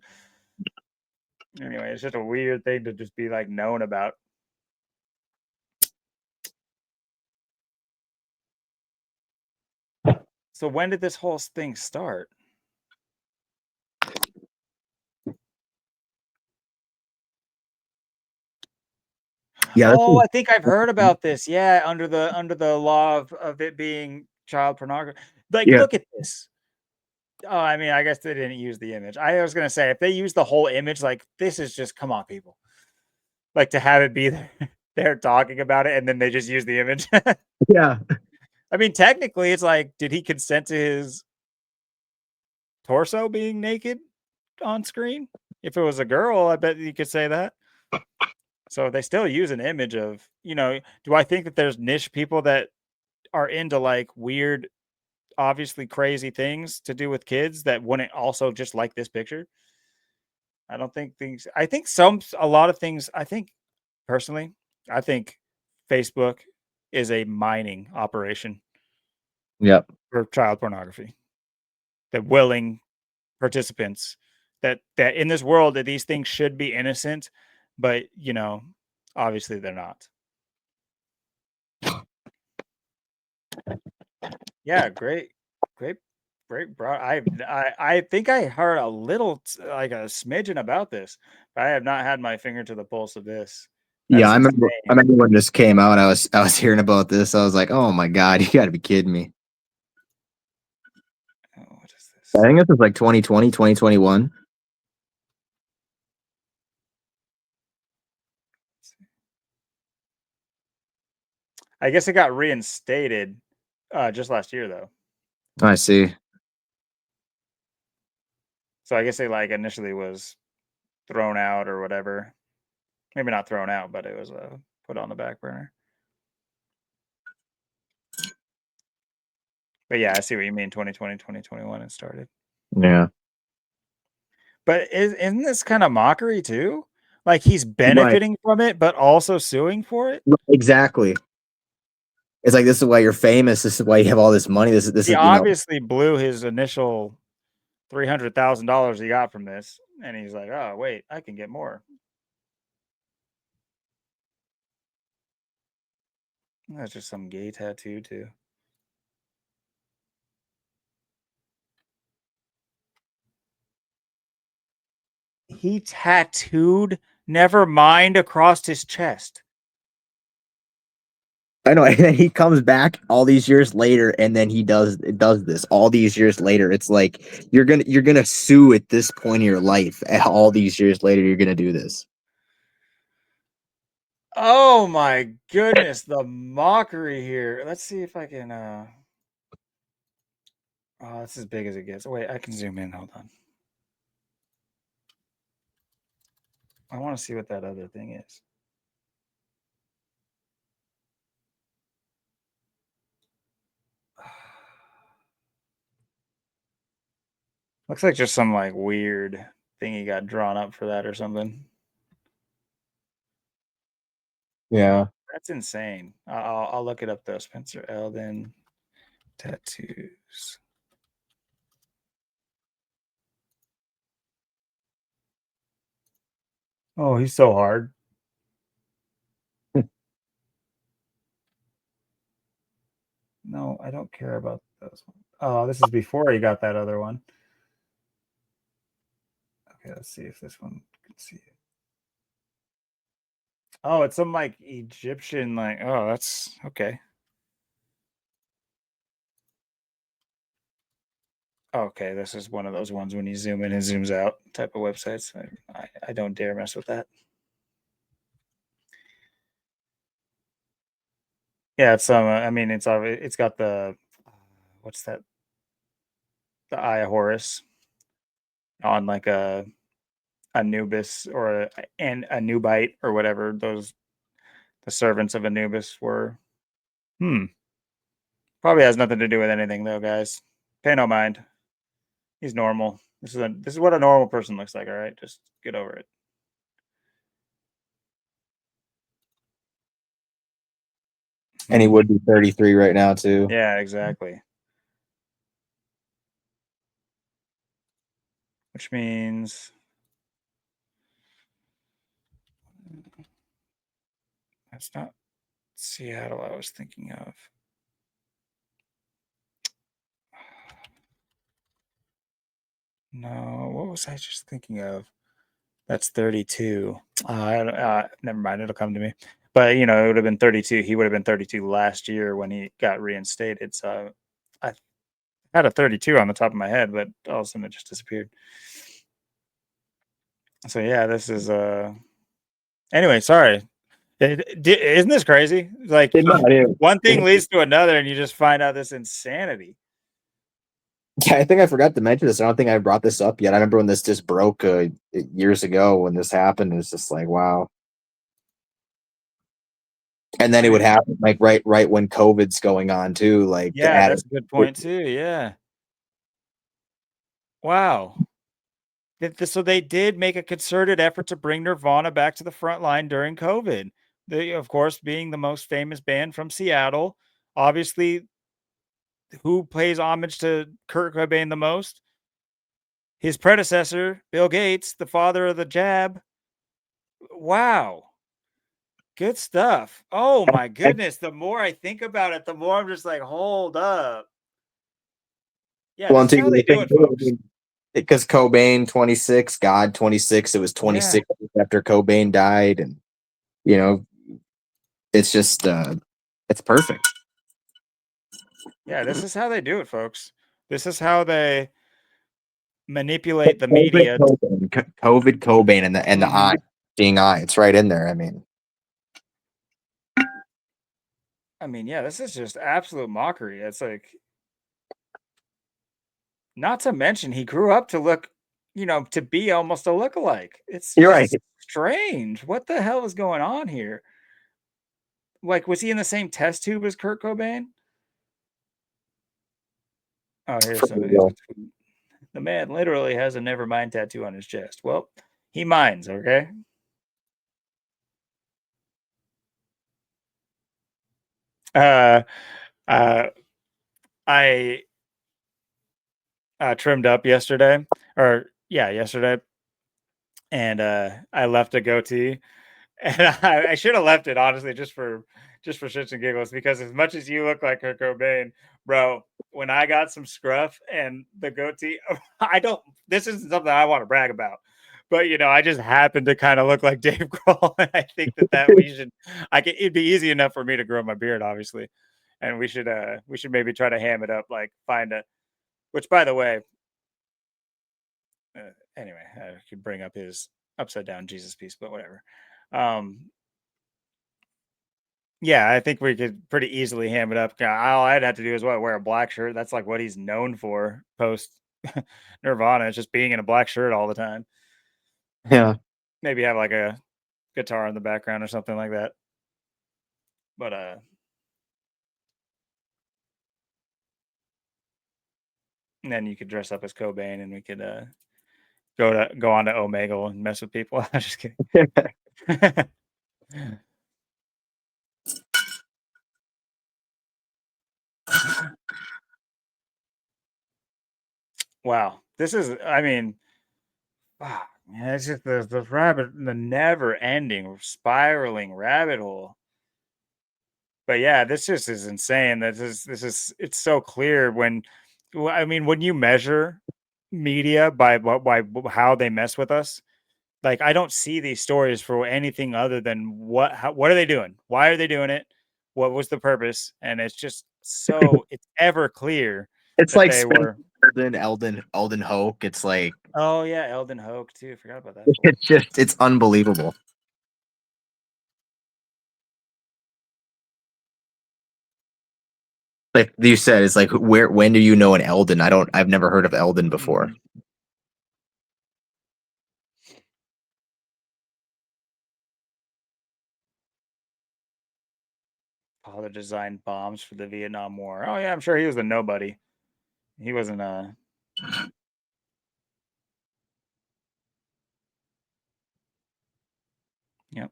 anyway, it's just a weird thing to just be like known about. So when did this whole thing start? Yeah, this Oh, is, I think I've heard about this. Yeah, under the law of it being child pornography. Like, yeah, look at this. Oh, I mean, I guess they didn't use the image. I was gonna say if they use the whole image, like this is just come on, people. Like to have it be there, they're talking about it and then they just use the image. yeah, I mean, technically, it's like, did he consent to his torso being naked on screen? If it was a girl, I bet you could say that. So they still use an image of, do I think that there's niche people that are into like weird, obviously crazy things to do with kids that wouldn't also just like this picture? I don't think things, I think a lot of things, I think personally, I think Facebook is a mining operation yep. for child pornography. The willing participants that in this world that these things should be innocent, but obviously they're not. Yeah, great, great, bro. I think I heard a little, like a smidgen about this, but I have not had my finger to the pulse of this. Yeah, That's I insane. remember when this came out. I was hearing about this. I was like, oh my god, you got to be kidding me. Oh, what is I this? think this was like 2020, 2021. I guess it got reinstated just last year though. I see. So I guess it like initially was thrown out or whatever. Maybe not thrown out, but it was put on the back burner. But yeah, I see what you mean. 2020, 2021 it started. Yeah. But isn't this kind of mockery too? Like he's Right. benefiting from it, but also suing for it. Exactly. It's like this is why you're famous. This is why you have all this money. This He is obviously blew his initial $300,000 he got from this, and he's like, "Oh wait, I can get more." That's just some gay tattoo too. He tattooed "never mind" across his chest. I know. And then he comes back all these years later, and then he does this all these years later. It's like you're gonna sue at this point in your life. All these years later, you're gonna do this. Oh my goodness, the mockery here. Let's see if I can oh, that's as big as it gets. Wait, I can zoom in. Hold on. I want to see what that other thing is. Looks like just some like weird thing he got drawn up for that or something. Yeah. That's insane. I'll look it up though. Spencer Eldon tattoos. Oh, he's so hard. No, I don't care about those ones. Oh, this is before he got that other one. Okay, let's see if this one can see it. Oh, it's some like Egyptian, like, oh, that's okay. Okay, this is one of those ones when you zoom in and zooms out type of websites. I don't dare mess with that. Yeah, it's I mean, it's got the what's that? The Eye of Horus on like a Anubis or an Anubite or whatever those the servants of Anubis were. Hmm. Probably has nothing to do with anything though, guys. Pay no mind. He's normal. This is what a normal person looks like. All right, just get over it. And he Hmm. would be 33 right now too. Yeah, exactly. Which means that's not Seattle I was thinking of. No, what was I just thinking of? That's 32. Never mind, it'll come to me. But you know, it would have been 32. He would have been 32 last year when he got reinstated. So I had a 32 on the top of my head, but all of a sudden it just disappeared. So yeah, this is anyway, sorry. Isn't this crazy? Like No, one thing leads to another and you just find out this insanity. yeah, I think I forgot to mention this. I don't think I brought this up yet. I remember when this just broke years ago when this happened. It was just like, wow. And then I it would mean, happen like right when COVID's going on too, like to yeah, add that's a good point too. Yeah. Wow. So they did make a concerted effort to bring Nirvana back to the front line during COVID. They, of course, being the most famous band from Seattle. Obviously, who pays homage to Kurt Cobain the most? His predecessor, Bill Gates, the father of the jab. Wow. Good stuff. Oh my goodness. The more I think about it, the more I'm just like, hold up. Yeah, well, this is until how they you do think it, folks. because Cobain 26, God 26, it was Yeah. 26 after Cobain died, and you know, it's just it's perfect. Yeah, this is how they do it, folks. This is how they manipulate the COVID media. Cobain, COVID Cobain, and the eye, Mhm. seeing eye, it's right in there. I mean, I mean, yeah, this is just absolute mockery. It's like, not to mention, he grew up to look, to be almost a lookalike. It's you're right. just strange. What the hell is going on here? Like, was he in the same test tube as Kurt Cobain? Oh, here's For some of his real. tweet. The man literally has a Nevermind tattoo on his chest. Well, he minds, okay? Uh, uh, I trimmed up yesterday, or yeah, yesterday, and I left a goatee. And I should have left it honestly, just for shits and giggles, because as much as you look like Kurt Cobain, bro, when I got some scruff and the goatee, I don't. This isn't something I want to brag about, but I just happen to kind of look like Dave Grohl, and I think that we should. It'd be easy enough for me to grow my beard, obviously, and we should maybe try to ham it up, like find a. Which, by the way, anyway, I could bring up his upside down Jesus piece, but whatever. Um, Yeah, I think we could pretty easily ham it up. All I'd have to do is wear a black shirt. That's like what he's known for post Nirvana. It's just being in a black shirt all the time. Yeah. Maybe have like a guitar in the background or something like that. But and then you could dress up as Cobain and we could go on to Omegle and mess with people. I'm just kidding. Wow. This is I mean, wow, man, it's just the never ending spiraling rabbit hole. But yeah, this just is insane. This is it's so clear I mean, when you measure media by how they mess with us, like I don't see these stories for anything other than what are they doing? Why are they doing it? What was the purpose? And it's just it's ever clear It's that like they Spencer were. Alden Hoke. It's like Oh yeah, Eldon Hoke too. Forgot about that. it's unbelievable. Like you said, it's like when do you know an Eldon? I've never heard of Eldon before. Mhm. Father designed bombs for the Vietnam War. Oh yeah, I'm sure he was a nobody. He wasn't a. Yep.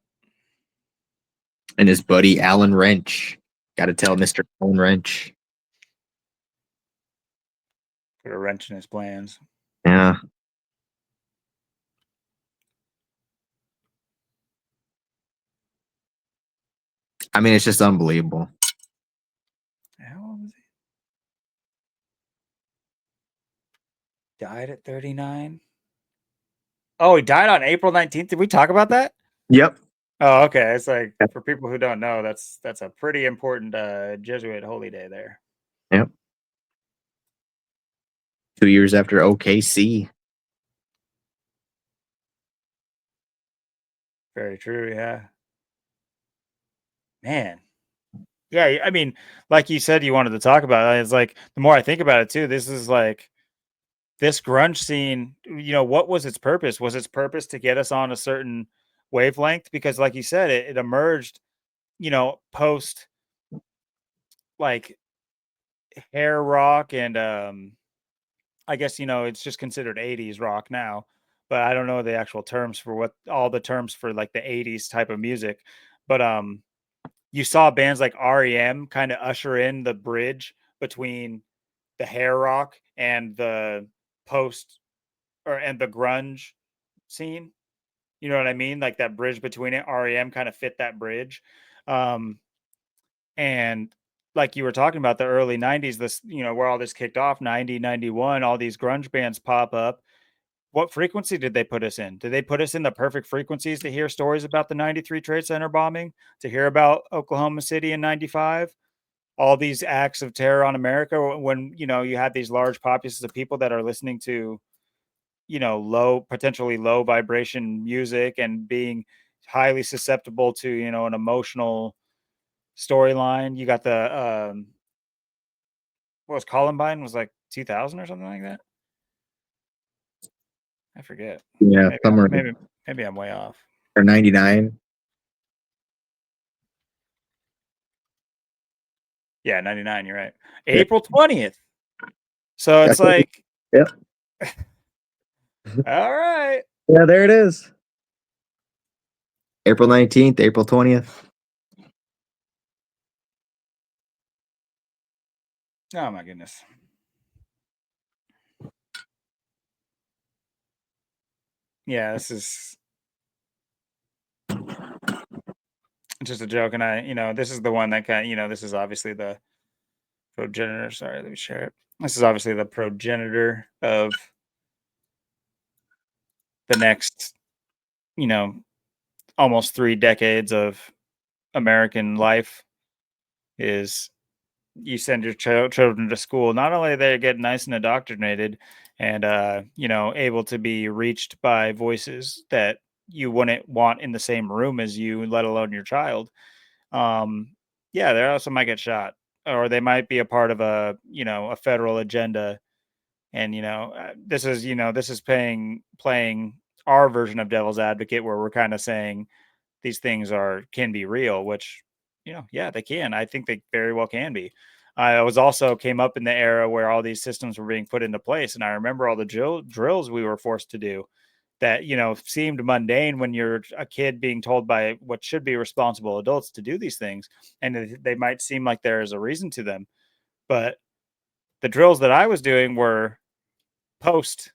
And his buddy Alan Wrench. Gotta tell Mr. Alan Wrench. Put a wrench in his plans. Yeah. I mean, it's just unbelievable. How old is he? Died at 39. Oh, he died on April 19th. Did we talk about that? Yep. Oh, okay. It's like for people who don't know, that's a pretty important Jesuit holy day there. Yep. 2 years after OKC. Very true. Yeah. Man. Yeah. I mean, like you said, you wanted to talk about it. It's like the more I think about it too, this is like this grunge scene. What was its purpose? Was its purpose to get us on a certain wavelength? Because, like you said, it emerged, post like hair rock and I guess, it's just considered 80s rock now, but I don't know the actual terms for what all the terms for like the 80s type of music. But you saw bands like REM kind of usher in the bridge between the hair rock and the post and the grunge scene. You know what I mean? Like that bridge between it. REM kind of fit that bridge. Um and like you were talking about the early 90s, this, where all this kicked off, 90, 91, all these grunge bands pop up. What frequency did they put us in? Did they put us in the perfect frequencies to hear stories about the 93 Trade Center bombing, to hear about Oklahoma City in 95? All these acts of terror on America when, you had these large populaces of people that are listening to, potentially low vibration music and being highly susceptible to, an emotional storyline. You got what was Columbine was like 2000 or something like that. I forget. Yeah, Maybe somewhere maybe I'm way off. or 99. Yeah, 99, you're right. Yeah. April 20th. So it's like, Yep. all right. Yeah, there it is. April 19th, April 20th. Oh my goodness. Yeah, this is just a joke. And this is the one that this is obviously the progenitor. Sorry, let me share it. This is obviously the progenitor of the next, you know, almost 3 decades of American life is you send your children to school. Not only they get nice and indoctrinated and, able to be reached by voices that you wouldn't want in the same room as you, let alone your child. Um, yeah, they also might get shot or they might be a part of a federal agenda. And, this is playing our version of devil's advocate where we're kind of saying, these things can be real, which, yeah, they can. I think they very well can be. I was also came up in the era where all these systems were being put into place, and I remember all the drills we were forced to do that seemed mundane when you're a kid being told by what should be responsible adults to do these things, and they might seem like there is a reason to them, but the drills that I was doing were post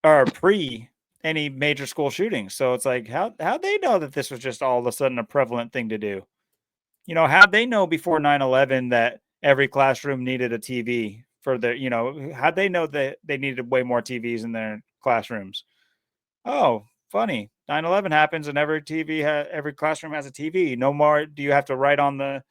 or pre any major school shootings. So it's like, how they know that this was just all of a sudden a prevalent thing to do? How'd they know before 9/11 that every classroom needed a TV for their, how'd they know that they needed way more TVs in their classrooms? Oh, funny. 9/11 happens and every classroom has a TV. No more do you have to write on the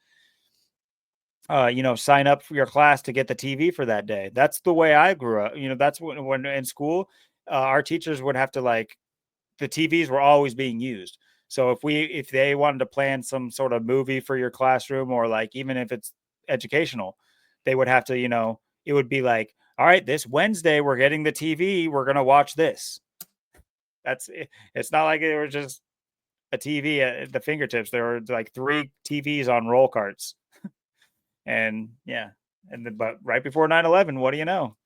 sign up for your class to get the TV for that day. That's the way I grew up. That's when in school, our teachers would have to the TVs were always being used. So if they wanted to plan some sort of movie for your classroom or even if it's educational, they would have to, it would be like, all right, this Wednesday we're getting the TV, we're going to watch this. That's it. It's not like it was just a TV at the fingertips. There were like 3 TVs on roll carts. And yeah, but right before 9/11, what do you know?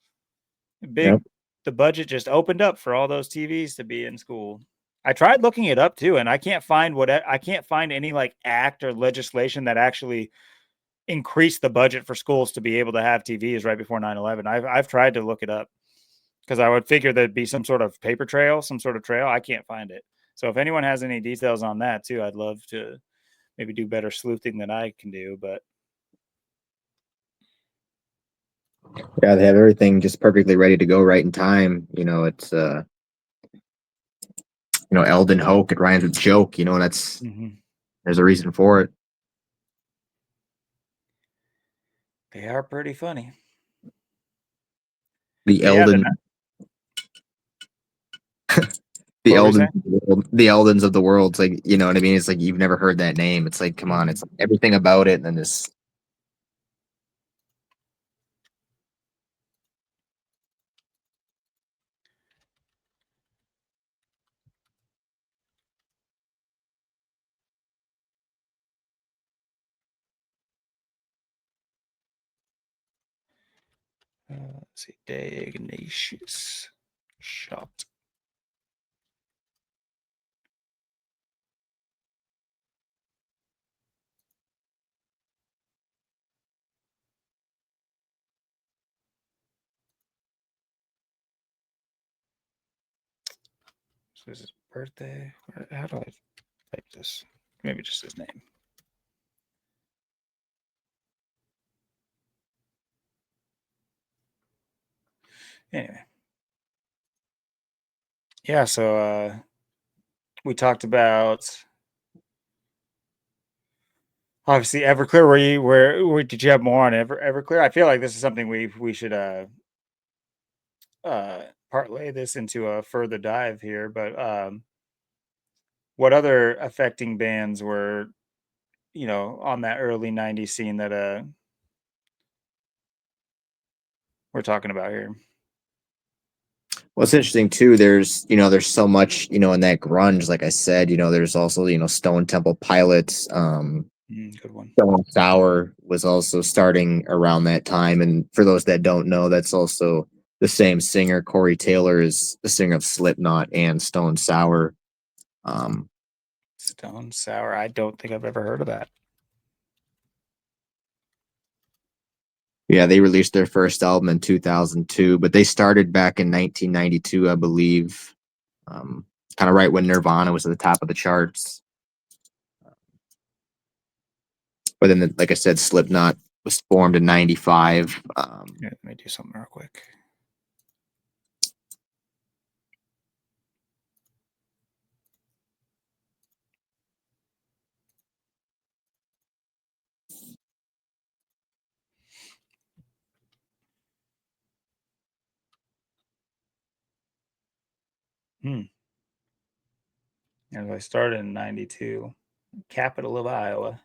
Yep. Big The budget just opened up for all those TVs to be in school. I tried looking it up too, and I can't find any act or legislation that actually increased the budget for schools to be able to have TVs right before 9/11. I've tried to look it up because I would figure there'd be some sort of paper trail, some sort of trail. I can't find it. So if anyone has any details on that too, I'd love to maybe do better sleuthing than I can do. But Yeah, they have everything just perfectly ready to go right in time. It's Eldon Hoke. It rhymes with joke. That's Hmm. there's a reason for it. They are pretty funny. The But yeah, Eldon, the what were you Eldon, saying? the Eldons of the world. It's like, you know what I mean. It's like you've never heard that name. It's like, come on, Hmm. it's like everything about it, and then this. Let's see, Dignatious Shot. So this is birthday. How do I type this? Maybe just his name. Anyway, yeah. So we talked about obviously Everclear. Where did you have more on Everclear? I feel like this is something we should parlay this into a further dive here. But what other affecting bands were on that early '90s scene that we're talking about here? Well, it's interesting too. There's so much, in that grunge. Like I said, there's also, Stone Temple Pilots. Good one. Stone Sour was also starting around that time. And for those that don't know, that's also the same singer. Corey Taylor is the singer of Slipknot and Stone Sour. Um, Stone Sour. I don't think I've ever heard of that. yeah, they released their first album in 2002, but they started back in 1992, I believe. Um, kind of right when Nirvana was at the top of the charts. But then, like I said, Slipknot was formed in '95. Yeah, let me do something real quick. Hmm. And I started in '92. Capital of Iowa,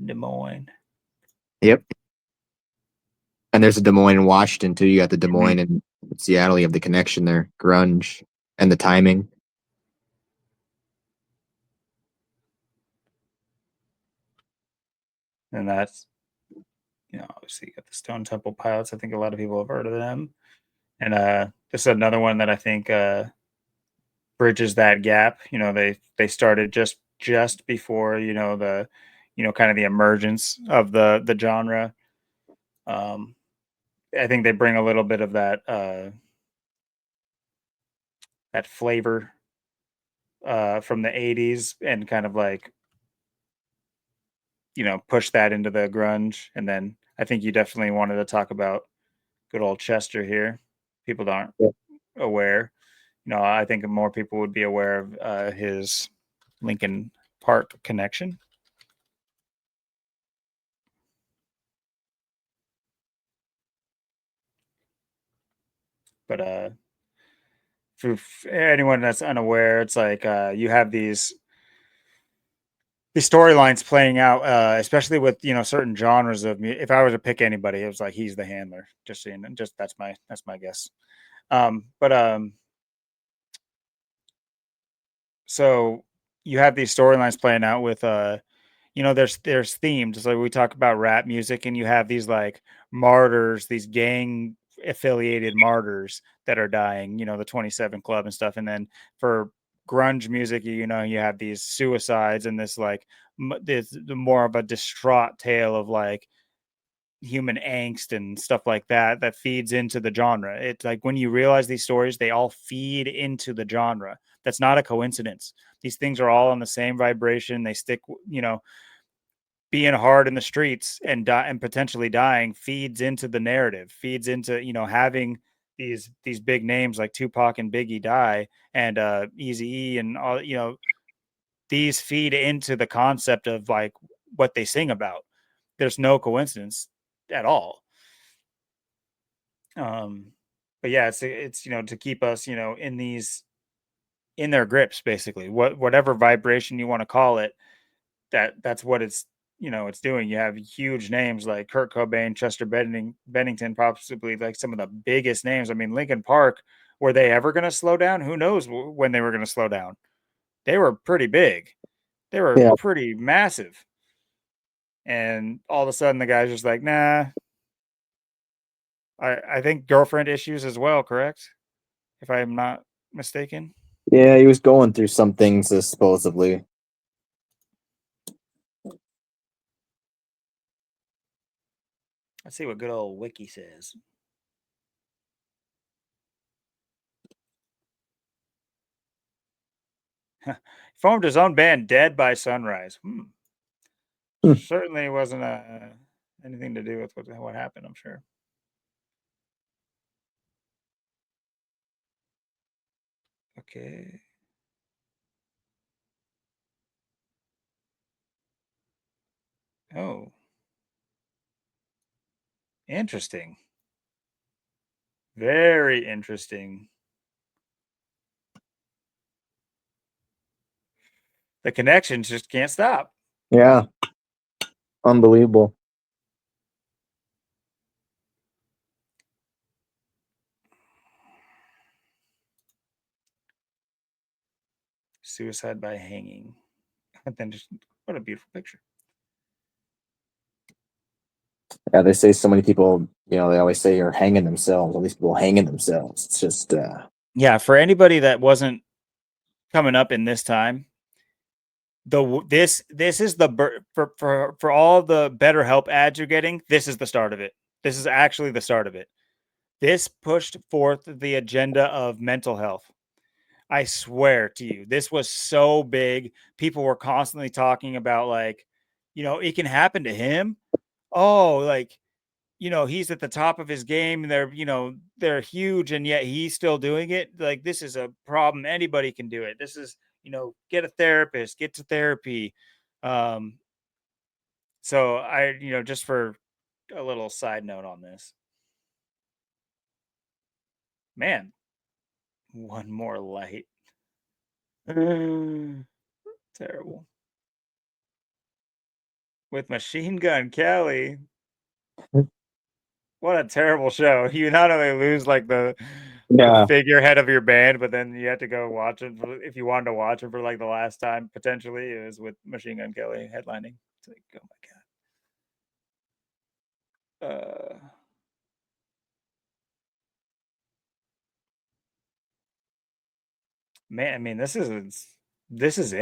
Des Moines. Yep. And there's a Des Moines in Washington too. You got the Des Mhm. Moines and Seattle. You have the connection there, grunge, and the timing. And that's, obviously you got the Stone Temple Pilots. I think a lot of people have heard of them. And this is another one that I think bridges that gap. They started just before, kind of the emergence of the genre. Um, I think they bring a little bit of that flavor from the '80s and kind of like push that into the grunge. And then I think you definitely wanted to talk about good old Chester here. People aren't Yep. aware. I think more people would be aware of his Lincoln Park connection. But for anyone that's unaware, it's like you have these storylines playing out, especially with certain genres of music. If I were to pick anybody, it was like he's the handler. Just saying, just that's my guess. But so you have these storylines playing out with there's themes. It's like we talk about rap music, and you have these like martyrs, these gang affiliated martyrs that are dying, the 27 Club and stuff. And then for grunge music, you have these suicides and this like this more of a distraught tale of like human angst and stuff like that that feeds into the genre. It's like when you realize these stories, they all feed into the genre. That's not a coincidence. These things are all on the same vibration. They stick, being hard in the streets and potentially dying feeds into the narrative, feeds into, having these big names like Tupac and Biggie die, and Easy E and all, these feed into the concept of like what they sing about. There's no coincidence at all. Um, but yeah, it's to keep us, in their grips, basically. Whatever vibration you want to call it, that's what it's doing. You have huge names like Kurt Cobain, Chester Bennington, possibly like some of the biggest names. I mean, Linkin Park, were they ever going to slow down? Who knows when they were going to slow down? They were pretty big. They were Yeah, pretty massive. And all of a sudden the guy's just like, nah. I think girlfriend issues as well, correct? If I'm not mistaken. yeah, he was going through some things, supposedly. Let's see what good old Wiki says. Formed his own band, Dead by Sunrise. Hmm. Certainly wasn't anything to do with what happened, I'm sure. Okay. Oh, interesting. Very interesting. The connections just can't stop. Yeah, unbelievable. Suicide by hanging. And then just what a beautiful picture. Yeah, they say so many people, they always say are hanging themselves. All these people hanging themselves. It's just, Yeah, for anybody that wasn't coming up in this time, this is for all the BetterHelp ads you're getting. This is the start of it. This is actually the start of it. This pushed forth the agenda of mental health. I swear to you, this was so big. People were constantly talking about like, it can happen to him. Oh, like, he's at the top of his game. They're huge, and yet he's still doing it. Like, this is a problem. Anybody can do it. This is, get a therapist, get to therapy. Um, so just for a little side note on this, man, one more light. Terrible. With Machine Gun Kelly. What a terrible show. You not only lose like the yeah. figurehead of your band, but then you have to go watch it if you wanted to watch it for like the last time potentially. It was with Machine Gun Kelly headlining. It's like, oh my god. Man, I mean, this is it. This is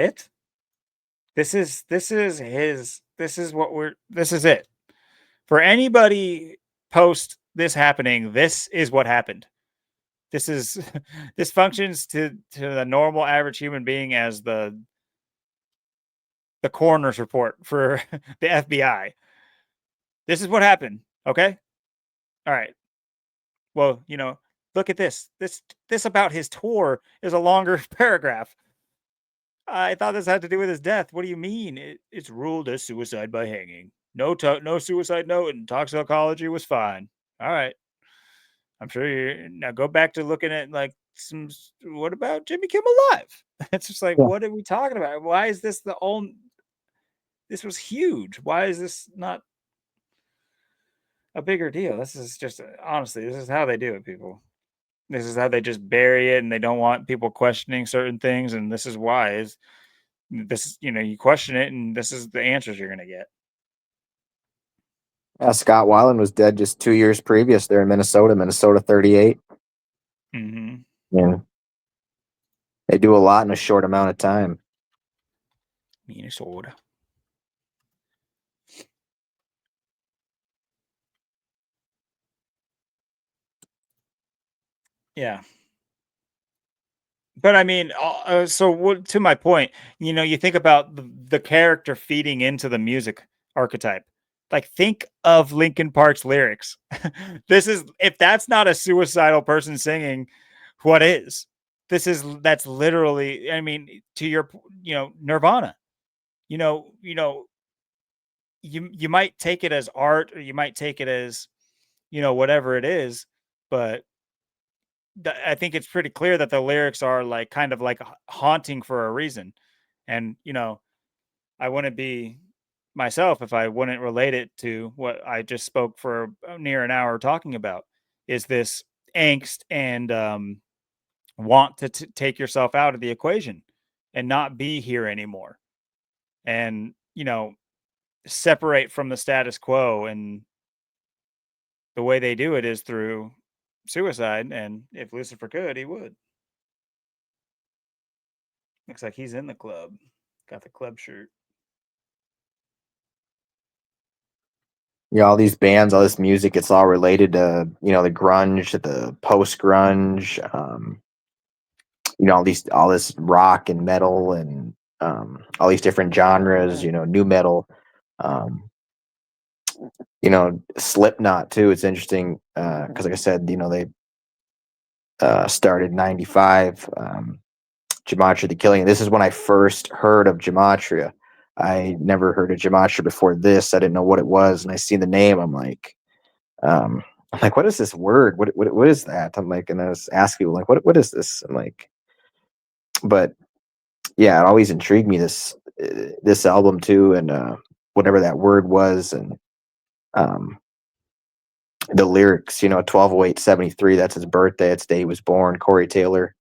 it. For anybody post this happening, this is what happened. This is this functions to the normal average human being as the coroner's report for the FBI. This is what happened. Okay. All right. Well, look at this. This about his tour is a longer paragraph. I thought this had to do with his death. What do you mean? It's ruled as suicide by hanging. No suicide note, and toxicology was fine. All right. I'm sure you now go back to looking at like some. What about Jimmy Kimmel Live? It's just like, Yeah. what are we talking about? Why is this the only? This was huge. Why is this not a bigger deal? This is just honestly, this is how they do it, people. This is how they just bury it, and they don't want people questioning certain things. And this is why is this, you question it, and this is the answers you're gonna get. Yeah, Scott Weiland was dead just 2 years previous there in Minnesota 38. Mm-hmm. Yeah. They do a lot in a short amount of time. Minnesota. Yeah. But I mean, so to my point, you think about the character feeding into the music archetype. Like, think of Linkin Park's lyrics. If that's not a suicidal person singing, what is? That's literally, I mean, to your, Nirvana. You might take it as art, or you might take it as, whatever it is, but I think it's pretty clear that the lyrics are like kind of like haunting for a reason. And, I wouldn't be myself if I wouldn't relate it to what I just spoke for near an hour talking about, is this angst and want to take yourself out of the equation and not be here anymore. And, separate from the status quo. And the way they do it is through suicide. And if Lucifer could, he would. Looks like he's in the club. Got the club shirt. Yeah, all these bands, all this music, it's all related to, the grunge, the post grunge, all this rock and metal and all these different genres, new metal, Slipknot too. It's interesting because, like I said, they started '95. Gematria the Killing. This is when I first heard of Gematria. I never heard of Gematria before this. I didn't know what it was, and I seen the name. Um, I'm like, what is this word? What is that? I'm like, and I was asking people like, what is this? I'm like, but yeah, it always intrigued me, this album too, and whatever that word was, and um, the lyrics. 12/08/73. That's his birthday. It's the day he was born. Corey Taylor.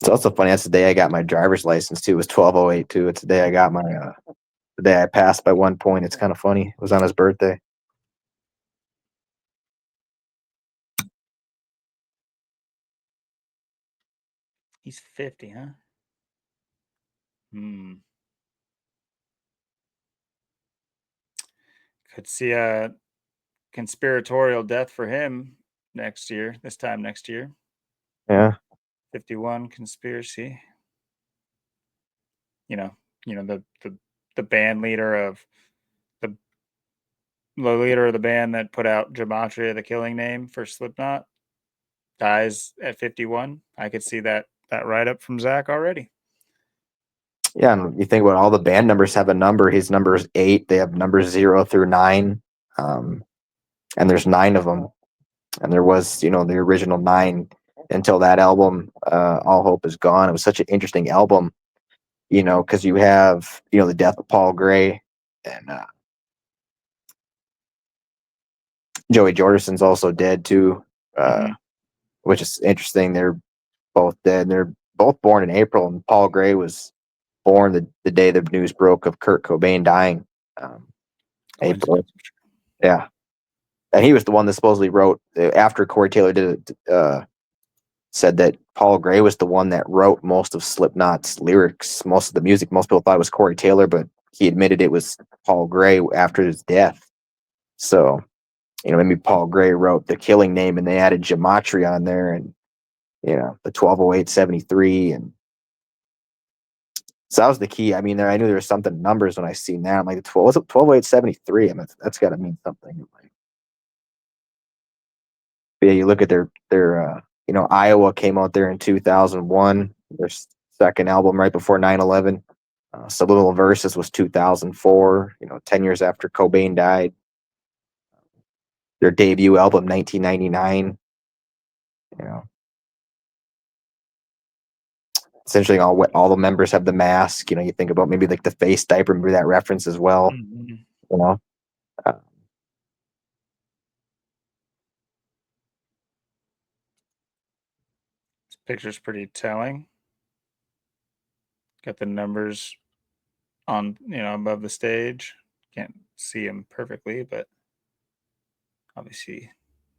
It's also funny. That's the day I got my driver's license too. It was 12/08 too. It's the day I got my the day I passed by 1 point. It's kind of funny. It was on his birthday. He's 50, huh? Could see a conspiratorial death for him this time next year. Yeah. 51 conspiracy. You know, the band leader of the leader of the band that put out Gematria the Killing Name for Slipknot dies at 51. I could see that write up from Zach already. Yeah, and you think about all the band numbers have a number. His number is 8. They have numbers 0 through 9, and there's 9 of them. And there was, the original 9 until that album, All Hope Is Gone. It was such an interesting album, because you have, the death of Paul Gray, and Joey Jordison's also dead too, which is interesting. They're both dead. And they're both born in April, and Paul Gray was born the day the news broke of Kurt Cobain dying. April. Yeah. And he was the one that supposedly wrote, after Corey Taylor did it, said that Paul Gray was the one that wrote most of Slipknot's lyrics, most of the music. Most people thought it was Corey Taylor, but he admitted it was Paul Gray after his death. So, maybe Paul Gray wrote the Killing Name, and they added Gematria on there, and the 12/08/73, and so that was the key. I mean, I knew there was something numbers when I seen that. I'm like, 12, what's it, 12/08/73? I mean, that's got to mean something. But yeah, you look at their Iowa came out there in 2001, their second album right before 9/11. Subliminal Verses was 2004, 10 years after Cobain died. Their debut album, 1999. Essentially, all the members have the mask. You think about maybe like the face diaper, maybe that reference as well. You know, This picture's pretty telling. Got the numbers on, above the stage. Can't see them perfectly, but obviously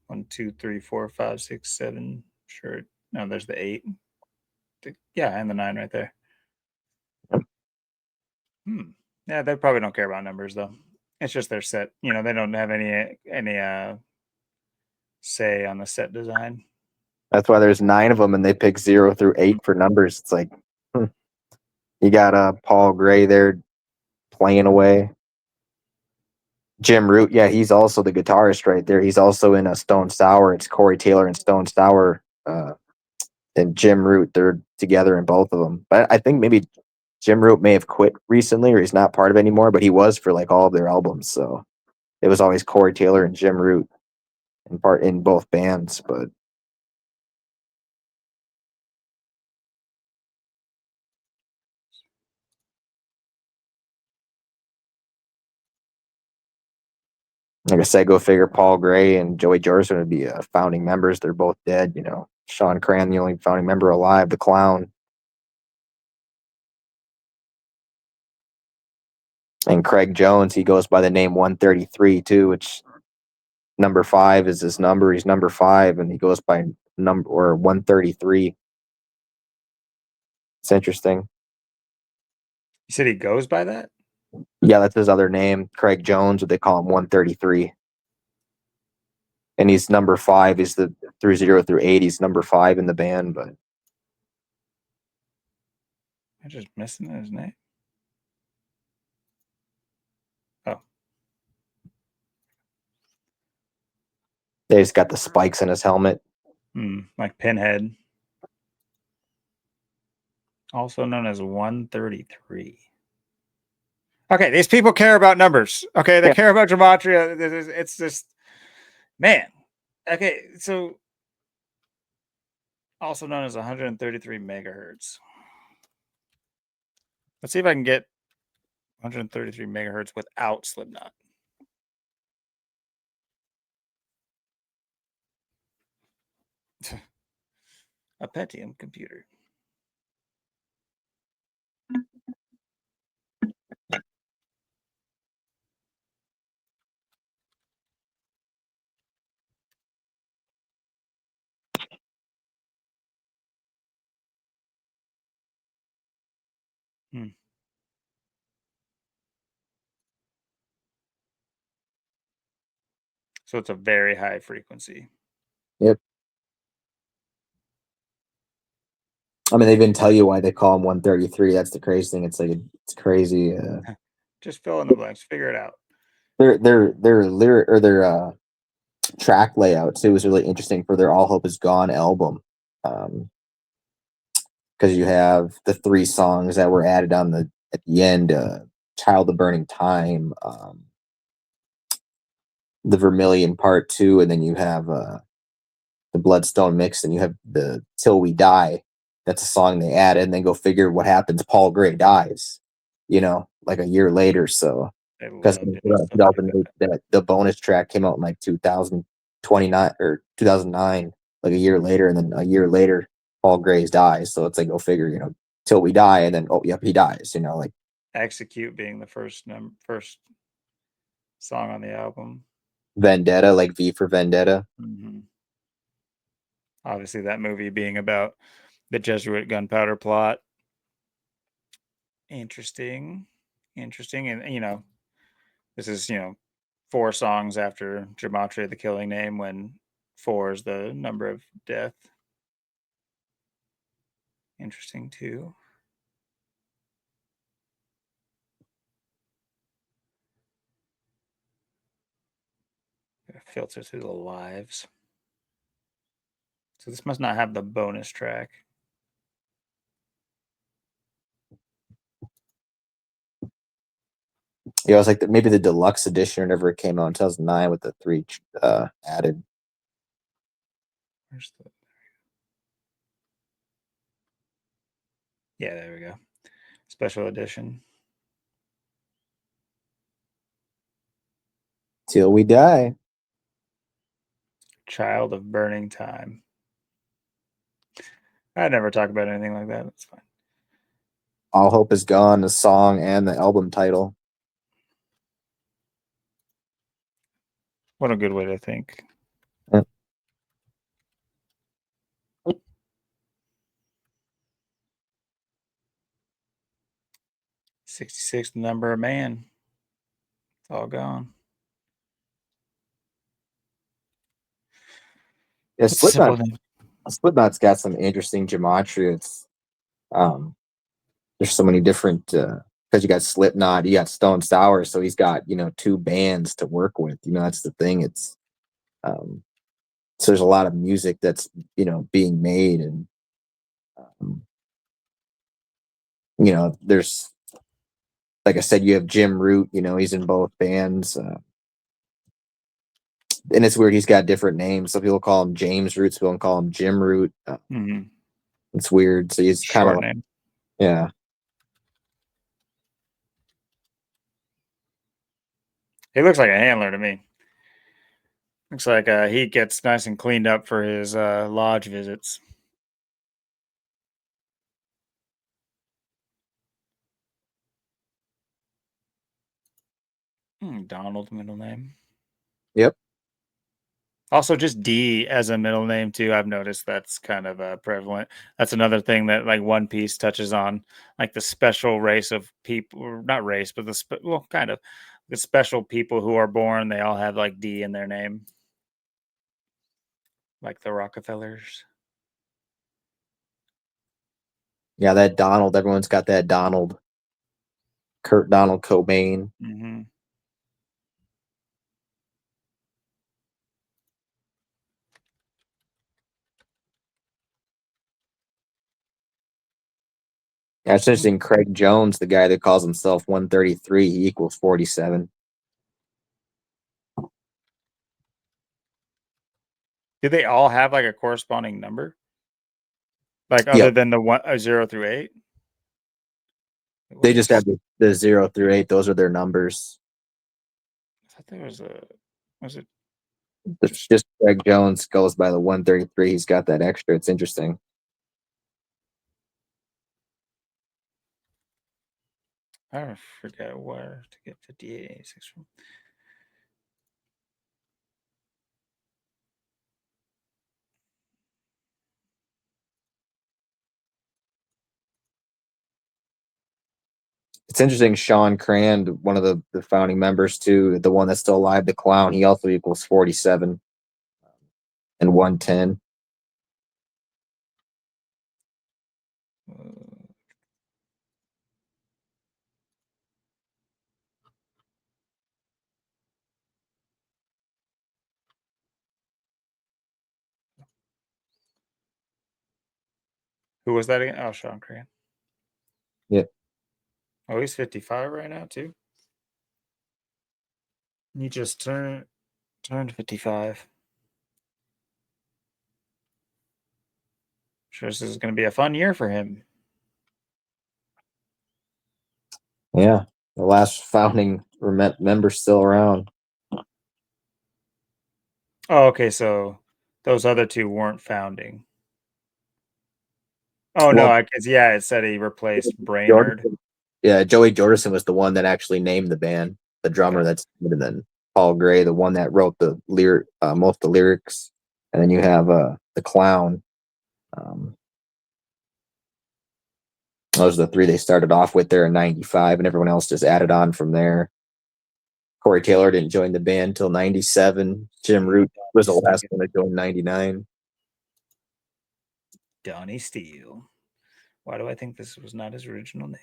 1, 2, 3, 4, 5, 6, 7. Sure. No, there's the 8. Yeah, and the 9 right there. Yeah, they probably don't care about numbers though. It's just their set. They don't have any say on the set design. That's why there's 9 of them, and they pick 0 through 8 for numbers. It's like, you got Paul Gray there playing away. Jim Root, yeah, he's also the guitarist right there. He's also in a Stone Sour. It's Corey Taylor and Stone Sour, and Jim Root. They're together in both of them. But I think maybe Jim Root may have quit recently, or he's not part of it anymore. But he was for like all of their albums. So it was always Corey Taylor and Jim Root in both bands. But like I said, go figure. Paul Gray and Joey Jordison would be founding members. They're both dead. You know, Sean Cran, the only founding member alive, the Clown, and Craig Jones. He goes by the name 133 too, which number 5 is his number. He's number 5, and he goes by number or 133. It's interesting. You said he goes by that? Yeah, that's his other name, Craig Jones, but they call him 133. And he's number 5. He's the through 0 through 8. He's number 5 in the band, but I'm just missing his name. Oh, he's got the spikes in his helmet. Like Pinhead, also known as 133. Okay, these people care about numbers. Okay, they care about gematria. It's just, man. Okay, so also known as 133 megahertz. Let's see if I can get 133 megahertz without Slipknot. A Pentium computer. So it's a very high frequency. Yep. I mean, they didn't tell you why they call him 133. That's the crazy thing. It's like it's crazy. Just fill in the blanks. Figure it out. Their lyric or their track layout too was really interesting for their All Hope Is Gone album. Because you have the 3 songs that were added on at the end, Child of Burning Time, the Vermilion Part 2, and then you have the Bloodstone Mix, and you have the Till We Die. That's a song they added, and then go figure what happens. Paul Gray dies, like a year later. So because the bonus track came out in like 2029 or 2009, like a year later, and then a year later Paul Gray dies. So it's like, go figure, Till We Die, and then he dies. Like Execute being the first song on the album. Vendetta, like V for Vendetta. Mm-hmm. Obviously, that movie being about the Jesuit gunpowder plot. Interesting. And, this is, 4 songs after Gematria, the Killing Name, when 4 is the number of death. Interesting, too. Filter through the lives. So this must not have the bonus track. Yeah, it was like maybe the deluxe edition or whatever it came out in 2009 with the 3 added. Where's the? Yeah, there we go. Special edition. Till We Die. Child of Burning Time. I'd never talk about anything like that. That's fine. All Hope Is Gone, the song and the album title. What a good way to think. Yeah. 66, the number of man. It's all gone. Yeah, Slipknot's got some interesting gematria. It's there's so many different because you got Slipknot, you got Stone Sour, so he's got, you know, two bands to work with. You know, that's the thing. It's um, so there's a lot of music that's, you know, being made, and um, you know, there's, like I said, you have Jim Root. You know, he's in both bands, and it's weird. He's got different names. Some people call him James Root. Some people call him Jim Root. Mhm. It's weird. So he's kind of Short like, name. yeah, He looks like a handler to me. Looks like he gets nice and cleaned up for his lodge visits. Donald middle name. yep. Also, just D as a middle name too. I've noticed that's kind of prevalent. That's another thing that like One Piece touches on, like the special race of people, or not race, but well, kind of the special people who are born. They all have like D in their name, like the Rockefellers. Yeah, that Donald. Everyone's got that Donald. Kurt Donald Cobain. Hmm. Yeah, it's interesting. Craig Jones, the guy that calls himself 133, he equals 47. Do they all have like a corresponding number, like other Yep. than the one 0 through 8? What They is just this? have the 0 through 8. Those are their numbers. I thought there was a. Was it It's just? just Craig Jones goes by the 133. He's got that extra. It's interesting. I forget where to get 58 from. It's interesting. Sean Crand, one of the founding members, too, the one that's still alive, the clown, he also equals 47 and 110. Uh, who was that again? Oh, Sean Cran. Yeah. Oh, he's 55 right now too. He just turned 55. Sure, this is going to be a fun year for him. Yeah. The last founding member still around. Oh, okay. So those other two weren't founding. Oh no, Well, I guess yeah. It said he replaced Brainerd. Jordison, yeah, Joey Jordison was the one that actually named the band, the drummer Okay. that's, and then Paul Gray, the one that wrote the lyric, most of the lyrics, and then you have the clown. Um, those are the three they started off with there in '95, and everyone else just added on from there. Corey Taylor didn't join the band until '97. Jim Root was the last one to join '99. Donnie Steele. Why do I think this was not his original name?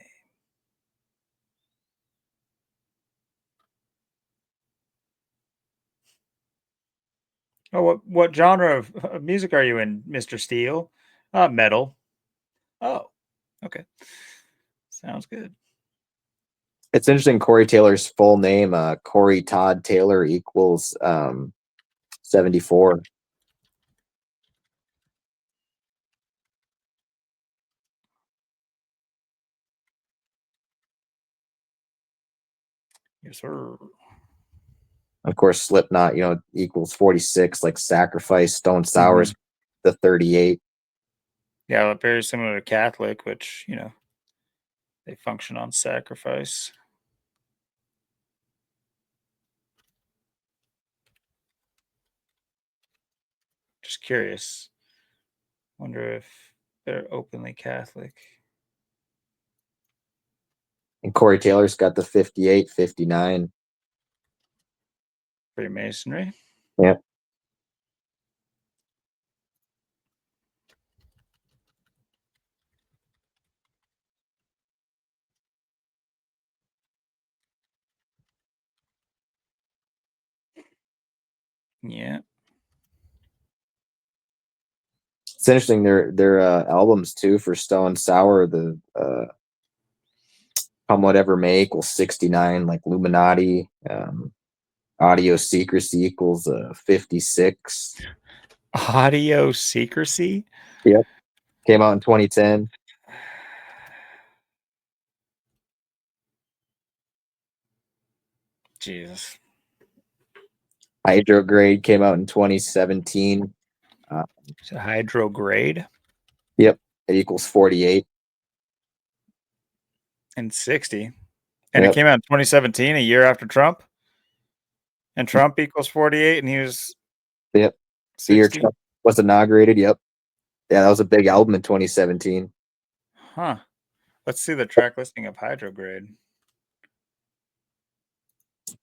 Oh, what genre of music are you in, Mr. Steele? Metal. Oh, okay. Sounds good. It's interesting. Corey Taylor's full name, Corey Todd Taylor, equals 74. Yes, sir. Of course, Slipknot, you know, equals 46, like Sacrifice, Stone Hmm. Sours, the 38. Yeah, very similar to Catholic, which they function on sacrifice. Just curious. Wonder if they're openly Catholic. And Corey Taylor's got the 58, 59. Freemasonry. Yeah. Yeah. It's interesting. Their albums too for Stone Sour. The Come Whatever May equals 69. Like Illuminati. Audio Secrecy equals 56. Audio Secrecy? Yep. Came out in 2010. Jesus. Hydrograde came out in 2017. Uh, Is it hydrograde? yep. It equals 48. And 60. And it Yep. came out in 2017, a year after Trump. And Trump equals 48, and he was Yep. The year 60. Trump was inaugurated. Yep. Yeah, that was a big album in 2017. Huh. Let's see the track listing of hydrograde.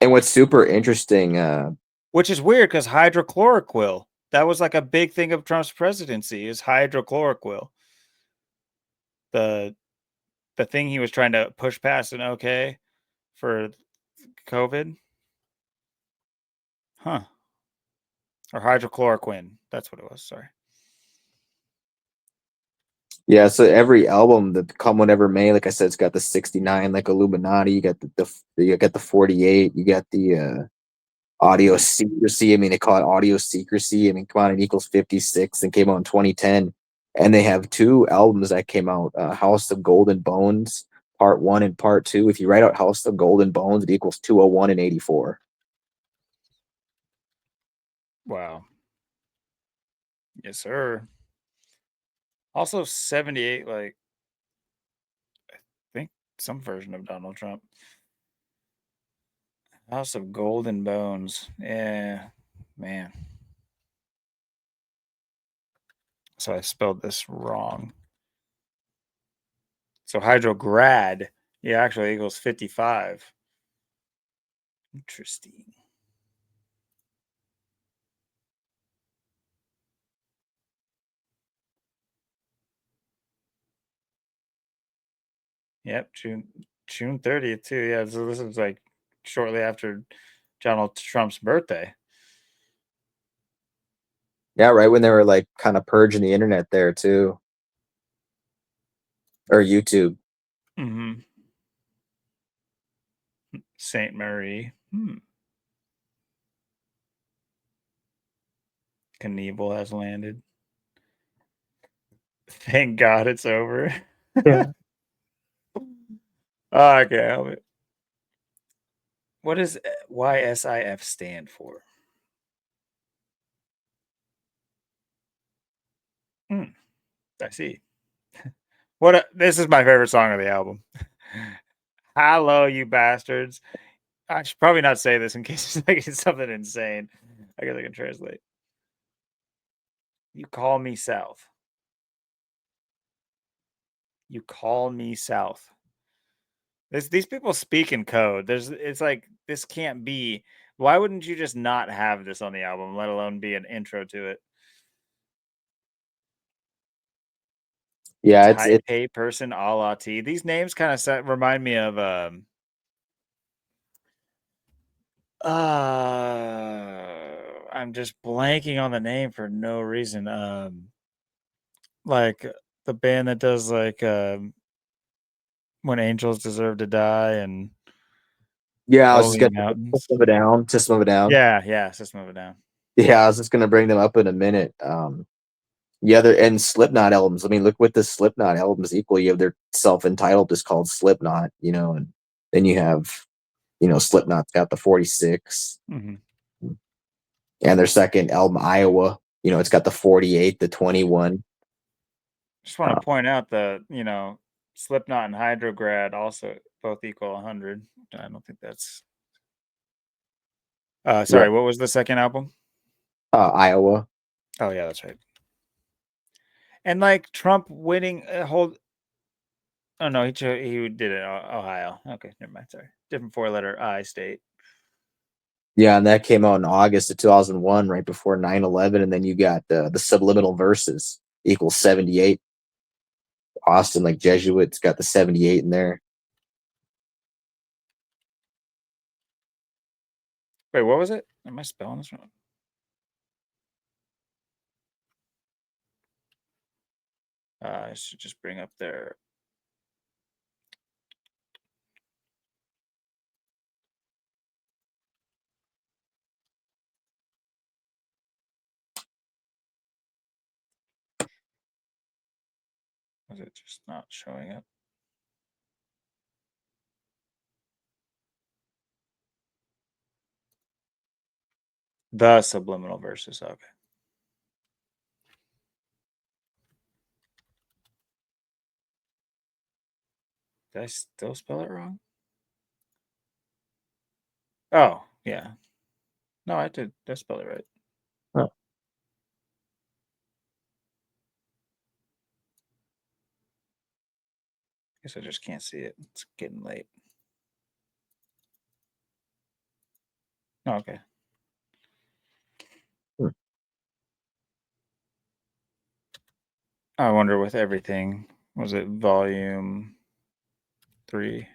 And what's super interesting, Which is weird because hydrochloroquine. That was like a big thing of Trump's presidency is hydrochloroquine. The thing he was trying to push past an okay for COVID. Huh. Or hydrochloroquine. That's what it was. Sorry. yeah, so every album that Come Whatever May, like I said, it's got the 69, like Illuminati. You got you got the 48. You got the Audio Secrecy. I mean, they call it Audio Secrecy. I mean, come on, it equals 56 and came out in 2010. And they have two albums that came out, House of Golden Bones, Part 1 and Part 2. If you write out House of Golden Bones, it equals 201 and 84. Wow. Yes, sir. Also 78, like I think some version of Donald Trump. House of Golden Bones. Yeah, man. So I spelled this wrong. So hydrograd, yeah, actually equals 55. Interesting. Yep, June 30th too. Yeah, so this is like shortly after Donald Trump's birthday. Yeah, right when they were like kind of purging the internet there too, or YouTube. Mm-hmm. Saint Marie. Knievel has landed. Thank God it's over. Yeah. Okay. What does YSIF stand for? I see. This is my favorite song of the album. Hello, you bastards. I should probably not say this in case it's like it's something insane. I guess I can translate. You call me south. You call me south. These people speak in code. It's like this can't be. Why wouldn't you just not have this on the album, let alone be an intro to it? Yeah, Type A person a la T. These names kind of remind me of I'm just blanking on the name for no reason. Like the band that does like When Angels Deserve to Die and yeah, I was just Holy gonna Mountains. move it down, just move it down. Yeah, System of a Down. Yeah, I was just gonna bring them up in a minute. Yeah, they're and Slipknot albums. I mean, look what the Slipknot albums equal. You have their self-entitled just called Slipknot, and then you have, Slipknot's got the 46. Mm-hmm. And their second album, Iowa, it's got the 48, the 21. Just want Uh, to point out that, Slipknot and Hydrograd also both equal 100. I don't think that's. right. Sorry, what was the second album? Iowa. Oh, yeah, that's right. And like Trump winning a whole. Oh, no, he did it in Ohio. Okay, never mind. Sorry. Different four-letter I state. Yeah, and that came out in August of 2001, right before 9/11. And then you got the subliminal verses equals 78. Austin, like Jesuits, got the 78 in there. Wait, what was it? Am I spelling this wrong? I should just bring up their. Was it just not showing up? The subliminal verses. Okay. Did I still spell it wrong? Oh, yeah. No, I did. I spelled it right. Huh. Guess I just can't see it. It's getting late. Oh, okay. Hmm. I wonder with everything, was it volume 3?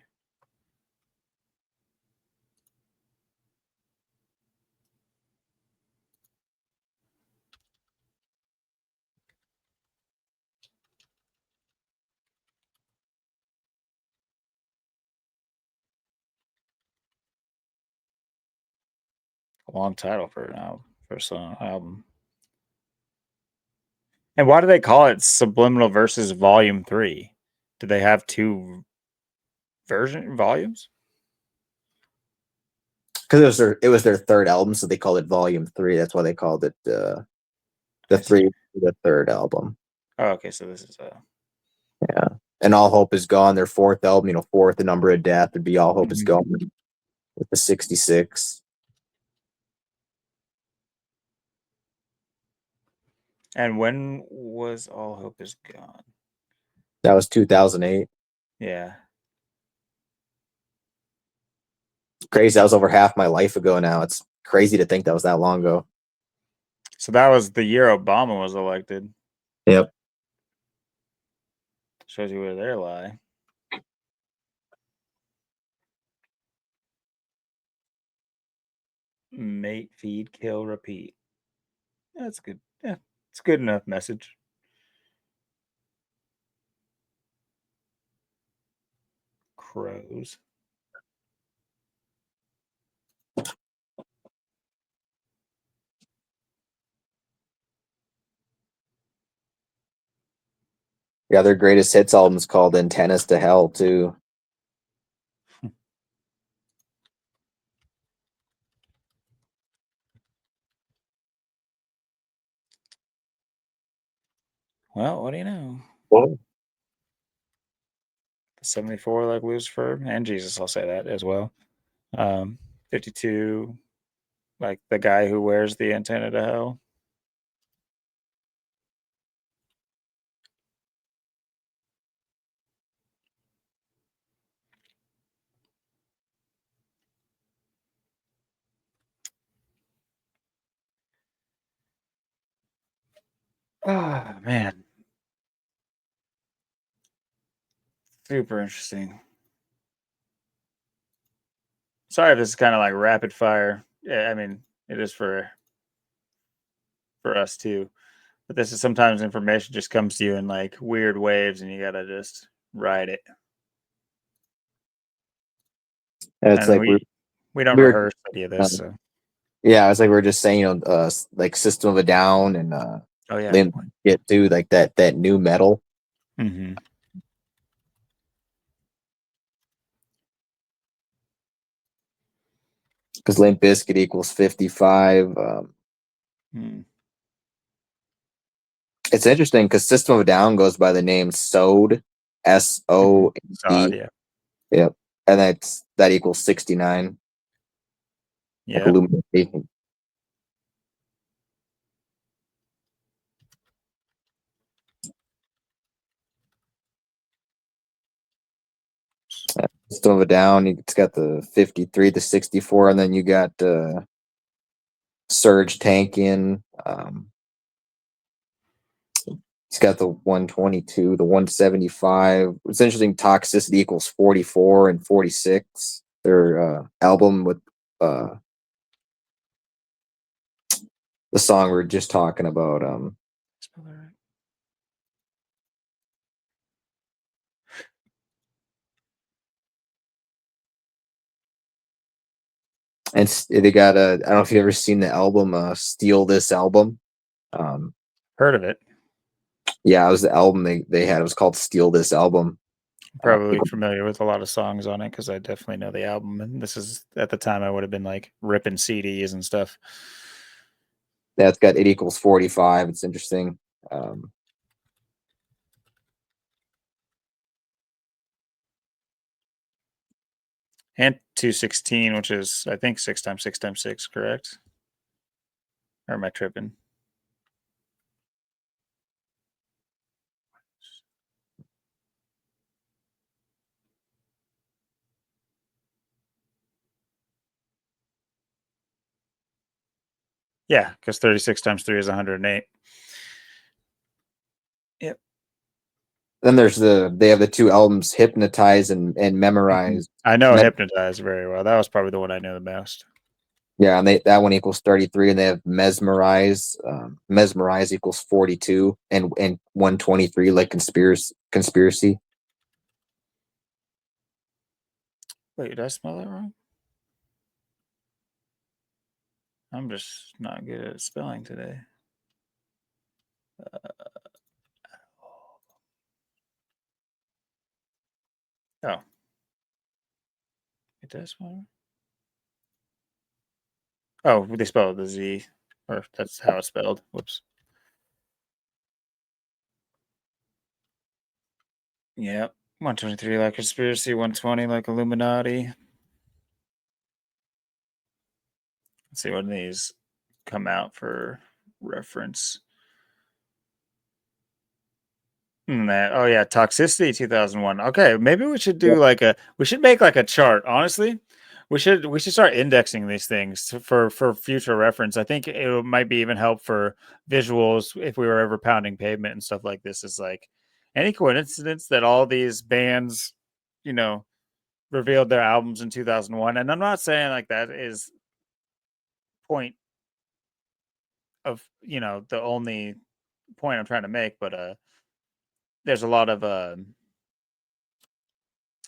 A long title for an album, for a song album. And why do they call it Subliminal Verses Volume 3? Do they have 2 volumes? Because it was their third album, so they called it Volume 3. That's why they called it the third album. Oh, okay, so this is Yeah. And All Hope Is Gone, their fourth album, fourth, The Number of Death would be All Hope Is Gone with the 66. And when was All Hope Is Gone? That was 2008. Yeah. Crazy. That was over half my life ago now. It's crazy to think that was that long ago. So that was the year Obama was elected. Yep. Shows you where they lie. Mate, feed, kill, repeat. That's good. Yeah, it's a good enough message. Crows. Yeah, their greatest hits album is called Antennas to Hell, too. Well, what do you know? Whoa. The 74 like Lucifer and Jesus, I'll say that as well. 52 like the guy who wears the antenna to hell. Oh man. Super interesting. Sorry if this is kind of like rapid fire. Yeah, I mean it is for us too. But this is sometimes information just comes to you in like weird waves and you gotta just ride it. And it's And like we don't we were rehearse any of this, so yeah, it's like we are just saying, like System of a Down and oh yeah, good Limp point. Bizkit too, like that new metal. Mm-hmm. Because Limp Bizkit equals 55. It's interesting because System of a Down goes by the name Sode, Sod, SOD. yeah. Yep. And that equals 69. Like Yeah. Illuminati. System of a Down, it's got the 53, the 64, and then you got Surge Tankian. He's got the 122, the 175. It's interesting. Toxicity equals 44 and 46. Their album with uh, the song we are just talking about. Spell that right. And they got a. I don't know if you've ever seen the album "Steal This Album." Um, Heard of it. yeah, it was the album they had. It was called "Steal This Album." Probably familiar with a lot of songs on it because I definitely know the album. And this is at the time I would have been like ripping CDs and stuff. That's got it equals 45. It's interesting. Um, And 216, which is I think 6 times 6 times 6, correct? Or am I tripping? Yeah, because 36 times 3 is 108. Yep. then there's they have the two albums "Hypnotize" and Mhm. "Memorize." I know Hypnotize very well. That was probably the one I knew the most. Yeah, and that one equals 33, and they have Mesmerize. Mesmerize equals 42, and 123 like conspiracy. Wait, did I spell that wrong? I'm just not good at spelling today. Oh, it does spell. Oh, they spelled the Z, or that's how it's spelled. Whoops. Yep. 123 like conspiracy, 120 like Illuminati. Let's see what these come out for reference. Oh yeah, toxicity 2001. Okay, maybe we should do like we should make like a chart. Honestly, we should start indexing these things for future reference. I think it might be even help for visuals if we were ever pounding pavement and stuff like this. Is like any coincidence that all these bands, you know, revealed their albums in 2001. And I'm not saying like that is point of the only point I'm trying to make, but there's a lot of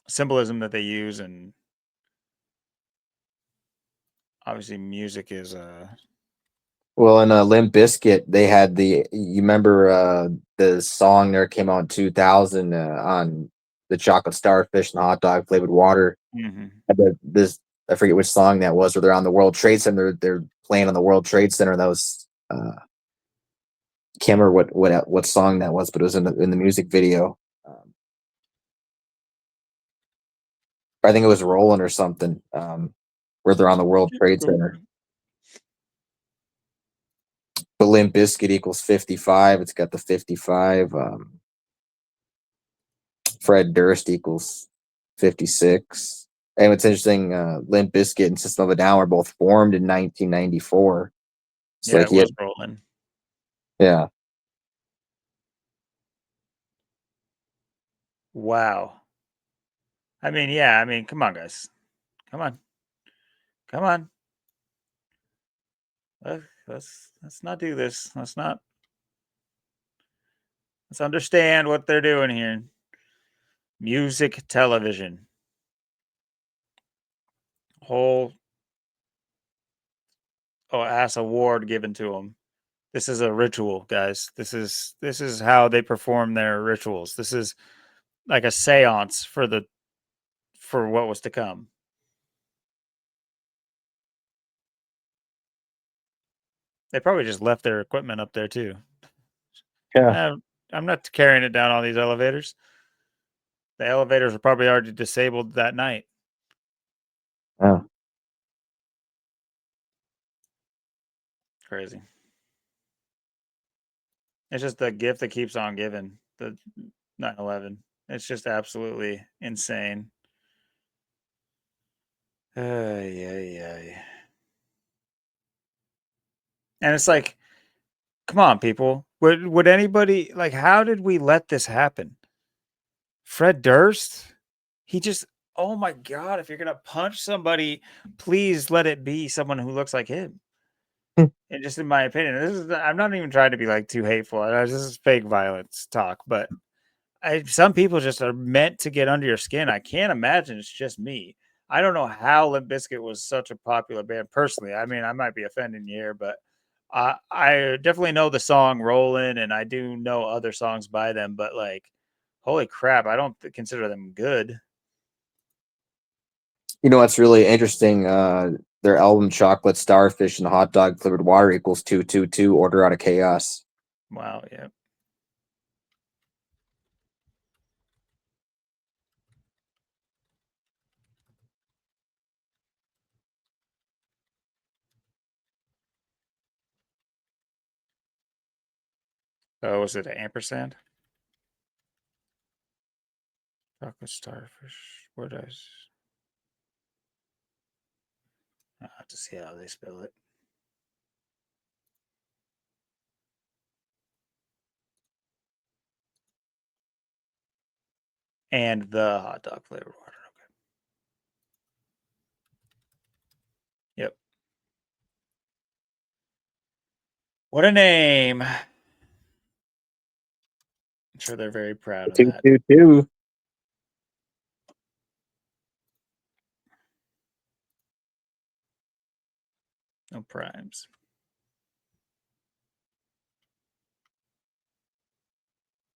symbolism that they use, and obviously music is Well, in Limp Bizkit, they had you remember the song there came out in 2000 on the chocolate starfish and the hot dog flavored water. mhm. This I forget which song that was, where they're on the World Trade Center. They're playing on the World Trade Center. That was can't remember what song that was, but it was in the music video. I think it was "Rolling" or something. Where they're on the World Trade Center. But Limp Bizkit equals 55. It's got the 55. Fred Durst equals 56. And what's interesting, Limp Bizkit and System of a Down were both formed in 1994. So Yeah, like it he had, was rolling. yeah. Wow. I mean, yeah, I mean, come on, guys. Come on. Come on. Let's not do this. Let's understand what they're doing here. Music television. Whole ass award given to them. This is a ritual, guys. This is how they perform their rituals. This is like a séance for what was to come. They probably just left their equipment up there too. Yeah. I'm not carrying it down all these elevators. The elevators were probably already disabled that night. Yeah. Crazy. It's just the gift that keeps on giving. The 9/11. It's just absolutely insane. Yeah. And it's like, come on, people. Would anybody like? How did we let this happen? Fred Durst. He just. Oh my god! If you're gonna punch somebody, please let it be someone who looks like him. And just in my opinion, I'm not even trying to be like too hateful. This is fake violence talk, but some people just are meant to get under your skin. I can't imagine it's just me. I don't know how Limp Bizkit was such a popular band personally. I mean, I might be offending you here, but I definitely know the song "Rollin'," and I do know other songs by them. But like, holy crap, I don't consider them good. You know what's really interesting? Their album "Chocolate Starfish" and "Hot Dog Flavored Water" equals 222. Order out of chaos. Wow, yeah. Oh, was it an ampersand? Chocolate starfish. What is? I have to see how they spell it. And the hot dog flavored water. Okay. Yep. What a name. I'm sure they're very proud of that. 222. No primes.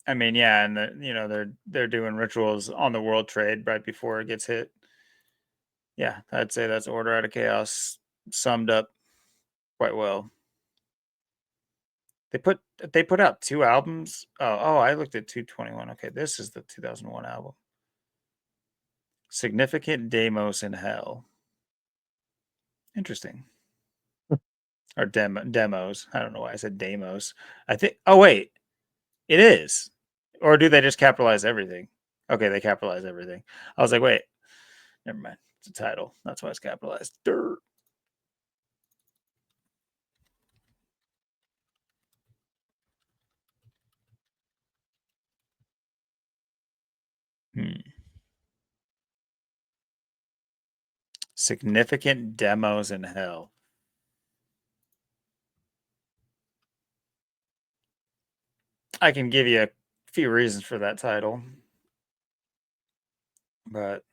I mean, yeah, and they're doing rituals on the world trade right before it gets hit. Yeah, I'd say that's Order Out of Chaos summed up quite well. They put out 2 albums. Oh, I looked at 221. Okay, this is the 2001 album. Significant Demos in Hell. Interesting. Or demos. I don't know why I said demos. I think. Oh wait, it is. Or do they just capitalize everything? Okay, they capitalize everything. I was like, wait, never mind. It's a title. That's why it's capitalized. Dirt. Significant Demos in Hell. I can give you a few reasons for that title, but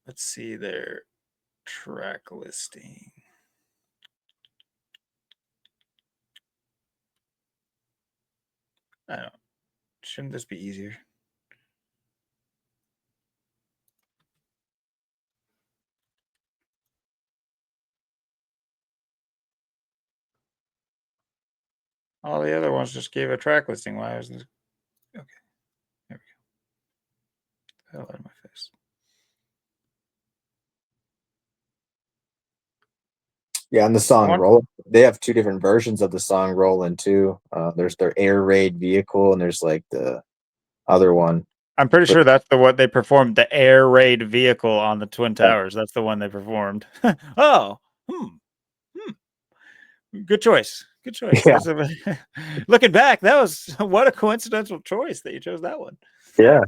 let's see their track listing. I don't. Shouldn't this be easier? All the other ones just gave a track listing. Why isn't this? Okay, there we go. The hell out of my face. Yeah, and the song "Roll." They have 2 different versions of the song "Rollin'" too. There's their air raid vehicle, and there's like the other one. I'm pretty sure that's the what they performed, the air raid vehicle on the Twin Yeah. Towers. That's the one they performed. Oh, good choice. Good choice. Yeah. That's a, looking back, that was what a coincidental choice that you chose that one. Yeah.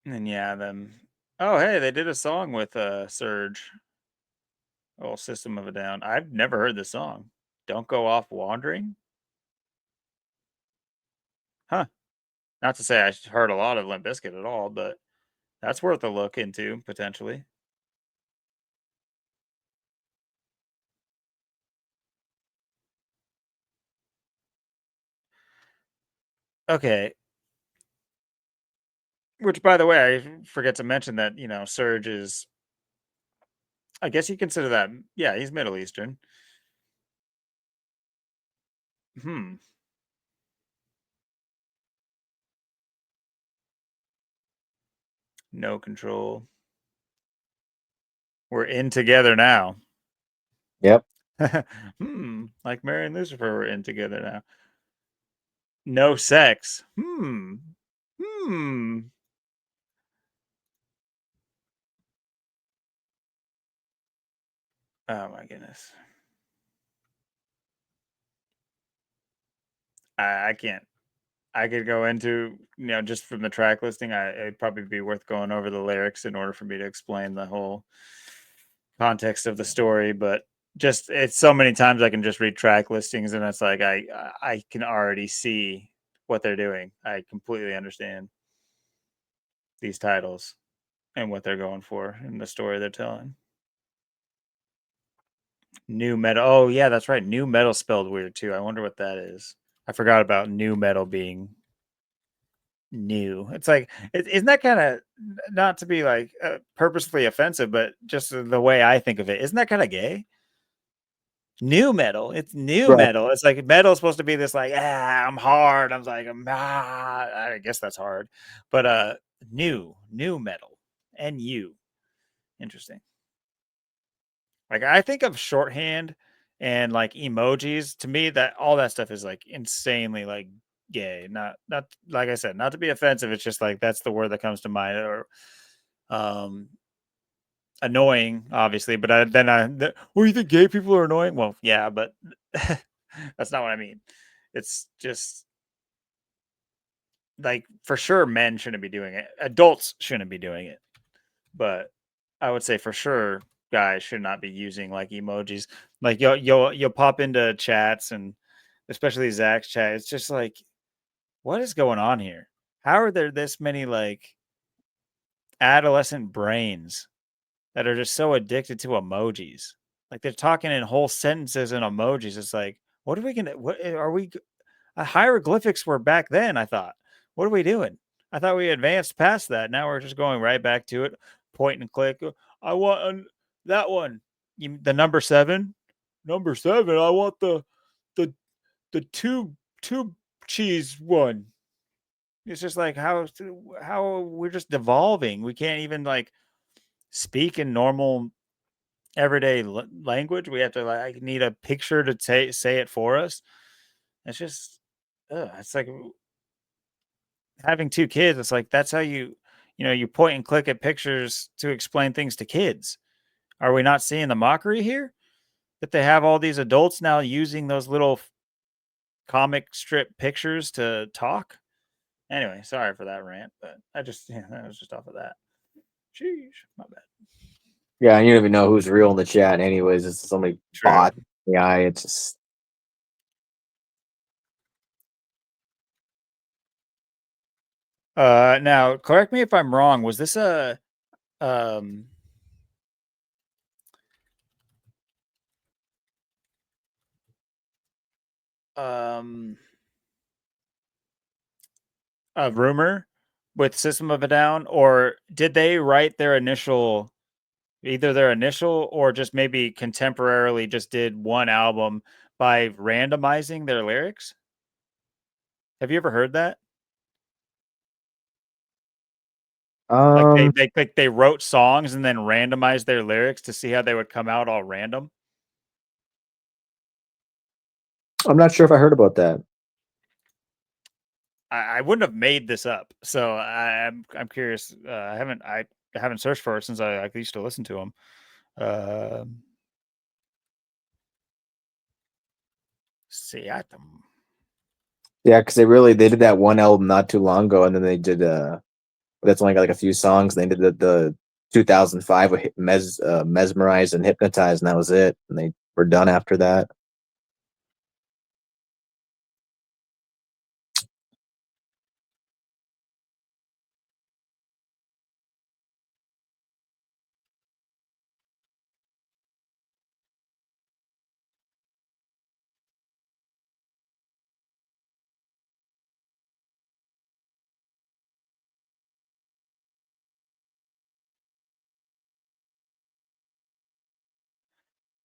And yeah, then oh hey, they did a song with Surge. Oh, System of a Down. I've never heard this song. Don't Go Off Wandering. Huh. Not to say I heard a lot of Limp Bizkit at all, but that's worth a look into potentially. Okay. Which, by the way, I forget to mention that Surge is. I guess you consider that. Yeah, he's Middle Eastern. Hmm. No Control. We're in together now. Yep. Like Mary and Lucifer were in together now. No Sex. Hmm. Oh my goodness. I can't. I could go into just from the track listing. It'd probably be worth going over the lyrics in order for me to explain the whole context of the story. But just it's so many times I can just read track listings, and it's like I can already see what they're doing. I completely understand these titles and what they're going for and the story they're telling. New metal. Oh yeah, that's right. New metal spelled weird too. I wonder what that is. I forgot about new metal being new. It's like, isn't that kind of, not to be like purposefully offensive, but just the way I think of it, isn't that kind of gay? New metal. It's new Right. metal. It's like metal is supposed to be this like, I'm hard. I'm like, I guess that's hard. But new metal. NU. Interesting. Like I think of shorthand and like emojis. To me, that all that stuff is like insanely like gay. Not like I said, not to be offensive. It's just like that's the word that comes to mind. Or um annoying, obviously. But well, you think gay people are annoying? Well, yeah, but that's not what I mean. It's just like for sure men shouldn't be doing it. Adults shouldn't be doing it. But I would say for sure guys should not be using like emojis. Like you'll pop into chats and especially Zach's chat. It's just like, what is going on here? How are there this many like adolescent brains that are just so addicted to emojis? Like they're talking in whole sentences in emojis. It's like, what are we gonna? What are we? Hieroglyphics were back then. I thought. What are we doing? I thought we advanced past that. Now we're just going right back to it. Point and click. I want that one. The number seven. Number seven. I want the the two cheese one. It's just like how we're just devolving. We can't even like speak in normal everyday language. We have to like need a picture to say it for us. It's just, it's like having two kids. It's like that's how you point and click at pictures to explain things to kids. Are we not seeing the mockery here? That they have all these adults now using those little comic strip pictures to talk. Anyway, sorry for that rant, but that was just off of that. Sheesh, my bad. Yeah, and you don't even know who's real in the chat, anyways. It's so many True. bots. Yeah, it's just Now correct me if I'm wrong. Was this um um a rumor with System of a Down, or did they write either their initial or just maybe contemporarily just did one album by randomizing their lyrics? Have you ever heard that? Like um they wrote songs and then randomized their lyrics to see how they would come out all random. I'm not sure if I heard about that. I wouldn't have made this up, so I'm curious. I haven't searched for it since I used to listen to them. Seattle. Yeah, because they did that one album not too long ago, and then they did that's only got like a few songs. They did the 2005 with Mesmerize and Hypnotize, and that was it. And they were done after that.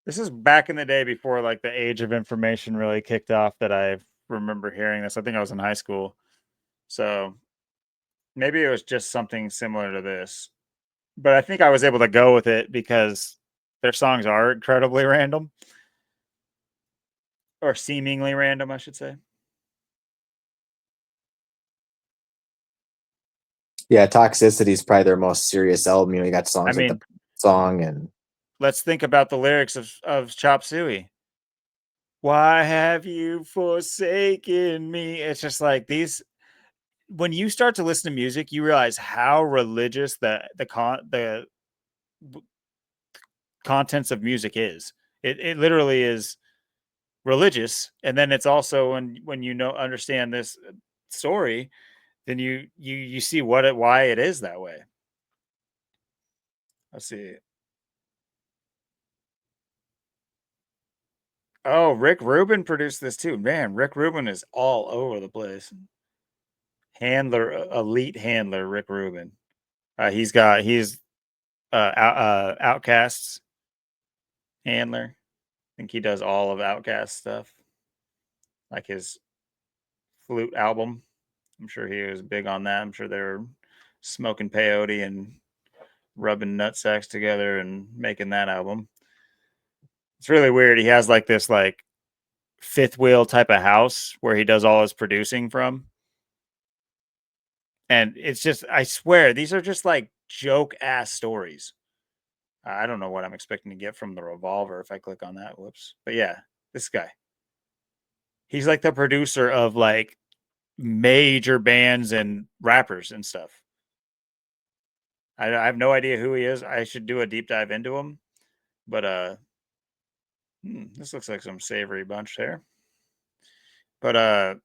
This is back in the day before like the age of information really kicked off that I remember hearing this. I think I was in high school. So maybe it was just something similar to this. But I think I was able to go with it because their songs are incredibly random or seemingly random, I should say. Yeah, Toxicity is probably their most serious album. You got I songs like the mean, song and let's think about the lyrics of Chop Suey. Why have you forsaken me? It's just like these when you start to listen to music, you realize how religious the contents of music is. It literally is religious, and then it's also when you understand this story, then you see why it is that way. Let's see. Oh, Rick Rubin produced this too. Man, Rick Rubin is all over the place. Handler, elite handler, Rick Rubin. He's Outcast's handler. I think he does all of Outcast stuff, like his flute album. I'm sure he was big on that. I'm sure they were smoking peyote and rubbing nut sacks together and making that album. It's really weird. He has like this like fifth wheel type of house where he does all his producing from. And it's just, I swear, these are just like joke ass stories. I don't know what I'm expecting to get from the Revolver if I click on that. Whoops. But yeah, this guy. He's like the producer of like major bands and rappers and stuff. I have no idea who he is. I should do a deep dive into him. But this looks like some savory bunch there. But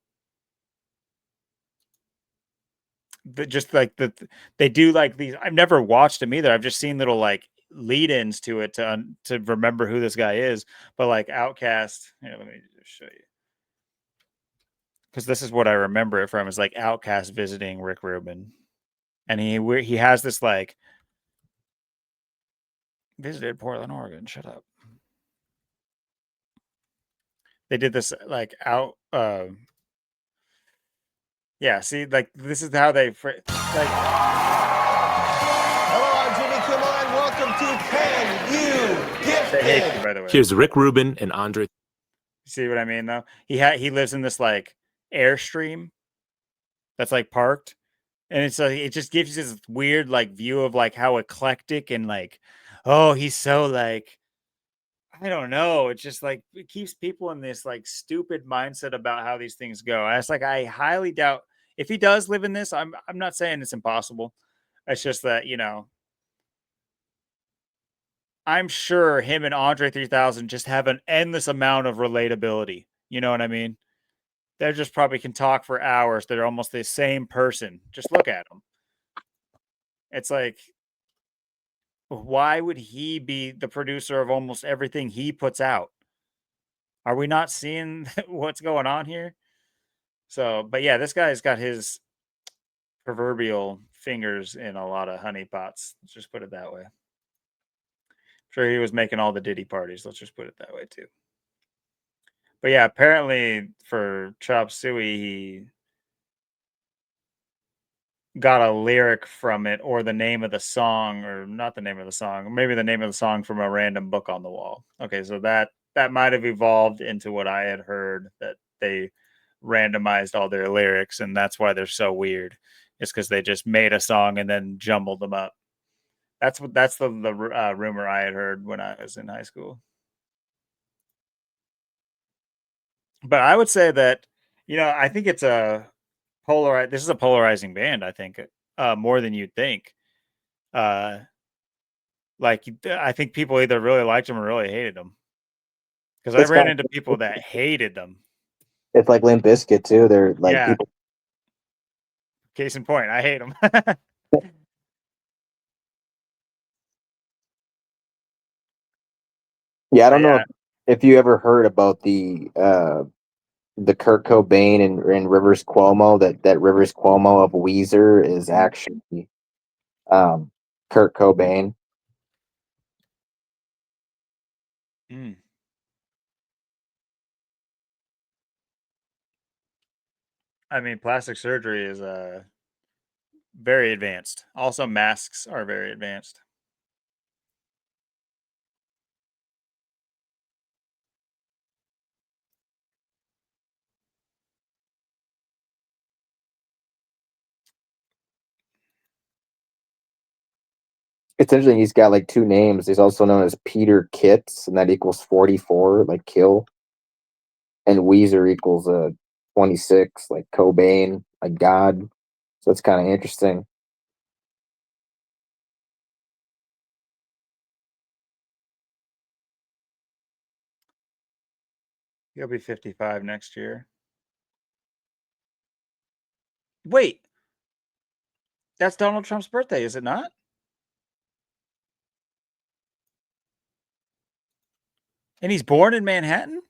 just like they do like these. I've never watched them either. I've just seen little like lead-ins to it to remember who this guy is. But like Outcast, here, let me just show you, because this is what I remember it from. Is like Outcast visiting Rick Rubin, and he has this like visited Portland, Oregon. Shut up. They did this like out. Yeah, see, like this is how they like. Hello, I'm Jimmy Kimmel, welcome to Can You Gift They hate It? you, by the way. Here's Rick Rubin and Andre. See what I mean, though? He lives in this like airstream that's like parked, and it's like it just gives you this weird like view of like how eclectic and like, oh, he's so like, I don't know. It's just like it keeps people in this like stupid mindset about how these things go. And it's like I highly doubt if he does live in this. I'm not saying it's impossible. It's just that, I'm sure him and Andre 3000 just have an endless amount of relatability. You know what I mean? They just probably can talk for hours. They're almost the same person. Just look at them. It's like, why would he be the producer of almost everything he puts out? Are we not seeing what's going on here? So, but yeah, this guy's got his proverbial fingers in a lot of honey pots. Let's just put it that way. I'm sure he was making all the Diddy parties. Let's just put it that way too. But yeah, apparently for Chop Suey, he got a lyric from it or the name of the song, or not the name of the song, maybe the name of the song from a random book on the wall. Okay, so that might have evolved into what I had heard, that they randomized all their lyrics and that's why they're so weird. It's because they just made a song and then jumbled them up. That's the rumor I had heard when I was in high school. But I would say that, I think it's a this is a polarizing band, I think, more than you'd think. Like I think people either really liked them or really hated them. Because I It's ran kind into people that hated them. it's like Limp Bizkit too. They're like Yeah, people. case in point, I hate them. Yeah, I don't know Yeah. if you ever heard about the Kurt Cobain and Rivers Cuomo. That Rivers Cuomo of Weezer is actually um, Kurt Cobain. Mm. I mean, plastic surgery is very advanced. Also, masks are very advanced. It's interesting. He's got like two names. He's also known as Peter Kitts, and that equals 44, like kill. And Weezer equals 26, like Cobain, like God. So it's kind of interesting. He'll be 55 next year. Wait, that's Donald Trump's birthday, is it not? And he's born in Manhattan?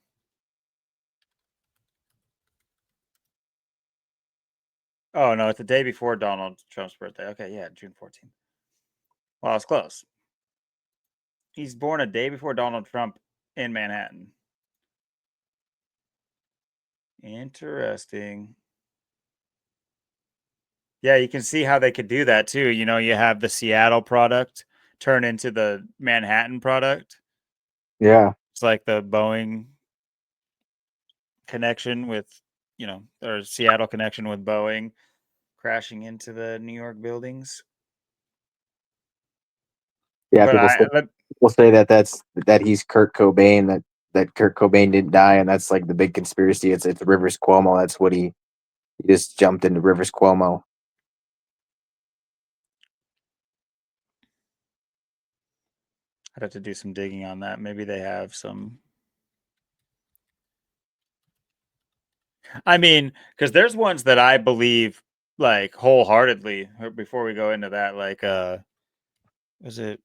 Oh, no, it's the day before Donald Trump's birthday. Okay, yeah, June 14th. Well, it's close. He's born a day before Donald Trump in Manhattan. Interesting. Yeah, you can see how they could do that too. You know, you have the Seattle product turn into the Manhattan product. Yeah. It's like the Boeing connection with, or Seattle connection with Boeing crashing into the New York buildings. Yeah. But People say that he's Kurt Cobain, that Kurt Cobain didn't die, and that's like the big conspiracy. It's Rivers Cuomo. That's what he just jumped into Rivers Cuomo. I'd have to do some digging on that. Maybe they have some. I mean, because there's ones that I believe like wholeheartedly. Before we go into that, like, was it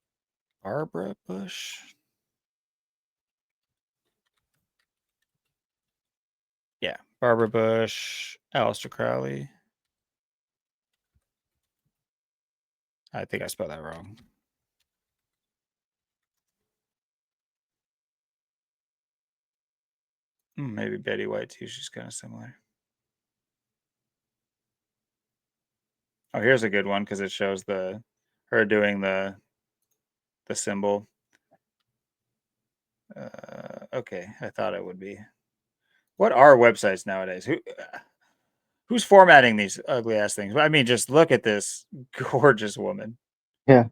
Barbara Bush? Yeah, Barbara Bush, Aleister Crowley. I think I spelled that wrong. Maybe Betty White too. She's kind of similar. Oh, here's a good one because it shows her doing the symbol. Okay, I thought it would be. What are websites nowadays? Who's formatting these ugly ass things? I mean, just look at this gorgeous woman. Yeah.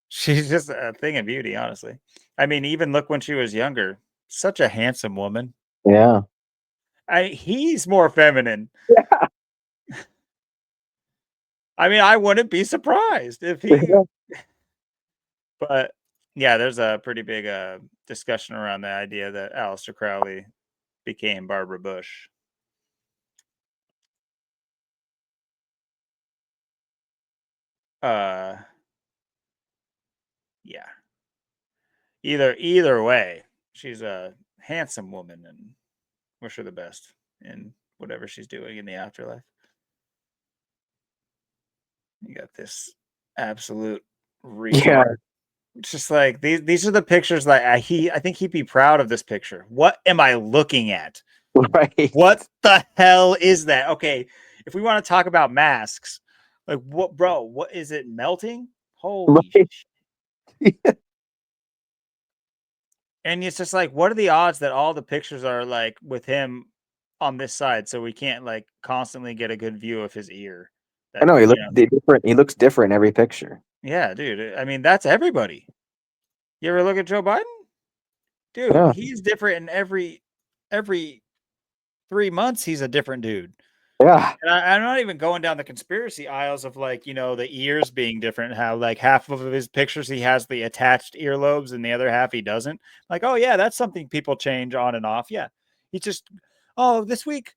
She's just a thing of beauty, honestly. I mean, even look when she was younger. Such a handsome woman. Yeah. He's more feminine. I mean, I wouldn't be surprised if he. But yeah, there's a pretty big discussion around the idea that Aleister Crowley became Barbara Bush. Yeah. Either way, she's a handsome woman, and wish her the best in whatever she's doing in the afterlife. You got this absolute retard. It's just like these are the pictures that I think he'd be proud of this picture. What am I looking at? Right. What the hell is that? Okay, if we want to talk about masks, like what, bro? What is it melting? Holy Right. shit. And it's just like, what are the odds that all the pictures are like with him on this side, so we can't like constantly get a good view of his ear? I That, know he looks different. He looks different in every picture. yeah, dude. I mean, that's everybody. You ever look at Joe Biden? Dude, Yeah. he's different in every 3 months. He's a different dude. Yeah. And I'm not even going down the conspiracy aisles of like, the ears being different, how like half of his pictures he has the attached earlobes and the other half he doesn't. Like, oh yeah, that's something people change on and off. Yeah. He just, oh, this week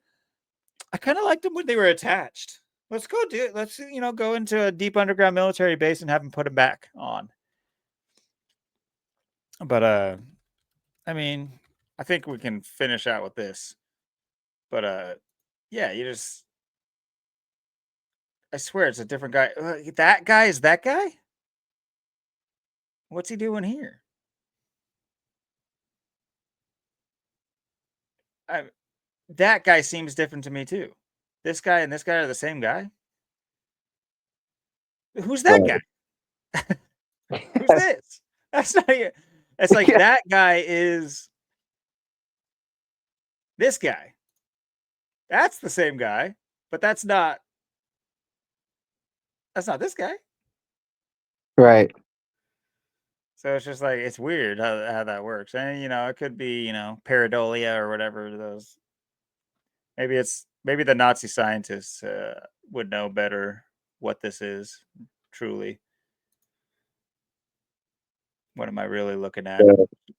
I kind of liked them when they were attached. Let's go do it. Let's, go into a deep underground military base and have them put them back on. But I mean, I think we can finish out with this. But yeah, I swear it's a different guy. That guy is that guy? What's he doing here? That guy seems different to me too. This guy and this guy are the same guy. Who's that guy? Who's this? That's not. It's like that guy is this guy. That's the same guy, but that's not. That's not this guy. Right. So it's just like it's weird how that works, and it could be pareidolia or whatever those. Maybe the Nazi scientists would know better what this is truly. What am I really looking at?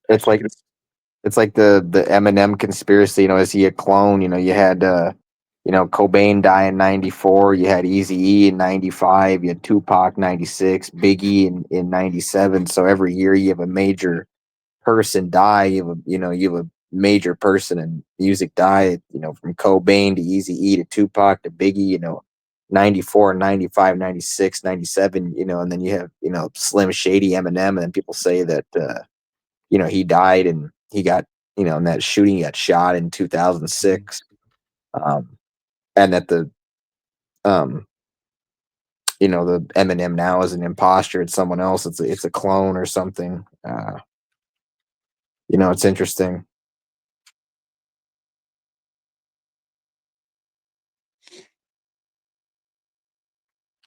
It's like the Eminem conspiracy. Is he a clone? You had Cobain die in 94. You had Easy E in 95. You had Tupac 96, Biggie in 97. So every year you have a major person die. You have a major person in music die. From Cobain to Easy E to Tupac to Biggie. 94, 95, 96, 97. And then you have Slim Shady, Eminem, and then people say that he died and he got in that shooting he got shot in 2006. And that um the Eminem now is an imposter. It's someone else. It's a clone or something. It's interesting.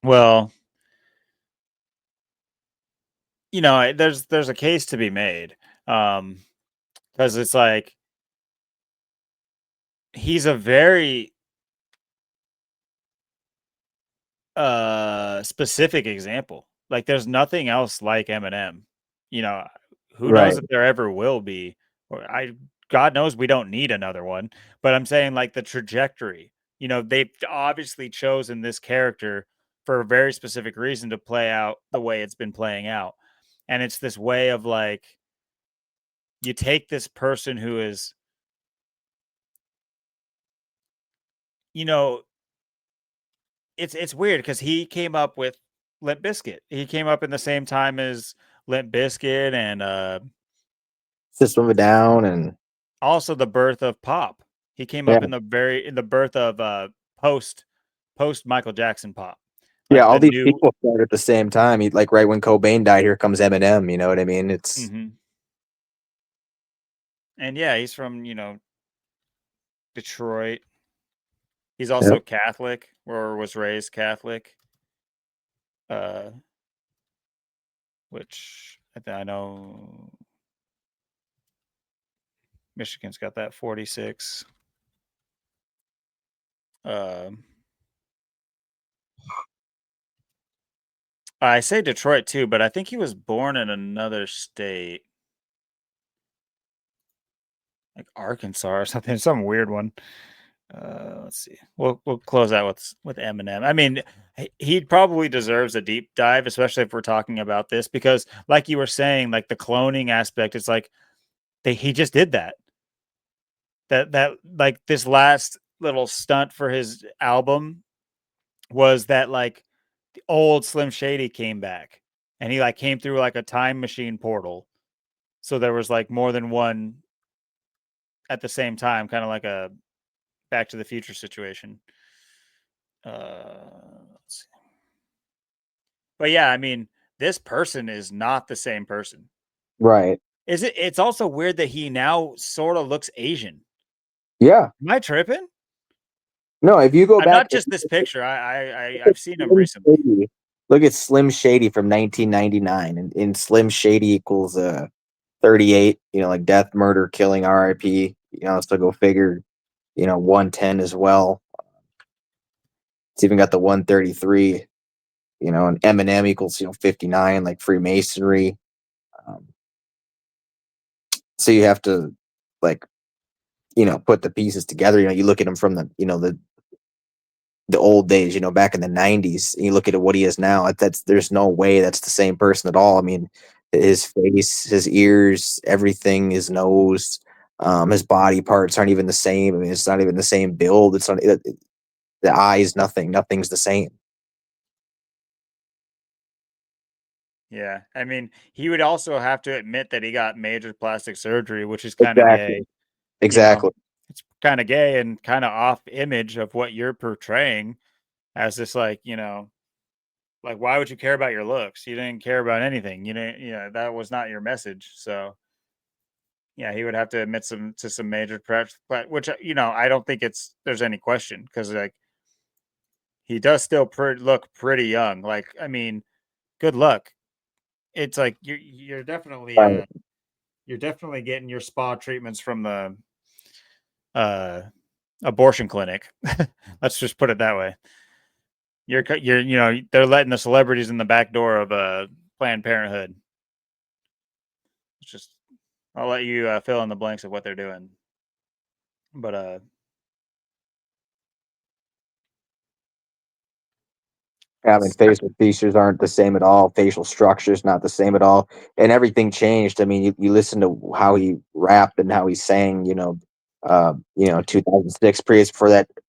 Well, there's a case to be made, because it's like he's a very specific example. Like there's nothing else like Eminem. You know, who knows Right. if there ever will be. Or God knows we don't need another one. But I'm saying like the trajectory. They've obviously chosen this character for a very specific reason to play out the way it's been playing out. And it's this way of like you take this person who is, you know, it's weird because he came up with Limp Bizkit. He came up in the same time as Limp Bizkit and System of a Down and also the birth of pop. He came yeah. up in the birth of post Michael Jackson pop. Yeah, Like all the these new people started at the same time. Like right when Cobain died, here comes Eminem. You know what I mean? It's Mhm. And yeah, he's from, Detroit. He's yeah. also Catholic or was raised Catholic. Uh which I know Michigan's got that 46. Um I say Detroit too, but I think he was born in another state, like Arkansas or something, some weird one. Let's see. We'll close out with Eminem. I mean, he probably deserves a deep dive, especially if we're talking about this, because like you were saying, like the cloning aspect, it's like he just did that. That like this last little stunt for his album was that like the old Slim Shady came back and he like came through like a time machine portal. So there was like more than one at the same time, kind of like a Back to the Future situation. Let's see. But yeah, I mean, this person is not the same person. Right. Is it? It's also weird that he now sort of looks Asian. Yeah. Am I tripping? No, if you go I'm back, not just this picture. I've seen him recently. Look at Slim Shady from 1999, and in Slim Shady equals 38. Like death, murder, killing, R.I.P. So go figure. 110 as well. It's even got the 133. And Eminem equals 59, like Freemasonry. Um, so you have to like put the pieces together. You look at him from the old days, back in the 90s, and you look at what he is now. There's no way that's the same person at all. I mean, his face, his ears, everything, his nose, his body parts aren't even the same. I mean, it's not even the same build. It's not the eyes, nothing's the same. Yeah, I mean, he would also have to admit that he got major plastic surgery, which is kind of Exactly. gay. You know, Exactly. it's kind of gay and kind of off image of what you're portraying as this, like, like why would you care about your looks? You didn't care about anything. You didn't, that was not your message. So yeah, he would have to admit some major prep, but which I don't think there's any question because like he does still look pretty young. Like I mean, good luck. It's like Right. you're definitely getting your spa treatments from the uh abortion clinic. Let's just put it that way. They're letting the celebrities in the back door of Planned Parenthood. It's just I'll let you fill in the blanks of what they're doing. But I mean, facial features aren't the same at all. Facial structures not the same at all, and everything changed. I mean, you listen to how he rapped and how he sang. 2006 previous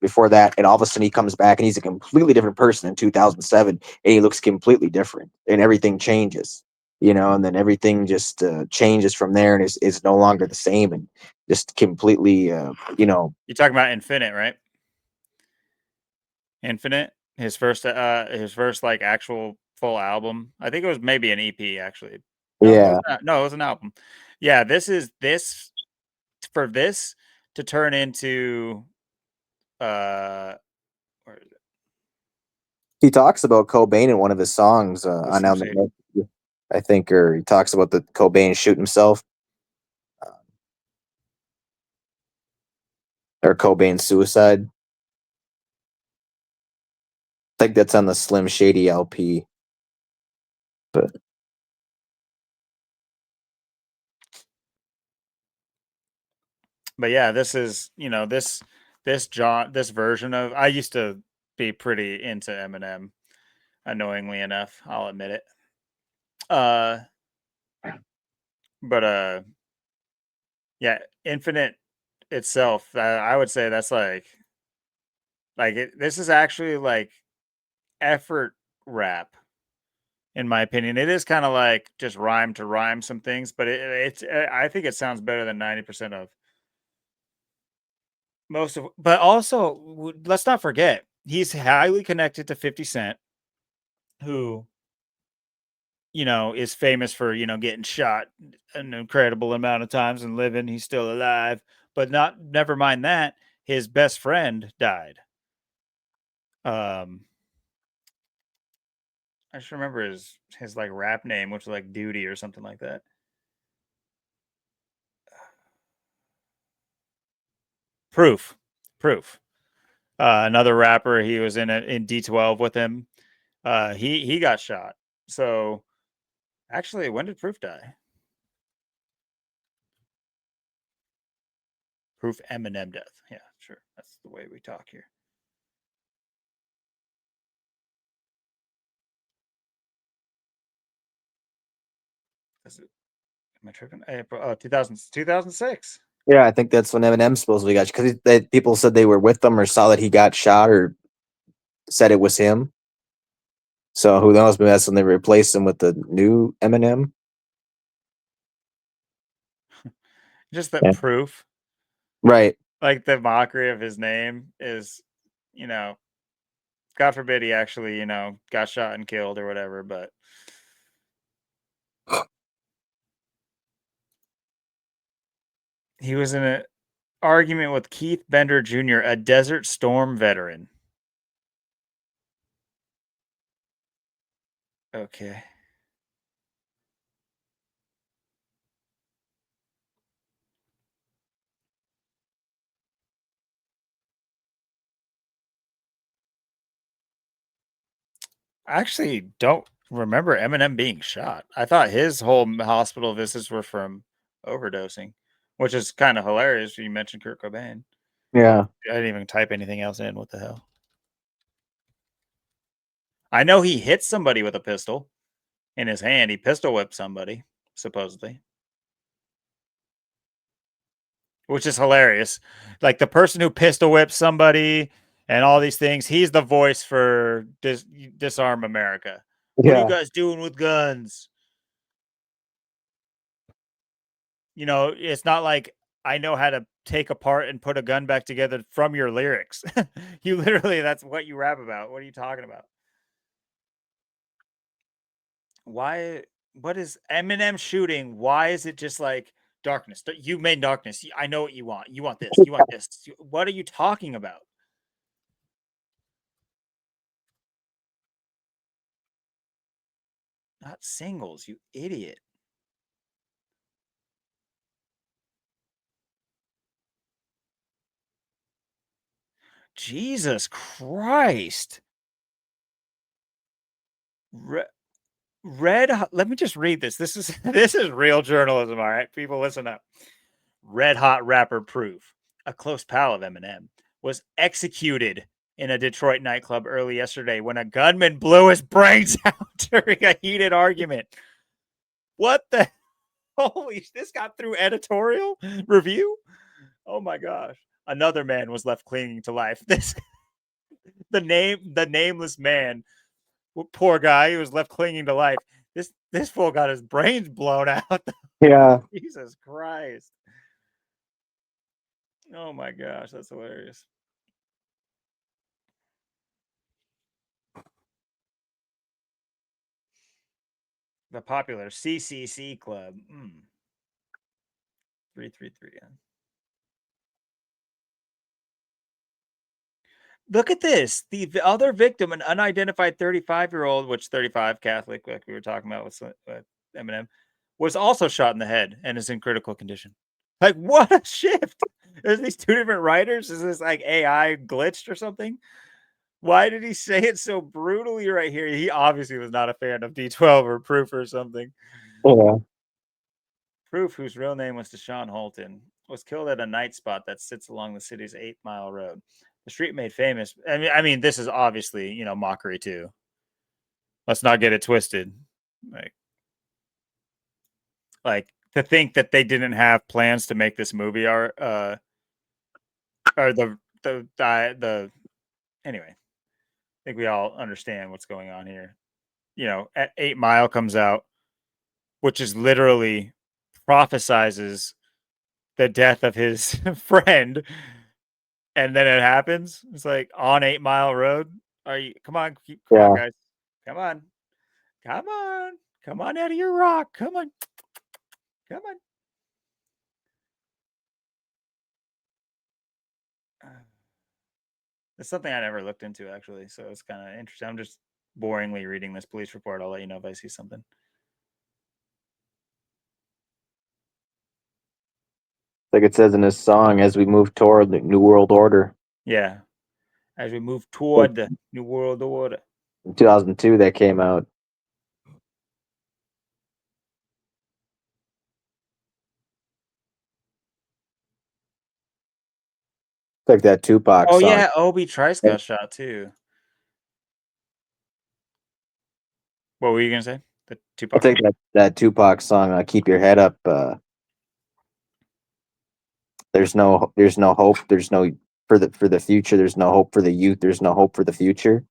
before that, and all of a sudden he comes back and he's a completely different person in 2007, and he looks completely different, and everything changes. And then everything just changes from there, and is no longer the same, and just completely, You're talking about Infinite, right? Infinite, his first like actual full album. I think it was maybe an EP actually. No, yeah. it was an album. Yeah, this for this to turn into uh where is it? He talks about Cobain in one of his songs Let's on see. I think, or he talks about the Cobain shooting himself, or Cobain suicide. I think that's on the Slim Shady LP. But But yeah, this is this version of I used to be pretty into Eminem, annoyingly enough. I'll admit it. Uh, but yeah, Infinite itself, I would say that's this is actually like effort rap in my opinion. It is kind of like just rhyme to rhyme some things, but I think it sounds better than 90% of most of. But also, let's not forget he's highly connected to 50 Cent, who is famous for getting shot an incredible amount of times and living. He's still alive, but never mind that his best friend died. I just remember his like rap name, which was like Duty or something like that. Proof, Proof. Another rapper. He was in D12 with him. He got shot. So actually, when did Proof die? Proof Eminem death. Yeah, sure. That's the way we talk here. Is it, am I tripping? April 2006. yeah, I think that's when Eminem supposedly got, because people said they were with him or saw that he got shot or said it was him. So who knows? Maybe that's when they replaced him with the new Eminem. Just that Yeah. Proof, Right. like the mockery of his name is, God forbid he actually, got shot and killed or whatever, but he was in an argument with Keith Bender Jr., a Desert Storm veteran. Okay. I actually don't remember Eminem being shot. I thought his whole hospital visits were from overdosing, which is kind of hilarious. You mentioned Kurt Cobain. Yeah. I didn't even type anything else in. What the hell? I know he hit somebody with a pistol in his hand. He pistol whipped somebody, supposedly, which is hilarious. Like the person who pistol whipped somebody and all these things, he's the voice for disarm America. What are you Yeah. guys doing with guns? It's not like I know how to take apart and put a gun back together from your lyrics. You literally, that's what you rap about. What are you talking about? Why? What is Eminem shooting? Why is it just like darkness? You made darkness. I know what you want. You want this. You want this. What are you talking about? Not singles, you idiot. Jesus Christ. Let me just read this. This is this is real journalism, all right? People listen up. Red Hot rapper Proof, a close pal of Eminem, was executed in a Detroit nightclub early yesterday when a gunman blew his brains out during a heated argument. What the holy? This got through editorial review? Oh my gosh. Another man was left clinging to life. The nameless man, poor guy, he was left clinging to life. This fool got his brains blown out. Yeah. Jesus Christ. Oh my gosh, that's hilarious. The popular CCC Club. 333. Look at this. The other victim, an unidentified 35-year-old, which 35 Catholic, like we were talking about with Eminem, was also shot in the head and is in critical condition. Like, what a shift. There's these two different writers. Is this like AI glitched or something? Why did he say it so brutally right here? He obviously was not a fan of D12 or Proof or something. Yeah. Proof, whose real name was Deshaun Holton, was killed at a night spot that sits along the city's 8-mile road. The street made famous. I mean, this is obviously, mockery too. Let's not get it twisted. Like to think that they didn't have plans to make this movie or anyway. I think we all understand what's going on here. At 8 Mile comes out, which is literally prophesizes the death of his friend, and then it happens. It's like on 8 Mile Road. Come on, guys. Come on out of your rock. Come on. It's something I never looked into actually, so it's kind of interesting. I'm just boringly reading this police report. I'll let you know if I see something. Like it says in this song, as we move toward the New World Order. Yeah. As we move toward the New World Order. In 2002, that came out. It's like that Tupac Oh song. yeah, Obi Trice got shot too. What were you gonna say? The Tupac. I think that Tupac song, "Keep Your Head Up." There's no hope. There's no for the future. There's no hope for the youth. There's no hope for the future.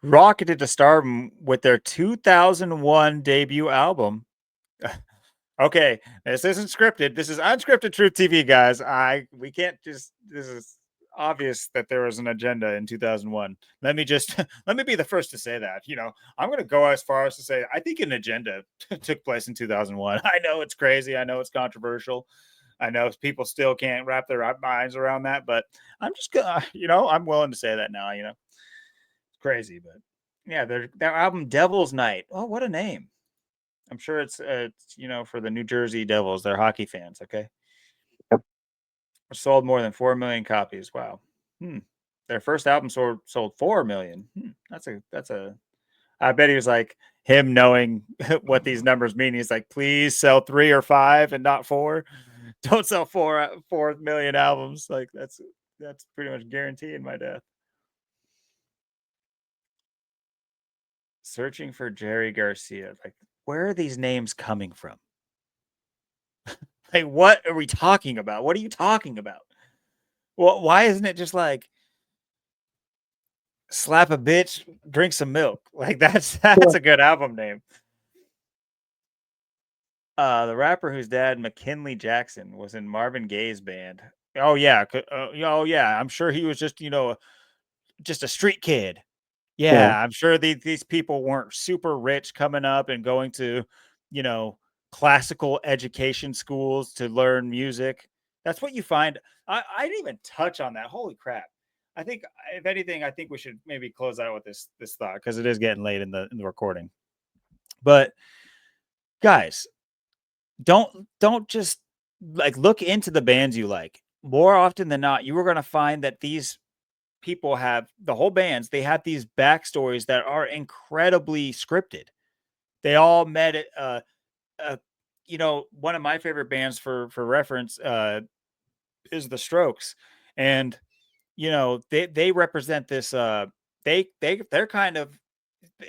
Rocketed to stardom with their 2001 debut album. Okay, this isn't scripted. This is unscripted truth TV, guys. We can't just. This is obvious that there was an agenda in 2001. Let me be the first to say that. I'm going to go as far as to say I think an agenda took place in 2001. I know it's crazy. I know it's controversial. I know people still can't wrap their minds around that, but I'm just gonna, I'm willing to say that now. It's crazy, but yeah, their album Devil's Night. Oh, what a name! I'm sure it's for the New Jersey Devils. They're hockey fans. Okay. Yep. Sold more than 4 million copies. Wow. Their first album sold 4 million. That's a. I bet he was like him knowing what these numbers mean. He's like, please sell 3 or 5 and not 4. Don't sell 4 million albums. Like that's pretty much guaranteeing my death. Searching for Jerry Garcia. Like, where are these names coming from? Like, what are we talking about? What are you talking about? Well, why isn't it just like slap a bitch, drink some milk? Like that's a good album name. The rapper whose dad, McKinley Jackson, was in Marvin Gaye's band. Oh yeah, I'm sure he was just just a street kid. Yeah, I'm sure these people weren't super rich coming up and going to, classical education schools to learn music. That's what you find. I didn't even touch on that. Holy crap. I think if anything, I think we should maybe close out with this thought because it is getting late in the recording. But guys, don't just like look into the bands you like. More often than not, you are going to find that these people have the whole bands, they have these backstories that are incredibly scripted. They all met at you know, one of my favorite bands for reference is the Strokes, and you know they represent this. They're kind of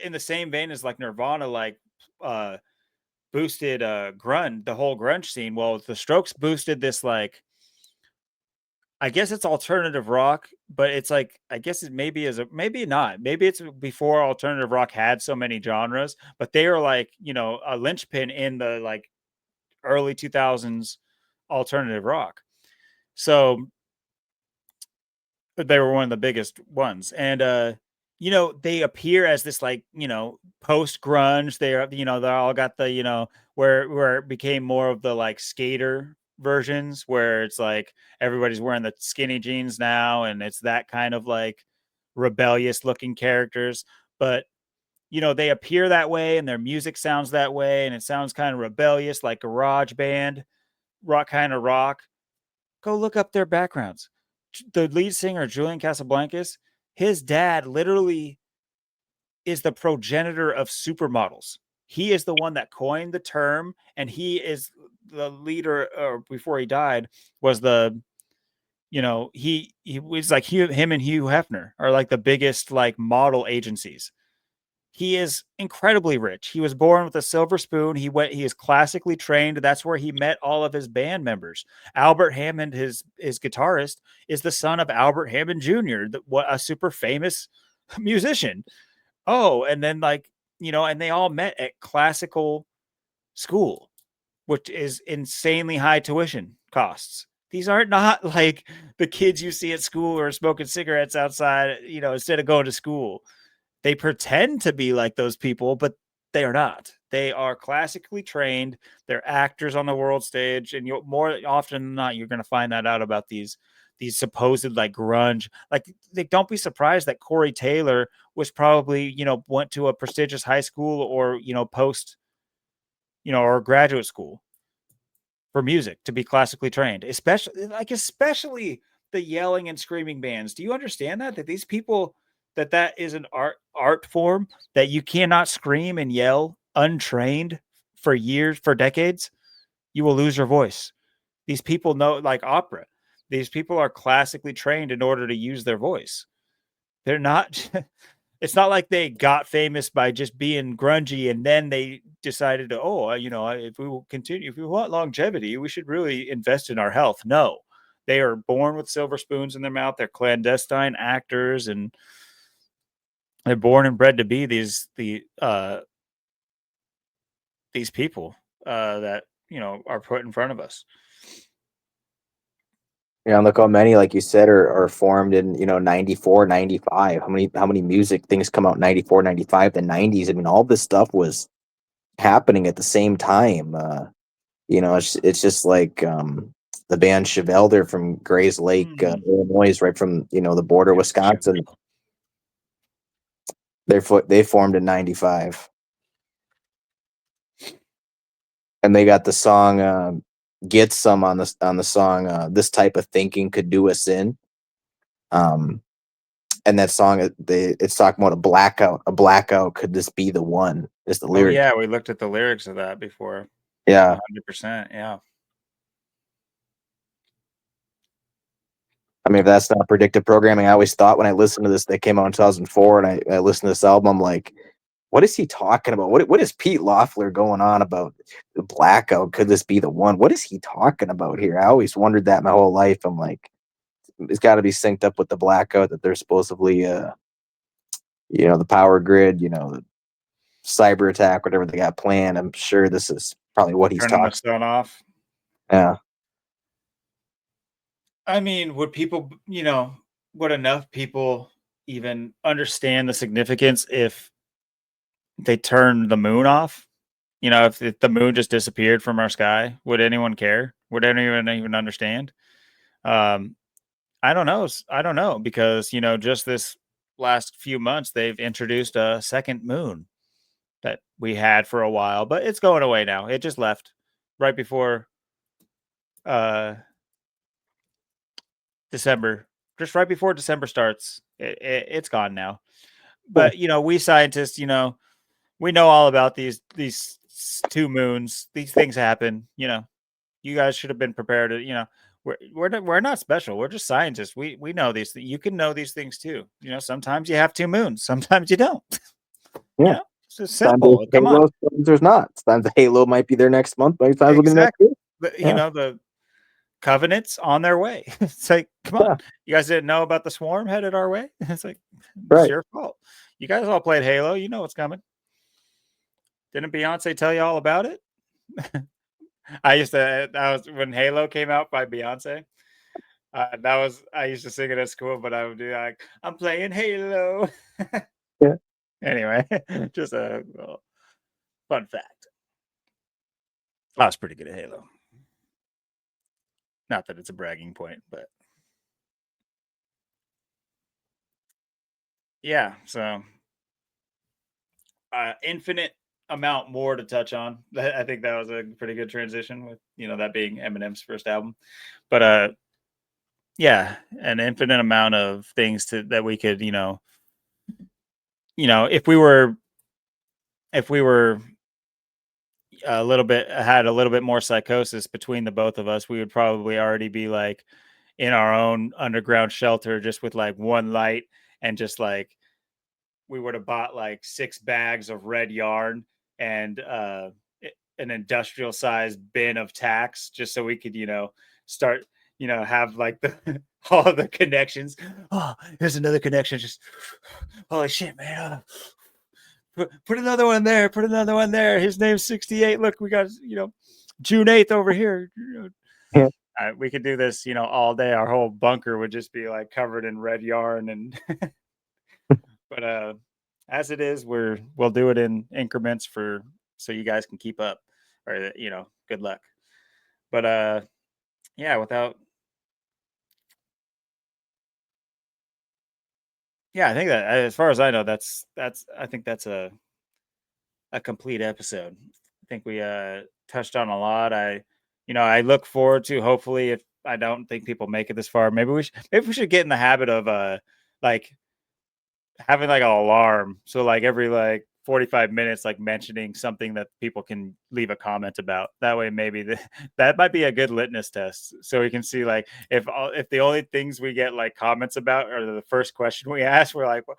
in the same vein as like Nirvana, like uh boosted grunge, the whole grunge scene. Well, the Strokes boosted this like I guess it's alternative rock, but it's like I guess it maybe is a maybe not. Maybe it's before alternative rock had so many genres, but they are like, you know, a linchpin in the like early 2000s alternative rock. So they were one of the biggest ones. And you know, they appear as this like, you know, post grunge. They're, you know, they all got the, you know, where it became more of the like skater versions where it's like everybody's wearing the skinny jeans now and it's that kind of like rebellious looking characters. But you know, they appear that way and their music sounds that way and it sounds kind of rebellious like garage band rock kind of rock. Go look up their backgrounds. The lead singer, Julian Casablancas, his dad literally is the progenitor of supermodels. He is the one that coined the term, and he is the leader. Or before he died, was the you know he was like him and Hugh Hefner are like the biggest like model agencies. He is incredibly rich. He was born with a silver spoon. He is classically trained. That's where he met all of his band members. Albert Hammond, his guitarist, is the son of Albert Hammond Jr., what a super famous musician. Oh, and then like, you know, and they all met at classical school, which is insanely high tuition costs. These aren't not like the kids you see at school or smoking cigarettes outside, you know, instead of going to school. They pretend to be like those people, but they are not. They are classically trained. They're actors on the world stage, and you more often than not, you're going to find that out about these supposed like grunge. Like, they don't be surprised that Corey Taylor was probably, you know, went to a prestigious high school or, you know, post, you know, or graduate school for music to be classically trained, especially the yelling and screaming bands. Do you understand that these people that is an art form that you cannot scream and yell untrained for years, for decades? You will lose your voice. These people know, like opera. These people are classically trained in order to use their voice. They're not it's not like they got famous by just being grungy and then they decided to, oh, you know, if we will continue, if we want longevity, we should really invest in our health. No, they are born with silver spoons in their mouth. They're clandestine actors, and they're born and bred to be these people that, you know, are put in front of us. Yeah, and look how many, like you said, are formed in, 94, 95. How many music things come out in 94, 95, the 90s? I mean, all this stuff was happening at the same time. It's just like the band Chevelle, they're from Grays Lake, Mhm. Illinois, right from, the border of Yep, Wisconsin. Chevelle. They formed in 95. And they got the song Get Some on the song This Type of Thinking Could Do Us In. And that song, it's talking about a blackout. A blackout, could this be the one? Is the Oh lyric. yeah, we looked at the lyrics of that before. Yeah. 100%. Yeah. I mean, if that's not predictive programming, I always thought when I listened to this, they came out in 2004, and I listened to this album, I'm like, what is he talking about? What is Pete Loeffler going on about the blackout? Could this be the one? What is he talking about here? I always wondered that my whole life. I'm like, it's got to be synced up with the blackout that they're supposedly, the power grid, the cyber attack, whatever they got planned. I'm sure this is probably what he's Turning the talking. sun off. Yeah. I mean, would people, you know, would enough people even understand the significance if they turned the moon off? You know, if the moon just disappeared from our sky, would anyone care? Would anyone even understand? Um, I don't know. I don't know because, you know, just this last few months, they've introduced a second moon that we had for a while, but it's going away now. It just left right before uh December, just right before December starts. It's gone now. Cool. But you know, we scientists, you know, we know all about these two moons. These things happen. You guys should have been prepared. We're not special. We're just scientists. We know these. You can know these things too. Sometimes you have two moons. Sometimes you don't. Yeah. It's just Sometimes there's simple. Come on. Halo, sometimes there's not. Sometimes the Halo might be there next month. Many times it'll be next Exactly. year. Yeah. The covenants on their way. It's like, come on. Yeah. You guys didn't know about the swarm headed our way? It's like, it's Right. your fault. You guys all played Halo. You know what's coming. Didn't Beyonce tell you all about it? That was when Halo came out by Beyonce. I used to sing it at school, but I would do like, I'm playing Halo. Yeah. Anyway, just a fun fact. I was pretty good at Halo. Not that it's a bragging point, but yeah. So, infinite amount more to touch on. I think that was a pretty good transition with that being Eminem's first album, but yeah, an infinite amount of things that we could if we were had a little bit more psychosis between the both of us, we would probably already be like in our own underground shelter just with like one light, and just like we would have bought like 6 bags of red yarn and an industrial sized bin of tacks, just so we could start have like the all the connections. Oh, here's another connection. Just holy shit, man. Put another one there. Put another one there. His name's 68. Look, we got June 8th over here. Yeah. We could do this all day. Our whole bunker would just be like covered in red yarn. And but as it is, we'll do it in increments so you guys can keep up, or good luck. But yeah, I think that, as far as I know, I think that's a complete episode. I think we touched on a lot. I look forward to, hopefully, if I don't think people make it this far, maybe we should get in the habit of like having like an alarm. So like every like 45 minutes, like mentioning something that people can leave a comment about. That way, maybe that might be a good litmus test. So we can see like if the only things we get like comments about are the first question we ask, we're like, well,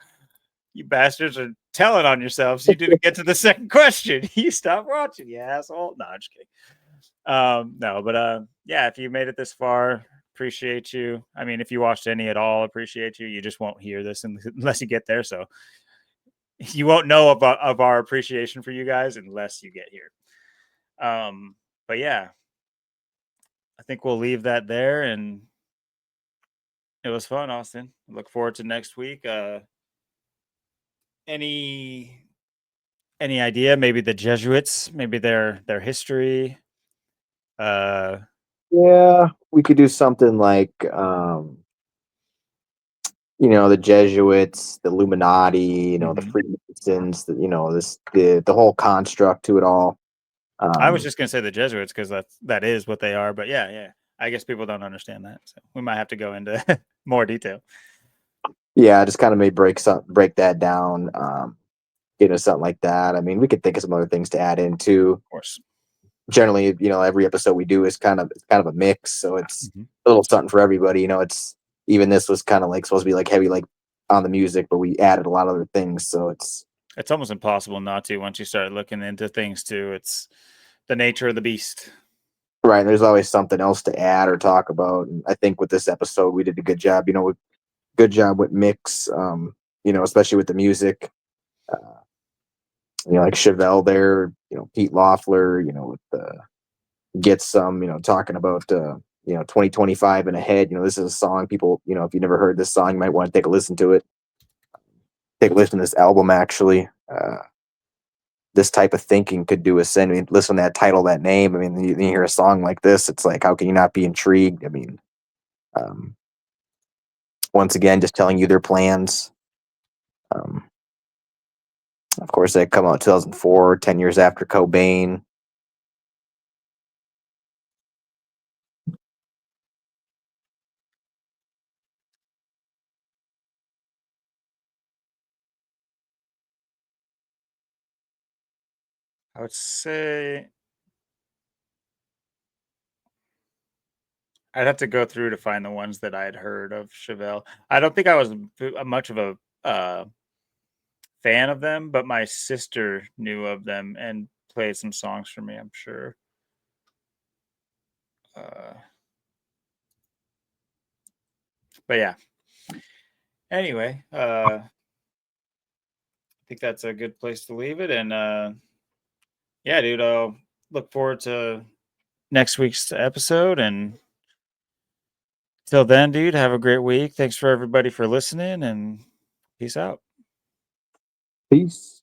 you bastards are telling on yourselves. You didn't get to the second question. You stopped watching, you asshole. No, I'm just kidding. No, but yeah, if you made it this far, appreciate you. I mean, if you watched any at all, appreciate you. You just won't hear this unless you get there. So you won't know of our appreciation for you guys unless you get here. But yeah, I think we'll leave that there, and it was fun, Austin. Look forward to next week. Any idea? Maybe the Jesuits, maybe their history. Yeah. We could do something like, the Jesuits, the Illuminati, the Mhm. Freemasons, the whole construct to it all. I was just gonna say the Jesuits because that is what they are. But yeah, yeah. I guess people don't understand that, so we might have to go into more detail. Yeah, just kind of maybe break that down, something like that. I mean, we could think of some other things to add in too. Of course. Generally, every episode we do is kind of a mix, so it's Mhm. a little something for everybody. It's even this was kind of like supposed to be like heavy, like on the music, but we added a lot of other things, so It's almost impossible not to once you start looking into things too. It's the nature of the beast. right. There's always something else to add or talk about, and I think with this episode we did a good job. Good job with mix. Especially with the music. Uh, like Chevelle there. Pete Loeffler. With the Get Some. Talking about 2025 and ahead. This is a song people. If you never heard this song, you might want to take a listen to it. Take a listen to this album actually. This type of thinking could do us in. I mean, listen to that title, that name. I mean, you hear a song like this, it's like, how can you not be intrigued? I mean, um, once again, just telling you their plans. Um, of course, they come out 2004, 10 years after Cobain. I would say I'd have to go through to find the ones that I had heard of Chevelle. I don't think I was much of a fan of them, but my sister knew of them and played some songs for me, I'm sure. But yeah. Anyway, I think that's a good place to leave it. And yeah, dude, I'll look forward to next week's episode. And till then, dude, have a great week. Thanks for everybody for listening, and peace out. Peace.